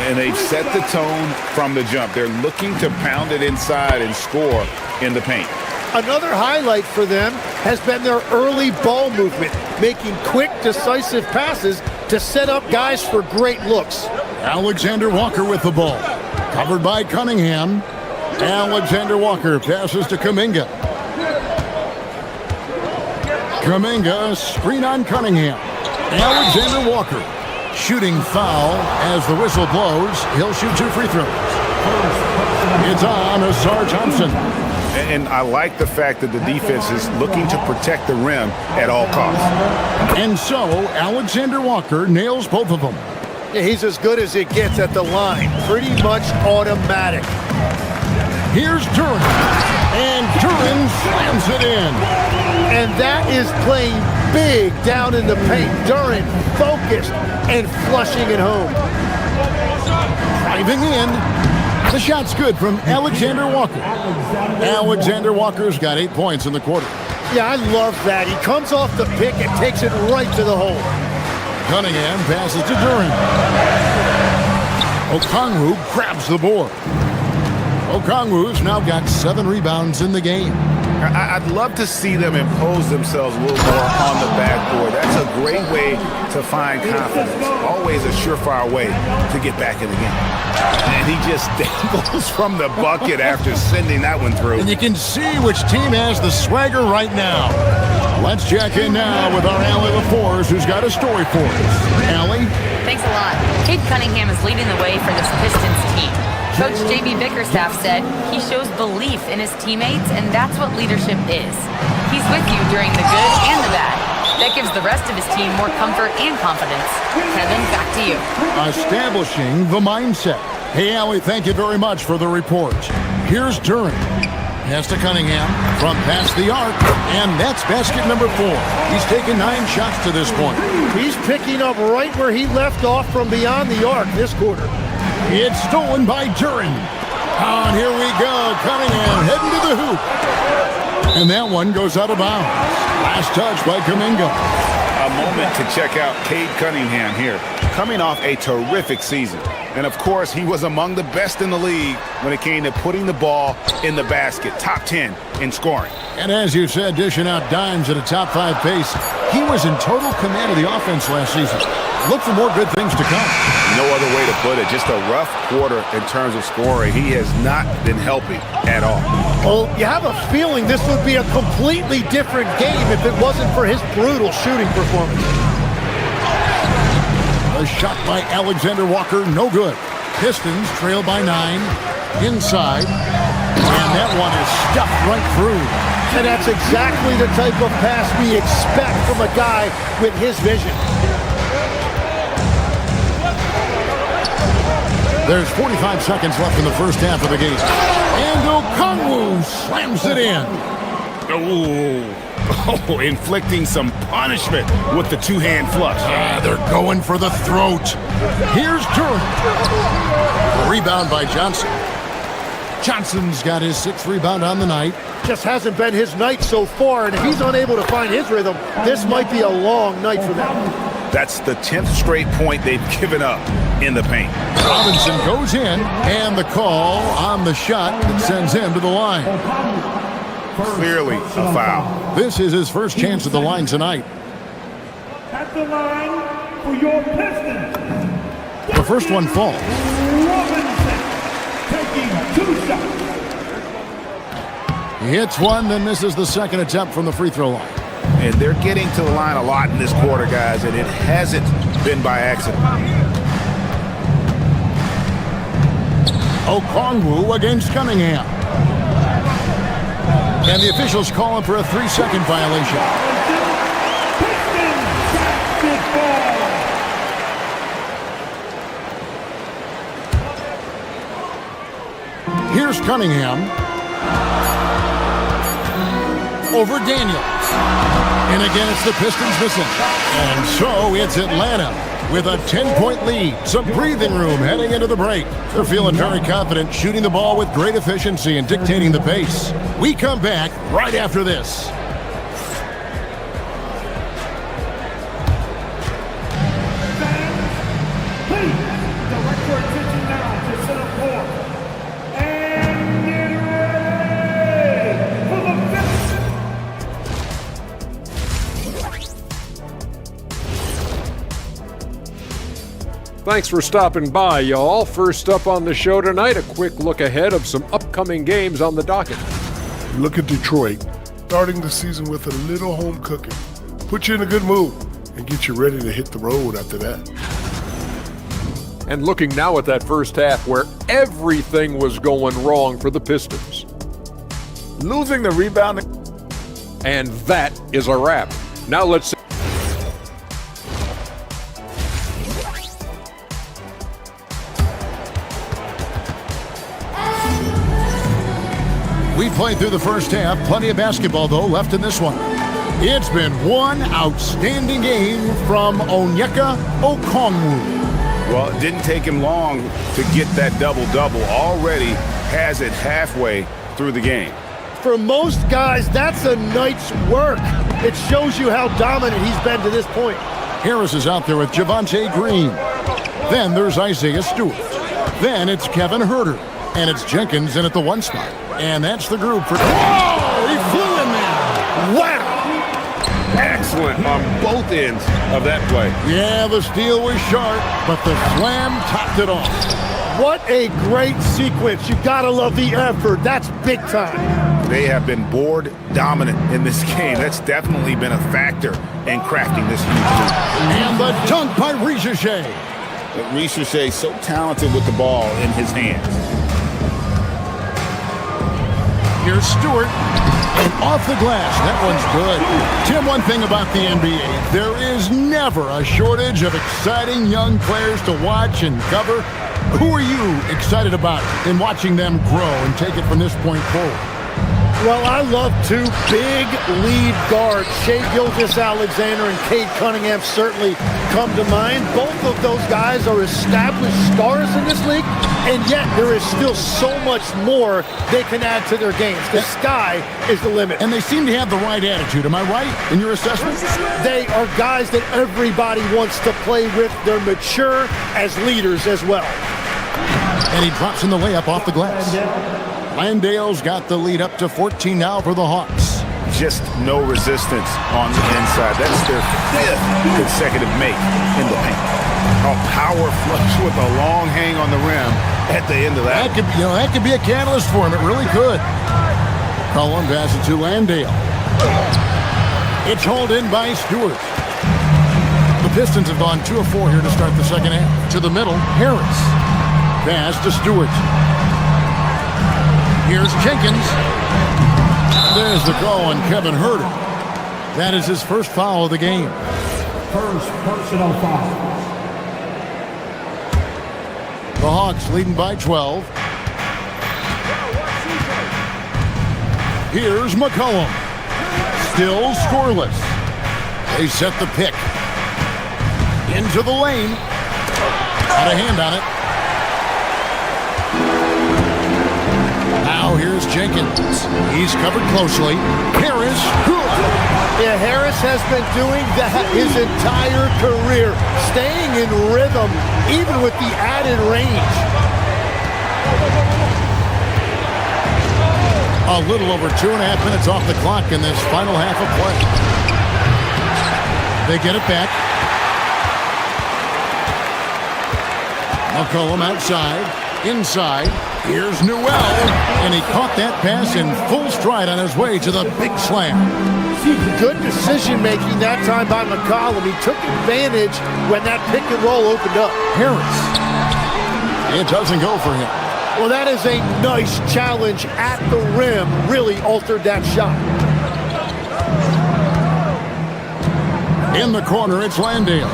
And they've set the tone from the jump. They're looking to pound it inside and score in the paint. Another highlight for them has been their early ball movement, making quick, decisive passes to set up guys for great looks. Alexander Walker with the ball. Covered by Cunningham. Alexander Walker passes to Kuminga. Kuminga, screen on Cunningham. Alexander Walker. Shooting foul as the whistle blows. He'll shoot 2 free throws. It's on Asar Thompson. And I like the fact that the defense is looking to protect the rim at all costs. And so, Alexander Walker nails both of them. Yeah, he's as good as it gets at the line. Pretty much automatic. Here's Duran. And Duran slams it in. And that is playing big down in the paint. Duran focused and flushing it home. Driving in. The shot's good from Alexander Walker. Alexander Walker's got 8 points in the quarter. Yeah, I love that. He comes off the pick and takes it right to the hole. Cunningham passes to Duran. Okongwu grabs the board. Okongwu's now got 7 rebounds in the game. I'd love to see them impose themselves a little more on the backboard. That's a great way to find confidence. Always a surefire way to get back in the game. And he just dangles from the bucket after sending that one through. And you can see which team has the swagger right now. Let's check in now with our Allie LaForce, who's got a story for us. Allie? Thanks a lot. Cade Cunningham is leading the way for this Pistons team. Coach J.B. Bickerstaff said he shows belief in his teammates, and that's what leadership is. He's with you during the good and the bad. That gives the rest of his team more comfort and confidence. Kevin, back to you. Establishing the mindset. Hey, Allie, thank you very much for the report. Here's Duran. Pass to Cunningham from past the arc, and that's basket number 4. He's taken 9 shots to this point. He's picking up right where he left off from beyond the arc this quarter. It's stolen by Duran. Oh, and here we go. Cunningham heading to the hoop. And that one goes out of bounds. Last touch by Kuminga. A moment to check out Cade Cunningham here, coming off a terrific season. And of course, he was among the best in the league when it came to putting the ball in the basket. Top 10 in scoring. And as you said, dishing out dimes at a top 5 pace. He was in total command of the offense last season. Look for more good things to come. No other way to put it. Just a rough quarter in terms of scoring. He has not been helping at all. Well, you have a feeling this would be a completely different game if it wasn't for his brutal shooting performance. A shot by Alexander Walker, no good. Pistons trail by 9. Inside. And that one is stuffed right through. And that's exactly the type of pass we expect from a guy with his vision. There's 45 seconds left in the first half of the game. And Okongwu slams it in. Oh, inflicting some punishment with the two-hand flush. They're going for the throat. Here's Duran. Rebound by Johnson. Johnson's got his 6th rebound on the night. Just hasn't been his night so far, and if he's unable to find his rhythm, this might be a long night for them. That's the 10th straight point they've given up in the paint. Robinson goes in, and the call on the shot that sends him to the line. Clearly a foul. This is his first chance at the line tonight. At the line for your Pistons. The first one falls. Robinson taking 2 shots. He hits one, then misses the second attempt from the free throw line. And they're getting to the line a lot in this quarter, guys, and it hasn't been by accident. Okongwu against Cunningham. And the officials calling for a 3-second violation. Here's Cunningham. Over Daniels. And again, it's the Pistons missing. And so it's Atlanta with a 10-point lead. Some breathing room heading into the break. They're feeling very confident, shooting the ball with great efficiency and dictating the pace. We come back right after this. Thanks for stopping by, y'all. First up on the show tonight, a quick look ahead of some upcoming games on the docket. Look at Detroit, starting the season with a little home cooking. Put you in a good mood and get you ready to hit the road after that. And looking now at that first half where everything was going wrong for the Pistons. Losing the rebound. And that is a wrap. Now let's see. We played through the first half. Plenty of basketball, though, left in this one. It's been one outstanding game from Onyeka Okongwu. Well, it didn't take him long to get that double-double. Already has it halfway through the game. For most guys, that's a night's work. It shows you how dominant he's been to this point. Harris is out there with Javonte Green. Then there's Isaiah Stewart. Then it's Kevin Huerter. And it's Jenkins in at the one spot. And that's the group for... Whoa! He flew in there! Wow! Excellent on both ends of that play. Yeah, the steal was sharp, but the slam topped it off. What a great sequence. You gotta love the effort. That's big time. They have been board dominant in this game. That's definitely been a factor in crafting this huge lead. And the dunk by Richeche. Richeche so talented with the ball in his hands. Here's Stewart, and off the glass. That one's good. Tim, one thing about the NBA, there is never a shortage of exciting young players to watch and cover. Who are you excited about in watching them grow and take it from this point forward? Well, I love two big lead guards. Shai Gilgeous-Alexander and Cade Cunningham certainly come to mind. Both of those guys are established stars in this league, and yet there is still so much more they can add to their games. The sky is the limit. And they seem to have the right attitude. Am I right in your assessment? They are guys that everybody wants to play with. They're mature as leaders as well. And he drops in the layup off the glass. Landale's got the lead up to 14 now for the Hawks. Just no resistance on the inside. That's their fifth consecutive make in the paint. A power flush with a long hang on the rim at the end of that. That could be a catalyst for him. It really could. Cullen passes to Landale. It's hauled in by Stewart. The Pistons have gone 2 of 4 here to start the second half. To the middle, Harris. Pass to Stewart. Here's Jenkins. There's the call on Kevin Huerter. That is his first foul of the game. First personal foul. The Hawks leading by 12. Here's McCollum. Still scoreless. They set the pick. Into the lane. Got a hand on it. Now here's Jenkins. He's covered closely. Harris. Yeah, Harris has been doing that his entire career, staying in rhythm, even with the added range. A little over 2.5 minutes off the clock in this final half of play. They get it back. McCollum outside. Inside. Here's Newell, and he caught that pass in full stride on his way to the big slam. Good decision-making that time by McCollum. He took advantage when that pick and roll opened up. Harris. It doesn't go for him. Well, that is a nice challenge at the rim. Really altered that shot. In the corner, it's Landale.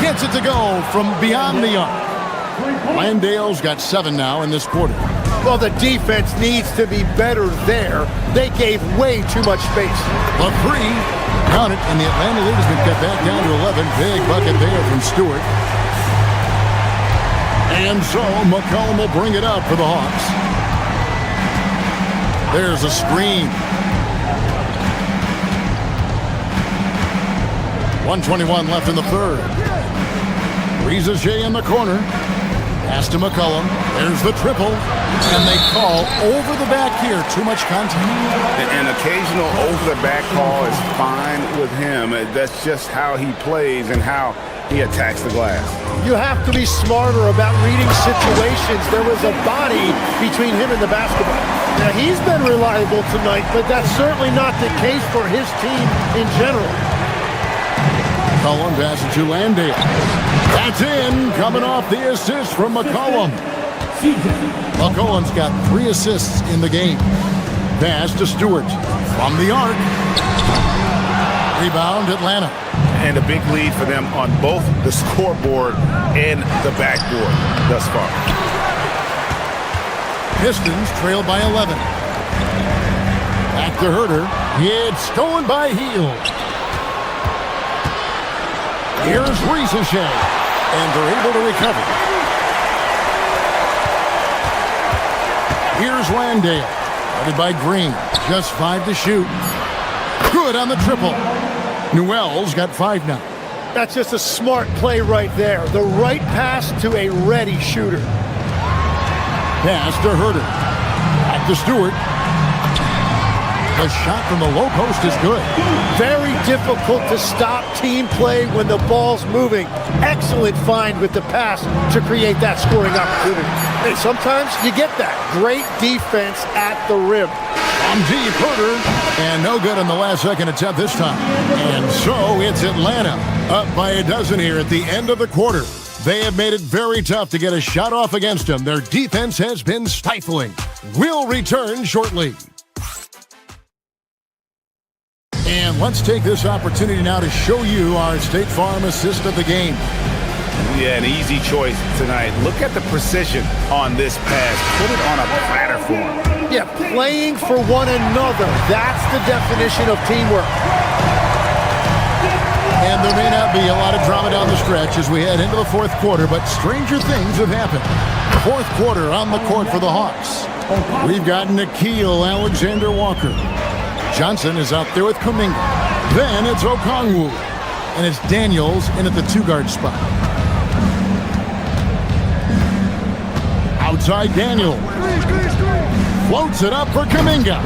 Gets it to go from beyond the arc. Landale's got 7 now in this quarter. Well, the defense needs to be better there. They gave way too much space. The 3, Count it, and the Atlanta lead has been cut back down to 11. Big bucket there from Stewart. And so McCollum will bring it up for the Hawks. There's a screen. 1:21 left in the third. Riza in the corner. Pass to McCollum. There's the triple. And they call over the back here. Too much contact. An occasional over-the-back call is fine with him. That's just how he plays and how he attacks the glass. You have to be smarter about reading situations. There was a body between him and the basketball. Now, he's been reliable tonight, but that's certainly not the case for his team in general. McCollum passes to Landale. That's in, coming off the assist from McCollum. McCollum's got 3 assists in the game. Pass to Stewart from the arc. Rebound, Atlanta. And a big lead for them on both the scoreboard and the backboard thus far. Pistons trail by 11. Back to Herter. It's stolen by Heel. Here's Riza, and they're able to recover. Here's Landale, guarded by Green. Just 5 to shoot. Good on the triple. Newell's got 5 now. That's just a smart play right there. The right pass to a ready shooter. Pass to Herter. Back to Stewart. The shot from the low post is good. Very difficult to stop team play when the ball's moving. Excellent find with the pass to create that scoring opportunity. And sometimes you get that. Great defense at the rim. From deep, Herter. And no good on the last second attempt this time. And so it's Atlanta up by a dozen here at the end of the quarter. They have made it very tough to get a shot off against them. Their defense has been stifling. We'll return shortly. And let's take this opportunity now to show you our State Farm assist of the game. Yeah, an easy choice tonight. Look at the precision on this pass. Put it on a platter for him. Yeah, playing for one another. That's the definition of teamwork. And there may not be a lot of drama down the stretch as we head into the fourth quarter, but stranger things have happened. Fourth quarter on the court for the Hawks. We've got Nikhil Alexander-Walker. Johnson is out there with Kuminga. Then it's Okongwu. And it's Daniels in at the 2-guard spot. Outside Daniels. Floats it up for Kuminga.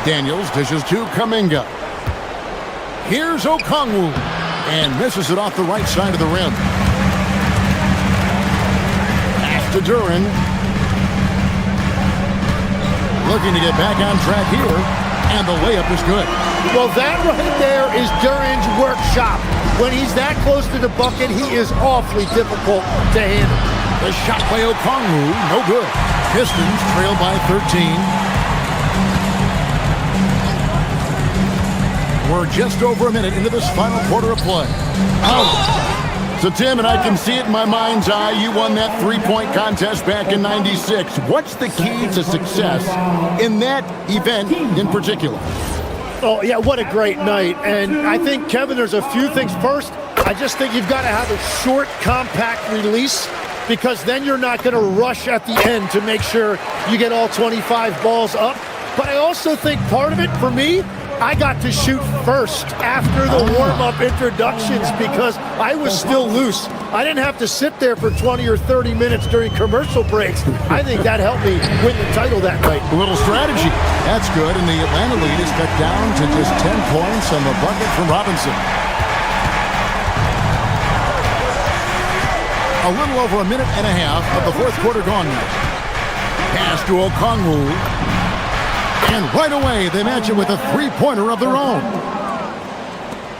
Daniels dishes to Kuminga. Here's Okongwu. And misses it off the right side of the rim. Pass to Duran. Looking to get back on track here, and the layup is good. Well, that right there is Duran's workshop. When he's that close to the bucket, he is awfully difficult to handle. The shot by Okongwu, no good. Pistons trail by 13. We're just over a minute into this final quarter of play. Out. So, Tim, and I can see it in my mind's eye, you won that 3-point contest back in '96. What's the key to success in that event in particular? Oh, yeah, what a great night. And I think, Kevin, there's a few things. First, I just think you've got to have a short, compact release, because then you're not going to rush at the end to make sure you get all 25 balls up. But I also think part of it, for me, I got to shoot first after the warm-up introductions because I was still loose. I didn't have to sit there for 20 or 30 minutes during commercial breaks. I think that helped me win the title that night. A little strategy. That's good, and the Atlanta lead is cut down to just 10 points on the bucket from Robinson. A little over a minute and a half of the fourth quarter gone now. Pass to Okongwu. And right away, they match it with a 3-pointer of their own.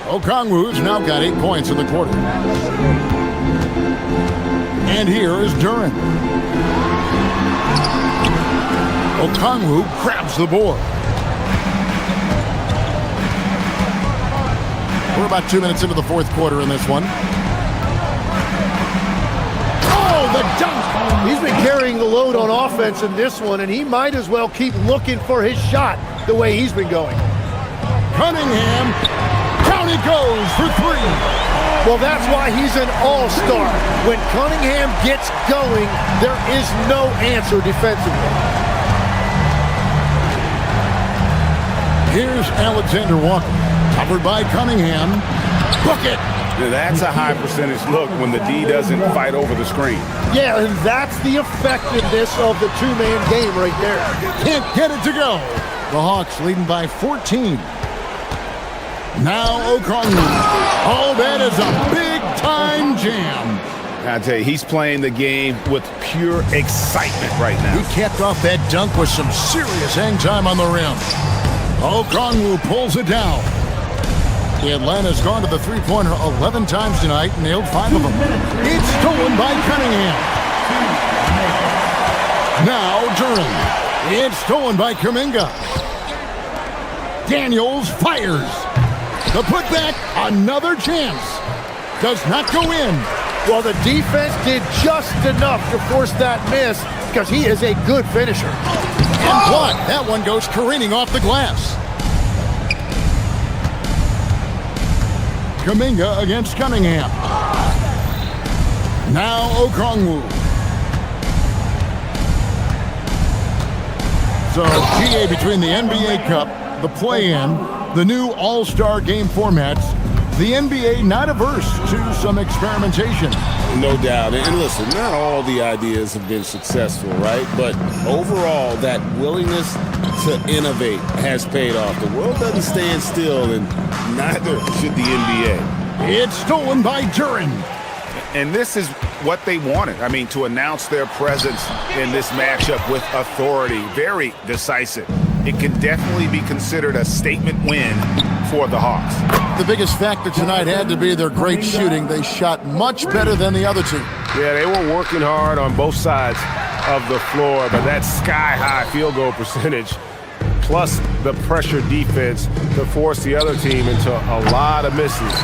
Okongwu's now got 8 points in the quarter. And here is Duran. Okongwu grabs the board. We're about 2 minutes into the fourth quarter in this one. Oh, the dunk! He's been carrying the load on offense in this one, and he might as well keep looking for his shot the way he's been going. Cunningham. Down he goes for three. Well, that's why he's an all-star. When Cunningham gets going, there is no answer defensively. Here's Alexander Walker. Covered by Cunningham. Book it. That's a high percentage look when the D doesn't fight over the screen. Yeah, and that's the effectiveness of the two-man game right there. Can't get it to go. The Hawks leading by 14. Now Okongwu. Oh, that is a big-time jam. I tell you, he's playing the game with pure excitement right now. He capped off that dunk with some serious hang time on the rim. Okongwu pulls it down. Atlanta's gone to the three-pointer 11 times tonight, nailed 5 of them. It's stolen by Cunningham. Now Duran. It's stolen by Kuminga. Daniels fires. The putback, another chance. Does not go in. Well, the defense did just enough to force that miss because he is a good finisher. And block. That one goes careening off the glass. Kuminga against Cunningham. Now Okongwu. So, GA between the NBA Cup, the play-in, the new All-Star game formats, the NBA not averse to some experimentation. No doubt. And listen, not all the ideas have been successful, right? But overall, that willingness to innovate has paid off. The world doesn't stand still, and neither should the NBA. It's stolen by Duran. And this is what they wanted. I mean, to announce their presence in this matchup with authority. Very decisive. It can definitely be considered a statement win for the Hawks. The biggest factor tonight had to be their great shooting. They shot much better than the other team. Yeah, they were working hard on both sides of the floor, but that sky-high field goal percentage plus the pressure defense to force the other team into a lot of misses.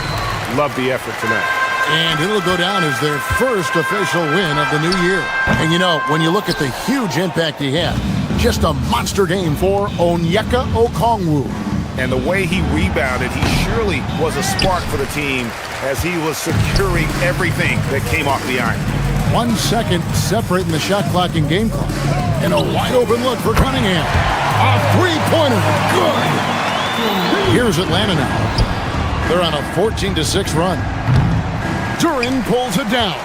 Love the effort tonight. And it'll go down as their first official win of the new year. And you know, when you look at the huge impact he had, just a monster game for Onyeka Okongwu. And the way he rebounded, he surely was a spark for the team as he was securing everything that came off the iron. 1 second separating the shot clock and game clock. And a wide open look for Cunningham. A three-pointer. Good. Here's Atlanta now. They're on a 14-6 run. Duran pulls it down.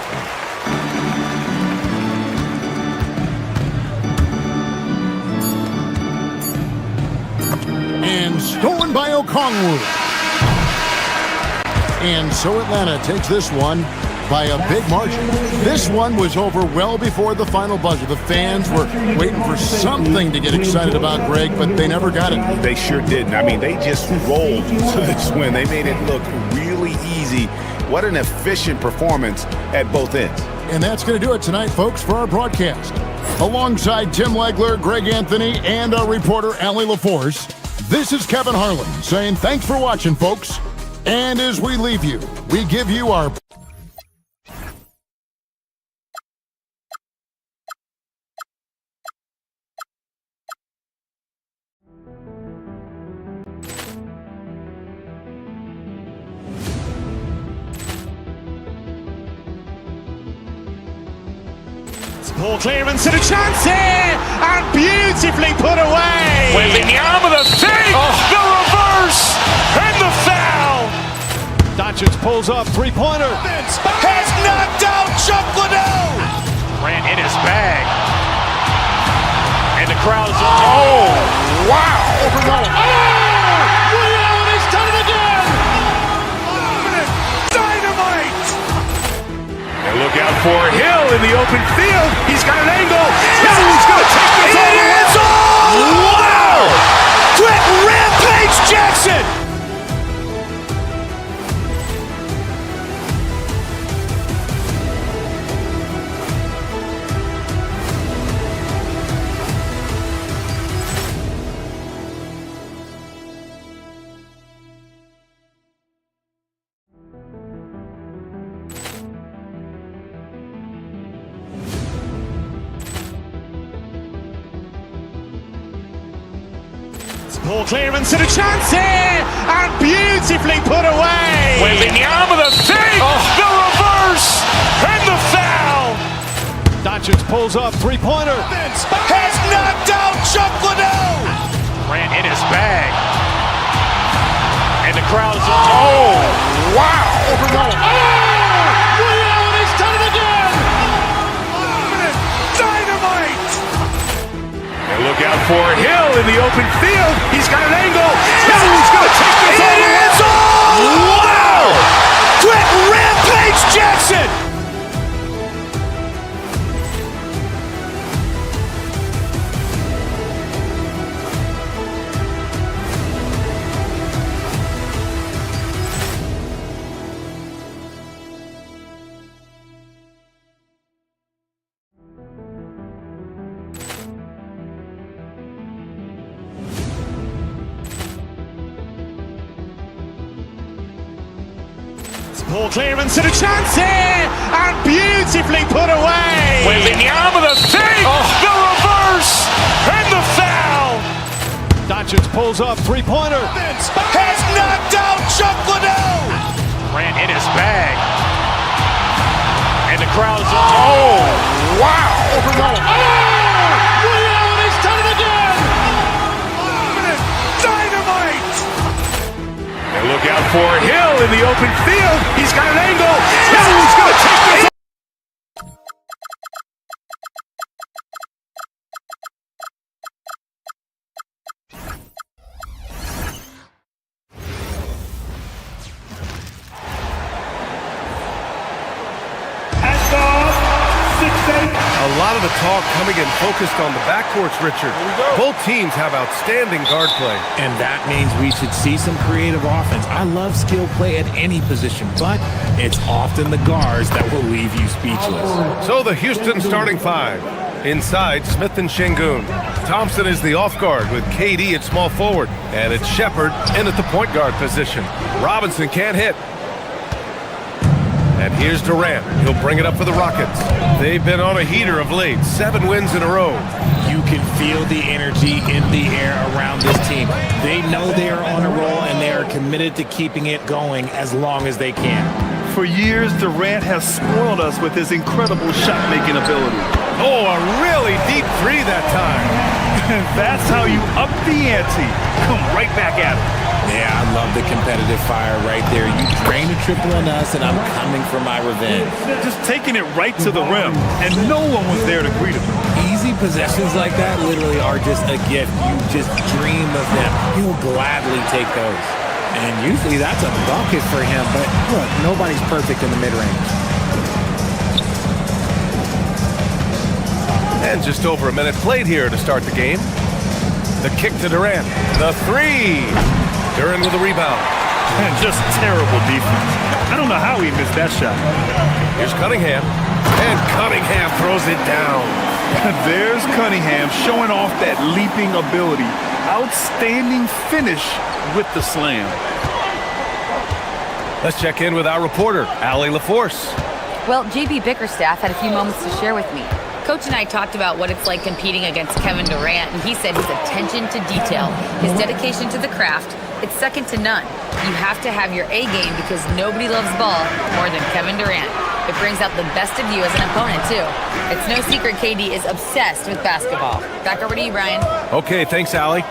And stolen by Okongwu. And so Atlanta takes this one by a big margin. This one was over well before the final buzzer. The fans were waiting for something to get excited about, Greg, but they never got it. They sure didn't. I mean, they just rolled to this win. They made it look really easy. What an efficient performance at both ends. And that's going to do it tonight, folks, for our broadcast. Alongside Tim Legler, Greg Anthony, and our reporter, Allie LaForce, this is Kevin Harlan saying thanks for watching, folks. And as we leave you, we give you our... Ball clearance and a chance here, and beautifully put away. Wembanyama the fake, the reverse, and the foul. Doncic pulls up, three-pointer. Has knocked out Chuck Liddell. Ran in his bag. And the crowd is... Oh, wow. He's done it again. Dynamite. And look out for Hill in the open field. He's got an angle. Hill's going to take this all the way. Wow! Quick Rampage Jackson. Ball clearance and a chance here, and beautifully put away. Wembanyama with a save, the reverse, and the foul. Doncic pulls up, three-pointer. Has knocked out Chuck Liddell. Ran in his bag. And the crowd is, oh, wow. Allen has done it again. Dynamite. And look out for Hill in the open field. He's got an angle. Hill's going to take this all the way. It is all. Wow. Quick rampage Jackson. Ball clearance and a chance here, and beautifully put away. Wembanyama with a save, the reverse, and the foul. Doncic pulls up, three-pointer. Has knocked out Chuck Liddell. Ran in his bag. And the crowd is, oh, wow. Allen has done it again. Dynamite. And look out for Hill in the open field. He's got an angle. Hill's going to take this. A lot of the talk coming in focused on the backcourts, Richard. Both teams have outstanding guard play. And that means we should see some creative offense. I love skill play at any position, but it's often the guards that will leave you speechless. So the Houston starting five. Inside, Smith and Şengün. Thompson is the off guard with KD at small forward. And it's Shepherd in at the point guard position. Robinson can't hit. And here's Durant. He'll bring it up for the Rockets. They've been on a heater of late. 7 wins in a row. You can feel the energy in the air around this team. They know they are on a roll, and they are committed to keeping it going as long as they can. For years, Durant has spoiled us with his incredible shot-making ability. Oh, a really deep three that time. That's how you up the ante. Come right back at it. Yeah, I love the competitive fire right there. You drain a triple on us, and I'm coming for my revenge. Just taking it right to the rim, and no one was there to greet him. Easy possessions like that literally are just a gift. You just dream of them. He'll gladly take those. And usually that's a bucket for him, but look, nobody's perfect in the mid-range. And just over a minute played here to start the game. The kick to Durant. The three. Durant with the rebound. And just terrible defense. I don't know how he missed that shot. Here's Cunningham. And Cunningham throws it down. There's Cunningham showing off that leaping ability. Outstanding finish with the slam. Let's check in with our reporter, Allie LaForce. Well, JB Bickerstaff had a few moments to share with me. Coach and I talked about what it's like competing against Kevin Durant, and he said his attention to detail, his dedication to the craft, it's second to none. You have to have your A game because nobody loves ball more than Kevin Durant. It brings out the best of you as an opponent, too. It's no secret KD is obsessed with basketball. Back over to you, Brian. Okay, thanks, Allie.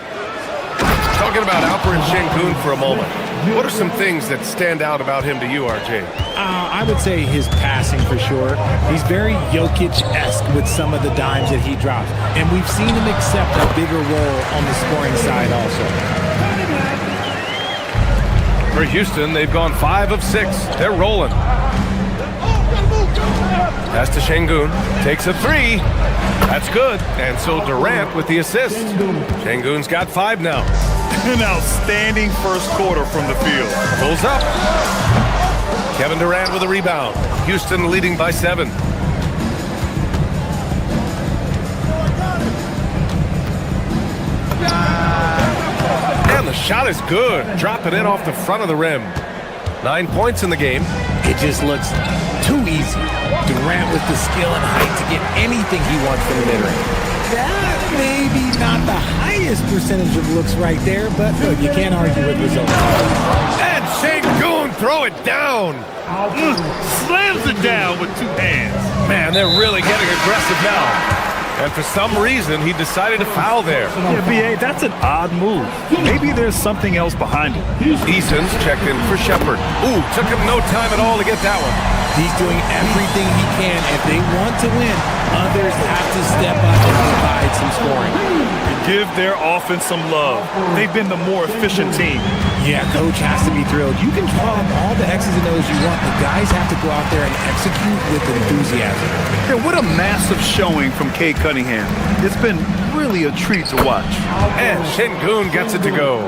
Talking about Alperen Şengün for a moment. What are some things that stand out about him to you, RJ? I would say his passing for sure. He's very Jokic-esque with some of the dimes that he drops. And we've seen him accept a bigger role on the scoring side also. For Houston, they've gone 5 of 6. They're rolling. Pass to Şengün. Takes a three. That's good. And so Durant with the assist. Şengün's got 5 now. An outstanding first quarter from the field. Pulls up. Kevin Durant with a rebound. Houston leading by 7. And the shot is good. Dropping it off the front of the rim. 9 points in the game. It just looks too easy. Durant with the skill and height to get anything he wants from the mid-range. that maybe not the highest percentage of looks right there, but look, you can't argue with results. And Sengun throw it down. Slams it down with two hands. Man, they're really getting aggressive now. And for some reason, he decided to foul there. Yeah, B.A., that's an odd move. Maybe there's something else behind it. Eason's checked in for Shepard. Ooh, took him no time at all to get that one. He's doing everything he can. If they want to win, others have to step up and provide some scoring. Give their offense some love. They've been the more efficient team. Yeah, coach has to be thrilled. You can draw up all the X's and O's you want. The guys have to go out there and execute with enthusiasm. Yeah, what a massive showing from Cade Cunningham. It's been really a treat to watch. And Sengun gets it to go.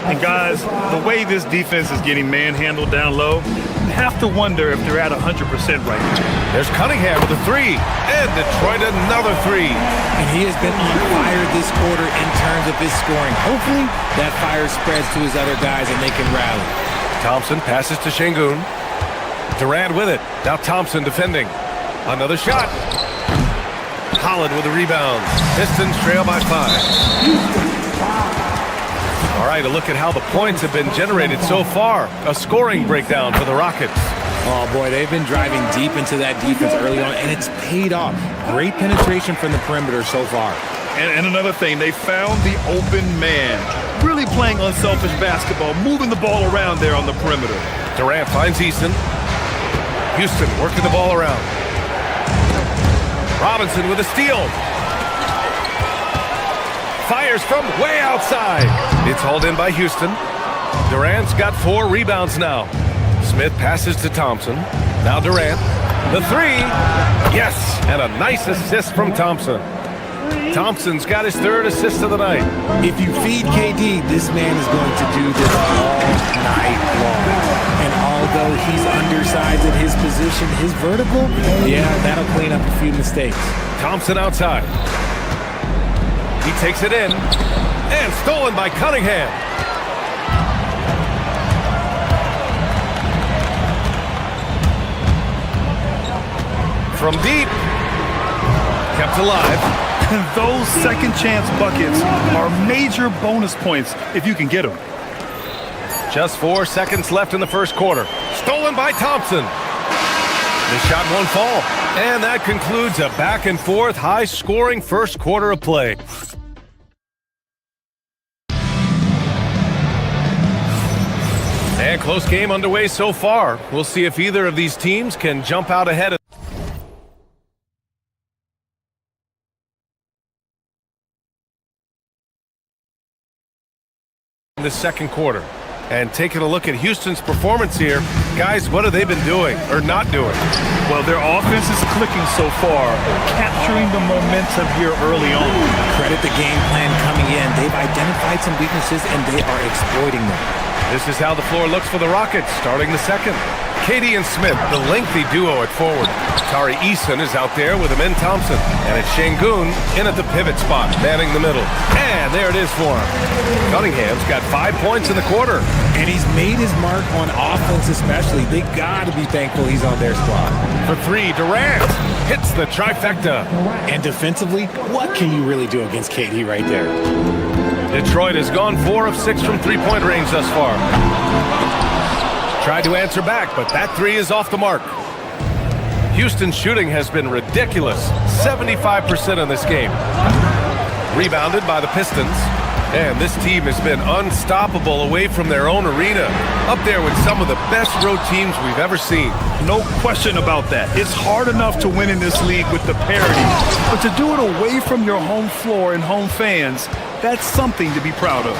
And guys, the way this defense is getting manhandled down low, you have to wonder if they're at 100% right now. There's Cunningham with a three. And Detroit another three. And he has been on fire this quarter in terms of his scoring. Hopefully, that fire spreads to his other guys and they can rally. Thompson passes to Sengun. Durant with it. Now Thompson defending. Another shot. Holland with the rebound. Pistons trail by 5. All right, a look at how the points have been generated so far. A scoring breakdown for the Rockets. Oh, boy, they've been driving deep into that defense early on, and it's paid off. Great penetration from the perimeter so far. And another thing, they found the open man. Really playing unselfish basketball, moving the ball around there on the perimeter. Durant finds Easton. Houston working the ball around. Robinson with a steal. Fires from way outside. It's hauled in by Houston. Durant's got 4 rebounds now. Smith passes to Thompson. Now Durant. The three. Yes, and a nice assist from Thompson. Thompson's got his 3rd assist of the night. If you feed KD, this man is going to do this all night long. And although he's undersized at his position, his vertical, yeah, that'll clean up a few mistakes. Thompson outside. He takes it in. And stolen by Cunningham. From deep. Kept alive. Those second chance buckets are major bonus points if you can get them. Just 4 seconds left in the first quarter. Stolen by Thompson. The shot won't fall. And that concludes a back and forth, high-scoring first quarter of play. And close game underway so far. We'll see if either of these teams can jump out ahead of the second quarter. And taking a look at Houston's performance here, guys, what have they been doing or not doing? Well, their offense is clicking so far, capturing the momentum here early on. Credit the game plan coming in. They've identified some weaknesses and they are exploiting them. This is how the floor looks for the Rockets starting the second. KD and Smith, the lengthy duo at forward. Tari Eason is out there with Amin Thompson. And it's Sengun in at the pivot spot, manning the middle. And there it is for him. Cunningham's got 5 points in the quarter. And he's made his mark on offense especially. They got to be thankful he's on their squad. For 3, Durant hits the trifecta. And defensively, what can you really do against KD right there? Detroit has gone 4 of 6 from three-point range thus far. Tried to answer back, but that 3 is off the mark. Houston's shooting has been ridiculous, 75% in this game. Rebounded by the Pistons. And this team has been unstoppable away from their own arena. Up there with some of the best road teams we've ever seen. No question about that. It's hard enough to win in this league with the parity. But to do it away from your home floor and home fans, that's something to be proud of.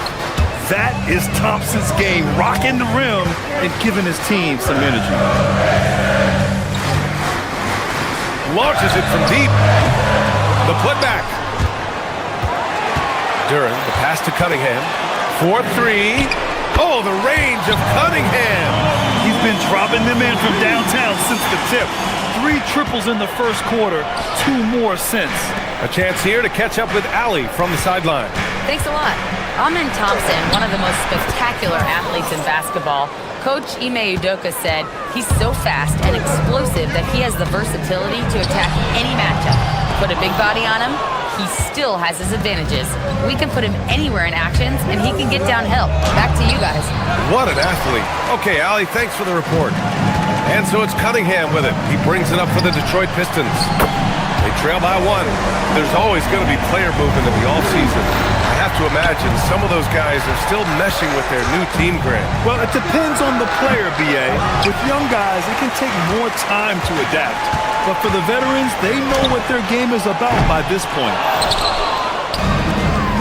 That is Thompson's game, rocking the rim and giving his team some energy. Launches it from deep. The putback. Duran, the pass to Cunningham. 4-3. Oh, the range of Cunningham. He's been dropping them in from downtown since the tip. 3 triples in the first quarter, 2 more since. A chance here to catch up with Allie from the sideline. Thanks a lot. Amin Thompson, one of the most spectacular athletes in basketball. Coach Ime Udoka said he's so fast and explosive that he has the versatility to attack any matchup. Put a big body on him, he still has his advantages. We can put him anywhere in actions, and he can get downhill. Back to you guys. What an athlete. Okay, Allie, thanks for the report. And so it's Cunningham with it. He brings it up for the Detroit Pistons. They trail by 1. There's always going to be player movement in the offseason. I have to imagine some of those guys are still meshing with their new team, Grant. Well, it depends on the player, B.A. With young guys, it can take more time to adapt. But for the veterans, they know what their game is about by this point.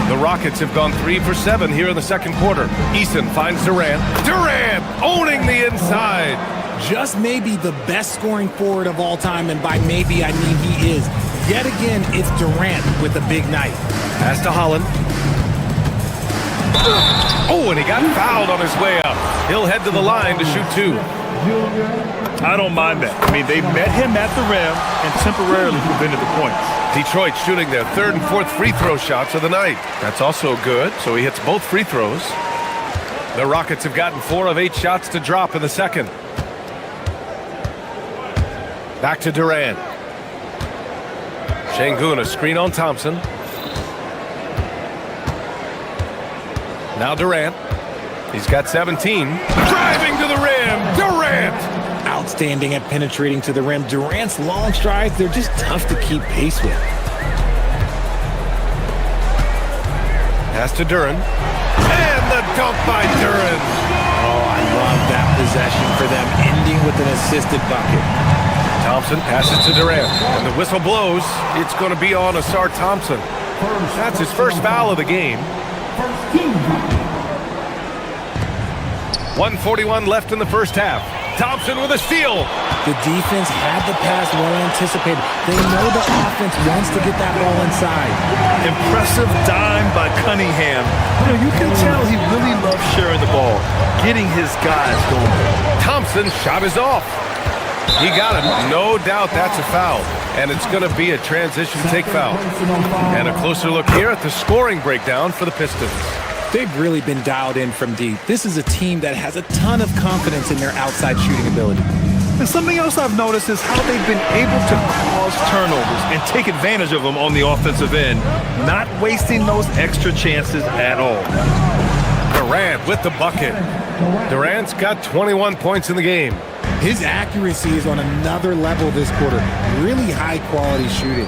The Rockets have gone 3 for 7 here in the second quarter. Eason finds Durant. Durant owning the inside. Just maybe the best scoring forward of all time, and by maybe I mean he is. Yet again, it's Durant with a big night. Pass to Holland. Oh, and he got fouled on his way up. He'll head to the line to shoot 2. I don't mind that. I mean, they met him at the rim and temporarily prevented the points. Detroit shooting their 3rd and 4th free throw shots of the night. That's also good, so he hits both free throws. The Rockets have gotten 4 of 8 shots to drop in the second. Back to Durant. Şengün, a screen on Thompson. Now Durant. He's got 17. Driving to the rim. Durant! Outstanding at penetrating to the rim. Durant's long strides, they're just tough to keep pace with. Pass to Duren. And the dunk by Duren. Oh, I love that possession for them, ending with an assisted bucket. Thompson passes to Durant, and the whistle blows. It's going to be on Asar Thompson. That's his first foul of the game. 1:41 left in the first half. Thompson with a steal. The defense had the pass well anticipated. They know the offense wants to get that ball inside. Impressive dime by Cunningham. You can tell he really loves sharing the ball, getting his guys going. Thompson shot is off. He got him. No doubt that's a foul. And it's going to be a transition take foul. And a closer look here at the scoring breakdown for the Pistons. They've really been dialed in from deep. This is a team that has a ton of confidence in their outside shooting ability. And something else I've noticed is how they've been able to cause turnovers and take advantage of them on the offensive end, not wasting those extra chances at all. Durant with the bucket. Durant's got 21 points in the game. His accuracy is on another level this quarter. Really high-quality shooting.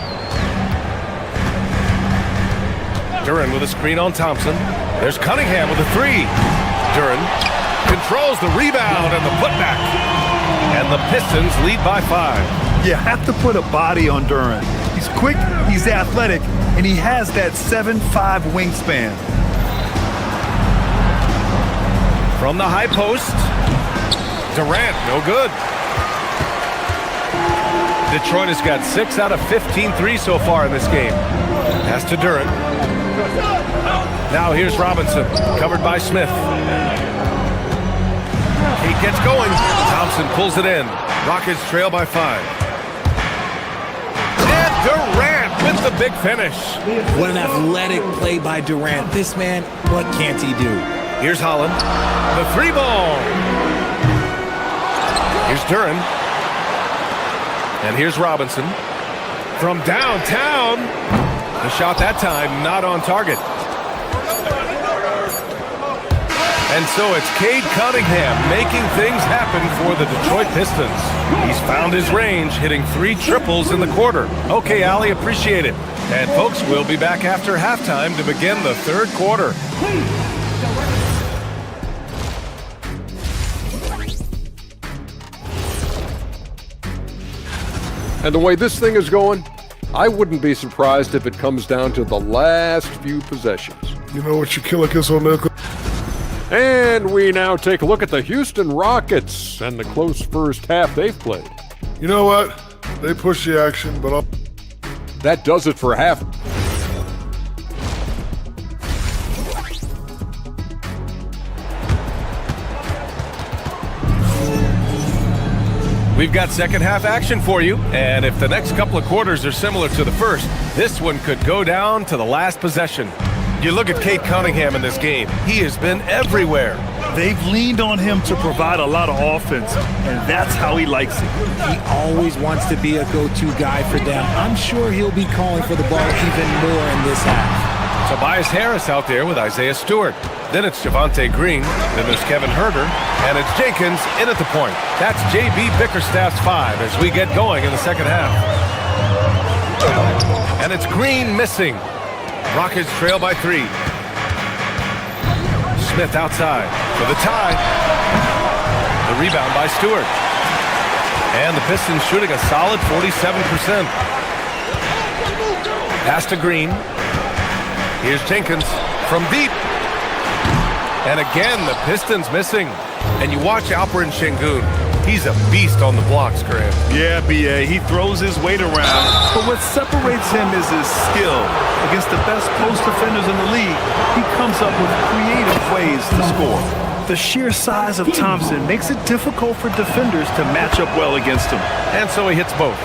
Duren with a screen on Thompson. There's Cunningham with a 3. Duren controls the rebound and the putback. And the Pistons lead by 5. You have to put a body on Duren. He's quick, he's athletic, and he has that 7'5" wingspan. From the high post. Durant, no good. Detroit has got 6 out of 15 threes so far in this game. Pass to Duren. Now here's Robinson, covered by Smith. He gets going. Thompson pulls it in. Rockets trail by 5. And Durant with the big finish. What an athletic play by Durant. This man, what can't he do? Here's Holland. The 3 ball. Here's Duren. And here's Robinson. From downtown. The shot that time not on target. And so it's Cade Cunningham making things happen for the Detroit Pistons. He's found his range, hitting 3 triples in the quarter. Okay, Allie, appreciate it. And folks, we'll be back after halftime to begin the third quarter. And the way this thing is going, I wouldn't be surprised if it comes down to the last few possessions. You know what your killer kiss on there? And we now take a look at the Houston Rockets and the close first half they've played. You know what? They push the action, but that does it for half. We've got second half action for you, and if the next couple of quarters are similar to the first, this one could go down to the last possession. You look at Cade Cunningham in this game. He has been everywhere. They've leaned on him to provide a lot of offense, and that's how he likes it. He always wants to be a go-to guy for them. I'm sure he'll be calling for the ball even more in this half. Tobias Harris out there with Isaiah Stewart. Then it's Javonte Green. Then there's Kevin Herter. And it's Jenkins in at the point. That's J.B. Bickerstaff's 5 as we get going in the second half. And it's Green missing. Rockets trail by 3. Smith outside for the tie. The rebound by Stewart. And the Pistons shooting a solid 47%. Pass to Green. Here's Jenkins from deep. And again, the Pistons missing. And you watch Alperen Şengün. He's a beast on the blocks, Grant. Yeah, B.A., he throws his weight around. But what separates him is his skill. Against the best post defenders in the league, he comes up with creative ways to score. The sheer size of Thompson makes it difficult for defenders to match up well against him. And so he hits both.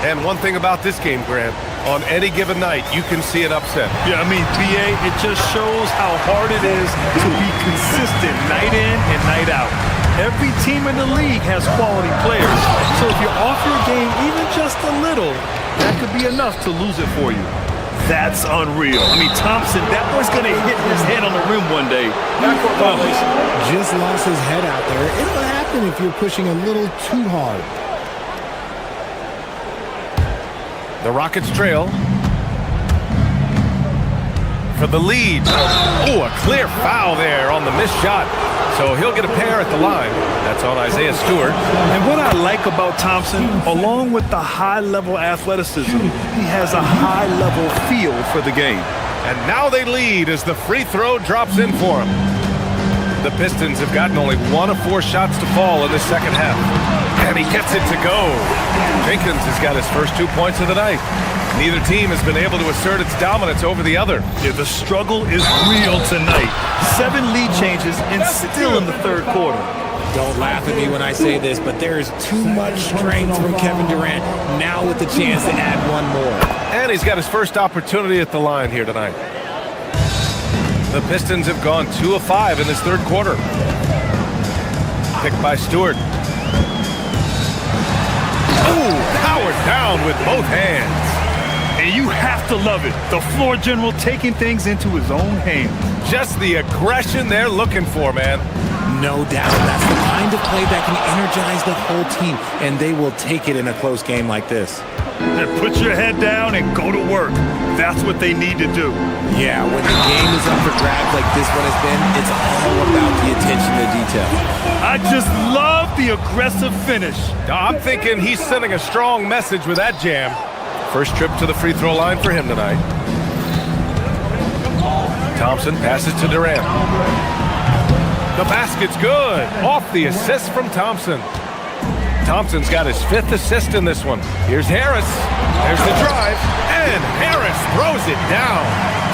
And one thing about this game, Grant, on any given night, you can see an upset. Yeah, I mean, B.A., it just shows how hard it is to be consistent night in and night out. Every team in the league has quality players. So if you're off your game even just a little, that could be enough to lose it for you. That's unreal. I mean, Thompson, that boy's going to hit his head on the rim one day. Just lost his head out there. It'll happen if you're pushing a little too hard. The Rockets trail for the lead. Oh, a clear foul there on the missed shot. So he'll get a pair at the line. That's on Isaiah Stewart. And what I like about Thompson, along with the high-level athleticism, he has a high-level feel for the game. And now they lead as the free throw drops in for him. The Pistons have gotten only 1 of 4 shots to fall in the second half. And he gets it to go. Jenkins has got his first 2 points of the night. Neither team has been able to assert its dominance over the other. Yeah, the struggle is real tonight. 7 lead changes and still in the third quarter. Don't laugh at me when I say this, but there is too much strength from Kevin Durant now with the chance to add 1 more. And he's got his first opportunity at the line here tonight. The Pistons have gone 2 of 5 in this third quarter. Picked by Stewart. Oh, powered down with both hands. And you have to love it. The floor general taking things into his own hands. Just the aggression they're looking for, man. No doubt. That's the kind of play that can energize the whole team, and they will take it in a close game like this. And put your head down and go to work. That's what they need to do. Yeah, when the game is up for grabs like this one has been, it's all about the attention to detail. I just love the aggressive finish. I'm thinking he's sending a strong message with that jam. First trip to the free throw line for him tonight. Thompson passes to Durant. The basket's good. Off the assist from Thompson. Thompson's got his 5th assist in this one. Here's Harris. There's the drive. And Harris throws it down.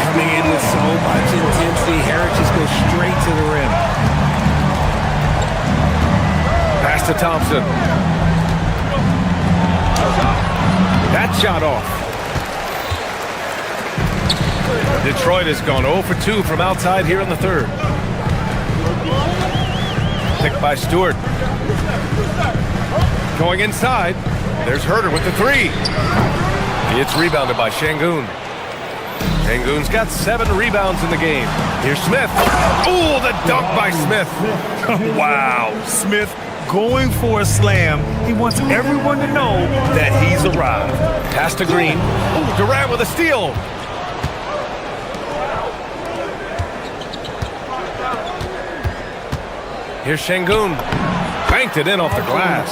Coming in with so much intensity, Harris just goes straight to the rim. Pass to Thompson. That shot off. Detroit has gone 0 for 2 from outside here in the third. Picked by Stewart. Going inside. There's Herter with the 3. It's rebounded by Şengün. Şengün's got 7 rebounds in the game. Here's Smith. Oh, the dunk by Smith. Wow. Smith going for a slam. He wants everyone to know that he's arrived. Pass to Green. Oh, Durant with a steal. Here's Şengün. Banked it in off the glass.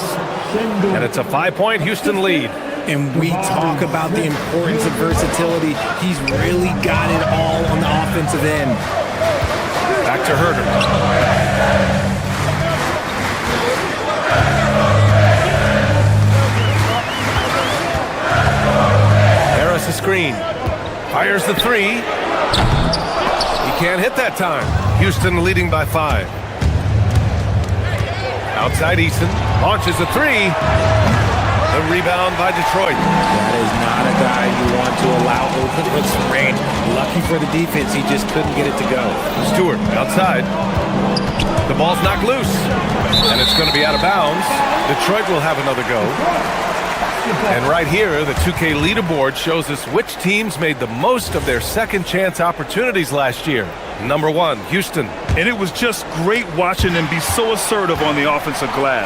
And it's a 5-point Houston lead. And we talk about the importance of versatility. He's really got it all on the offensive end. Back to Herter. Harris a screen. Fires the 3. He can't hit that time. Houston leading by 5. Outside Eason. Launches a 3. The rebound by Detroit. That is not a guy you want to allow open looks for rain. Lucky for the defense, he just couldn't get it to go. Stewart outside. The ball's knocked loose, and it's going to be out of bounds. Detroit will have another go. And right here, the 2K leaderboard shows us which teams made the most of their second chance opportunities last year. Number 1, Houston. And it was just great watching them be so assertive on the offensive glass.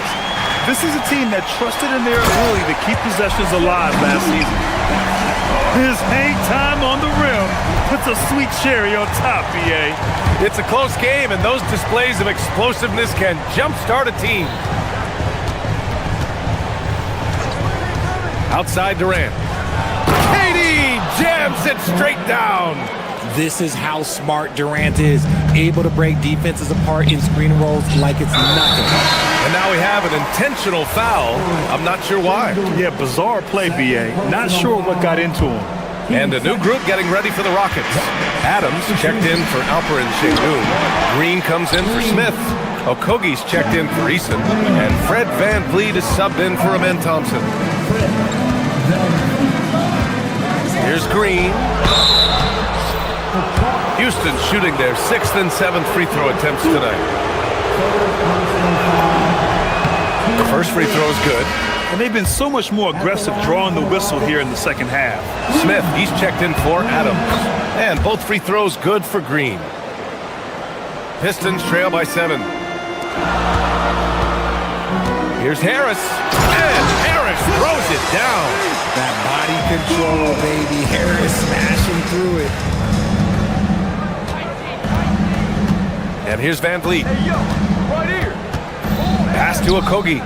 This is a team that trusted in their ability to keep possessions alive last season. His hang time on the rim puts a sweet cherry on top, BA. It's a close game, and those displays of explosiveness can jumpstart a team. Outside Durant. KD jams it straight down. This is how smart Durant is, able to break defenses apart in screen rolls like it's nothing. And now we have an intentional foul. I'm not sure why. Yeah, bizarre play, BA. Not sure what got into him. And a new group getting ready for the Rockets. Adams checked in for Alperen Sengun. Green comes in for Smith. Okogie's checked in for Eason. And Fred VanVleet is subbed in for Amen Thompson. Here's Green. Houston shooting their 6th and 7th free throw attempts tonight. The first free throw is good. And they've been so much more aggressive drawing the whistle here in the second half. Smith, he's checked in for Adams. And both free throws good for Green. Pistons trail by 7. Here's Harris. And Harris throws it down. That body control, baby. Harris smashing through it. And here's VanVleet. Right here. Pass to Okogie.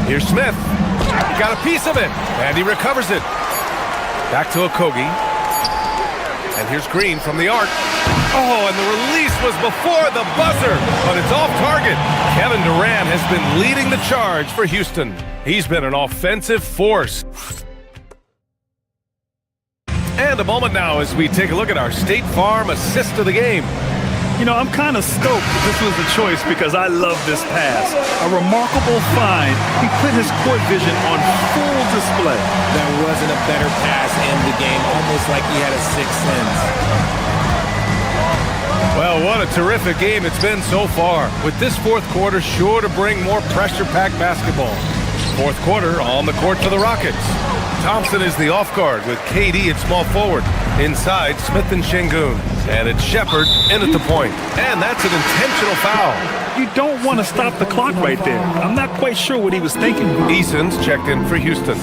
Here's Smith. He got a piece of it. And he recovers it. Back to Okogie. And here's Green from the arc. Oh, and the release was before the buzzer, but it's off target. Kevin Durant has been leading the charge for Houston. He's been an offensive force. And a moment now as we take a look at our State Farm assist of the game. You know, I'm kind of stoked that this was the choice because I love this pass. A remarkable find. He put his court vision on full display. There wasn't a better pass in the game, almost like he had a sixth sense. Well, what a terrific game it's been so far, with this fourth quarter sure to bring more pressure-packed basketball. Fourth quarter on the court for the Rockets. Thompson is the off guard with KD at small forward. Inside, Smith and Sengun. And it's Shepard in at the point. And that's an intentional foul. You don't want to stop the clock right there. I'm not quite sure what he was thinking. Eason's checked in for Houston.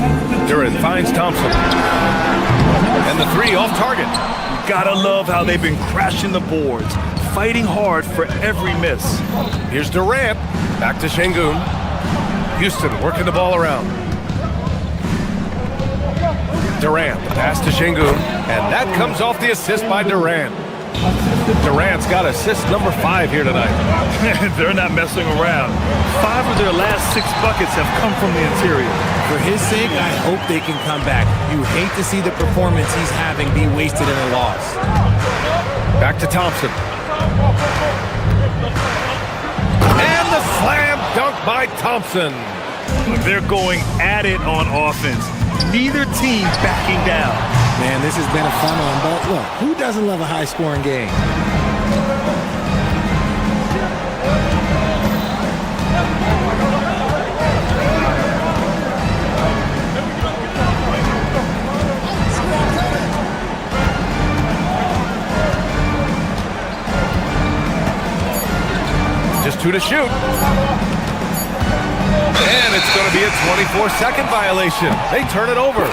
Durant finds Thompson. And the three off target. You gotta love how they've been crashing the boards, fighting hard for every miss. Here's Durant. Back to Sengun. Houston working the ball around. Durant, the pass to Sengun, and that comes off the assist by Durant. Durant's got assist number 5 here tonight. They're not messing around. 5 of their last 6 buckets have come from the interior. For his sake, I hope they can come back. You hate to see the performance he's having be wasted in a loss. Back to Thompson. And the slam dunk by Thompson. They're going at it on offense. Neither team backing down. Man, this has been a fun one, but look, who doesn't love a high-scoring game? Just 2 to shoot. And it's going to be a 24-second violation. They turn it over.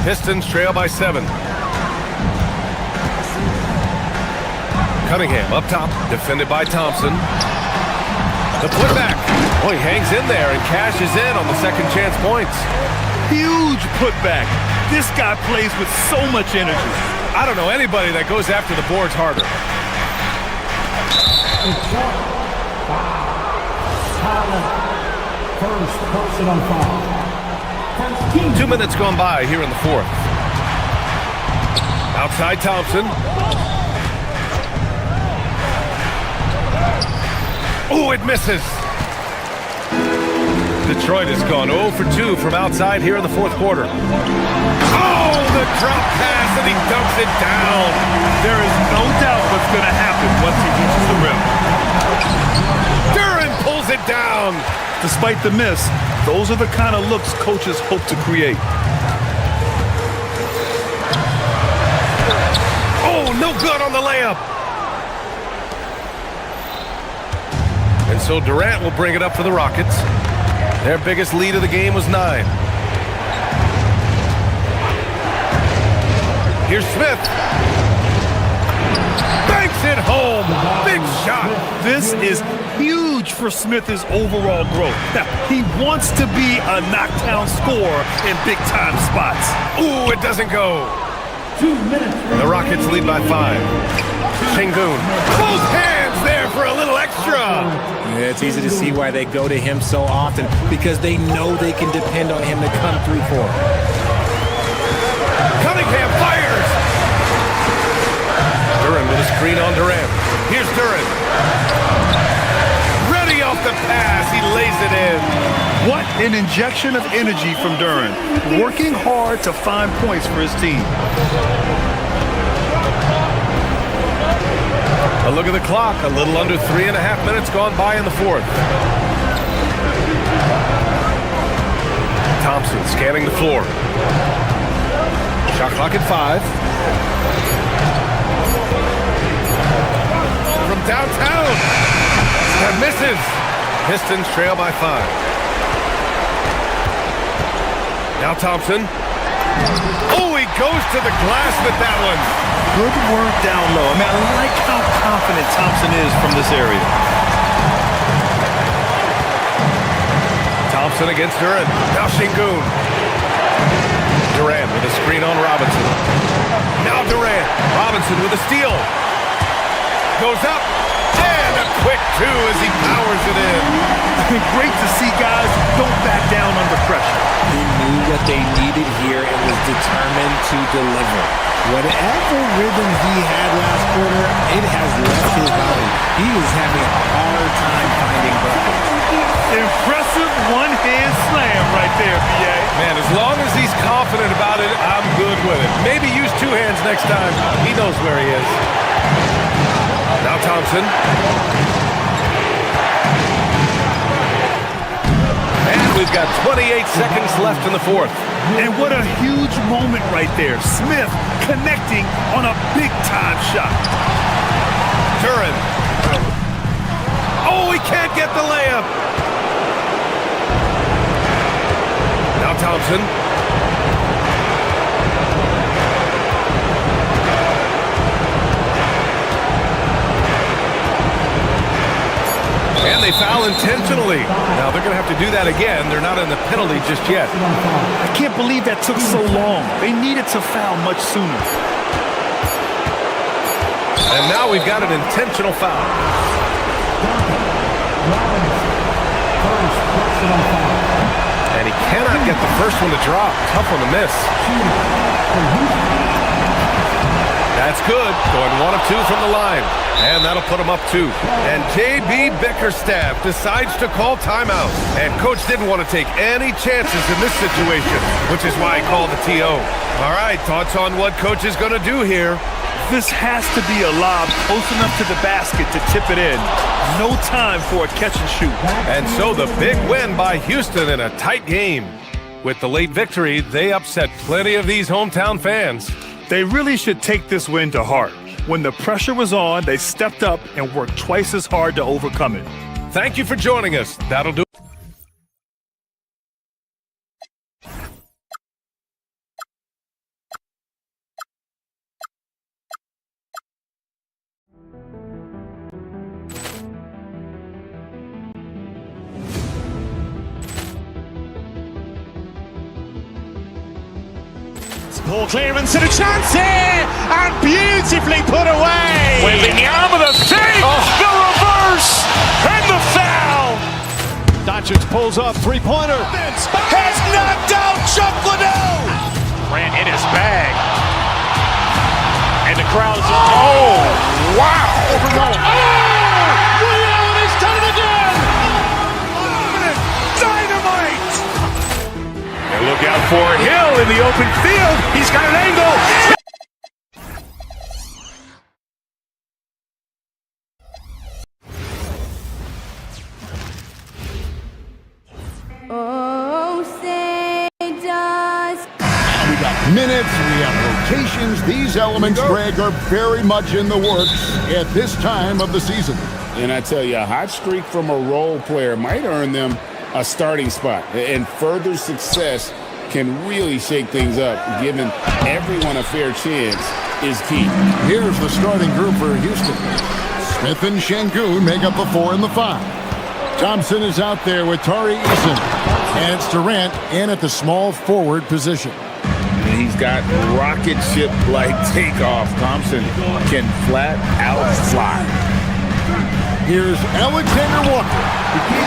Pistons trail by 7. Cunningham up top, defended by Thompson. The putback. Oh, he hangs in there and cashes in on the second chance points. Huge putback. This guy plays with so much energy. I don't know anybody that goes after the boards harder. 2 minutes gone by here in the fourth. Outside Thompson. Oh, it misses. Detroit has gone 0 for 2 from outside here in the fourth quarter. Oh, the drop pass, and he dumps it down. There is no doubt what's going to happen once he reaches the rim. Duren pulls it down. Despite the miss, those are the kind of looks coaches hope to create. Oh, no good on the layup. And so Durant will bring it up for the Rockets. Their biggest lead of the game was 9. Here's Smith. Banks it home. Big shot. This is huge for Smith's overall growth. Now, he wants to be a knockdown scorer in big-time spots. Ooh, it doesn't go. The Rockets lead by 5. Şengün. Both hands there for a little extra. Yeah, it's easy to see why they go to him so often, because they know they can depend on him to come through for them. Cunningham fires. Duren with a screen on Durant. Here's Duren. Ready off the pass. He lays it in. What an injection of energy from Duren, working hard to find points for his team. A look at the clock. A little under 3.5 minutes gone by in the fourth. Thompson scanning the floor. Shot clock at 5. From downtown. That misses. Pistons trail by 5. Now Thompson. Oh, he goes to the glass with that one. Good work down low. I mean, I like how confident Thompson is from this area. Thompson against Duren. Now Şengün. Durant with a screen on Robinson. Now Durant. Robinson with a steal. Goes up. And a quick 2 as he powers it in. Great to see guys don't back down under pressure. He knew what they needed here and was determined to deliver. Whatever rhythm he had last quarter, it has left his body. He is having a hard time finding buckets. Impressive one-hand slam right there, B.A. Man, as long as he's confident about it, I'm good with it. Maybe use 2 hands next time. He knows where he is. Now Thompson. And we've got 28 seconds left in the fourth. And what a huge moment right there. Smith connecting on a big-time shot. Duren. Oh, he can't get the layup. Now Thompson. And they foul intentionally. Now they're going to have to do that again. They're not in the penalty just yet. I can't believe that took so long. They needed to foul much sooner. And now we've got an intentional foul. And he cannot get the first one to drop. Tough one to miss. That's good. Going 1 of 2 from the line. And that'll put him up 2. And J.B. Bickerstaff decides to call timeout. And coach didn't want to take any chances in this situation, which is why he called the TO. All right, thoughts on what coach is going to do here? This has to be a lob close enough to the basket to tip it in. No time for a catch and shoot. And so the big win by Houston in a tight game. With the late victory, they upset plenty of these hometown fans. They really should take this win to heart. When the pressure was on, they stepped up and worked twice as hard to overcome it. Thank you for joining us. That'll do. Ball clearance and a chance here, and beautifully put away. Wembanyama the save, the reverse, and the foul. Doncic pulls off three-pointer. Has knocked out Chuck Liddell. Grant in his bag. crowd is... Oh, wow! Ray Allen has done it again! Dynamite! And look out for Hill in the open field. He's got an angle. Oh, say does. We got minutes, we have rotations. These elements, Greg, are very much in the works at this time of the season. And I tell you, a hot streak from a role player might earn them a starting spot. And further success can really shake things up. Giving everyone a fair chance is key. Here's the starting group for Houston. Smith and Şengün make up the 4 and the 5. Thompson is out there with Tari Eason. And it's Durant in at the small forward position. And he's got rocket ship-like takeoff. Thompson can flat out fly. Here's Alexander Walker.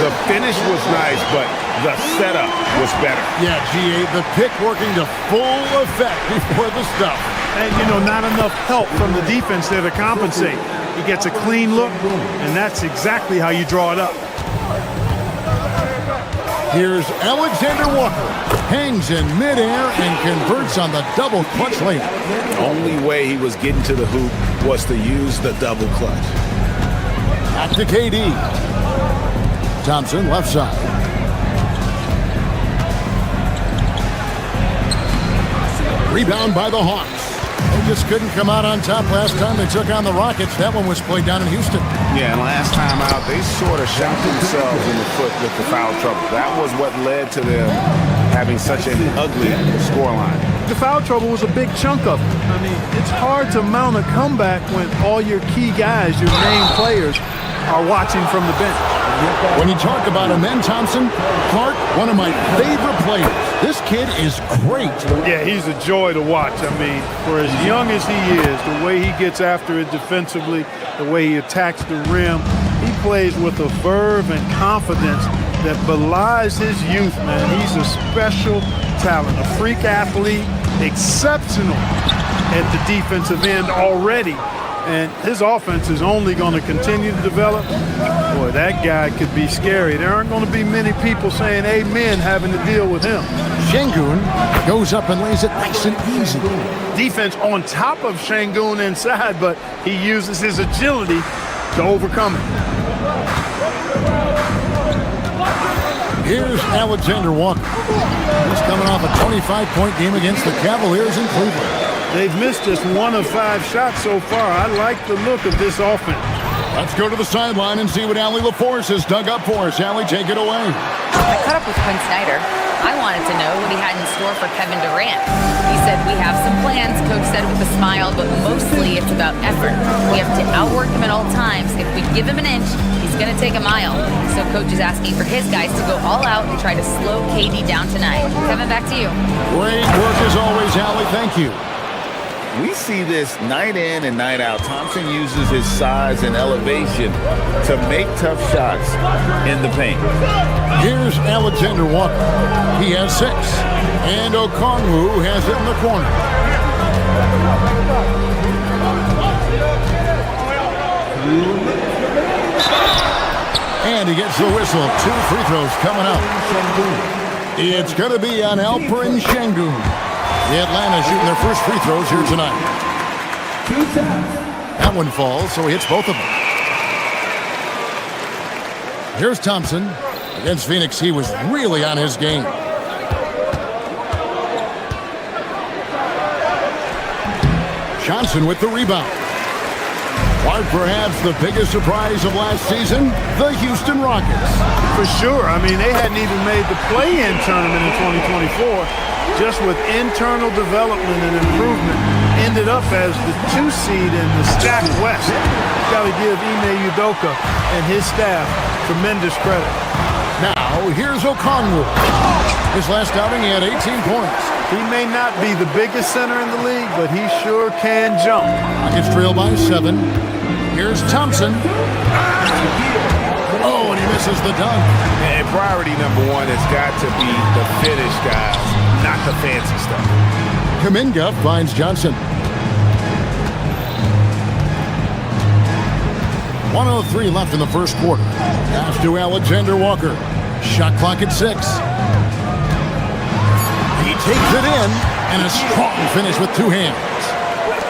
The finish was nice, but the setup was better. Yeah, GA, the pick working to full effect before the stuff. And, not enough help from the defense there to compensate. He gets a clean look, and that's exactly how you draw it up. Here's Alexander Walker. Hangs in midair and converts on the double clutch layup. The only way he was getting to the hoop was to use the double clutch. Back to KD. Thompson, left side. Rebound by the Hawks. They just couldn't come out on top last time they took on the Rockets. That one was played down in Houston. Yeah, and last time out, they sort of shot themselves in the foot with the foul trouble. That was what led to them having such an ugly scoreline. The foul trouble was a big chunk of it. I mean, it's hard to mount a comeback when all your key guys, your main players, are watching from the bench. When you talk about him then, Thompson, Clark, one of my favorite players. This kid is great. Yeah, he's a joy to watch. I mean, for as young as he is, the way he gets after it defensively, the way he attacks the rim, he plays with a verve and confidence that belies his youth, man. He's a special talent, a freak athlete, exceptional at the defensive end already. And his offense is only going to continue to develop. Boy, that guy could be scary. There aren't going to be many people saying amen having to deal with him. Şengün goes up and lays it nice and easy. Defense on top of Şengün inside, but he uses his agility to overcome it. Here's Alexander Walker. He's coming off a 25-point game against the Cavaliers in Cleveland. They've missed just 1 of 5 shots so far. I like the look of this offense. Let's go to the sideline and see what Allie LaForce has dug up for us. Allie, take it away. I caught up with Quinn Snyder. I wanted to know what he had in store for Kevin Durant. He said, we have some plans, Coach said with a smile, but mostly it's about effort. We have to outwork him at all times. If we give him an inch, he's going to take a mile. So Coach is asking for his guys to go all out and try to slow KD down tonight. Kevin, back to you. Great work as always, Allie. Thank you. We see this night in and night out. Thompson uses his size and elevation to make tough shots in the paint. Here's Alexander Walker. He has 6. And Okongwu has it in the corner. And he gets the whistle. 2 free throws coming up. It's going to be on Alperen Şengün. Atlanta shooting their first free throws here tonight. That one falls, so he hits both of them. Here's Thompson. Against Phoenix, he was really on his game. Johnson with the rebound. Clark, perhaps the biggest surprise of last season, the Houston Rockets. For sure. I mean, they hadn't even made the play-in tournament in 2024. Just with internal development and improvement, ended up as the 2 seed in the stacked West. Got to give Ime Udoka and his staff tremendous credit. Now, here's Okongwu. His last outing, he had 18 points. He may not be the biggest center in the league, but he sure can jump. Rockets trail by 7. Here's Thompson. Oh, and he misses the dunk. And priority number 1 has got to be the finish, guys, not the fancy stuff. Kuminga finds Johnson. 1:03 left in the first quarter. Pass to Alexander Walker. Shot clock at 6. He takes it in, and a strong finish with 2 hands.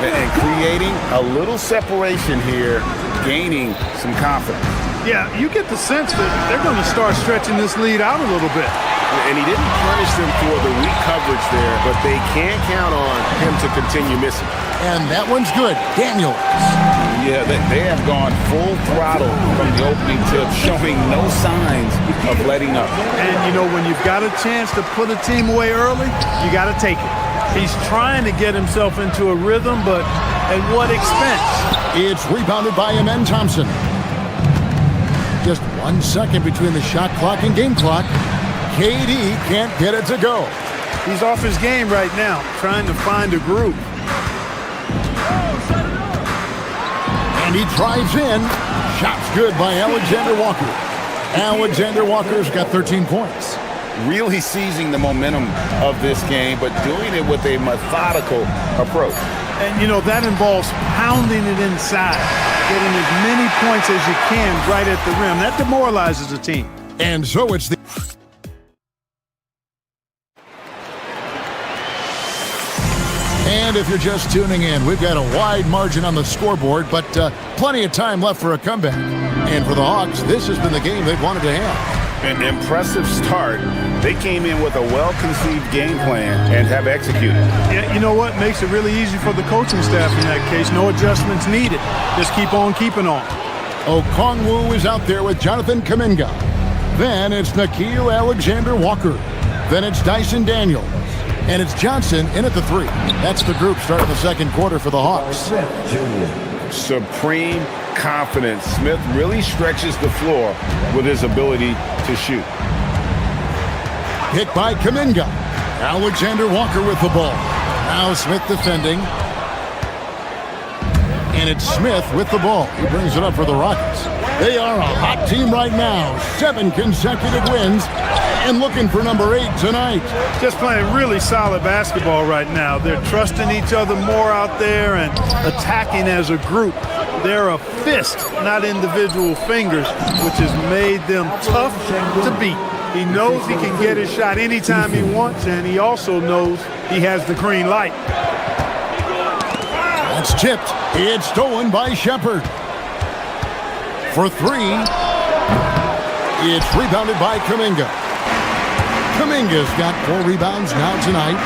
And creating a little separation here, gaining some confidence. Yeah, you get the sense that they're going to start stretching this lead out a little bit. And he didn't punish them for the weak coverage there, but they can't count on him to continue missing. And that one's good. Daniels. Yeah, they have gone full throttle from the opening tip, showing no signs of letting up. And, you know, when you've got a chance to put a team away early, you got to take it. He's trying to get himself into a rhythm, but at what expense? It's rebounded by Amen Thompson. Just 1 second between the shot clock and game clock. KD can't get it to go. He's off his game right now, trying to find a groove. And he drives in. Shot's good by Alexander Walker. Alexander Walker's got 13 points. Really seizing the momentum of this game, but doing it with a methodical approach. And, you know, that involves pounding it inside, getting as many points as you can right at the rim. That demoralizes a team. And so it's the... And if you're just tuning in, we've got a wide margin on the scoreboard, but plenty of time left for a comeback. And for the Hawks, this has been the game they've wanted to have. An impressive start. They came in with a well-conceived game plan and have executed. Yeah, you know what? Makes it really easy for the coaching staff in that case. No adjustments needed. Just keep on keeping on. Okongwu is out there with Jonathan Kuminga. Then it's Nickeil Alexander-Walker. Then it's Dyson Daniels. And it's Johnson in at the 3. That's the group starting the second quarter for the Hawks. Supreme confidence. Smith really stretches the floor with his ability to shoot. Hit by Kuminga. Alexander Walker with the ball. Now Smith defending. And it's Smith with the ball. He brings it up for the Rockets. They are a hot team right now. 7 consecutive wins. And looking for number 8 tonight. Just playing really solid basketball right now. They're trusting each other more out there and attacking as a group. They're a fist, not individual fingers, which has made them tough to beat. He knows he can get his shot anytime he wants, and he also knows he has the green light. That's tipped. It's stolen by Shepard. For 3. It's rebounded by Kuminga. Kuminga's got 4 rebounds now tonight.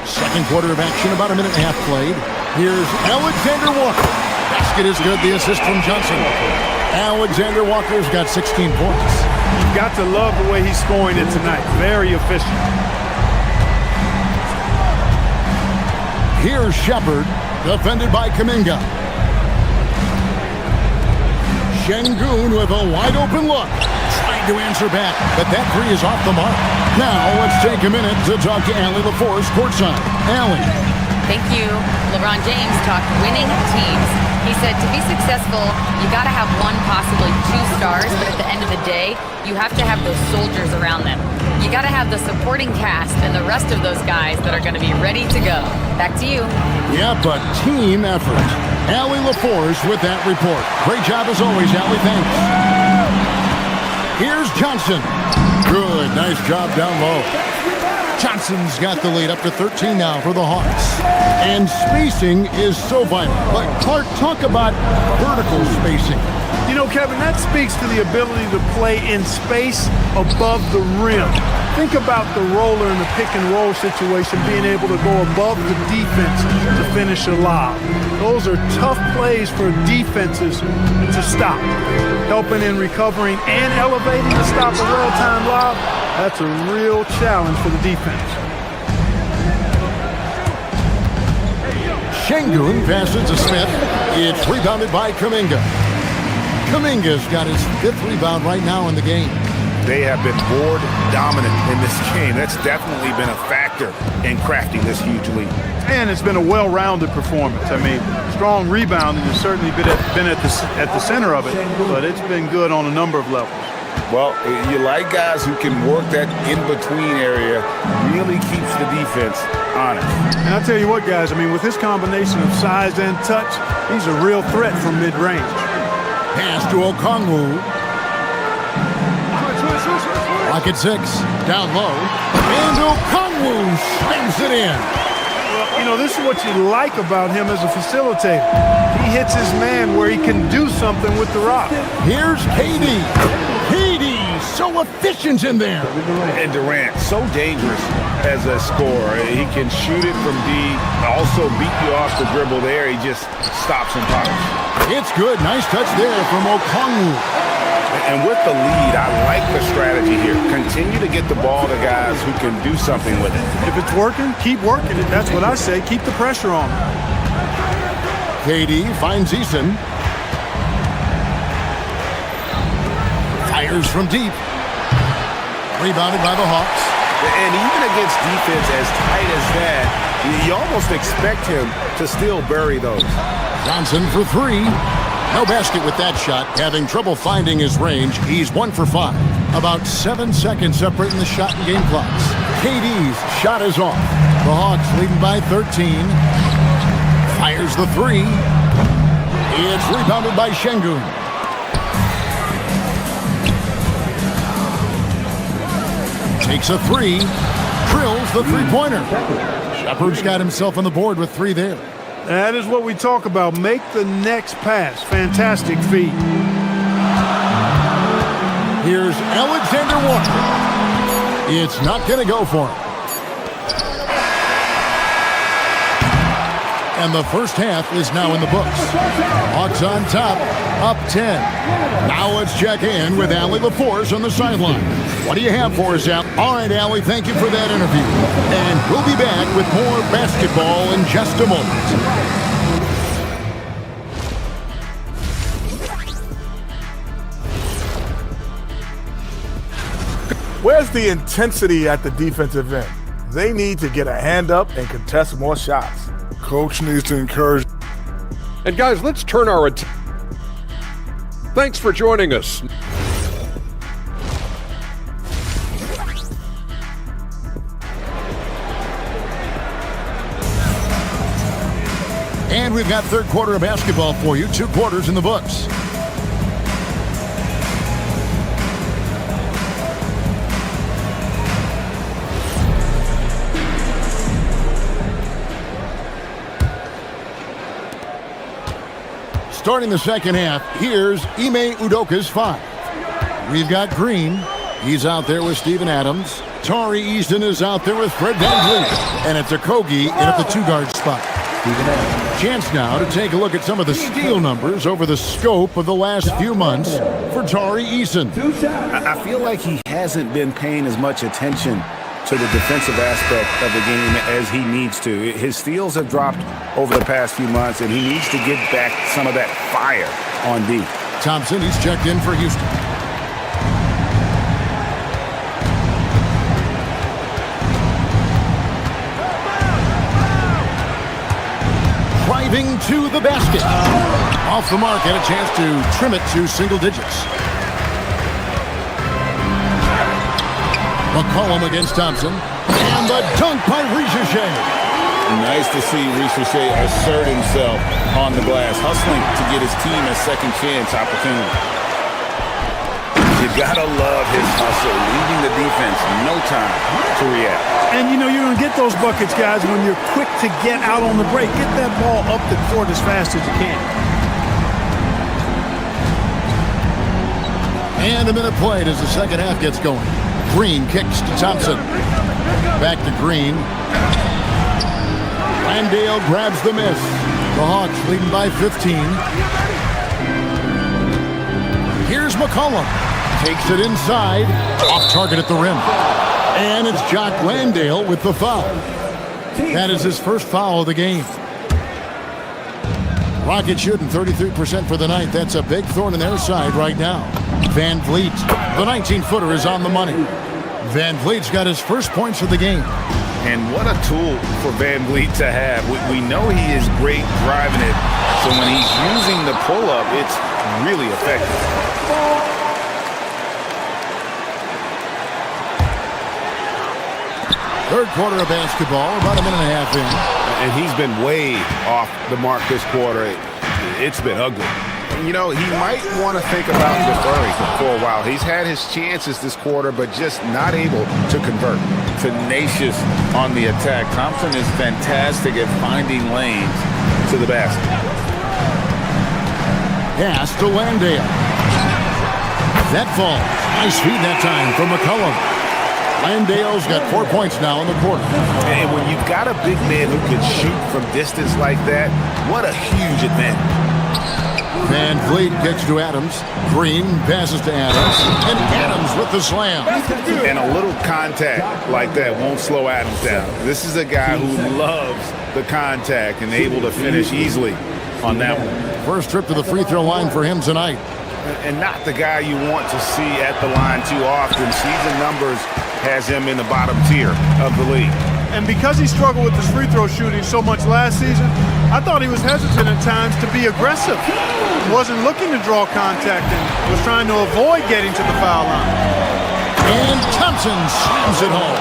Second quarter of action, about a minute and a half played. Here's Alexander Walker. Basket is good, the assist from Johnson. Alexander Walker's got 16 points. You've got to love the way he's scoring it tonight. Very efficient. Here's Shepard, defended by Kuminga. Şengün with a wide-open look. Trying to answer back, but that 3 is off the mark. Now, let's take a minute to talk to Allie LaForce courtside. Allie. Thank you. LeBron James talked winning teams. He said to be successful, you got to have 1, possibly 2 stars, but at the end of the day, you have to have those soldiers around them. You got to have the supporting cast and the rest of those guys that are going to be ready to go. Back to you. Yeah, but team effort. Allie LaForce with that report. Great job as always, Allie. Thanks. Here's Johnson. Good. Nice job down low. Johnson's got the lead up to 13 now for the Hawks. And spacing is so vital. But Clark, talk about vertical spacing. You know, Kevin, that speaks to the ability to play in space above the rim. Think about the roller in the pick and roll situation, being able to go above the defense to finish a lob. Those are tough plays for defenses to stop. Helping in recovering and elevating to stop a well-timed lob, that's a real challenge for the defense. Şengün passes to Smith. It's rebounded by Kuminga. Kuminga's got his 5th rebound right now in the game. They have been board dominant in this game. That's definitely been a factor in crafting this huge lead. And it's been a well-rounded performance. I mean, strong rebounding has certainly been at the center of it, but it's been good on a number of levels. Well, you like guys who can work that in-between area, really keeps the defense honest. And I'll tell you what, guys, I mean, with his combination of size and touch, he's a real threat from mid-range. Pass to Okongwu. Rocket 6, down low. And Okongwu slams it in. Well, you know, this is what you like about him as a facilitator. He hits his man where he can do something with the rock. Here's KD. KD, so efficient in there. And Durant, so dangerous as a scorer. He can shoot it from deep, also beat you off the dribble there. He just stops and pops. It's good. Nice touch there from Okongwu. And with the lead, I like the strategy here. Continue to get the ball to guys who can do something with it. If it's working, keep working it. That's what I say. Keep the pressure on. KD finds Eason. Fires from deep. Rebounded by the Hawks. And even against defense as tight as that, you almost expect him to still bury those. Johnson for 3. No basket with that shot. Having trouble finding his range. He's 1 for 5. About 7 seconds separating the shot and game clocks. KD's shot is off. The Hawks leading by 13. Fires the 3. It's rebounded by Şengün. Takes a 3. Drills the three-pointer. Shepard's got himself on the board with 3 there. That is what we talk about. Make the next pass. Fantastic feat. Here's Alexander Walker. It's not going to go for him. And the first half is now in the books. Hawks on top, up 10. Now let's check in with Allie LaForce on the sideline. What do you have for us, Al? All right, Allie, thank you for that interview. And we'll be back with more basketball in just a moment. Where's the intensity at the defensive end? They need to get a hand up and contest more shots. Coach needs to encourage. And guys, let's turn our attention. Thanks for joining us. And we've got third quarter of basketball for you. 2 quarters in the books. Starting the second half, here's Ime Udoka's 5. We've got Green. He's out there with Steven Adams. Tari Eason is out there with Fred VanVleet. And it's Okogie in at the 2-guard spot. Chance now to take a look at some of the steal numbers over the scope of the last few months for Tari Eason. I feel like he hasn't been paying as much attention to the defensive aspect of the game as he needs to. His steals have dropped over the past few months, and he needs to get back some of that fire on D. Thompson, he's checked in for Houston. Driving to the basket. Off the mark, had a chance to trim it to single digits. McCollum against Thompson. And the dunk by Richeche. Nice to see Richeche assert himself on the glass, hustling to get his team a second chance opportunity. You gotta love his hustle, leaving the defense no time to react. And you know you're going to get those buckets, guys, when you're quick to get out on the break. Get that ball up the court as fast as you can. And a minute played as the second half gets going. Green kicks to Thompson. Back to Green. Landale grabs the miss. The Hawks leading by 15. Here's McCollum. Takes it inside. Off target at the rim. And it's Jock Landale with the foul. That is his first foul of the game. Rockets shooting 33% for the night. That's a big thorn in their side right now. VanVleet, the 19-footer, is on the money. VanVleet's got his first points of the game. And what a tool for VanVleet to have. We know he is great driving it, so when he's using the pull-up, it's really effective. Third quarter of basketball, about a minute and a half in. And he's been way off the mark this quarter. It's been ugly. You know, he might want to think about deferring for a while. He's had his chances this quarter, but just not able to convert. Tenacious on the attack. Thompson is fantastic at finding lanes to the basket. Pass to Landale. That falls. Nice feed that time from McCollum. Landale's got 4 points now in the quarter. And when you've got a big man who can shoot from distance like that, what a huge advantage. Van Vliet kicks to Adams. Green passes to Adams. And Adams with the slam. And a little contact like that won't slow Adams down. This is a guy who loves the contact and able to finish easily on that one. First trip to the free throw line for him tonight. And not the guy you want to see at the line too often. Season numbers has him in the bottom tier of the league. And because he struggled with his free throw shooting so much last season, I thought he was hesitant at times to be aggressive. He wasn't looking to draw contact and was trying to avoid getting to the foul line. And Thompson slams it home.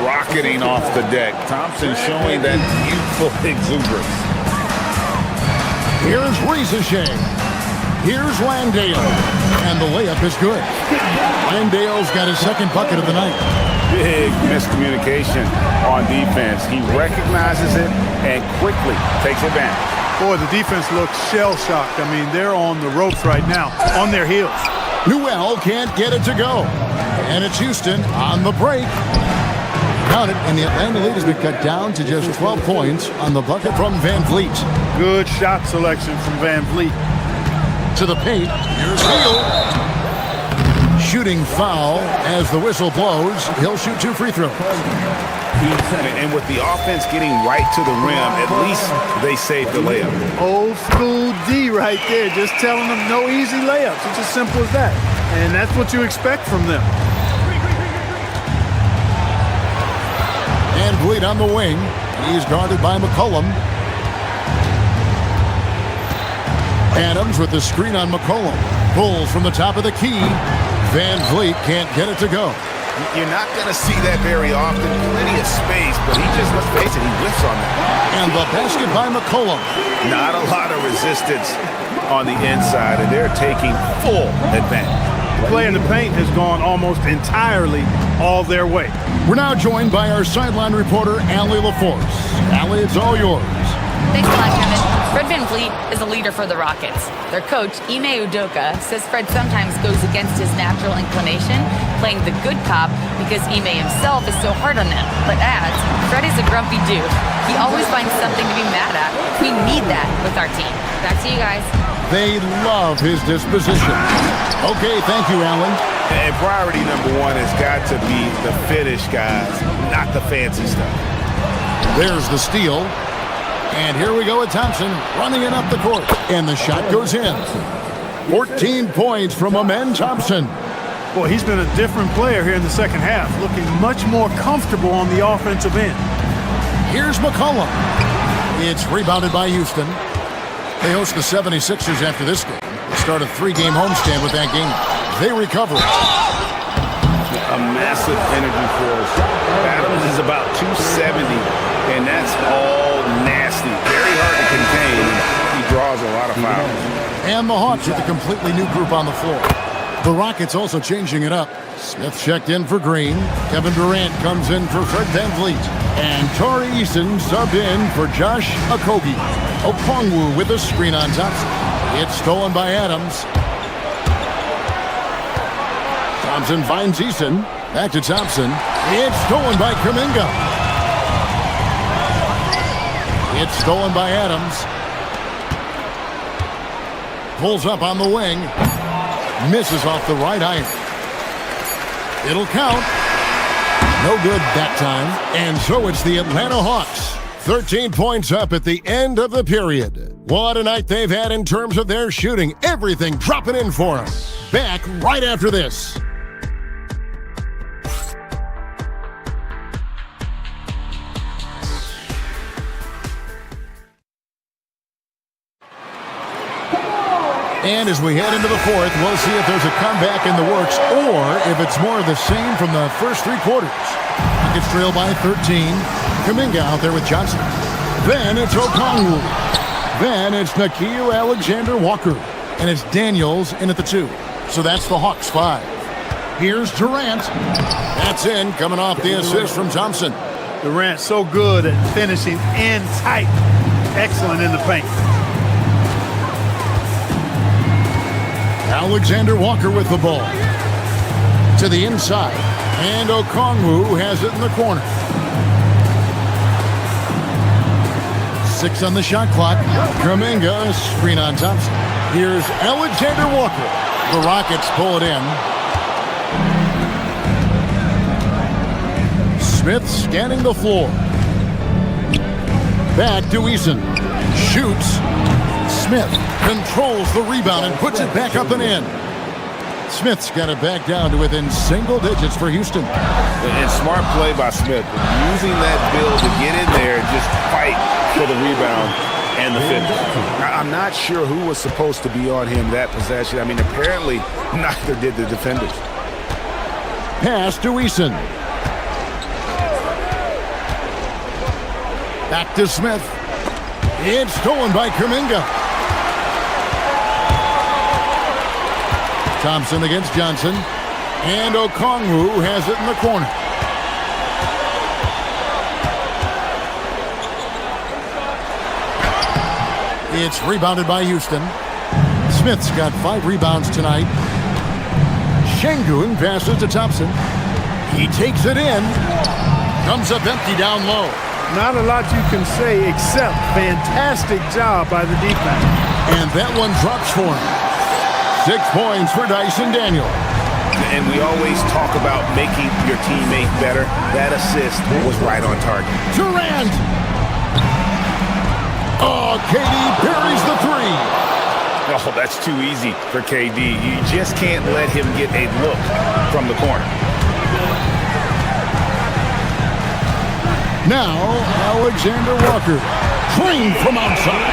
Rocketing off the deck. Thompson showing that youthful exuberance. Here's Rizachet. Here's Landale. And the layup is good. Landale's got his second bucket of the night. Big miscommunication on defense. He recognizes it and quickly takes advantage. Boy, the defense looks shell-shocked. I mean, they're on the ropes right now, on their heels. Newell can't get it to go. And it's Houston on the break. Count it, and the Atlanta lead has been cut down to just 12 points on the bucket from Van Vliet. Good shot selection from Van Vliet. To the paint. Here's Hill. Shooting foul as the whistle blows. He'll shoot 2 free throws. And with the offense getting right to the rim, at least they saved the layup. Old school D right there, just telling them no easy layups. It's as simple as that. And that's what you expect from them. And Vliet on the wing. He's guarded by McCollum. Adams with the screen on McCollum. Pulls from the top of the key. Van Vliet can't get it to go. You're not going to see that very often. Plenty of space, but he just, let's face it, he whiffs on that. And the basket by McCollum. Not a lot of resistance on the inside, and they're taking full advantage. The play in the paint has gone almost entirely all their way. We're now joined by our sideline reporter, Allie LaForce. Allie, it's all yours. Thanks a lot, Kevin. Fred Van Vliet is a leader for the Rockets. Their coach, Ime Udoka, says Fred sometimes goes against his natural inclination, playing the good cop because Ime himself is so hard on them, but adds, Fred is a grumpy dude. He always finds something to be mad at. We need that with our team. Back to you guys. They love his disposition. Okay, thank you, Alan. And priority number one has got to be the finish, guys, not the fancy stuff. There's the steal. And here we go with Thompson running it up the court. And the shot goes in. 14 points from Amen Thompson. Boy, he's been a different player here in the second half, looking much more comfortable on the offensive end. Here's McCollum. It's rebounded by Houston. They host the 76ers after this game. They start a 3-game homestand with that game. They recover. A massive energy force. Adams is about 270, and that's all nasty. Very hard to contain. He draws a lot of fouls. And the Hawks with a completely new group on the floor. The Rockets also changing it up. Smith checked in for Green. Kevin Durant comes in for Fred Van Vliet. And Torrey Eason subbed in for Josh Okogie. Okongwu with a screen on Thompson. It's stolen by Adams. Thompson finds Eason. Back to Thompson. It's stolen by Kuminga. It's stolen by Adams. Pulls up on the wing. Misses off the right iron. It'll count. No good that time. And so it's the Atlanta Hawks. 13 points up at the end of the period. What a night they've had in terms of their shooting. Everything dropping in for them. Back right after this. And as we head into the fourth, we'll see if there's a comeback in the works or if it's more of the same from the first 3 quarters. Rockets trail by 13. Kuminga out there with Johnson. Then it's Okongwu. Then it's Nikhil Alexander-Walker. And it's Daniels in at the 2. So that's the Hawks 5. Here's Durant. That's in, coming off the assist from Thompson. Durant so good at finishing in tight. Excellent in the paint. Alexander Walker with the ball. To the inside. And Okongwu has it in the corner. 6 on the shot clock. Kuminga, screen on Thompson. Here's Alexander Walker. The Rockets pull it in. Smith scanning the floor. Back to Eason. Shoots. Smith controls the rebound and puts it back up and in. Smith's got it back down to within single digits for Houston. And smart play by Smith. Using that build to get in there and just fight for the rebound and the finish. I'm not sure who was supposed to be on him that possession. I mean, apparently neither did the defenders. Pass to Eason. Back to Smith. It's stolen by Kuminga. Thompson against Johnson. And Okongwu has it in the corner. It's rebounded by Houston. Smith's got 5 rebounds tonight. Şengün passes to Thompson. He takes it in. Comes up empty down low. Not a lot you can say except fantastic job by the defense. And that one drops for him. 6 points for Dyson Daniel. And we always talk about making your teammate better. That assist was right on target. Durant. Oh, KD buries the 3. Oh, that's too easy for KD. You just can't let him get a look from the corner. Now, Alexander Walker, clean from outside.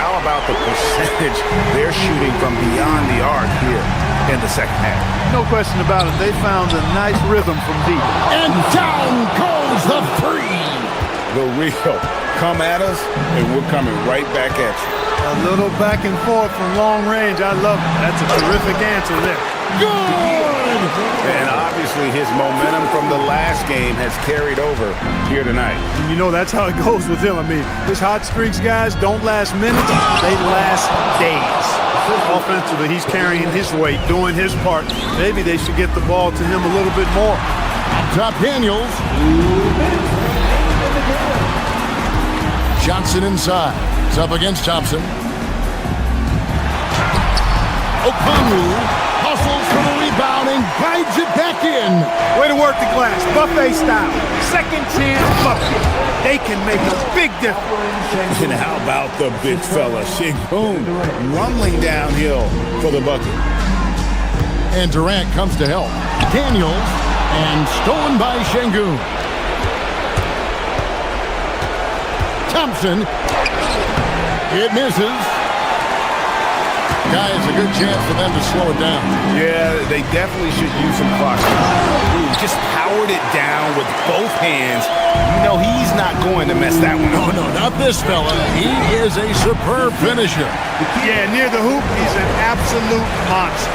How about the percentage they're shooting from beyond the arc here in the second half? No question about it. They found a nice rhythm from deep. And down goes the 3. The real. Come at us, and we're coming right back at you. A little back and forth from long range. I love it. That's a terrific answer there. Good! And obviously his momentum from the last game has carried over here tonight. And you know, that's how it goes with him. I mean, his hot streaks, guys, don't last minutes. They last days. Offensively, he's carrying his weight, doing his part. Maybe they should get the ball to him a little bit more. Top Daniels. Johnson inside. It's up against Thompson. Okongwu hustles for the rebound and guides it back in. Way to work the glass, buffet style. Second chance bucket. They can make a big difference. And how about the big fella, Şengün, rumbling downhill for the bucket. And Durant comes to help. Daniels, and stolen by Şengün. Thompson. It misses. Guys, a good chance for them to slow it down. Yeah, they definitely should use some clock. Ooh, just powered it down with both hands. You know he's not going to mess that one up. No, not this fella. He is a superb finisher. Yeah, near the hoop, he's an absolute monster.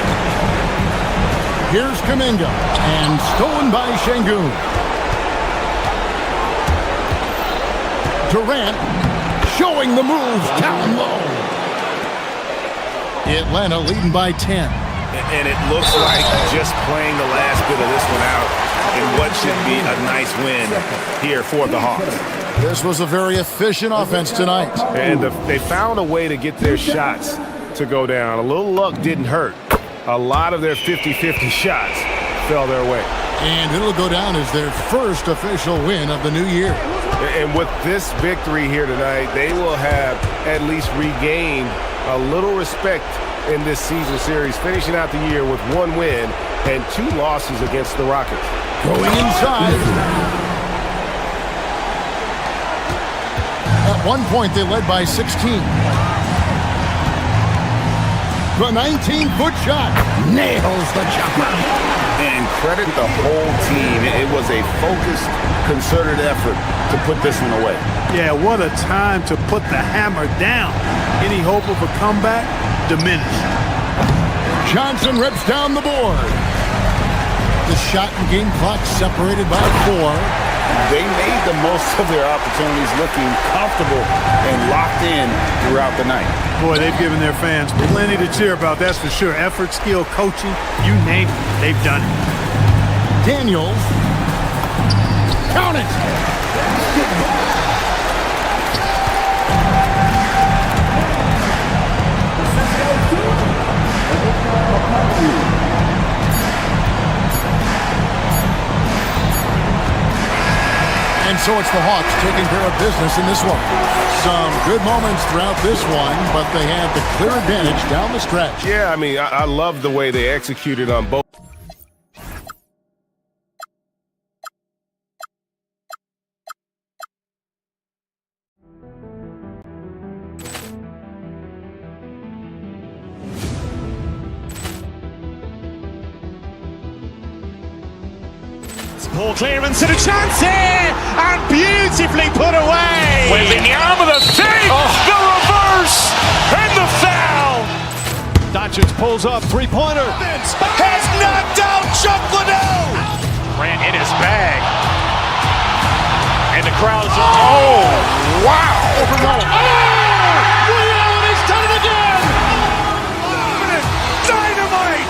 Here's Kuminga, and stolen by Şengün. Durant showing the moves down low. Atlanta leading by 10. And it looks like just playing the last bit of this one out in what should be a nice win here for the Hawks. This was a very efficient offense tonight. And they found a way to get their shots to go down. A little luck didn't hurt. A lot of their 50-50 shots fell their way. And it'll go down as their first official win of the new year. And with this victory here tonight, they will have at least regained a little respect in this season series, finishing out the year with 1 win and 2 losses against the Rockets. Going inside. At one point, they led by 16. The 19-foot shot nails the jumper. And credit the whole team. It was a focused, concerted effort to put this one away. Yeah, what a time to put the hammer down. Any hope of a comeback diminished. Johnson rips down the board. The shot and game clock separated by 4. They made the most of their opportunities, looking comfortable and locked in throughout the night. Boy, they've given their fans plenty to cheer about, that's for sure. Effort, skill, coaching, you name it, they've done it. Daniels. Count it. And so it's the Hawks taking care of business in this one. Some good moments throughout this one, but they had the clear advantage down the stretch. Yeah, I mean, I love the way they executed on both. Ball clearance and a chance here, and beautifully put away. Wembanyama the save, the reverse, and the foul. Doncic pulls up, three-pointer. Has knocked out Chuck Liddell. Ran in his bag. And the crowd is, oh, wow. Liddell, he's done it again. Dynamite.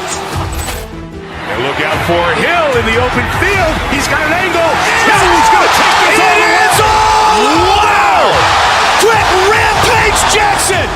And look out for Hill in the open field. He's got an angle. He's going to take this all the way. Wow! Quick rampage Jackson.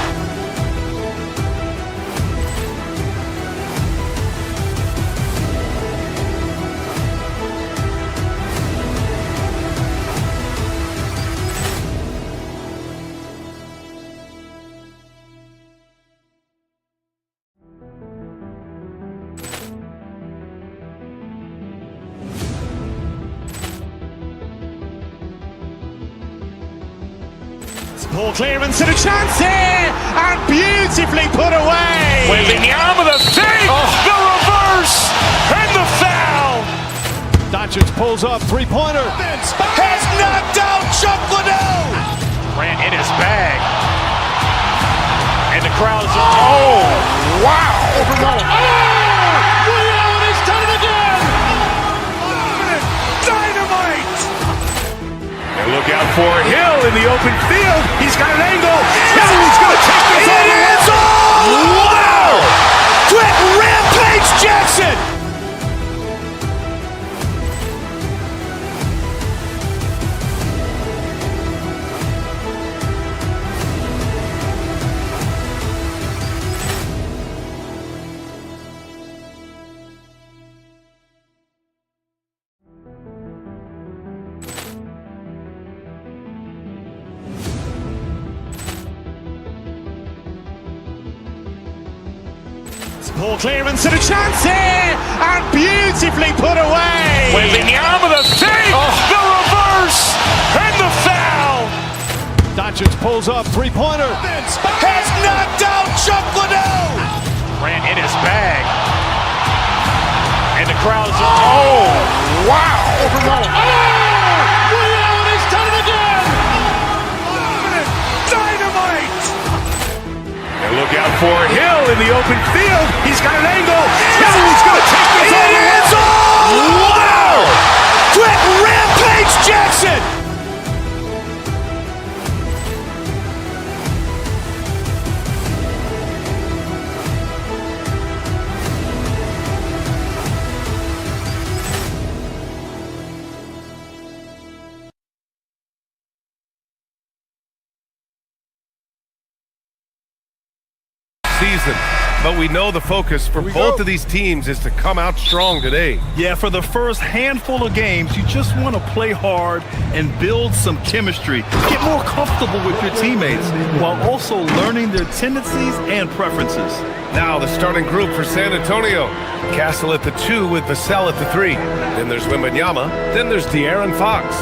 Ball clearance and a chance here, and beautifully put away. Wembanyama the save, the reverse, and the foul. Doncic pulls up, three-pointer. Has knocked out Chuck Liddell. Ran in his bag. And the crowd is, oh, wow. Liddell, he's done it again. Dynamite. And look out for Hill in the open field. He's got an angle. He's going to take this all the way. Wow! Quick rampage Jackson. Ball clearance and a chance here, and beautifully put away. Wembanyama the save, the reverse, and the foul. Doncic pulls up, three-pointer. Has knocked out Chuck Liddell. Ran in his bag. And the crowd is, oh, wow. Liddell, he's done it again. Dynamite. And look out for Hill in the open field. He's got an angle. He's going to take this all the way. Wow! Quick rampage Jackson. Season, but we know the focus for both of these teams is to come out strong today. Yeah, for the first handful of games, you just want to play hard and build some chemistry. Get more comfortable with your teammates while also learning their tendencies and preferences. Now the starting group for San Antonio. Castle at the 2 with Vassell at the 3. Then there's Wembanyama. Then there's De'Aaron Fox.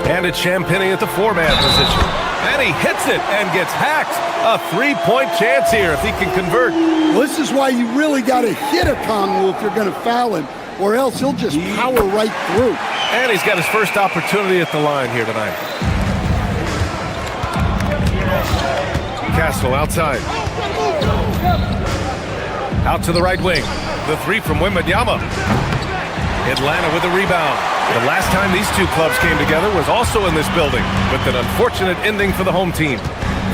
And it's Champagnie at the 4-man position. And he hits it and gets hacked. A 3-point chance here if he can convert. Well, this is why you really got to hit a Kongwu if you're going to foul him. or else he'll just power right through. And he's got his first opportunity at the line here tonight. Castle outside. Out to the right wing. The three from Wembanyama. Atlanta with a rebound. The last time these two clubs came together was also in this building, with an unfortunate ending for the home team.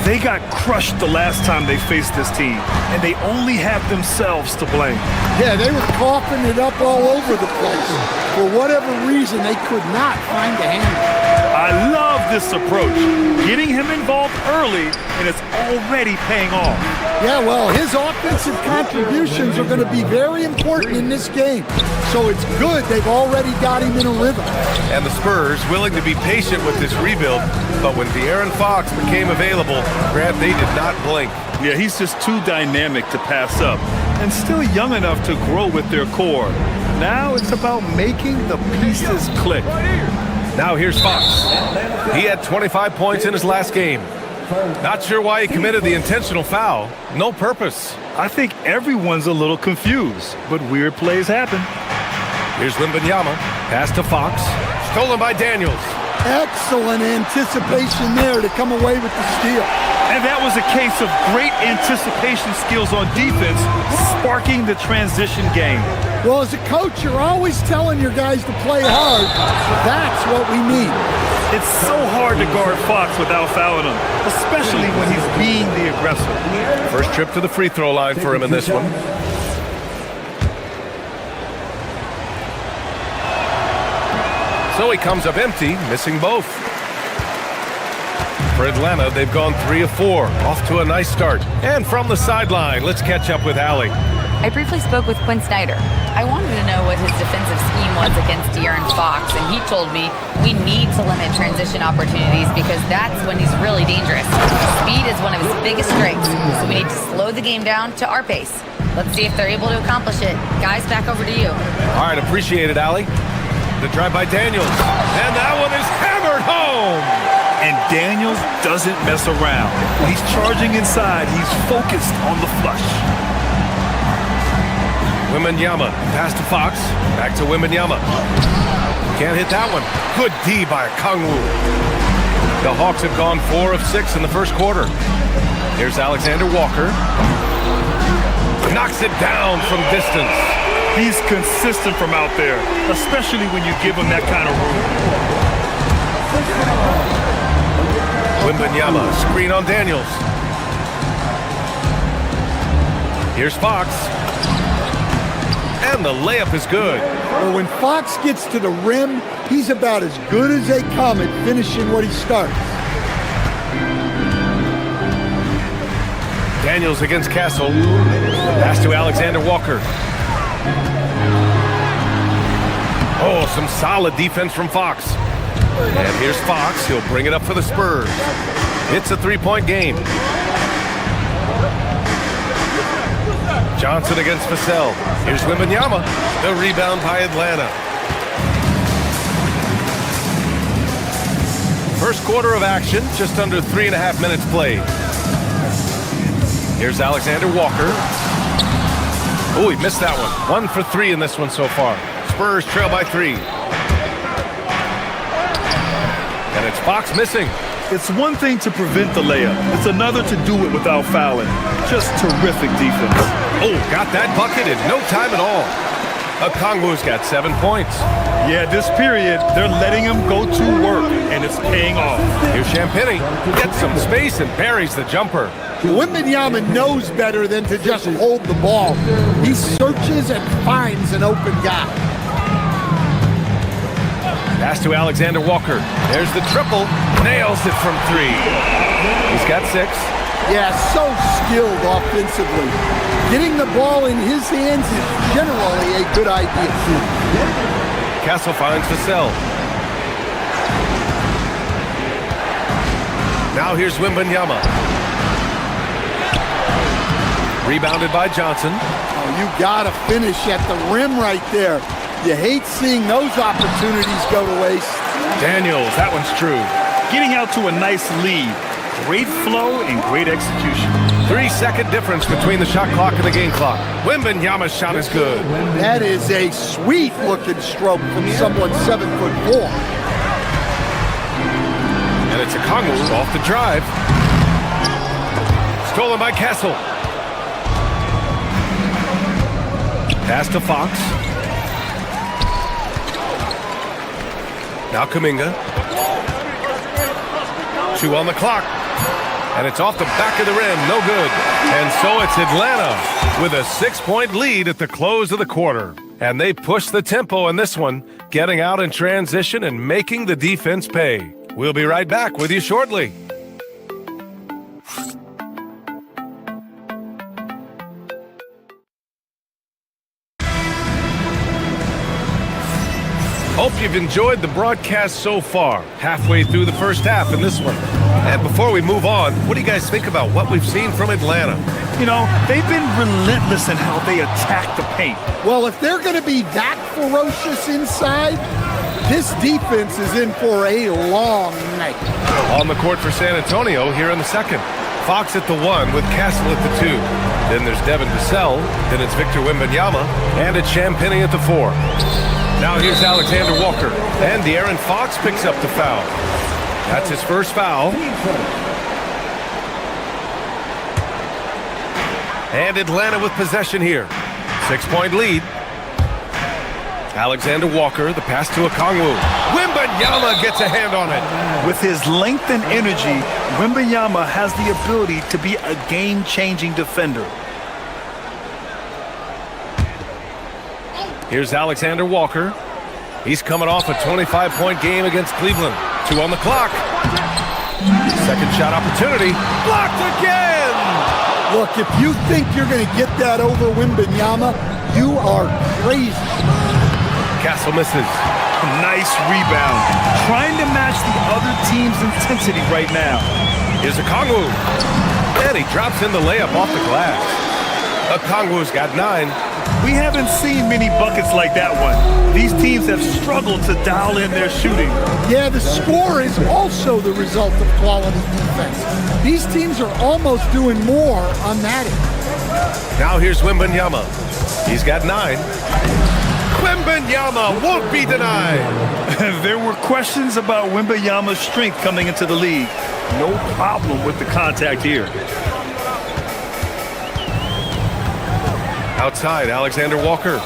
They got crushed the last time they faced this team, and they only have themselves to blame. Yeah, they were coughing it up all over the place. For whatever reason, they could not find a handle. I love this approach. Getting him involved early, and it's already paying off. Yeah, well, his offensive contributions are going to be very important in this game. So it's good they've already got him in a rhythm. And the Spurs willing to be patient with this rebuild, but when De'Aaron Fox became available, Grant, they did not blink. Yeah, he's just too dynamic to pass up, and still young enough to grow with their core. Now it's about making the pieces click. Now here's Fox. He had 25 points in his last game. Not sure why he committed the intentional foul. No purpose. I think everyone's a little confused, but weird plays happen. Here's Wembanyama. Pass to Fox. Stolen by Daniels. Excellent anticipation there to come away with the steal. And that was a case of great anticipation skills on defense, sparking the transition game. Well, as a coach, you're always telling your guys to play hard. That's what we need. It's so hard to guard Fox without fouling him, especially when he's being the aggressor. First trip to the free throw line for him in this one. So he comes up empty, missing both. For Atlanta, they've gone 3 of 4, off to a nice start. And from the sideline, let's catch up with Allie. I briefly spoke with Quinn Snyder. I wanted to know what his defensive scheme was against De'Aaron Fox, and he told me we need to limit transition opportunities because that's when he's really dangerous. Speed is one of his biggest strengths, so we need to slow the game down to our pace. Let's see if they're able to accomplish it. Guys, back over to you. All right, appreciate it, Allie. The drive by Daniels, and that one is hammered home. And Daniels doesn't mess around. When he's charging inside, he's focused on the flush. Wembanyama, pass to Fox, back to Wembanyama. Can't hit that one. Good D by Kongwu. The Hawks have gone 4 of 6 in the first quarter. Here's Alexander Walker. Knocks it down from distance. He's consistent from out there, especially when you give him that kind of room. Wembanyama, screen on Daniels. Here's Fox. And the layup is good. Well, when Fox gets to the rim, he's about as good as they come at finishing what he starts. Daniels against Castle. Pass to Alexander Walker. Oh, some solid defense from Fox. And here's Fox. He'll bring it up for the Spurs. It's a 3-point game. Johnson against Vassell. Here's Wembanyama. The rebound by Atlanta. First quarter of action, just under 3.5 minutes played. Here's Alexander Walker. Oh, he missed that one. 1 for 3 in this one so far. Spurs trail by 3. And it's Fox missing. It's one thing to prevent the layup. It's another to do it without fouling. Just terrific defense. Oh, got that bucket in no time at all. Okongwu's got 7 points. Yeah, this period, they're letting him go to work, and it's paying off. Here's Champagnie. Gets some space and buries the jumper. Wembanyama knows better than to just hold the ball. He searches and finds an open guy. Pass to Alexander Walker. There's the triple. Nails it from 3. He's got 6. Yeah, so skilled offensively. Getting the ball in his hands is generally a good idea. Castle finds Vassell. Now here's Wembanyama. Rebounded by Johnson. Oh, you gotta finish at the rim right there. You hate seeing those opportunities go to waste. Daniels, that one's true. Getting out to a nice lead. Great flow and great execution. 3-second difference between the shot clock and the game clock. Wembanyama's shot is good. That is a sweet-looking stroke from someone 7'4". And it's a Krakow off the drive. Stolen by Castle. Pass to Fox. Now Kuminga. 2 on the clock. And it's off the back of the rim. No good. And so it's Atlanta with a 6-point lead at the close of the quarter. And they push the tempo in this one, getting out in transition and making the defense pay. We'll be right back with you shortly. Hope you've enjoyed the broadcast so far. Halfway through the first half in this one. And before we move on, what do you guys think about what we've seen from Atlanta? You know, they've been relentless in how they attack the paint. Well, if they're going to be that ferocious inside, this defense is in for a long night. On the court for San Antonio here in the second. Fox at the 1 with Castle at the 2. Then there's Devin Vassell. Then it's Victor Wembanyama. And it's Champagnie at the 4. Now here's Alexander Walker. And De'Aaron Fox picks up the foul. That's his first foul. And Atlanta with possession here. 6-point lead. Alexander Walker, the pass to Okongwu. Wembanyama gets a hand on it. With his length and energy, Wembanyama has the ability to be a game-changing defender. Here's Alexander Walker. He's coming off a 25-point game against Cleveland. 2 on the clock. Second shot opportunity. Blocked again! Look, if you think you're going to get that over Wembanyama, you are crazy. Castle misses. Nice rebound. Trying to match the other team's intensity right now. Here's Okongwu. And he drops in the layup off the glass. Okongwu's got 9. We haven't seen many buckets like that one. These teams have struggled to dial in their shooting. Yeah, the score is also the result of quality defense. These teams are almost doing more on that end. Now here's Wembanyama. He's got 9. Wembanyama won't be denied. There were questions about Wembanyama's strength coming into the league. No problem with the contact here. Outside, Alexander Walker.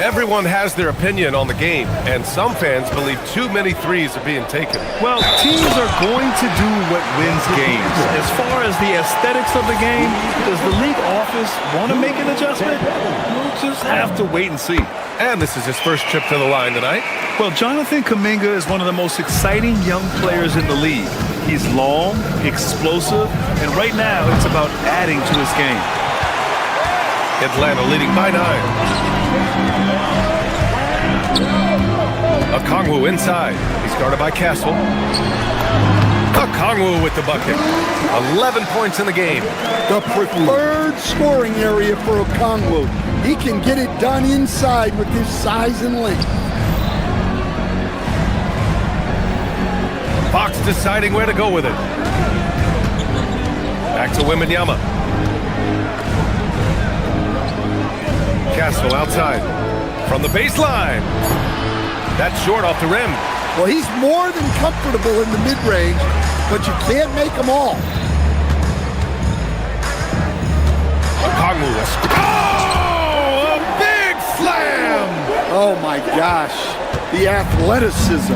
Everyone has their opinion on the game, and some fans believe too many threes are being taken. Well, teams are going to do what wins games. As far as the aesthetics of the game, does the league office want to make an adjustment? We'll just have to wait and see. And this is his first trip to the line tonight. Well, Jonathan Kuminga is one of the most exciting young players in the league. He's long, explosive, and right now it's about adding to his game. Atlanta leading by 9. Okongwu inside. He's guarded by Castle. Okongwu with the bucket. 11 points in the game. The preferred scoring area for Okongwu. He can get it done inside with his size and length. Fox deciding where to go with it. Back to Wembanyama. Castle outside. From the baseline. That's short off the rim. Well, he's more than comfortable in the mid-range, but you can't make them all. Okongwu. Oh, a big slam! Oh, my gosh. The athleticism.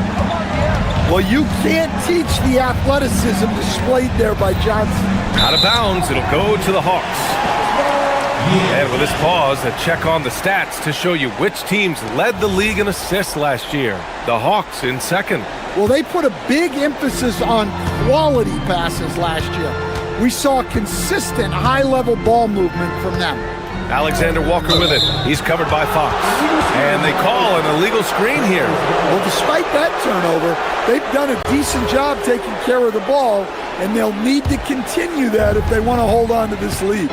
Well, you can't teach the athleticism displayed there by Johnson. Out of bounds, it'll go to the Hawks. And with this pause, a check on the stats to show you which teams led the league in assists last year. The Hawks in second. Well, they put a big emphasis on quality passes last year. We saw consistent high-level ball movement from them. Alexander Walker with it. He's covered by Fox. And they call an illegal screen here. Well, despite that turnover, they've done a decent job taking care of the ball, and they'll need to continue that if they want to hold on to this lead.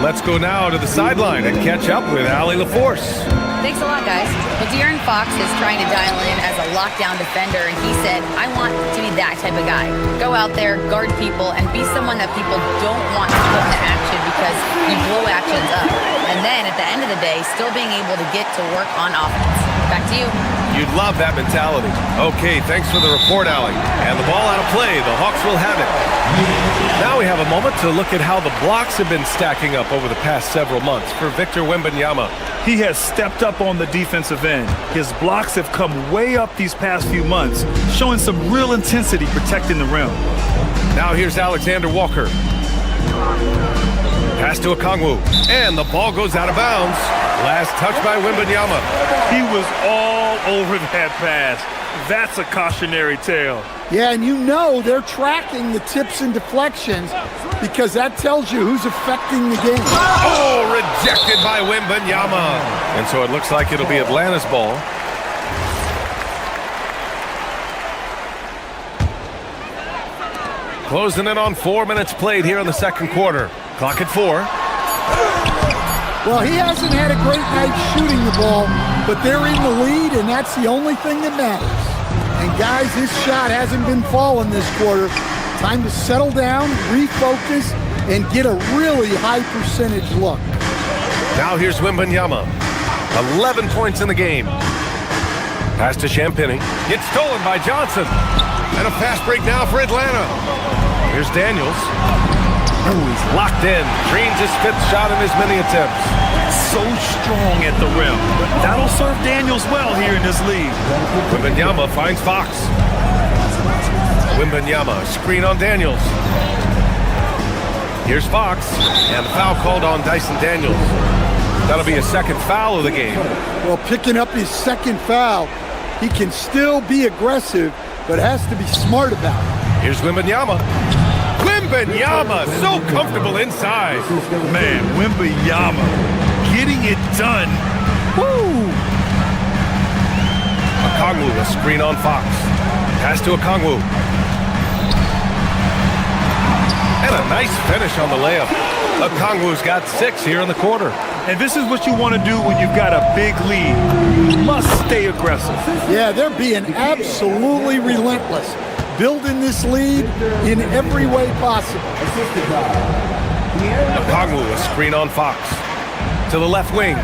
Let's go now to the sideline and catch up with Allie LaForce. Thanks a lot, guys. Well, De'Aaron Fox is trying to dial in as a lockdown defender, and he said, I want to be that type of guy. Go out there, guard people, and be someone that people don't want to put into action because you blow actions up. And then, at the end of the day, still being able to get to work on offense. Back to you. You'd love that mentality. Okay, thanks for the report, Allie. And the ball out of play. The Hawks will have it. Now we have a moment to look at how the blocks have been stacking up over the past several months for Victor Wembanyama. He has stepped up on the defensive end. His blocks have come way up these past few months, showing some real intensity protecting the rim. Now here's Alexander Walker. Pass to Okongwu, and the ball goes out of bounds. Last touch by Wembanyama. He was all over that pass. That's a cautionary tale. Yeah, and you know they're tracking the tips and deflections because that tells you who's affecting the game. Oh, rejected by Wembanyama. And so it looks like it'll be Atlanta's ball. Closing in on 4 minutes played here in the second quarter. Clock at 4. Well, he hasn't had a great night shooting the ball, but they're in the lead, and that's the only thing that matters. And guys, his shot hasn't been falling this quarter. Time to settle down, refocus, and get a really high percentage look. Now here's Wembanyama. 11 points in the game. Pass to Champagny. It's stolen by Johnson. And a fast break now for Atlanta. Here's Daniels. Oh, he's locked in. Dreams his 5th shot in as many attempts. So strong at the rim. That'll serve Daniels well here in this league. Wembanyama finds Fox. Wembanyama, screen on Daniels. Here's Fox, and the foul called on Dyson Daniels. That'll be his second foul of the game. Well, picking up his second foul, he can still be aggressive, but has to be smart about it. Here's Wembanyama. Wembanyama, so comfortable inside. Man, Wembanyama getting it done. Woo! Okongwu, a screen on Fox. Pass to Okongwu. And a nice finish on the layup. Okongwu's got 6 here in the quarter. And this is what you want to do when you've got a big lead. You must stay aggressive. Yeah, they're being absolutely relentless. Building this lead in every way possible. Okongwu, a screen on Fox. To the left wing.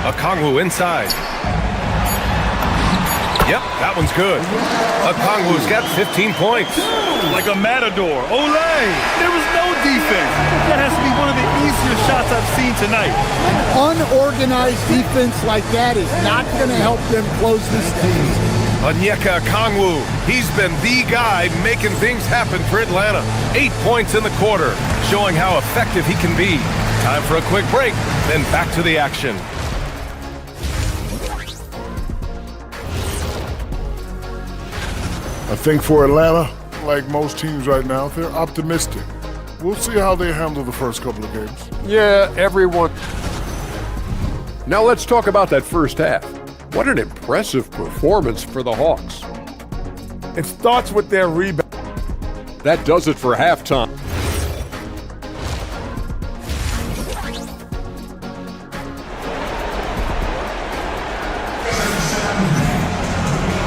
Okongwu inside. Yep, that one's good. Okongwu's got 15 points. Like a matador. Olé! There was no defense. That has to be one of the easier shots I've seen tonight. An unorganized defense like that is not going to help them close this game. Onyeka Okongwu, he's been the guy making things happen for Atlanta. 8 points in the quarter, showing how effective he can be. Time for a quick break, then back to the action. I think for Atlanta, like most teams right now, they're optimistic. We'll see how they handle the first couple of games. Yeah, everyone. Now let's talk about that first half. What an impressive performance for the Hawks. It starts with their rebound. That does it for halftime.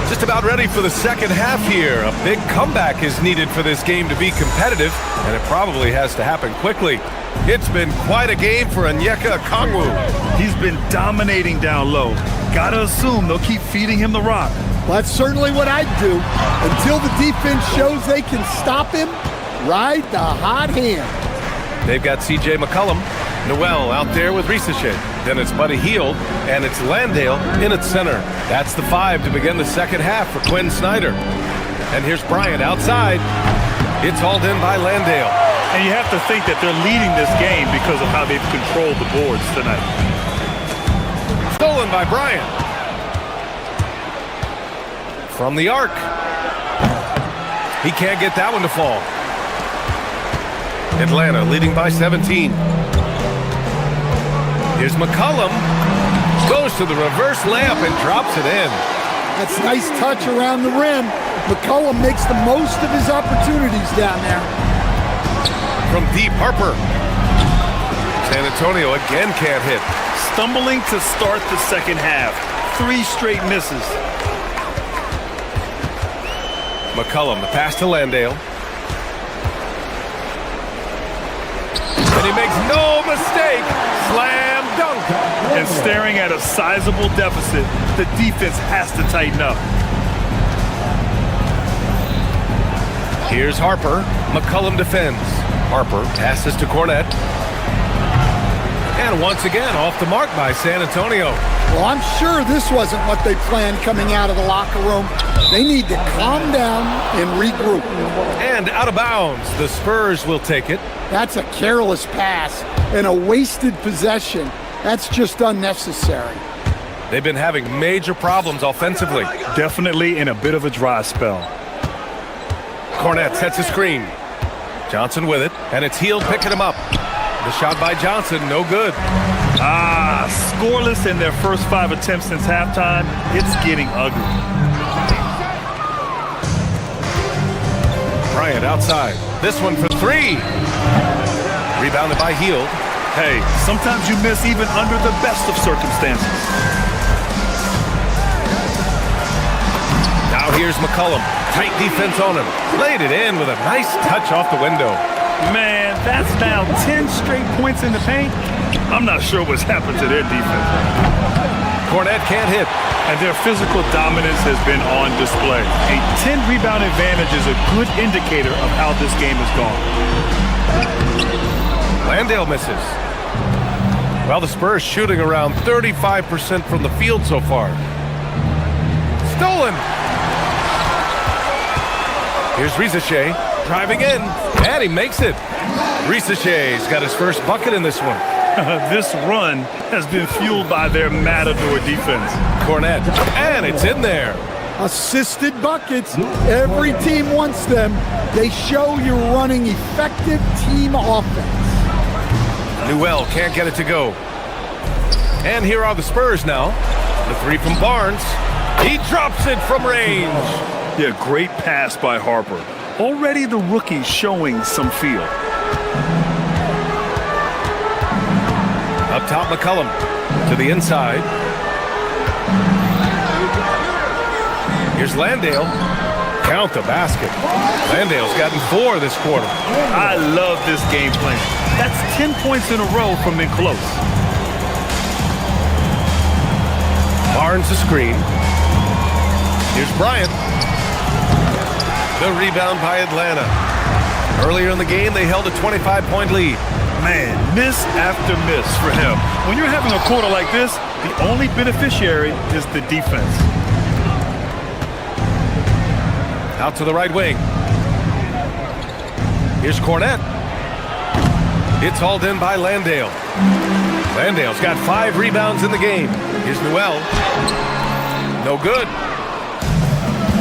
Just about ready for the second half here. A big comeback is needed for this game to be competitive, and it probably has to happen quickly. It's been quite a game for Onyeka Okongwu. He's been dominating down low. Gotta assume they'll keep feeding him the rock. Well, that's certainly what I'd do. Until the defense shows they can stop him, ride the hot hand. They've got C.J. McCollum. Noel out there with Risachet. Then it's Buddy Hield, and it's Landale in its center. That's the 5 to begin the second half for Quinn Snyder. And here's Bryant outside. It's hauled in by Landale. And you have to think that they're leading this game because of how they've controlled the boards tonight. Stolen by Bryant. From the arc. He can't get that one to fall. Atlanta leading by 17. Here's McCollum. Goes to the reverse layup and drops it in. That's a nice touch around the rim. McCollum makes the most of his opportunities down there. From deep, Harper. San Antonio again can't hit. Stumbling to start the second half. 3 straight misses. McCollum, the pass to Landale. And he makes no mistake. Slam dunk. And staring at a sizable deficit, the defense has to tighten up. Here's Harper. McCollum defends. Harper passes to Cornette. And once again, off the mark by San Antonio. Well, I'm sure this wasn't what they planned coming out of the locker room. They need to calm down and regroup. And out of bounds, the Spurs will take it. That's a careless pass and a wasted possession. That's just unnecessary. They've been having major problems offensively. Definitely in a bit of a dry spell. Cornette sets a screen. Johnson with it, and it's Hield picking him up. The shot by Johnson, no good. Scoreless in their first 5 attempts since halftime. It's getting ugly. Bryant outside. This one for 3. Rebounded by Hield. Hey, sometimes you miss even under the best of circumstances. Now here's McCollum. Tight defense on him. Laid it in with a nice touch off the window. Man, that's now 10 straight points in the paint. I'm not sure what's happened to their defense. Cornette can't hit. And their physical dominance has been on display. A 10-rebound advantage is a good indicator of how this game has gone. Landale misses. Well, the Spurs shooting around 35% from the field so far. Stolen. Here's Risache driving in, and he makes it. Risache's got his first bucket in this one. This run has been fueled by their matador defense. Cornette, and it's in there. Assisted buckets. Every team wants them. They show you're running effective team offense. Newell can't get it to go. And here are the Spurs now. The 3 from Barnes. He drops it from range. Yeah, great pass by Harper. Already the rookie showing some feel. Up top, McCollum to the inside. Here's Landale. Count the basket. Landale's gotten 4 this quarter. I love this game plan. That's 10 points in a row from being close. Barnes the screen. Here's Bryant. The rebound by Atlanta. Earlier in the game, they held a 25-point lead. Man, miss after miss for him. When you're having a quarter like this, the only beneficiary is the defense. Out to the right wing. Here's Cornette. It's hauled in by Landale. Landale's got 5 rebounds in the game. Here's Newell. No good.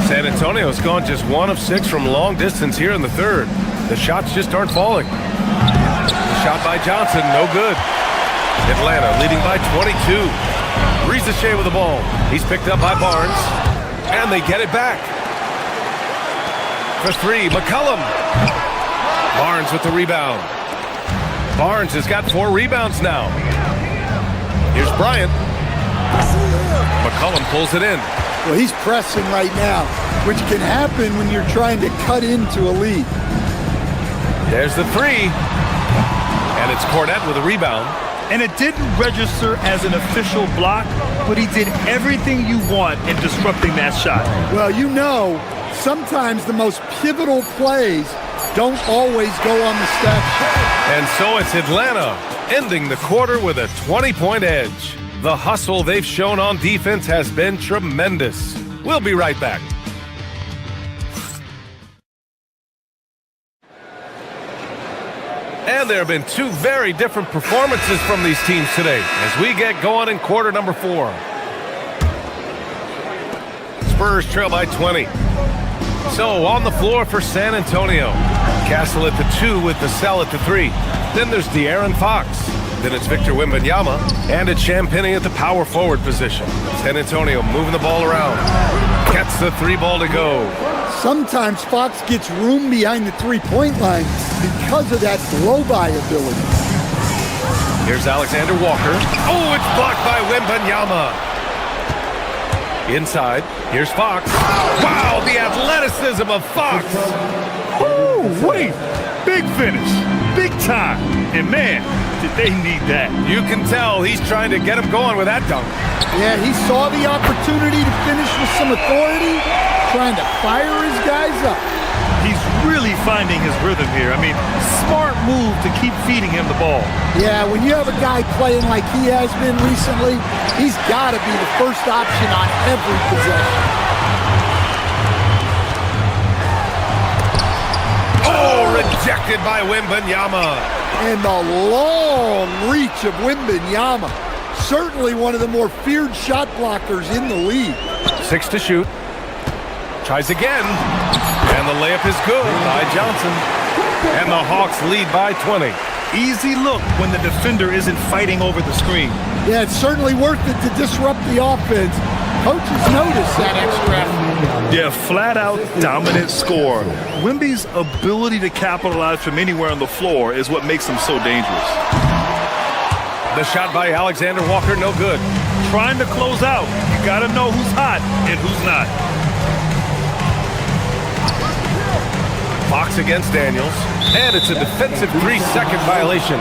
San Antonio's gone just 1 of 6 from long distance here in the third. The shots just aren't falling. The shot by Johnson, no good. Atlanta leading by 22. Risache with the ball. He's picked up by Barnes. And they get it back. For 3, McCollum. Barnes with the rebound. Barnes has got 4 rebounds now. Here's Bryant. McCollum pulls it in. Well, he's pressing right now, which can happen when you're trying to cut into a lead. There's the 3. And it's Cornette with a rebound. And it didn't register as an official block, but he did everything you want in disrupting that shot. Well, you know, sometimes the most pivotal plays don't always go on the stat sheet. And so it's Atlanta ending the quarter with a 20-point edge. The hustle they've shown on defense has been tremendous. We'll be right back. And there have been 2 very different performances from these teams today as we get going in quarter number 4. Spurs trail by 20. So on the floor for San Antonio. Castle at the 2 with the Cell at the 3. Then there's De'Aaron Fox. Then it's Victor Wembanyama. And it's Champagnie at the power forward position. San Antonio moving the ball around. Gets the 3 ball to go. Sometimes Fox gets room behind the 3-point line because of that blow-by ability. Here's Alexander Walker. Oh, it's blocked by Wembanyama. Inside, here's Fox. Wow, the athleticism of Fox. Oh, wait. Big finish. Big time. And man, did they need that. You can tell he's trying to get him going with that dunk. Yeah, he saw the opportunity to finish with some authority, trying to fire his guys up. He's really finding his rhythm here. I mean, smart move to keep feeding him the ball. Yeah, when you have a guy playing like he has been recently, he's got to be the first option on every possession. Oh, rejected by Wembanyama. And the long reach of Wembanyama. Certainly one of the more feared shot blockers in the league. 6 to shoot. Tries again. And the layup is good by Johnson. And the Hawks lead by 20. Easy look when the defender isn't fighting over the screen. Yeah, it's certainly worth it to disrupt the offense. Coaches notice that extra effort. Yeah, flat-out dominant score. Wemby's ability to capitalize from anywhere on the floor is what makes him so dangerous. The shot by Alexander Walker, no good. Trying to close out. You got to know who's hot and who's not. Fox against Daniels, and it's a defensive 3-second violation.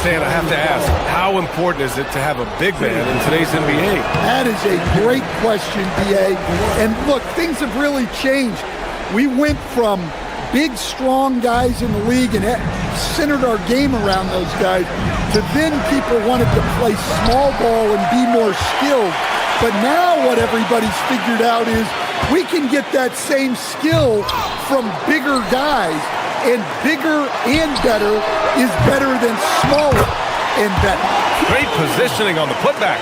Stan, I have to ask, how important is it to have a big man in today's NBA? That is a great question, B.A. And look, things have really changed. We went from big, strong guys in the league and centered our game around those guys to then people wanted to play small ball and be more skilled. But now what everybody's figured out is we can get that same skill from bigger guys, and bigger and better is better than smaller and better. Great positioning on the putback.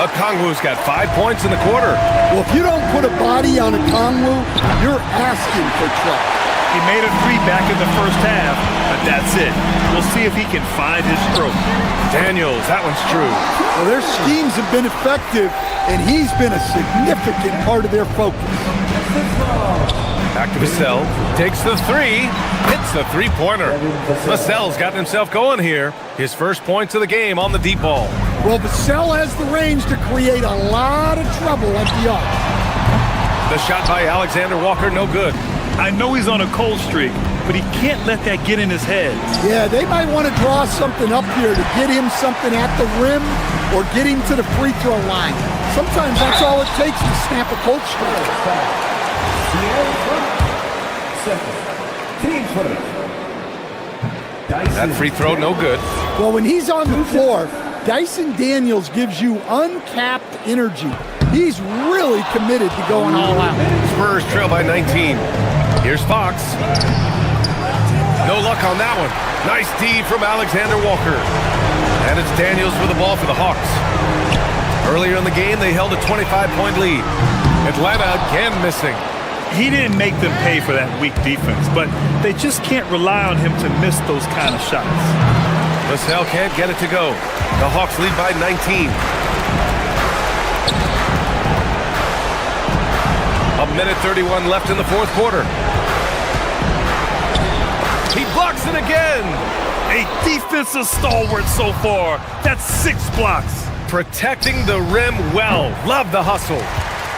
Okongwu's got 5 points in the quarter. Well, if you don't put a body on Okongwu, you're asking for trouble. He made a 3 back in the first half, but that's it. We'll see if he can find his stroke. Daniels, that one's true. Well, their schemes have been effective, and he's been a significant part of their focus. Back to Vassell, takes the 3, hits the three-pointer. Vassell's gotten himself going here. His first points of the game on the deep ball. Well, Vassell has the range to create a lot of trouble at the arc. The shot by Alexander Walker, no good. I know he's on a cold streak, but he can't let that get in his head. Yeah, they might want to draw something up here to get him something at the rim or get him to the free throw line. Sometimes that's all it takes to snap a cold streak. That free throw, no good. Well, when he's on the floor, Dyson Daniels gives you uncapped energy. He's really committed to going all out. Spurs trail by 19. Here's Fox. No luck on that one. Nice D from Alexander Walker. And it's Daniels with the ball for the Hawks. Earlier in the game, they held a 25-point lead. Atlanta again missing. He didn't make them pay for that weak defense, but they just can't rely on him to miss those kind of shots. Vassell can't get it to go. The Hawks lead by 19. A minute 31 left in the fourth quarter. He blocks it again. A defensive stalwart so far. That's 6 blocks. Protecting the rim well. Love the hustle.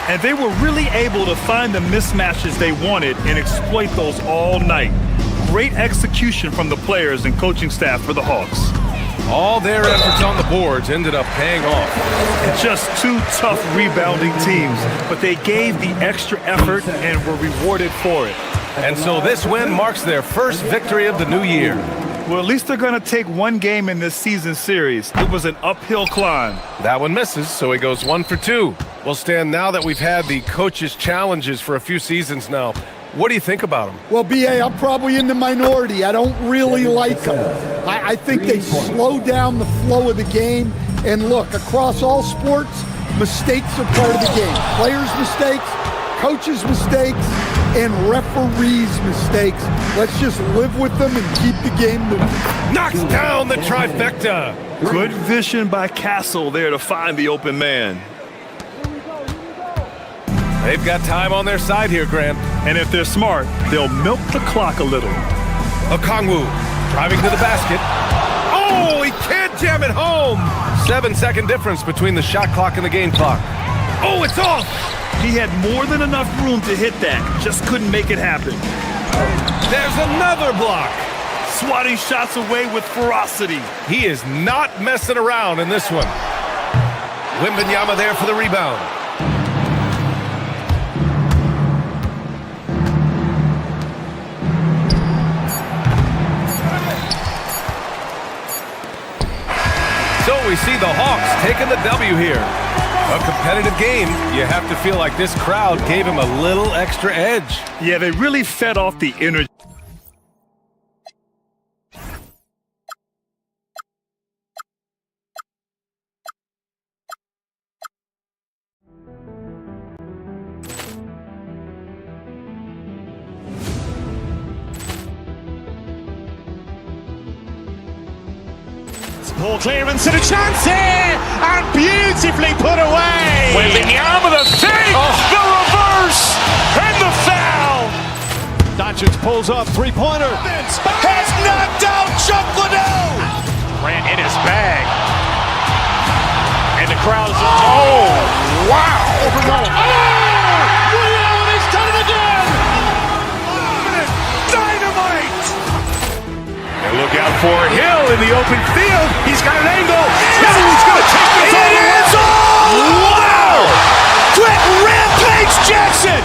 And they were really able to find the mismatches they wanted and exploit those all night. Great execution from the players and coaching staff for the Hawks. All their efforts on the boards ended up paying off. And just 2 tough rebounding teams, but they gave the extra effort and were rewarded for it. And so this win marks their first victory of the new year. Well, at least they're going to take 1 game in this season series. It was an uphill climb. That one misses, so he goes 1 for 2. Well, Stan, now that we've had the coaches' challenges for a few seasons now, what do you think about them? Well, B.A., I'm probably in the minority. I don't really like them. I think they slow down the flow of the game. And look, across all sports, mistakes are part of the game. Players' mistakes, coaches' mistakes, and referees' mistakes. Let's just live with them and keep the game moving. Knocks down the trifecta. Good vision by Castle there to find the open man. They've got time on their side here, Grant. And if they're smart, they'll milk the clock a little. Okongwu driving to the basket. Oh, Oh, he can't jam it home. 7-second difference between the shot clock and the game clock. Oh, it's off. He had more than enough room to hit that. Just couldn't make it happen. There's another block. Swatting shots away with ferocity. He is not messing around in this one. Wembanyama there for the rebound. So we see the Hawks taking the W here. A competitive game. You have to feel like this crowd gave him a little extra edge. Yeah, they really fed off the energy. Ball clearance and a chance here, and beautifully put away. Wembanyama the fake, the reverse, and the foul. Doncic pulls up, three-pointer. Has knocked out Chuck Liddell. Grant in his bag. And the crowd is, oh, wow. Allen has done it again. Dynamite. And look out for Hill in the open field. He's got an angle. He's going to take this all the way. Wow. Quick Rampage Jackson.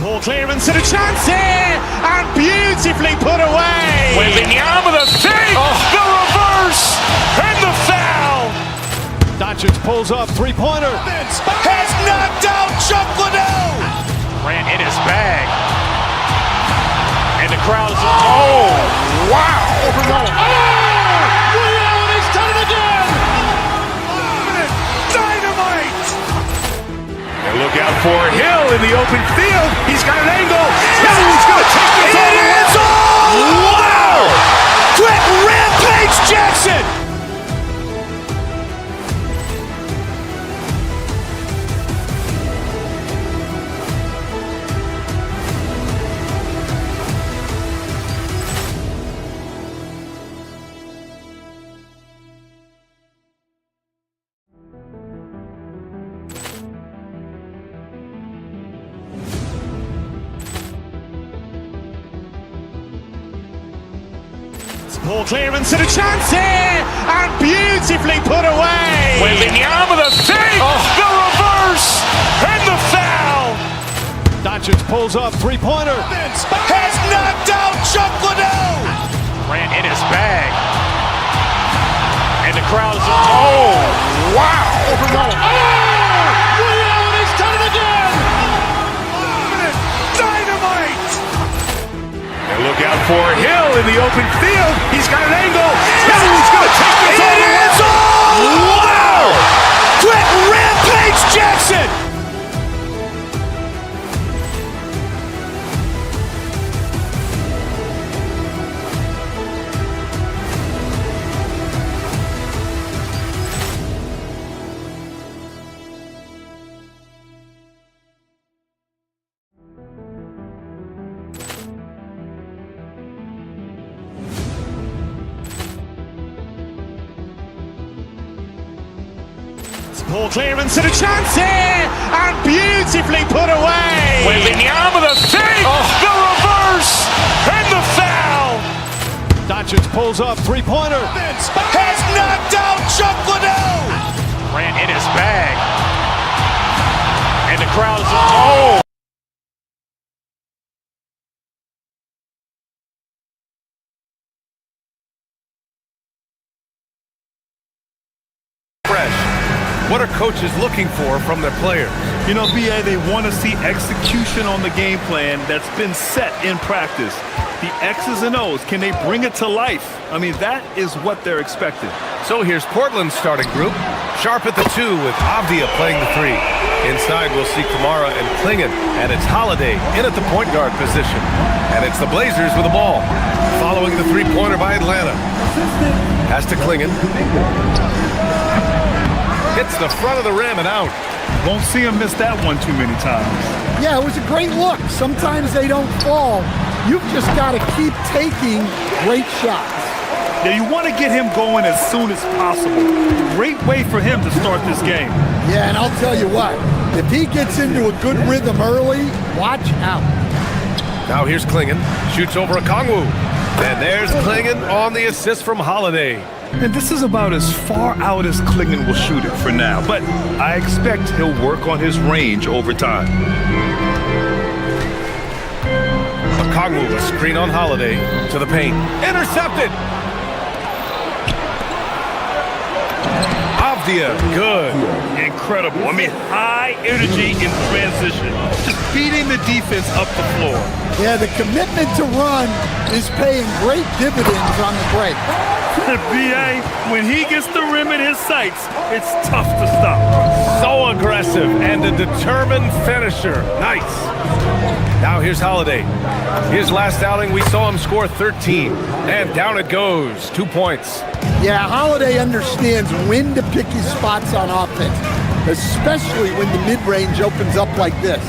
Ball clearance and a chance here, and beautifully put away. Wembanyama the fake, the reverse, and the foul. Doncic pulls up, three-pointer. Has knocked out Chuck Liddell. Grant in his bag. And the crowd is, oh, wow. Allen has done it again. Dynamite. And look out for Hill in the open field. He's got an angle. He's going to take this all the way. Wow. Quick Rampage Jackson. Ball clearance and a chance here, and beautifully put away. Wembanyama the fake, the reverse, and the foul. Doncic pulls up, three-pointer. Has knocked out Chuck Liddell. Grant in his bag. And the crowd is, oh, wow. Allen has done it again. Dynamite. And look out for Hill in the open field. He's got an angle. He's going to take this all the way. Wow. Quick Rampage Jackson. Ball clearance and a chance here, and beautifully put away. Wembanyama the fake, the reverse, and the foul. Doncic pulls up, three-pointer. Has knocked out Chuck Liddell. Grant in his bag. And the crowd is, oh. What are coaches looking for from their players? You know, BA, they want to see execution on the game plan that's been set in practice. The X's and O's, can they bring it to life? I mean, that is what they're expecting. So here's Portland's starting group. Sharp at the 2 with Avdia playing the 3. Inside, we'll see Kamara and Klingon, and it's Holiday in at the point guard position. And it's the Blazers with the ball. Following the three-pointer by Atlanta. Pass to Klingon. Hits the front of the rim and out. Won't see him miss that one too many times. Yeah, it was a great look. Sometimes they don't fall. You've just got to keep taking great shots. Yeah, you want to get him going as soon as possible. Great way for him to start this game. Yeah, and I'll tell you what, if he gets into a good rhythm early, watch out. Now here's Klingon. Shoots over a Kongwu. And there's Klingon on the assist from Holiday. And this is about as far out as Klingon will shoot it for now. But I expect he'll work on his range over time. Kongwu, a screen on Holiday to the paint. Intercepted! Avdia, good. Incredible. I mean, high energy in transition. Just beating the defense up the floor. Yeah, the commitment to run is paying great dividends on the break. B.A., when he gets the rim in his sights, it's tough to stop. So aggressive and a determined finisher. Nice. Now here's Holiday. His last outing, we saw him score 13. And down it goes. 2 points. Yeah, Holiday understands when to pick his spots on offense, especially when the mid-range opens up like this.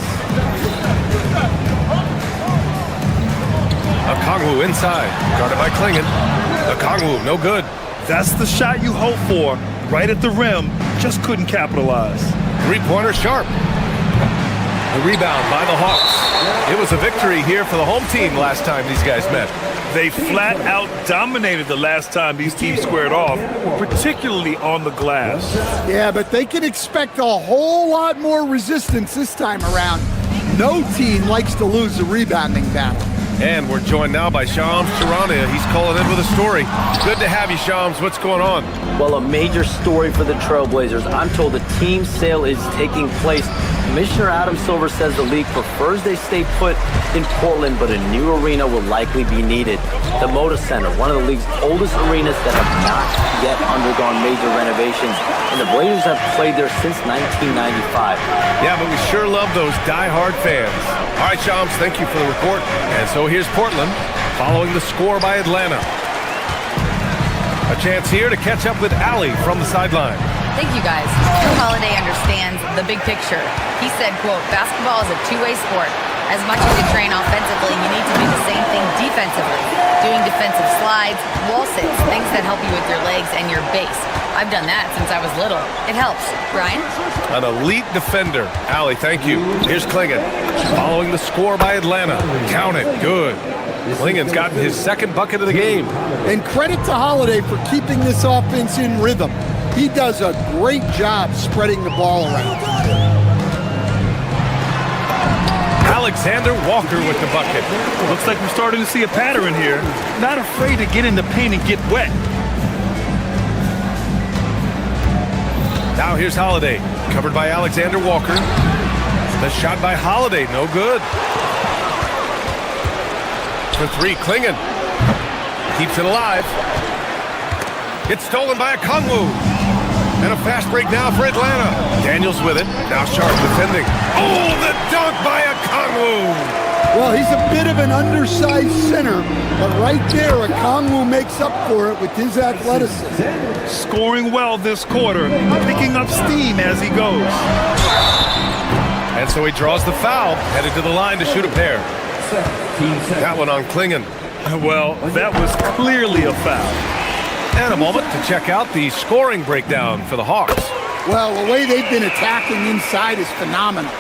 Okongwu inside. Guarded by Klingon. Okongwu, no good. That's the shot you hope for. Right at the rim. Just couldn't capitalize. Three-pointer Sharp. The rebound by the Hawks. It was a victory here for the home team last time these guys met. They flat out dominated the last time these teams squared off, particularly on the glass. Yeah, but they can expect a whole lot more resistance this time around. No team likes to lose a rebounding battle. And we're joined now by Shams Charania. He's calling in with a story. Good to have you, Shams. What's going on? Well, a major story for the Trailblazers. I'm told the team sale is taking place. Commissioner Adam Silver says the league prefers they stay put in Portland, but a new arena will likely be needed. The Moda Center, one of the league's oldest arenas that have not yet undergone major renovations, and the Blazers have played there since 1995. Yeah, but we sure love those die-hard fans. All right, Shams, thank you for the report. And so here's Portland, following the score by Atlanta. A chance here to catch up with Allie from the sideline. Thank you, guys. Drew Holiday understands the big picture. He said, quote, basketball is a two-way sport. As much as you train offensively, you need to do the same thing defensively. Doing defensive slides, wall sits, things that help you with your legs and your base. I've done that since I was little. It helps. Brian? An elite defender. Allie, thank you. Here's Klingon. Following the score by Atlanta. Count it. Good. Klingon's gotten his second bucket of the game. And credit to Holiday for keeping this offense in rhythm. He does a great job spreading the ball around. Alexander Walker with the bucket. Looks like we're starting to see a pattern here. Not afraid to get in the paint and get wet. Now here's Holiday. Covered by Alexander Walker. The shot by Holiday. No good. For three, Klingon. Keeps it alive. It's stolen by Okongwu. And a fast break now for Atlanta. Daniels with it. Now Sharp defending. Oh, the dunk by Okongwu. Well, he's a bit of an undersized center, but right there, Okongwu makes up for it with his athleticism. Scoring well this quarter, picking up steam as he goes. And so he draws the foul, headed to the line to shoot a pair. That one on Klingon. Well, that was clearly a foul. And a moment to check out the scoring breakdown for the Hawks. Well, the way they've been attacking inside is phenomenal.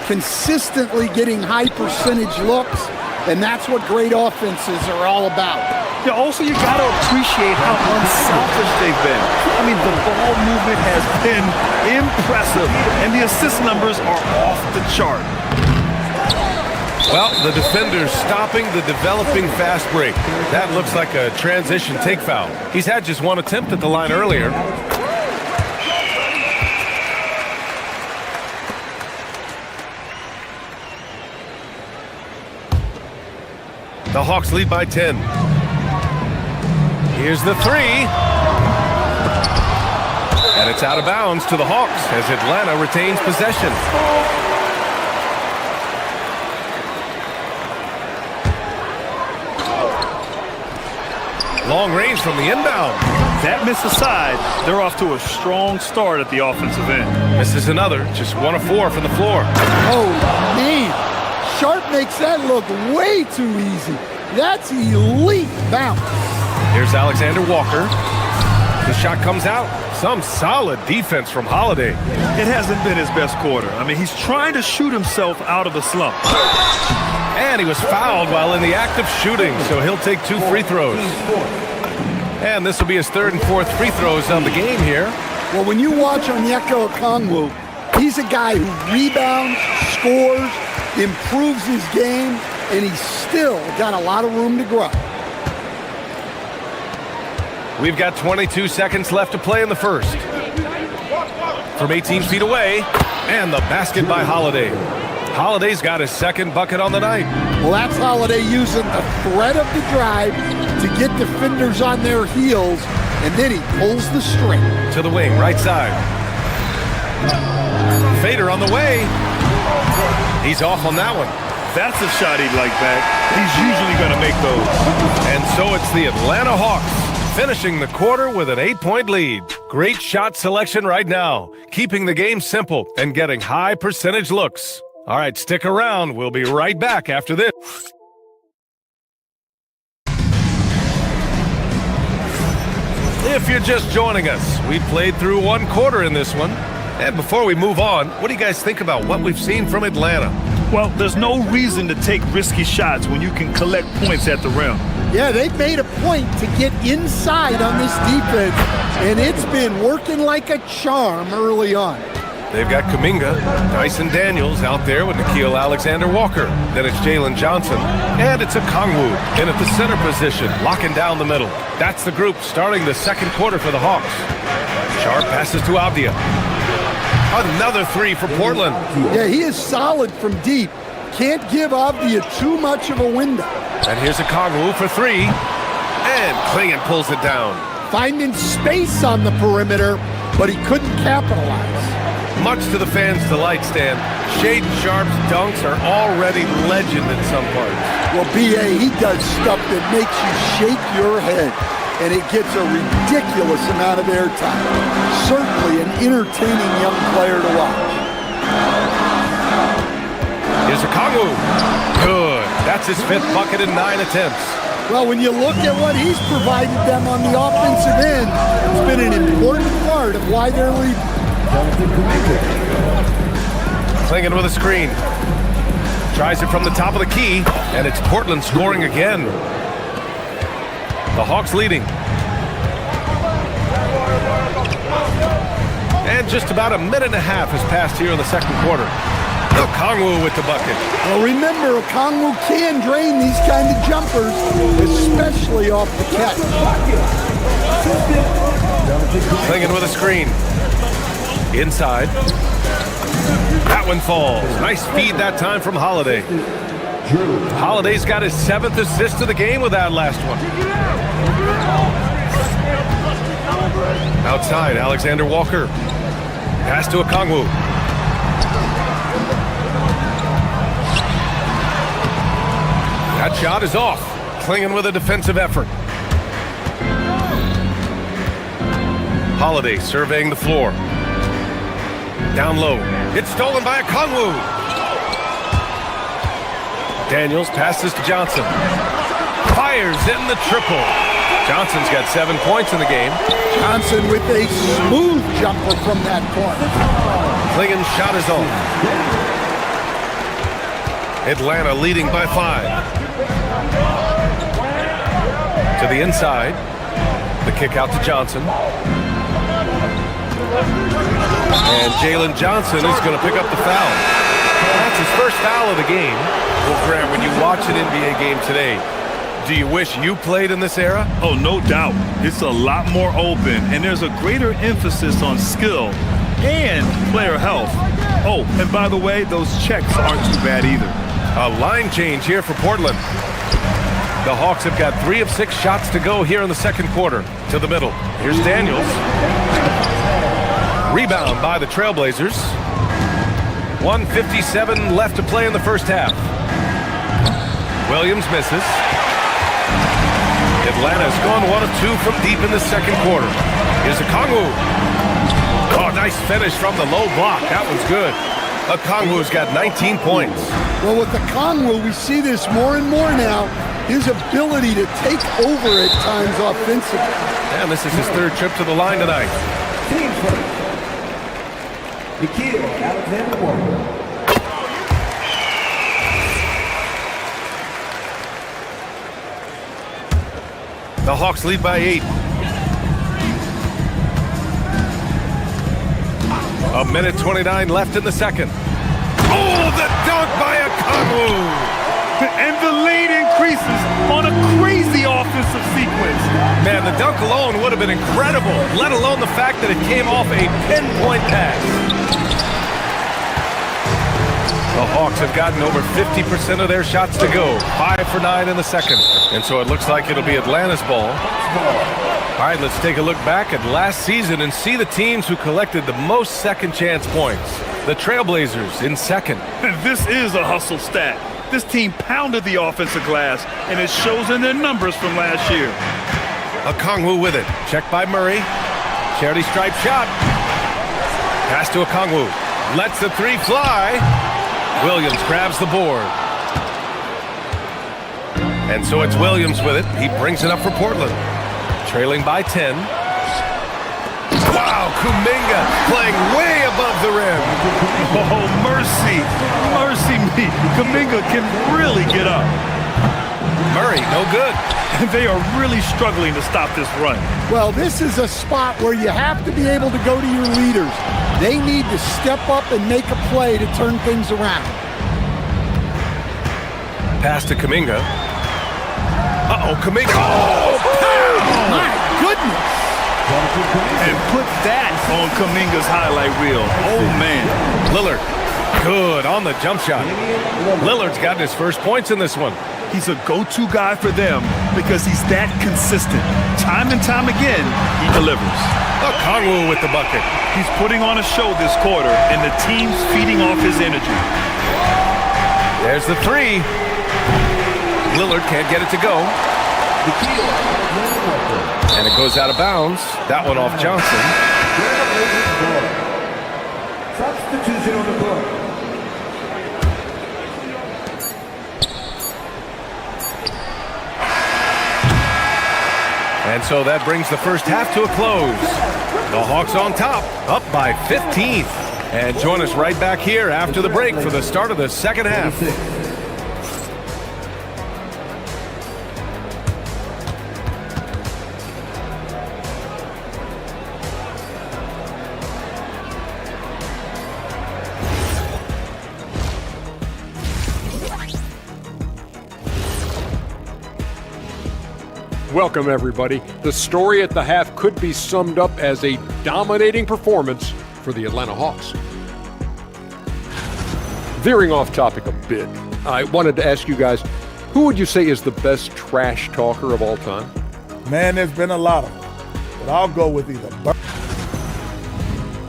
Consistently getting high percentage looks, and that's what great offenses are all about. Yeah, also you got to appreciate how unselfish they've been. I mean, the ball movement has been impressive, and the assist numbers are off the chart. Well, the defender's stopping the developing fast break. That looks like a transition take foul. He's had just one attempt at the line earlier. The Hawks lead by 10. Here's the three. And it's out of bounds to the Hawks as Atlanta retains possession. Long range from the inbound. That missed aside, they're off to a strong start at the offensive end. Misses another, just 1 of 4 from the floor. Oh, man. Sharp makes that look way too easy. That's elite bounce. Here's Alexander Walker. The shot comes out. Some solid defense from Holiday. It hasn't been his best quarter. I mean, he's trying to shoot himself out of a slump. And he was fouled while in the act of shooting, so he'll take 2 free throws. And this will be his 3rd and 4th free throws of the game here. Well, when you watch Onyeka Okongwu, he's a guy who rebounds, scores, improves his game, and he's still got a lot of room to grow. We've got 22 seconds left to play in the first. From 18 feet away, and the basket by Holiday. Holiday's got his 2nd bucket on the night. Well, that's Holiday using the threat of the drive to get defenders on their heels, and then he pulls the string. To the wing, right side. Fader on the way. He's off on that one. That's a shot he'd like back. He's usually going to make those. And so it's the Atlanta Hawks finishing the quarter with an 8-point lead. Great shot selection right now, keeping the game simple and getting high percentage looks. All right, stick around. We'll be right back after this. If you're just joining us, we played through 1 quarter in this one. And before we move on, what do you guys think about what we've seen from Atlanta? Well, there's no reason to take risky shots when you can collect points at the rim. Yeah, they've made a point to get inside on this defense, and it's been working like a charm early on. They've got Kuminga, Dyson Daniels out there with Nickeil Alexander-Walker. Then it's Jalen Johnson, and it's Okongwu in at the center position, locking down the middle. That's the group starting the 2nd quarter for the Hawks. Sharp passes to Avdia. Another 3 for Portland. Yeah, he is solid from deep. Can't give Avdia too much of a window. And here's Okongwu for 3. And Klingon pulls it down. Finding space on the perimeter, but he couldn't capitalize. Much to the fans' delight, Stan, Shaedon Sharp's dunks are already legend in some parts. Well, B.A., he does stuff that makes you shake your head, and it gets a ridiculous amount of airtime. Certainly an entertaining young player to watch. Here's Okongwu. Good. That's his 5th bucket in 9 attempts. Well, when you look at what he's provided them on the offensive end, it's been an important part of why they're leading. Klingon with a screen. Tries it from the top of the key, and it's Portland scoring again. The Hawks leading. And just about a minute and a half has passed here in the 2nd quarter. Okongwu with the bucket. Well, remember, Okongwu can drain these kind of jumpers, especially off the catch. Klingon with a screen. Inside. That one falls. Nice feed that time from Holiday. Holiday's got his 7th assist of the game with that last one. Outside, Alexander Walker. Pass to Okongwu. That shot is off. Klingon with a defensive effort. Holiday surveying the floor. Down low. It's stolen by Okongwu. Daniels passes to Johnson. Fires in the triple. Johnson's got 7 points in the game. Johnson with a smooth jumper from that corner. Klingon's shot is on. Atlanta leading by 5. To the inside. The kick out to Johnson. And Jalen Johnson is going to pick up the foul. That's his 1st foul of the game. Well, Grant, when you watch an NBA game today, do you wish you played in this era? Oh, no doubt. It's a lot more open, and there's a greater emphasis on skill and player health. Oh, and by the way, those checks aren't too bad either. A line change here for Portland. The Hawks have got 3 of 6 shots to go here in the second quarter. To the middle. Here's Daniels. Rebound by the Trailblazers. 1:57 left to play in the first half. Williams misses. Atlanta's gone 1 of 2 from deep in the second quarter. Here's Okongwu. Oh, nice finish from the low block. That one's good. Okongwu's got 19 points. Well, with Okongwu, we see this more and more now. His ability to take over at times offensively. And this is his 3rd trip to the line tonight. Team first. Nikhil Alexander-Walker. The Hawks lead by 8. 1:29 left in the second. Oh, the dunk by Okongwu! And the lead increases on a crazy offensive sequence. Man, the dunk alone would have been incredible, let alone the fact that it came off a pinpoint pass. The Hawks have gotten over 50% of their shots to go. 5 for 9 in the second. And so it looks like it'll be Atlanta's ball. All right, let's take a look back at last season and see the teams who collected the most second chance points. The Trailblazers in second. This is a hustle stat. This team pounded the offensive glass, and it shows in their numbers from last year. Okongwu with it. Checked by Murray. Charity stripe shot. Pass to Okongwu. Lets the 3 fly. Williams grabs the board. And so it's Williams with it. He brings it up for Portland. Trailing by 10. Wow, Kuminga playing way above the rim. Oh, mercy. Mercy me. Kuminga can really get up. Murray, no good. They are really struggling to stop this run. Well, this is a spot where you have to be able to go to your leaders. They need to step up and make a play to turn things around. Pass to Kuminga. Uh-oh, Kuminga. Oh, pow! My goodness. And put that on Kuminga's highlight reel. Oh, man. Lillard, good on the jump shot. Lillard's gotten his first points in this one. He's a go-to guy for them because he's that consistent. Time and time again, he delivers. Okongwu with the bucket. He's putting on a show this quarter, and the team's feeding off his energy. There's the 3. Lillard can't get it to go. And it goes out of bounds. That one off Johnson. Substitution on the court. And so that brings the first half to a close. The Hawks on top, up by 15. And join us right back here after the break for the start of the second half. Welcome, everybody. The story at the half could be summed up as a dominating performance for the Atlanta Hawks. Veering off topic a bit, I wanted to ask you guys, who would you say is the best trash talker of all time? Man, there's been a lot of them, but I'll go with either.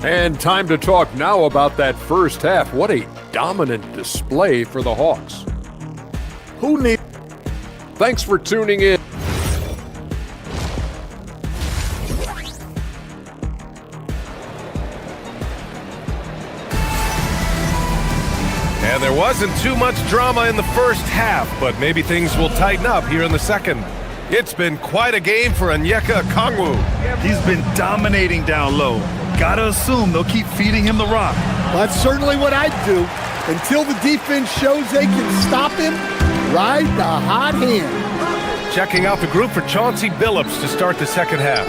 And time to talk now about that first half. What a dominant display for the Hawks. Thanks for tuning in. And there wasn't too much drama in the first half, but maybe things will tighten up here in the second. It's been quite a game for Onyeka Okongwu. He's been dominating down low. Gotta assume they'll keep feeding him the rock. That's certainly what I'd do. Until the defense shows they can stop him, ride the hot hand. Checking out the group for Chauncey Billups to start the second half.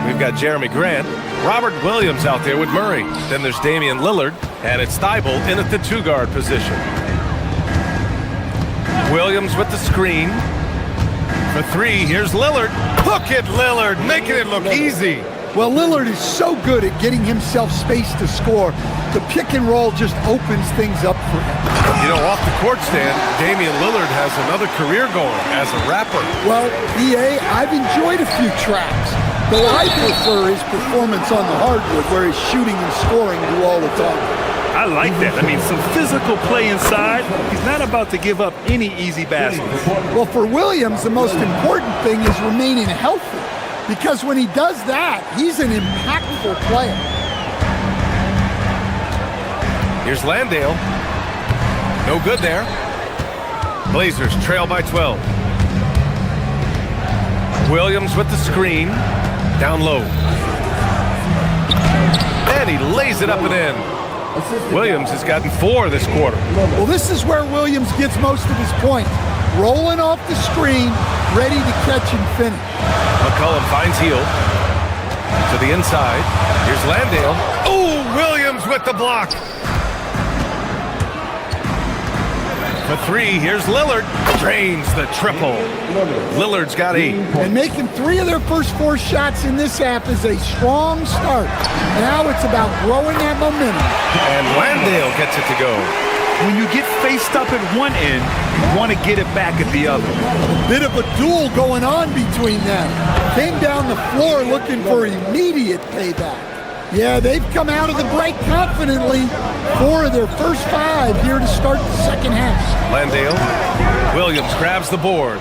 We've got Jeremy Grant, Robert Williams out there with Murray. Then there's Damian Lillard, and it's Thibault in at the 2-guard position. Williams with the screen. For 3, here's Lillard. Look at Lillard, making it look easy. Well, Lillard is so good at getting himself space to score. The pick and roll just opens things up for him. You know, off the court stand, Damian Lillard has another career going as a rapper. Well, EA, I've enjoyed a few tracks, though I prefer his performance on the hardwood where his shooting and scoring do all the time. I like that. I mean, some physical play inside. He's not about to give up any easy baskets. Well, for Williams, the most important thing is remaining healthy. Because when he does that, he's an impactful player. Here's Landale. No good there. Blazers trail by 12. Williams with the screen. Down low. And he lays it up and in. Williams has gotten 4 this quarter. Well, this is where Williams gets most of his points. Rolling off the screen, ready to catch and finish. McCollum finds Heel to the inside. Here's Landale. Oh, Williams with the block. For 3, here's Lillard. Drains the triple. Lillard's got 8. And making 3 of their first 4 shots in this half is a strong start. Now it's about growing that momentum. And Landale gets it to go. When you get faced up at one end, you want to get it back at the other. A bit of a duel going on between them. Came down the floor looking for immediate payback. Yeah, they've come out of the break confidently. 4 of their first 5 here to start the second half. Landale. Williams grabs the board.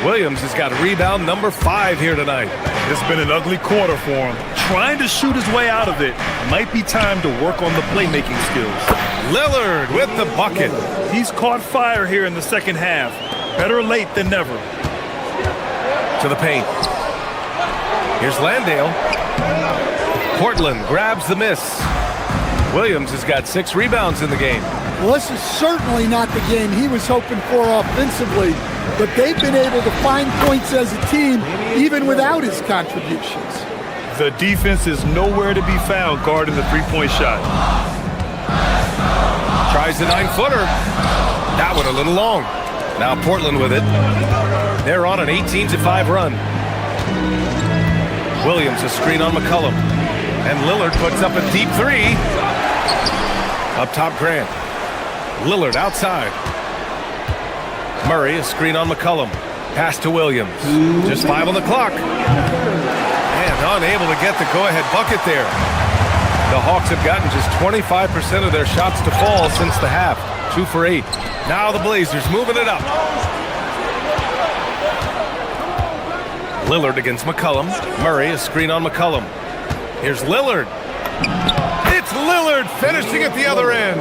Williams has got rebound number 5 here tonight. It's been an ugly quarter for him. Trying to shoot his way out of it. Might be time to work on the playmaking skills. Lillard with the bucket. He's caught fire here in the second half. Better late than never. To the paint. Here's Landale. Portland grabs the miss. Williams has got 6 rebounds in the game. Well, this is certainly not the game he was hoping for offensively, but they've been able to find points as a team even without his contributions. The defense is nowhere to be found guarding the three-point shot. Tries the 9-footer. That one a little long. Now Portland with it. They're on an 18-5 run. Williams a screen on McCollum. And Lillard puts up a deep 3. Up top Grant. Lillard outside. Murray a screen on McCollum. Pass to Williams. Just 5 on the clock. And unable to get the go-ahead bucket there. The Hawks have gotten just 25% of their shots to fall since the half. 2 for 8. Now the Blazers moving it up. Lillard against McCollum. Murray a screen on McCollum. Here's Lillard. It's Lillard finishing at the other end.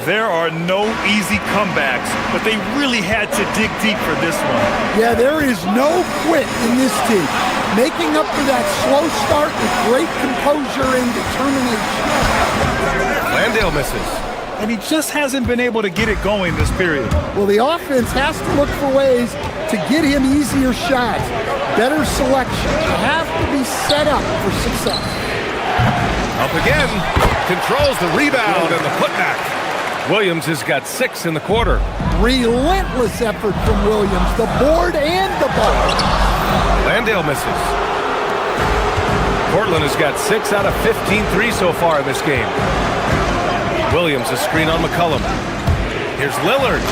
There are no easy comebacks, but they really had to dig deep for this one. Yeah, there is no quit in this team. Making up for that slow start with great composure and determination. Landale misses. And he just hasn't been able to get it going this period. Well, the offense has to look for ways to get him easier shots, better selection. You have to be set up for success. Up again. Controls the rebound and the putback. Williams has got 6 in the quarter. Relentless effort from Williams, the board and the ball. Landale misses. Portland has got 6 out of 15 threes so far in this game. Williams a screen on McCollum. Here's Lillard.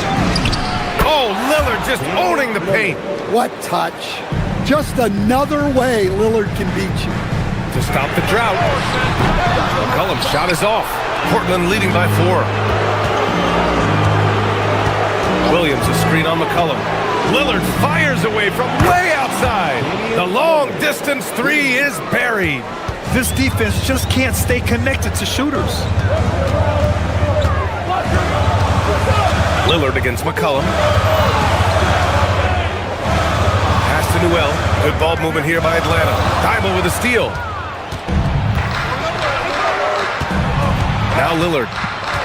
Oh, Lillard just owning the paint. What touch. Just another way Lillard can beat you. To stop the drought. McCollum's shot is off. Portland leading by 4. Williams a screen on McCollum. Lillard fires away from way outside. The long distance 3 is buried. This defense just can't stay connected to shooters. Lillard against McCollum. Pass to Newell. Good ball movement here by Atlanta. Thibault with a steal. Now Lillard.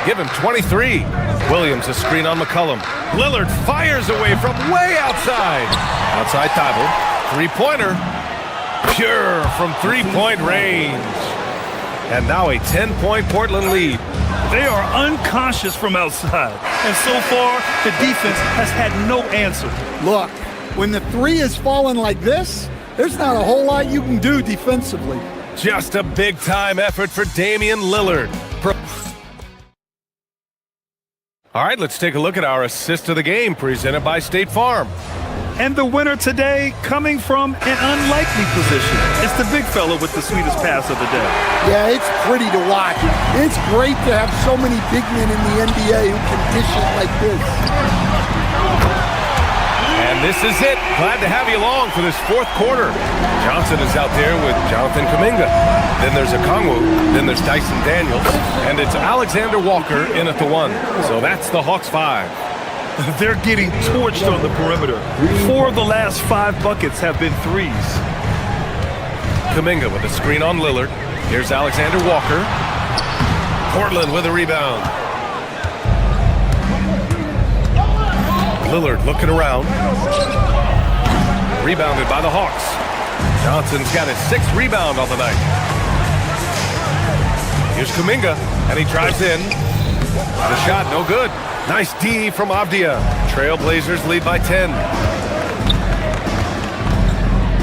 Give him 23. Williams a screen on McCollum. Lillard fires away from way outside. Outside Thibault. 3-pointer. Pure from 3-point range. And now a 10-point Portland lead. They are unconscious from outside. And so far, the defense has had no answer. Look, when the 3 is falling like this, there's not a whole lot you can do defensively. Just a big-time effort for Damian Lillard. All right, let's take a look at our assist of the game presented by State Farm. And the winner today coming from an unlikely position. It's the big fella with the sweetest pass of the day. Yeah, it's pretty to watch. It's great to have so many big men in the NBA who can dish it like this. And this is it. Glad to have you along for this fourth quarter. Johnson is out there with Jonathan Kuminga. Then there's Okongwu. Then there's Dyson Daniels. And it's Alexander Walker in at the 1. So that's the Hawks 5. They're getting torched on the perimeter. 4 of the last 5 buckets have been threes. Kuminga with a screen on Lillard. Here's Alexander Walker. Portland with a rebound. Lillard looking around. Rebounded by the Hawks. Johnson's got his 6th rebound on the night. Here's Kuminga, and he drives in. The shot, no good. Nice D from Avdia. Trailblazers lead by 10.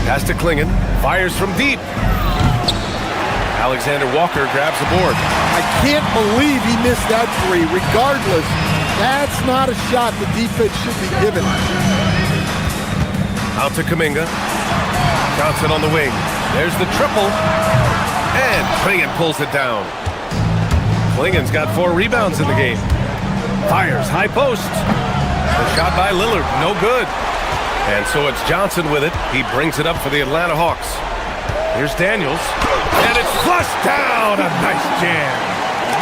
Pass to Klingon. Fires from deep. Alexander Walker grabs the board. I can't believe he missed that 3. Regardless, that's not a shot the defense should be given. Out to Kuminga. Johnson on the wing. There's the triple. And Klingon pulls it down. Klingon's got 4 rebounds in the game. Fires, high post. The shot by Lillard, no good. And so it's Johnson with it. He brings it up for the Atlanta Hawks. Here's Daniels. And it's flushed down. A nice jam.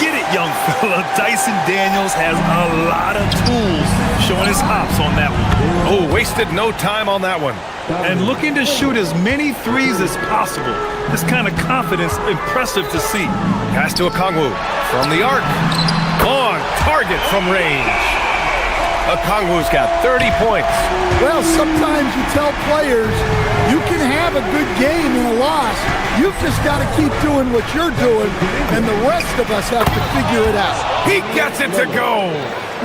Get it, young fella. Dyson Daniels has a lot of tools, showing his hops on that one. Oh, wasted no time on that one. And looking to shoot as many threes as possible. This kind of confidence, impressive to see. Pass to Okongwu from the arc. On target from range. Okongwu's got 30 points. Well, sometimes you tell players you can have a good game in a loss. You've just got to keep doing what you're doing, and the rest of us have to figure it out. He gets it to go.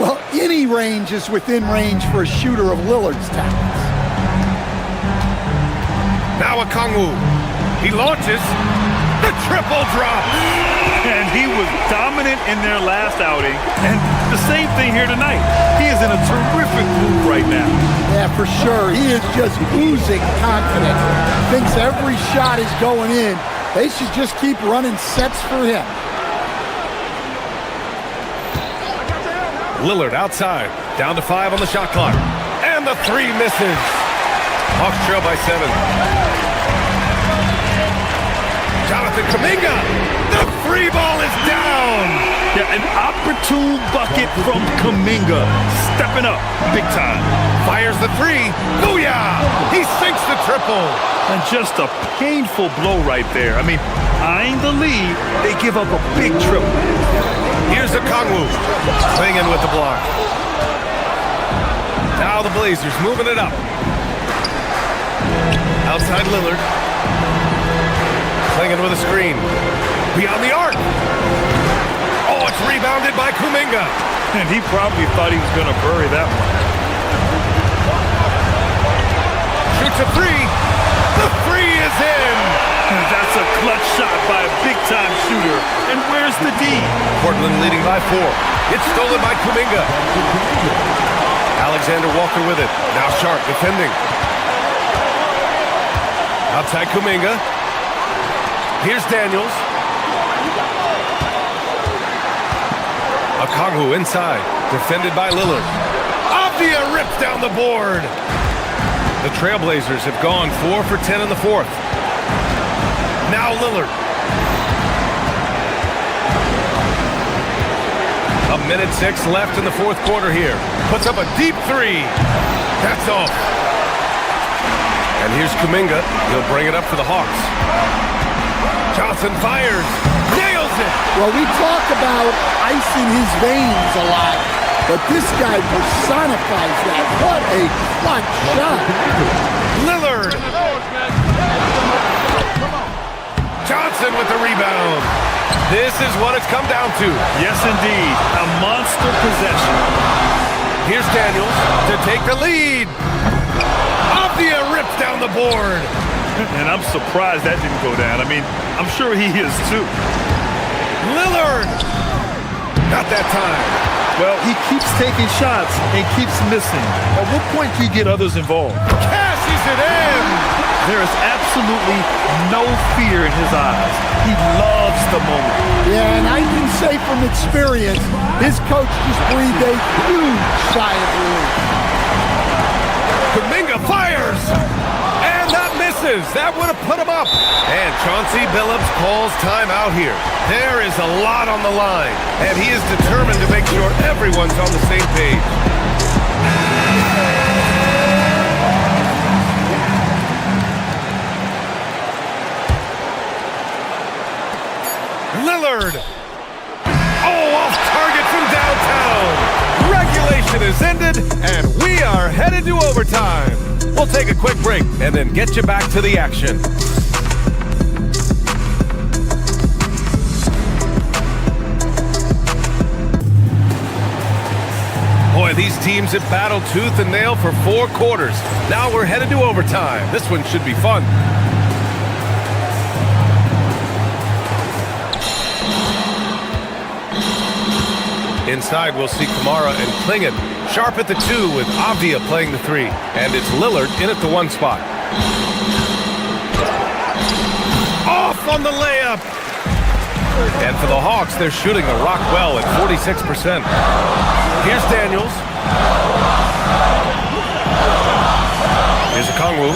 Well, any range is within range for a shooter of Lillard's talents. Now Okongwu. He launches. The triple drop. And he was dominant in their last outing. And the same thing here tonight. He is in a terrific mood right now. Yeah, for sure. He is just oozing confidence. Thinks every shot is going in. They should just keep running sets for him. Lillard outside. Down to 5 on the shot clock. And the 3 misses. Hawks trail by 7. Jonathan Kuminga, the free ball is down. Yeah, an opportune bucket from Kuminga, stepping up big time. Fires the 3, booyah! He sinks the triple. And just a painful blow right there. I mean, eyeing the lead, they give up a big triple. Here's Okongwu, Klingon with the block. Now the Blazers moving it up. Outside Lillard. Klingon with a screen. Beyond the arc. Oh, it's rebounded by Kuminga. And he probably thought he was going to bury that one. Shoots a 3. The 3 is in. And that's a clutch shot by a big-time shooter. And where's the D? Portland leading by 4. It's stolen by Kuminga. Alexander Walker with it. Now Sharp defending. Outside Kuminga. Here's Daniels. Okongwu inside. Defended by Lillard. Avdia rips down the board. The Trailblazers have gone 4 for 10 in the 4th. Now Lillard. A minute 6 left in the 4th quarter here. Puts up a deep 3. That's off. And here's Kuminga. He'll bring it up for the Hawks. Johnson fires. Nails it. Well, we talk about ice in his veins a lot, but this guy personifies that. What a clutch shot. Lillard. Johnson with the rebound. This is what it's come down to. Yes, indeed. A monster possession. Here's Daniels to take the lead. Avdia rips down the board. And I'm surprised that didn't go down. I mean, I'm sure he is too. Lillard! Not that time. Well, he keeps taking shots and keeps missing. At what point do you get others involved? Cashes it in! There is absolutely no fear in his eyes. He loves the moment. Yeah, and I can say from experience, his coach just breathed a huge sigh of relief. Kuminga fires! And that misses. That would have put him up. And Chauncey Billups calls timeout here. There is a lot on the line, and he is determined to make sure everyone's on the same page. Lillard! Oh, off target from downtown! Regulation is ended, and we are headed to overtime. We'll take a quick break and then get you back to the action. Boy, these teams have battled tooth and nail for 4 quarters. Now we're headed to overtime. This one should be fun. Inside, we'll see Kamara and Klingon. Sharp at the 2 with Avdia playing the 3. And it's Lillard in at the 1 spot. Off on the layup! And for the Hawks, they're shooting the rock well at 46%. Here's Daniels. Here's Okongwu.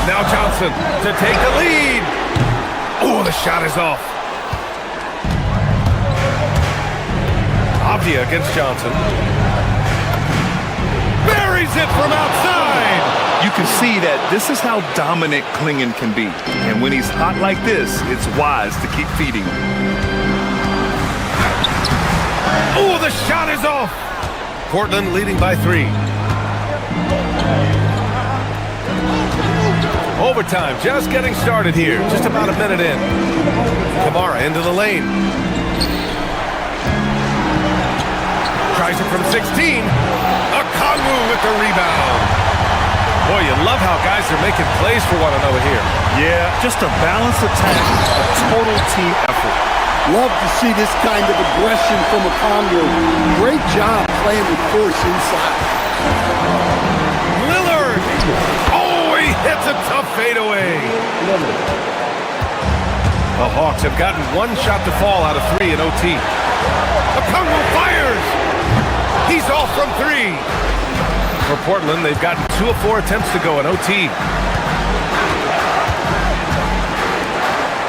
Now Johnson to take the lead. Oh, the shot is off. Avdia against Johnson. Buries it from outside. You can see that this is how dominant Klingon can be. And when he's hot like this, it's wise to keep feeding him. Oh, the shot is off. Portland leading by 3. Overtime just getting started here. Just about a minute in. Kamara into the lane. Tries it from 16. Okongwu with the rebound. Boy, you love how guys are making plays for one another here. Yeah, just a balanced attack, a total team effort. Love to see this kind of aggression from Okongwu. Great job playing with force inside. Lillard! Oh, he hits a tough fadeaway. The Hawks have gotten 1 shot to fall out of 3 in OT. Okongwu fires! He's off from 3. For Portland, they've gotten 2 of 4 attempts to go in OT.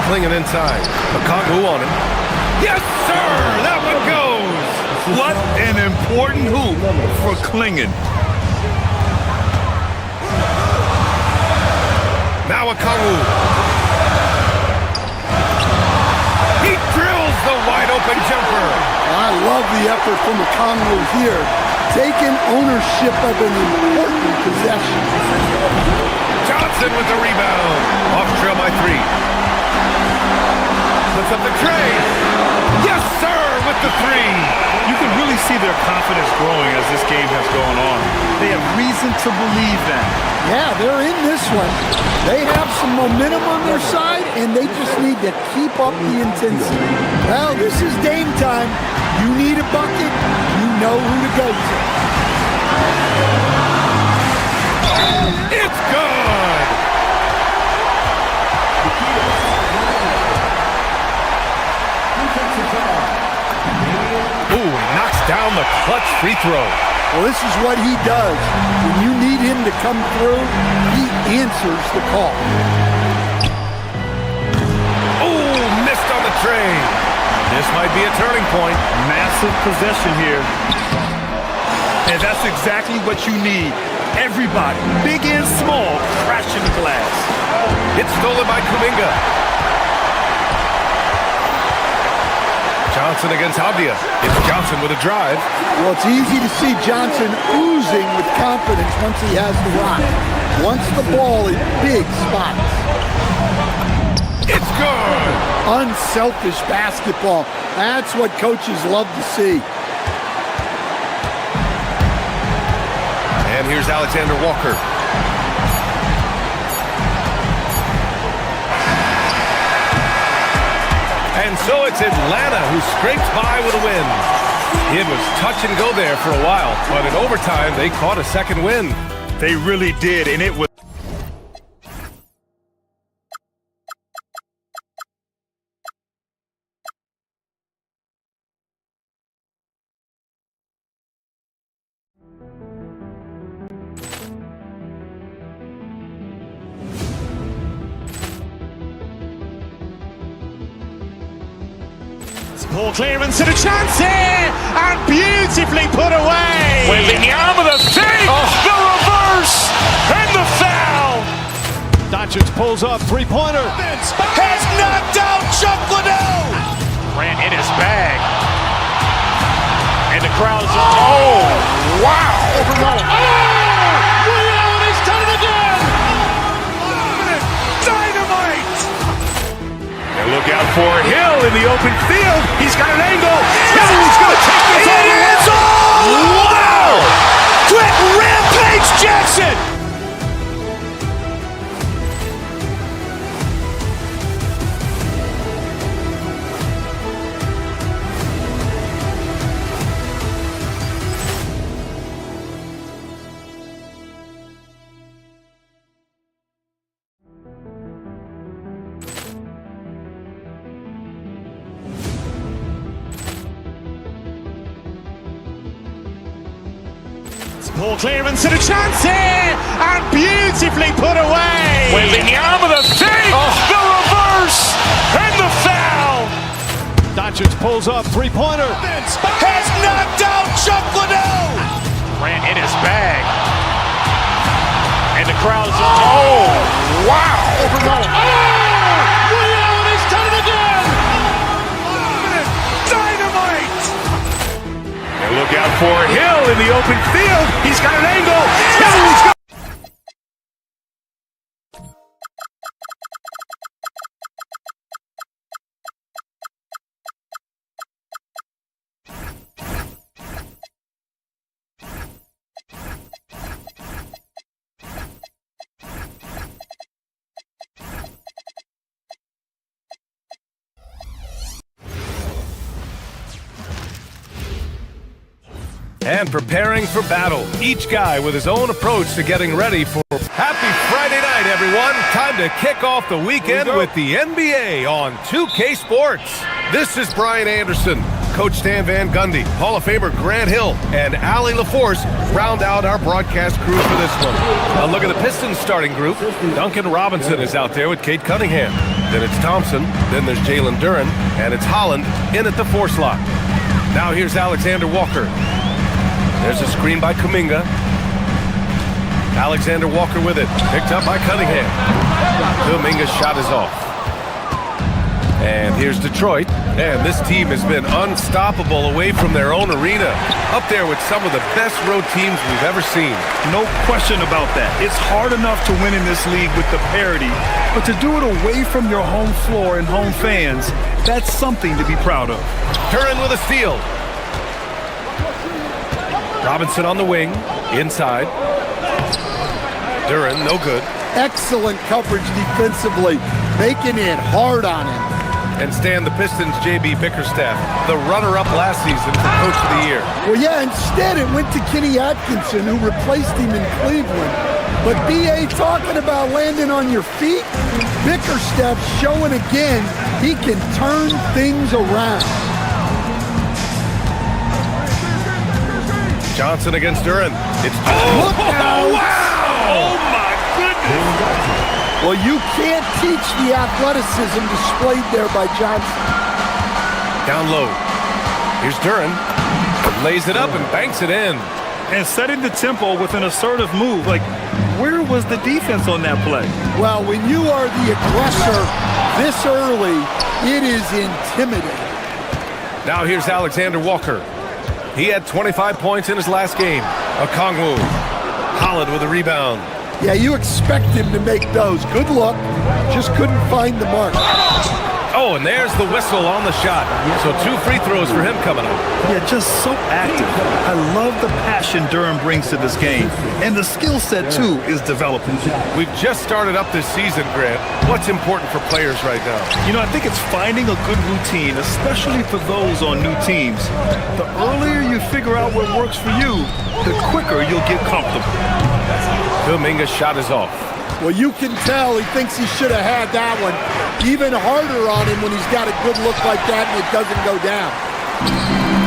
Klingon inside. Okongwu on him. Yes, sir! That one goes! What an important hoop for Klingon. Now Okongwu. He drills the wide-open jumper. I love the effort from Okongwu here, taking ownership of an important possession. Johnson with the rebound. Off trail by 3. Puts up the tray. Yes, sir, with the 3. You can really see their confidence growing as this game has gone on. They have reason to believe that. Yeah, they're in this one. They have some momentum on their side, and they just need to keep up the intensity. Well, this is game time. You need a bucket, you know who to go to. It's good! Ooh, he knocks down the clutch free throw. Well, this is what he does. When you need him to come through, he answers the call. Ooh, missed on the tray. This might be a turning point. Massive possession here. And that's exactly what you need. Everybody, big and small, crashing the glass. It's stolen by Kuminga. Johnson against Avdia. It's Johnson with a drive. Well, it's easy to see Johnson oozing with confidence once he has the rock. Wants the ball in big spots. It's good! Unselfish basketball. That's what coaches love to see. And here's Alexander Walker. And so it's Atlanta who scrapes by with a win. It was touch and go there for a while, but in overtime, they caught a second win. They really did, and it was... Ball clearance and a chance here, and beautifully put away. Wembanyama the fake, the reverse, and the foul. Doncic pulls up, three-pointer. Has knocked out Chuck Liddell. Ran in his bag. And the crowd is... Oh, wow. He's done it again. Dynamite. And look out for Hill in the open field. He's got an angle. Hill's going to take this all the way. Wow. Quick rampage Jackson. Ball clearance and a chance here, and beautifully put away. Wembanyama the fake, the reverse, and the foul. Doncic pulls up, three-pointer. Has knocked out Chuck Liddell. Ran in his bag. And the crowd is... Oh, wow. He's done it again. Dynamite. And look out for Hill in the open field. He's got an angle. Hill's got... And preparing for battle. Each guy with his own approach to getting ready for... Happy Friday night, everyone. Time to kick off the weekend with the NBA on 2K Sports. This is Brian Anderson. Coach Stan Van Gundy, Hall of Famer Grant Hill, and Allie LaForce round out our broadcast crew for this one. Now look at the Pistons starting group. Duncan Robinson is out there with Kate Cunningham. Then it's Thompson. Then there's Jalen Duren. And it's Holland in at the 4 slot. Now here's Alexander Walker. There's a screen by Kuminga. Alexander Walker with it. Picked up by Cunningham. Kuminga's shot is off. And here's Detroit. And this team has been unstoppable away from their own arena. Up there with some of the best road teams we've ever seen. No question about that. It's hard enough to win in this league with the parity, but to do it away from your home floor and home fans, that's something to be proud of. Duren with a steal. Robinson on the wing, inside. Duren, no good. Excellent coverage defensively, making it hard on him. And Stan, the Pistons' J.B. Bickerstaff, the runner-up last season for Coach of the Year. Well, yeah, instead it went to Kenny Atkinson, who replaced him in Cleveland. But B.A. talking about landing on your feet, Bickerstaff showing again he can turn things around. Johnson against Duren. It's look out! Wow! Oh my goodness! Well, you can't teach the athleticism displayed there by Johnson. Down low. Here's Duren. Lays it up and banks it in. And setting the tempo with an assertive move. Like, where was the defense on that play? Well, when you are the aggressor this early, it is intimidating. Now here's Alexander Walker. He had 25 points in his last game. Okongwu. Holland with a rebound. Yeah, you expect him to make those. Good luck. Just couldn't find the mark. Oh, and there's the whistle on the shot. So 2 free throws for him coming up. Yeah, just so active. I love the passion Durham brings to this game. And the skill set, too, is developing. We've just started up this season, Grant. What's important for players right now? You know, I think it's finding a good routine, especially for those on new teams. The earlier you figure out what works for you, the quicker you'll get comfortable. Dominguez's shot is off. Well, you can tell he thinks he should have had that one. Even harder on him when he's got a good look like that and it doesn't go down.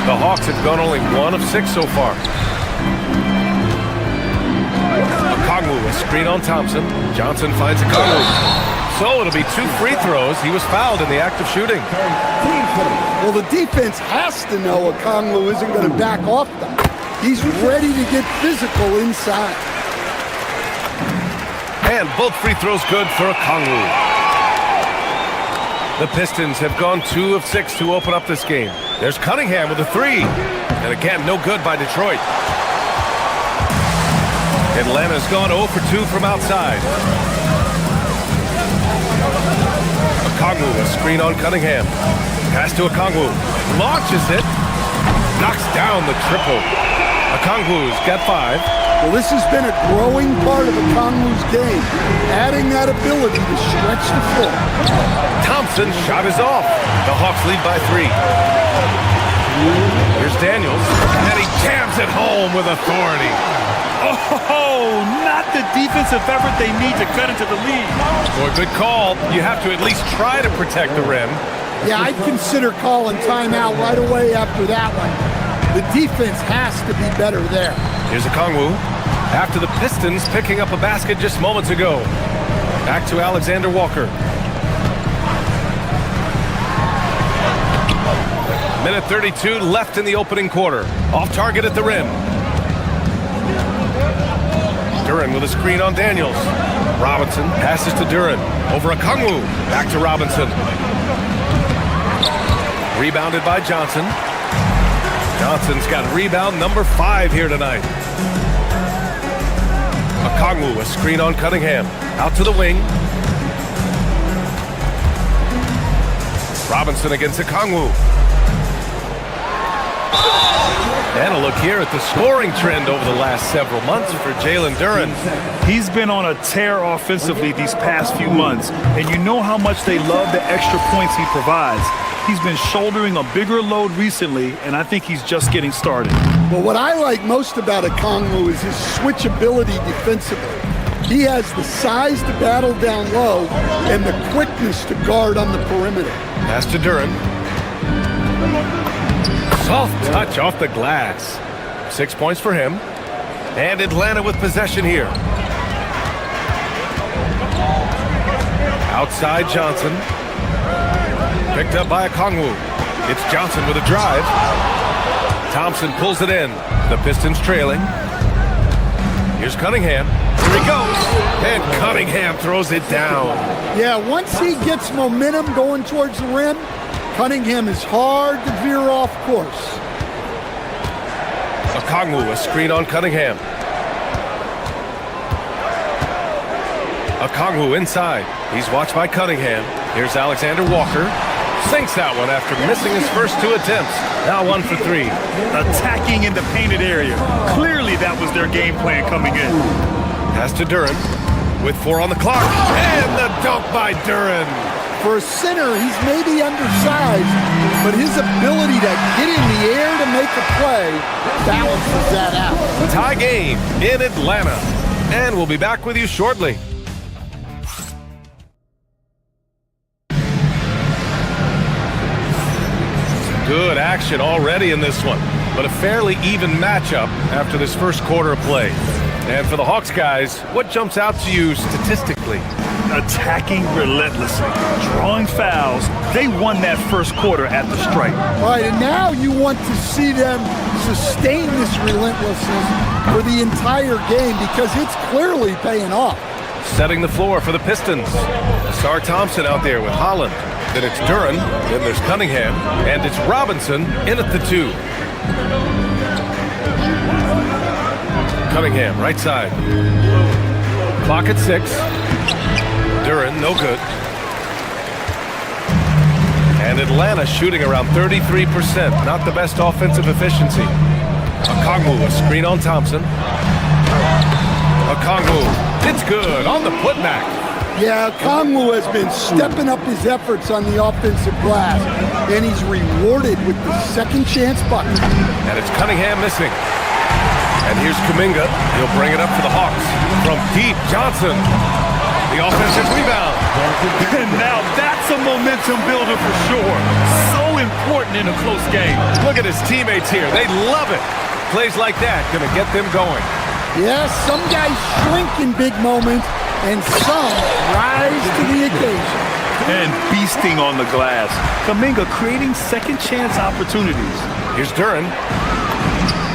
The Hawks have gone only 1 of 6 so far. Okongwu, a screen on Thompson. Johnson finds Okongwu. So it'll be 2 free throws. He was fouled in the act of shooting. Well, the defense has to know Okongwu isn't going to back off them. He's ready to get physical inside. And both free throws good for Okongwu. The Pistons have gone 2 of 6 to open up this game. There's Cunningham with a 3. And again, no good by Detroit. Atlanta's gone 0 for 2 from outside. Okongwu, a screen on Cunningham. Pass to Okongwu. Launches it. Knocks down the triple. Okongwu's got 5. Well, this has been a growing part of Okongwu's game, adding that ability to stretch the floor. Thompson's shot is off. The Hawks lead by 3. Here's Daniels, and he jams it home with authority. Oh, not the defensive effort they need to cut into the lead. Boy, good call. You have to at least try to protect the rim. Yeah, I'd consider calling timeout right away after that one. The defense has to be better there. Here's Okongwu. After the Pistons picking up a basket just moments ago. Back to Alexander Walker. Minute 32 left in the opening quarter. Off target at the rim. Duren with a screen on Daniels. Robinson passes to Duren. Over Okongwu. Back to Robinson. Rebounded by Johnson. Johnson's got rebound number 5 here tonight. Okongwu, a screen on Cunningham. Out to the wing. Robinson against Okongwu. And a look here at the scoring trend over the last several months for Jalen Duren. He's been on a tear offensively these past few months, and you know how much they love the extra points he provides. He's been shouldering a bigger load recently, and I think he's just getting started. Well, what I like most about Okongwu is his switchability defensively. He has the size to battle down low and the quickness to guard on the perimeter. Pass to Duren. Soft touch off the glass. 6 points for him. And Atlanta with possession here. Outside Johnson. Picked up by Okongwu. It's Johnson with a drive. Thompson pulls it in. The Pistons trailing. Here's Cunningham. Here he goes. And Cunningham throws it down. Yeah, once he gets momentum going towards the rim, Cunningham is hard to veer off course. Okongwu, a screen on Cunningham. Okongwu inside. He's watched by Cunningham. Here's Alexander Walker. Sinks that one after missing his first 2 attempts. Now 1 for 3. Attacking in the painted area. Clearly that was their game plan coming in. Pass to Duren with 4 on the clock. And the dunk by Duren. For a center, he's maybe undersized, but his ability to get in the air to make a play balances that out. Tie game in Atlanta. And we'll be back with you shortly. Good action already in this one, but a fairly even matchup after this first quarter of play. And for the Hawks guys, what jumps out to you statistically? Attacking relentlessly, drawing fouls. They won that first quarter at the stripe. All right, and now you want to see them sustain this relentlessness for the entire game because it's clearly paying off. Setting the floor for the Pistons. Sar Thompson out there with Holland. Then it's Duren, then there's Cunningham, and it's Robinson in at the 2. Cunningham, right side. Clock at 6. Duren, no good. And Atlanta shooting around 33%. Not the best offensive efficiency. Okongwu, a screen on Thompson. Okongwu, it's good on the putback. Yeah, Okongwu has been stepping up his efforts on the offensive glass, and he's rewarded with the second chance bucket. And it's Cunningham missing. And here's Kuminga. He'll bring it up for the Hawks. From deep, Johnson. The offensive rebound. And now that's a momentum builder for sure. So important in a close game. Look at his teammates here. They love it. Plays like that gonna get them going. Yeah, some guys shrink in big moments, and some rise to the occasion. And beasting on the glass. Kuminga creating second chance opportunities. Here's Duren.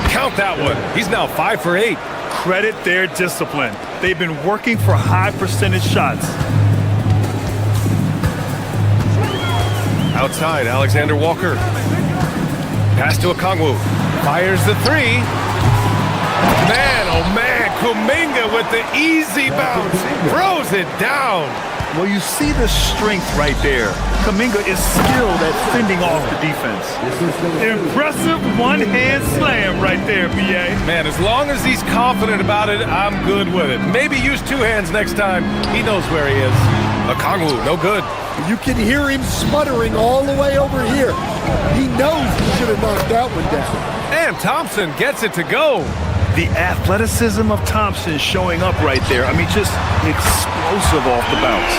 Count that one. He's now 5 for 8. Credit their discipline. They've been working for high percentage shots. Outside, Alexander Walker. Pass to Okongwu. Fires the three. Man, oh man, Kuminga with the easy bounce. Throws it down. Well, you see the strength right there. Kuminga is skilled at fending off the defense. Impressive one-hand slam right there, B.A. Man, as long as he's confident about it, I'm good with it. Maybe use two hands next time. He knows where he is. Okongwu, no good. You can hear him sputtering all the way over here. He knows he should have knocked that one down. And Thompson gets it to go. The athleticism of Thompson showing up right there. I mean, just explosive off the bounce.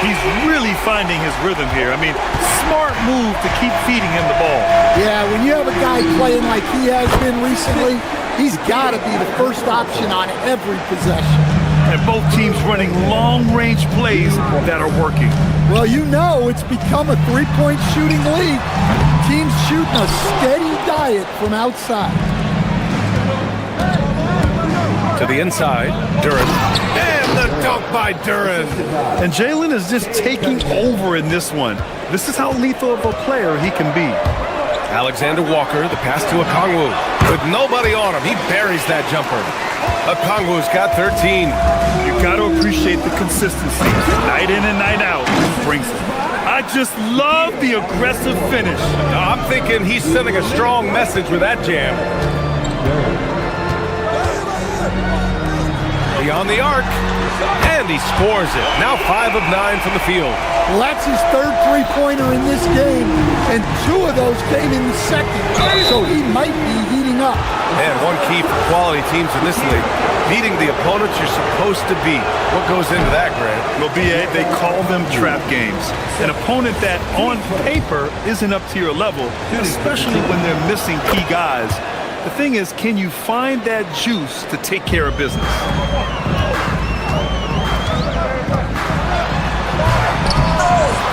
He's really finding his rhythm here. I mean, smart move to keep feeding him the ball. Yeah, when you have a guy playing like he has been recently, he's got to be the first option on every possession. And both teams running long-range plays that are working. Well, you know it's become a three-point shooting league. Teams shooting a steady diet from outside. To the inside, Duren. And the dunk by Duren. And Jalen is just taking over in this one. This is how lethal of a player he can be. Alexander Walker, the pass to Okongwu. With nobody on him, he buries that jumper. Okongwu's got 13. You got to appreciate the consistency. Night in and night out, he brings it. I just love the aggressive finish. I'm thinking he's sending a strong message with that jam. Beyond the arc, and he scores it. Now 5 of 9 from the field. Well, that's his third three-pointer in this game, and 2 of those came in the second, so he might be heating up. And one key for quality teams in this league, beating the opponents you're supposed to beat. What goes into that, Grant? Well, B.A., they call them trap games. An opponent that, on paper, isn't up to your level, especially when they're missing key guys. The thing is, can you find that juice to take care of business?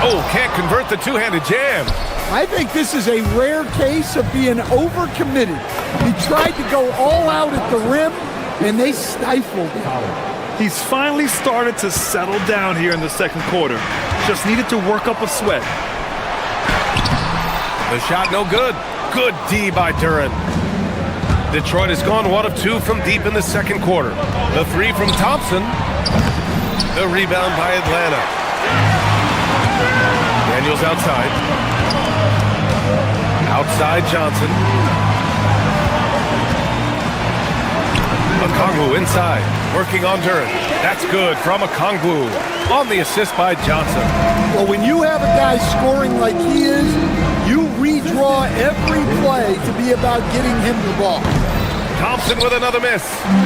Oh, can't convert the two-handed jam. I think this is a rare case of being overcommitted. He tried to go all out at the rim, and they stifled him. He's finally started to settle down here in the second quarter. Just needed to work up a sweat. The shot no good. Good D by Duren. Detroit has gone 1 of 2 from deep in the second quarter. The 3 from Thompson. The rebound by Atlanta. Daniels outside. Outside Johnson. Okongwu inside. Working on Duren. That's good from Okongwu. On the assist by Johnson. Well, when you have a guy scoring like he is, you redraw every play to be about getting him the ball. Thompson with another miss.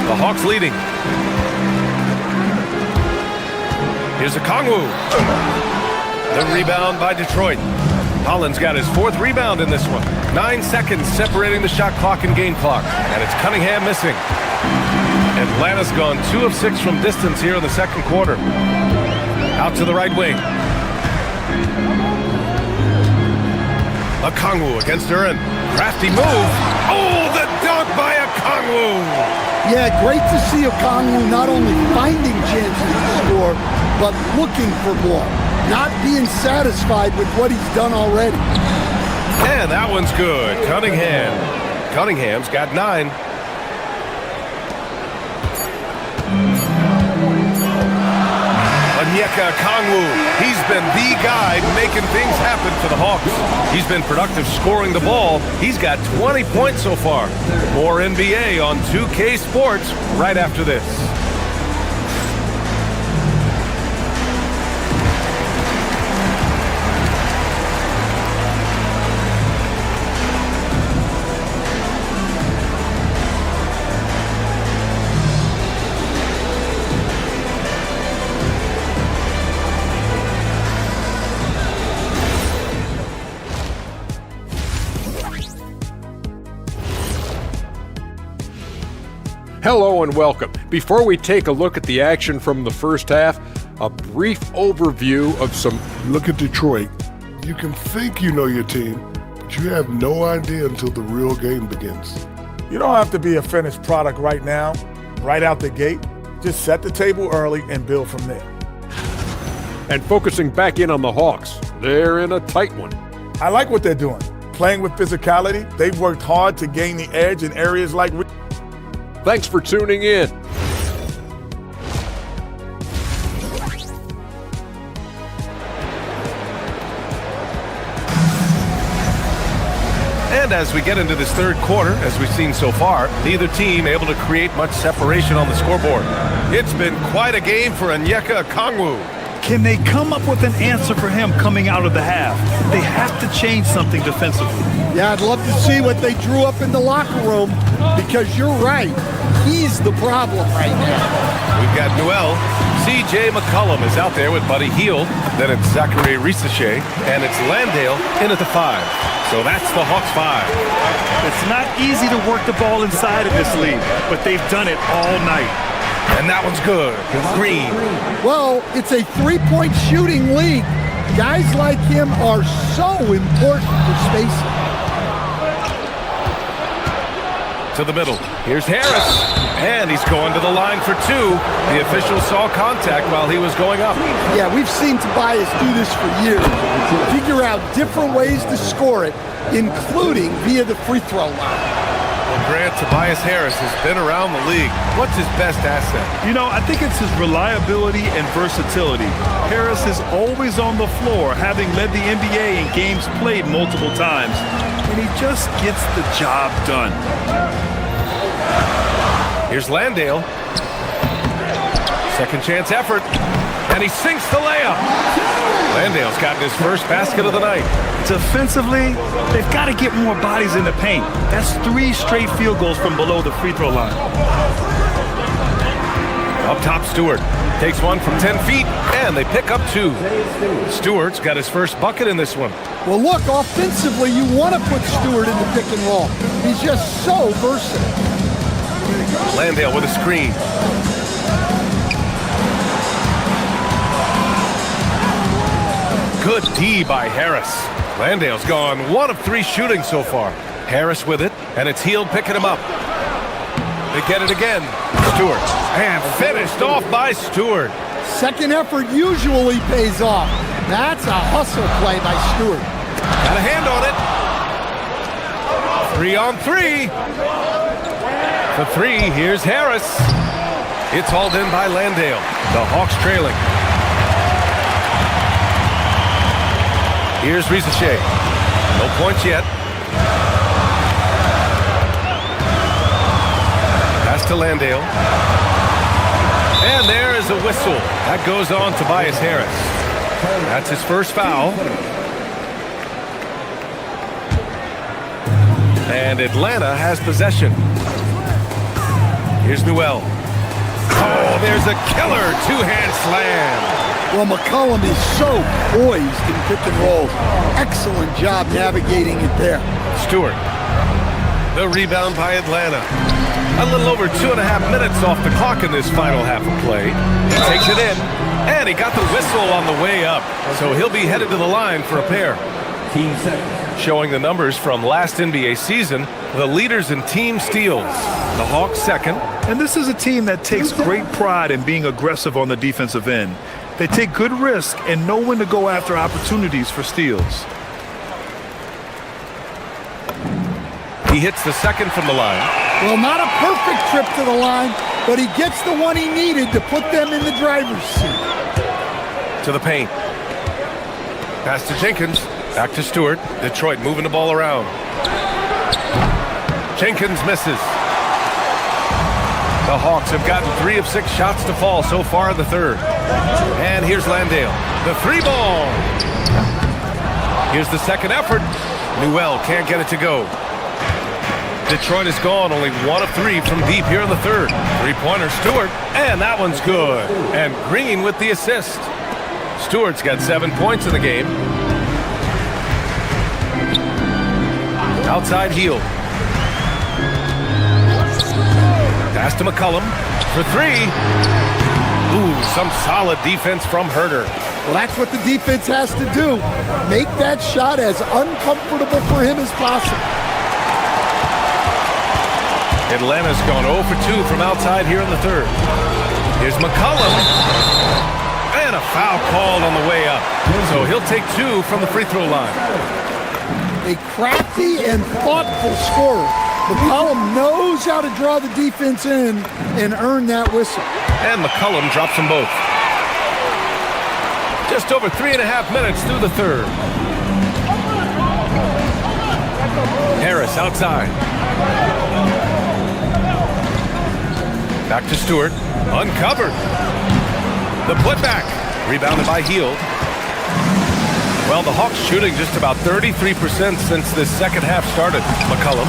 The Hawks leading. Here's Okongwu. The rebound by Detroit. Holland's got his 4th rebound in this one. 9 seconds separating the shot clock and game clock. And it's Cunningham missing. Atlanta's gone 2 of 6 from distance here in the second quarter. Out to the right wing. Okongwu against Duren. Crafty move. Oh, the dunk by Okongwu. Yeah, great to see Okongwu not only finding chances to score, but looking for more. Not being satisfied with what he's done already. And that one's good. Cunningham. Cunningham's got 9. Onyeka Okongwu. He's been the guy making things happen for the Hawks. He's been productive scoring the ball. He's got 20 points so far. More NBA on 2K Sports right after this. Hello and welcome. Before we take a look at the action from the first half, a brief overview of some... Look at Detroit. You can think you know your team, but you have no idea until the real game begins. You don't have to be a finished product right now, right out the gate. Just set the table early and build from there. And focusing back in on the Hawks, they're in a tight one. I like what they're doing. Playing with physicality, they've worked hard to gain the edge in areas like... Thanks for tuning in. And as we get into this third quarter, as we've seen so far, neither team able to create much separation on the scoreboard. It's been quite a game for Onyeka Okongwu. Can they come up with an answer for him coming out of the half? They have to change something defensively. Yeah, I'd love to see what they drew up in the locker room, because you're right. He's the problem right now. We've got Noel. C.J. McCollum is out there with Buddy Hield. Then it's Zachary Rissache, and it's Landale in at the 5. So that's the Hawks 5. It's not easy to work the ball inside of this league, but they've done it all night. And that one's good. Green. Well, it's a three-point shooting league. Guys like him are so important for spacing. To the middle. Here's Harris. And he's going to the line for 2. The official saw contact while he was going up. Yeah, we've seen Tobias do this for years. Figure out different ways to score it, including via the free throw line. Well, Grant, Tobias Harris has been around the league. What's his best asset? You know, I think it's his reliability and versatility. Harris is always on the floor, having led the NBA in games played multiple times. And he just gets the job done. Here's Landale. Second chance effort. And he sinks the layup. Landale's gotten his first basket of the night. Defensively, they've got to get more bodies in the paint. That's 3 straight field goals from below the free throw line. Up top, Stewart. Takes one from 10 feet, and they pick up 2. Stewart's got his first bucket in this one. Well, look, offensively, you want to put Stewart in the pick and roll. He's just so versatile. Landale with a screen. Good D by Harris. Landale's gone 1 of 3 shooting so far. Harris with it, and it's Hield picking him up. They get it again. Stewart. And finished off by Stewart. Second effort usually pays off. That's a hustle play by Stewart. Got a hand on it. 3 on 3. For 3, here's Harris. It's hauled in by Landale. The Hawks trailing. Here's Rissache. No points yet. Pass to Landale. And there is a whistle. That goes on Tobias Harris. That's his first foul. And Atlanta has possession. Here's Noel. Oh, there's a killer 2-hand slam. Well, McCollum is so poised in pick and roll. Excellent job navigating it there. Stewart. The rebound by Atlanta. A little over 2.5 minutes off the clock in this final half of play. He takes it in, and he got the whistle on the way up. So he'll be headed to the line for a pair. Showing the numbers from last NBA season, the leaders in team steals. The Hawks second. And this is a team that takes great pride in being aggressive on the defensive end. They take good risk and know when to go after opportunities for steals. He hits the second from the line. Well, not a perfect trip to the line, but he gets the one he needed to put them in the driver's seat. to the paint. Pass to Jenkins. Back to Stewart. Detroit moving the ball around. Jenkins misses. The Hawks have gotten 3 of 6 shots to fall so far in the third. And here's Landale. The 3-ball. Here's the second effort. Newell can't get it to go. Detroit is gone, only 1 of 3 from deep here in the third. 3-pointer Stewart, and that one's good. And Green with the assist. Stewart's got 7 points in the game. Outside heel. Pass to McCollum for 3. Ooh, some solid defense from Herter. Well, that's what the defense has to do. Make that shot as uncomfortable for him as possible. Atlanta's gone 0 for 2 from outside here in the third. Here's McCollum. And a foul called on the way up. So he'll take 2 from the free throw line. A crafty and thoughtful scorer. McCollum knows how to draw the defense in and earn that whistle. And McCollum drops them both. Just over 3.5 minutes through the third. Harris outside. Back to Stewart. Uncovered. The putback. Rebounded by Hield. Well, the Hawks shooting just about 33% since this second half started. McCollum.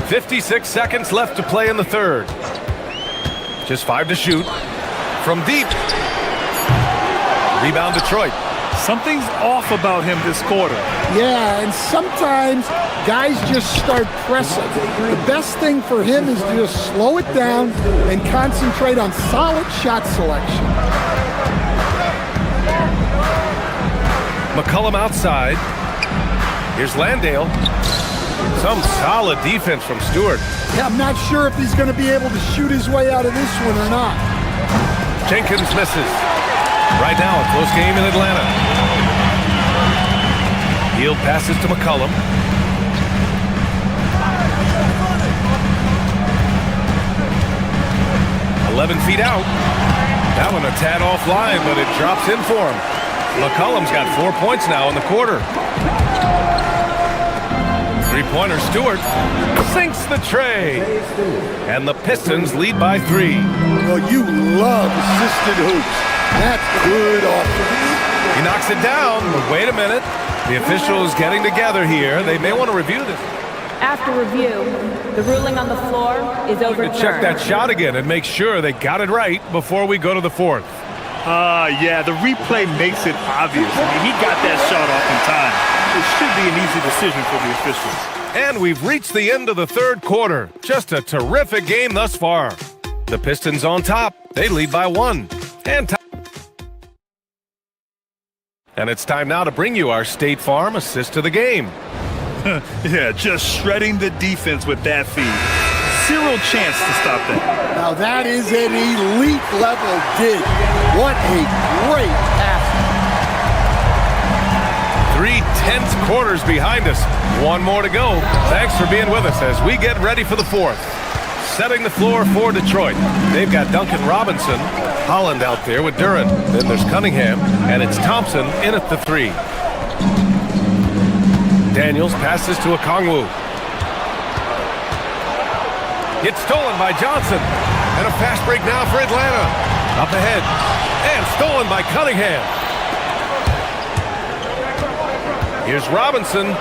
56 seconds left to play in the third. Just 5 to shoot. From deep. Rebound Detroit. Something's off about him this quarter. Yeah, and sometimes guys just start pressing. The best thing for him is to just slow it down and concentrate on solid shot selection. McCollum outside. Here's Landale. Some solid defense from Stewart. Yeah, I'm not sure if he's going to be able to shoot his way out of this one or not. Jenkins misses. Right now, a close game in Atlanta. Hield passes to McCollum. "11 feet out. That one a tad offline, but it drops in for him. McCollum's got 4 points now in the quarter. 3-pointer Stewart sinks the tray. And the Pistons lead by 3. Well, you love assisted hoops. That's good offense. He knocks it down, but wait a minute. The officials getting together here. They may want to review this. After review, the ruling on the floor is overturned. Check that shot again and make sure they got it right before we go to the fourth. Yeah, the replay makes it obvious. I mean, he got that shot off in time. It should be an easy decision for the officials. And we've reached the end of the third quarter. Just a terrific game thus far. The Pistons on top. They lead by 1. And it's time now to bring you our State Farm assist of the game. Yeah, just shredding the defense with that feed. Zero chance to stop that. Now that is an elite level dig. What a great pass. 3 tense quarters behind us. 1 more to go. Thanks for being with us as we get ready for the fourth. Setting the floor for Detroit. They've got Duncan Robinson, Holland out there with Duran. Then there's Cunningham, and it's Thompson in at the 3. Daniels passes to Okongwu. It's stolen by Johnson. And a fast break now for Atlanta. Up ahead. And stolen by Cunningham. Here's Robinson.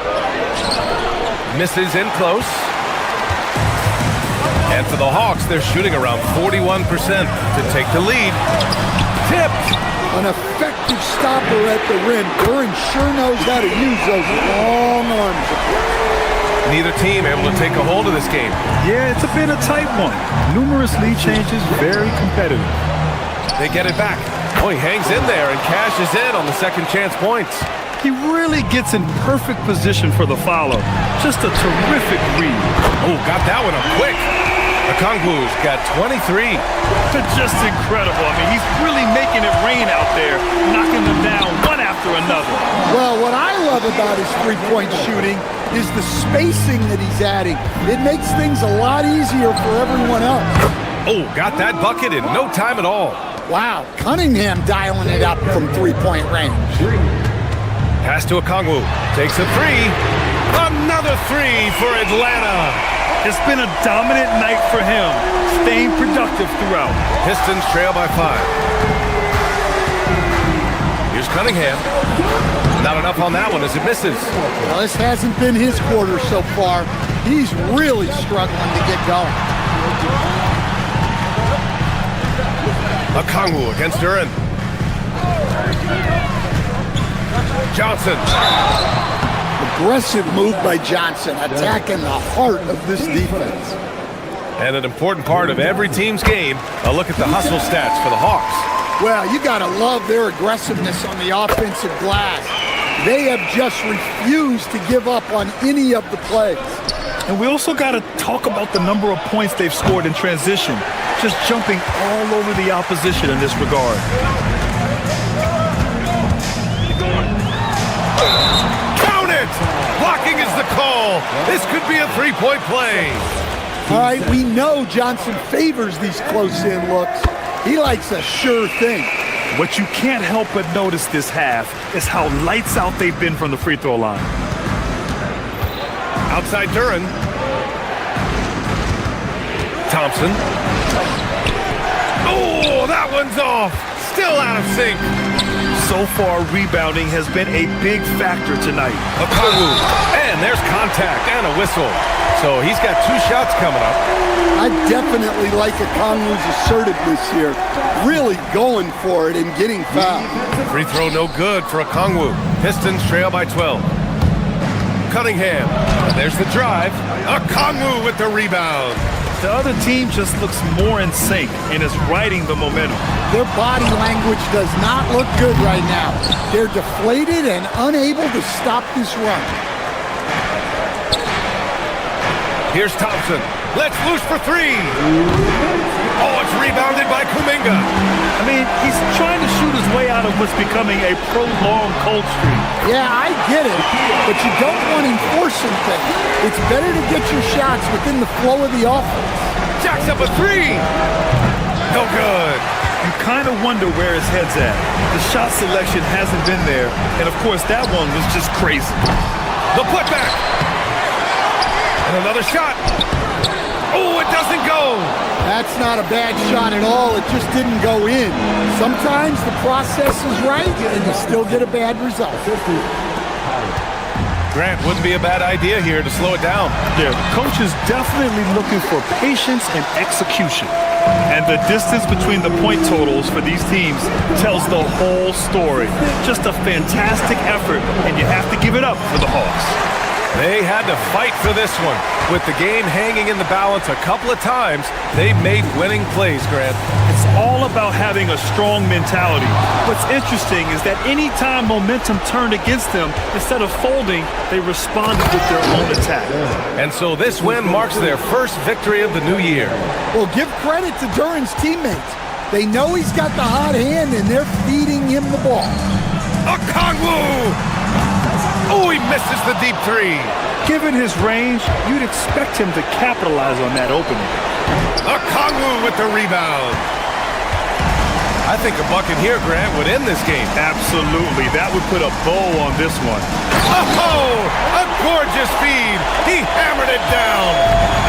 Misses in close. And for the Hawks, they're shooting around 41% to take the lead. Tipped. An effective stopper at the rim. Duran sure knows how to use those long arms. Neither team able to take a hold of this game. Yeah, it's been a tight one. Numerous lead changes, very competitive. They get it back. Oh, he hangs in there and cashes in on the second chance points. He really gets in perfect position for the follow. Just a terrific read. Oh, got that one up quick. Okongwu's got 23. Just incredible. I mean, he's really making it rain out there, knocking them down one after another. Well, what I love about his three-point shooting is the spacing that he's adding. It makes things a lot easier for everyone else. Oh, got that bucket in no time at all. Wow, Cunningham dialing it up from three-point range. Pass to Okongwu. Takes a three. Another three for Atlanta. It's been a dominant night for him, staying productive throughout. Pistons trail by 5. Here's Cunningham. Not enough on that one as it misses. Well, this hasn't been his quarter so far. He's really struggling to get going. Okongwu against Duran. Johnson. Aggressive move by Johnson, attacking the heart of this defense. And an important part of every team's game, a look at the hustle stats for the Hawks. Well, you got to love their aggressiveness on the offensive glass. They have just refused to give up on any of the plays. And we also got to talk about the number of points they've scored in transition, just jumping all over the opposition in this regard. Count it! Blocking is the call. This could be a three-point play. All right, we know Johnson favors these close-in looks. He likes a sure thing. What you can't help but notice this half is how lights out they've been from the free throw line. Outside Duran. Thompson. Oh, that one's off. Still out of sync. So far, rebounding has been a big factor tonight. Okongwu. And there's contact and a whistle. So he's got 2 shots coming up. I definitely like Okongwu's assertiveness here. Really going for it and getting fouled. Free throw no good for Okongwu. Pistons trail by 12. Cunningham. There's the drive. Okongwu with the rebound. The other team just looks more in sync and is riding the momentum. Their body language does not look good right now. They're deflated and unable to stop this run. Here's Thompson. Let's loose for 3. Oh, it's rebounded by Kuminga. I mean, he's trying to shoot his way out of what's becoming a prolonged cold streak. Yeah, I get it, but you don't want him forcing things. It's better to get your shots within the flow of the offense. Jacks up a 3. No good. You kind of wonder where his head's at. The shot selection hasn't been there, and of course that one was just crazy. The putback. And another shot. Oh, it doesn't go. That's not a bad shot at all. It just didn't go in. Sometimes the process is right and you still get a bad result. Grant, wouldn't be a bad idea here to slow it down. Yeah, the coach is definitely looking for patience and execution. And the distance between the point totals for these teams tells the whole story. Just a fantastic effort, and you have to give it up for the Hawks. They had to fight for this one. With the game hanging in the balance a couple of times, they made winning plays, Grant. It's all about having a strong mentality. What's interesting is that any time momentum turned against them, instead of folding, they responded with their own attack. And so this win marks their first victory of the new year. Well, give credit to Duran's teammates. They know he's got the hot hand, and they're feeding him the ball. Okongwu! Oh, he misses the deep 3. Given his range, you'd expect him to capitalize on that opening. Okongwu with the rebound. I think a bucket here, Grant, would end this game. Absolutely. That would put a bow on this one. Oh, a gorgeous feed. He hammered it down.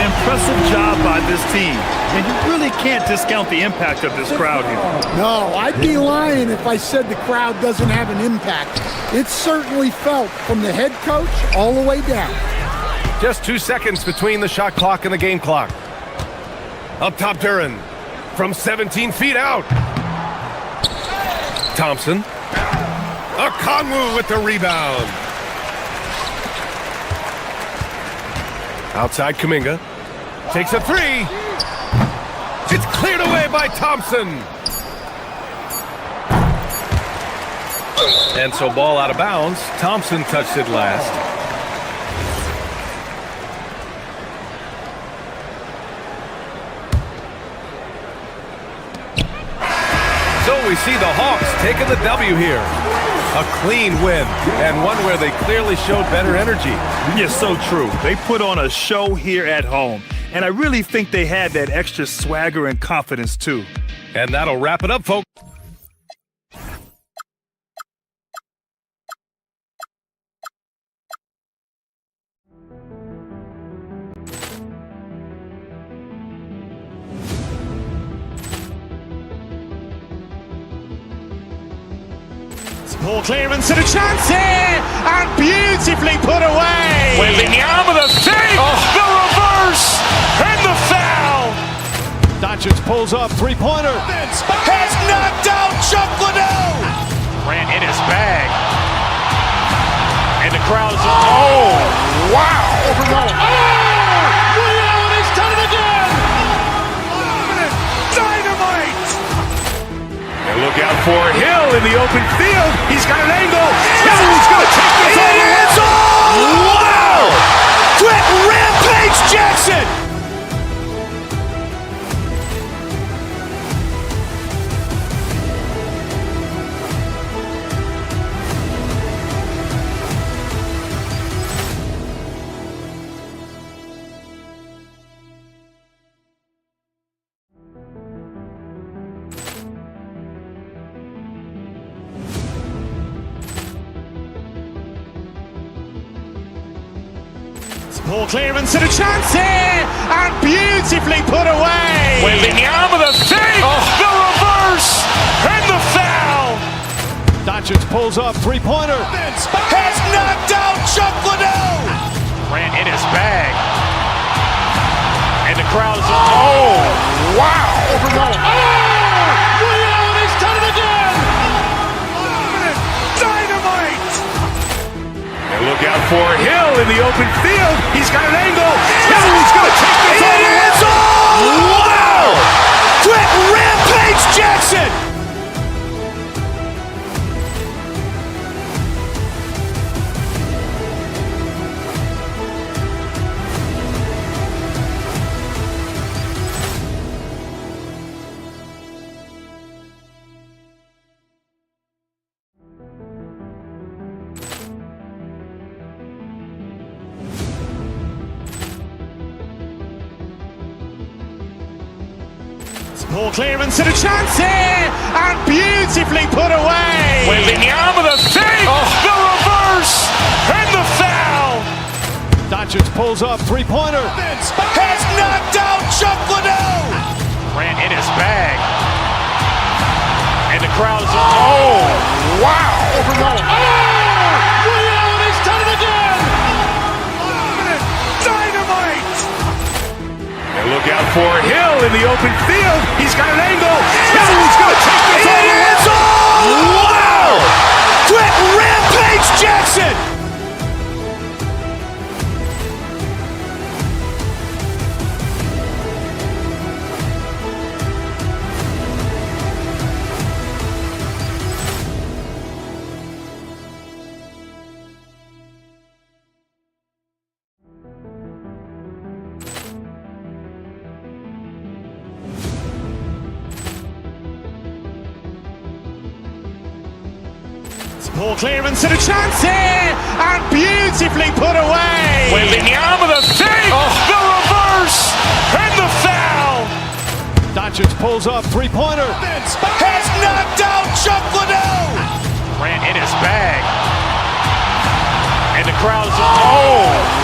Impressive job by this team. And you really can't discount the impact of this crowd here. No, I'd be lying if I said the crowd doesn't have an impact. It's certainly felt from the head coach all the way down. Just 2 seconds between the shot clock and the game clock. Up top, Duran. From 17 feet out. Thompson. Okongwu with the rebound. Outside Kuminga. Takes a 3. It's cleared away by Thompson. And so ball out of bounds. Thompson touched it last. So we see the Hawks taking the W here. A clean win, and one where they clearly showed better energy. Yes, so true. They put on a show here at home. And I really think they had that extra swagger and confidence, too. And that'll wrap it up, folks. Ball clearance and a chance here, and beautifully put away. Wembanyama with a save, the reverse, and the foul. Doncic pulls up, three-pointer. Has knocked out Chuck Liddell. Ran in his bag. And the crowd is, oh, wow. Ray Allen has done it again. Dynamite. And look out for Hill in the open field. He's got an angle. Hill's going to take this all the way. Wow! Quit Rampage Jackson. Ball clearance and a chance here, and beautifully put away. Wembanyama with a save, the reverse, and the foul. Doncic pulls up, three-pointer. Has knocked out Chuck Liddell. Ran in his bag. And the crowd is, oh, wow. Ray Allen has done it again. Dynamite. And look out for Hill in the open field. He's got an angle. Hill's going to take this all the way. Wow! Quit Rampage Jackson. Ball clearance and a chance here, and beautifully put away. Wembanyama with a save, the reverse, and the foul. Doncic pulls up, three-pointer. Has knocked out Chuck Liddell. Ran in his bag. And the crowd is, oh, wow. Ray Allen has done it again. Dynamite. And look out for Hill in the open field. He's got an angle. Hill's going to take this all the way. Wow! Quit Rampage Jackson. Ball clearance and a chance here, and beautifully put away. Wembanyama with a save, the reverse, and the foul. Doncic pulls up, three-pointer. Has knocked out Chuck Liddell. Ran in his bag. And the crowd is, oh,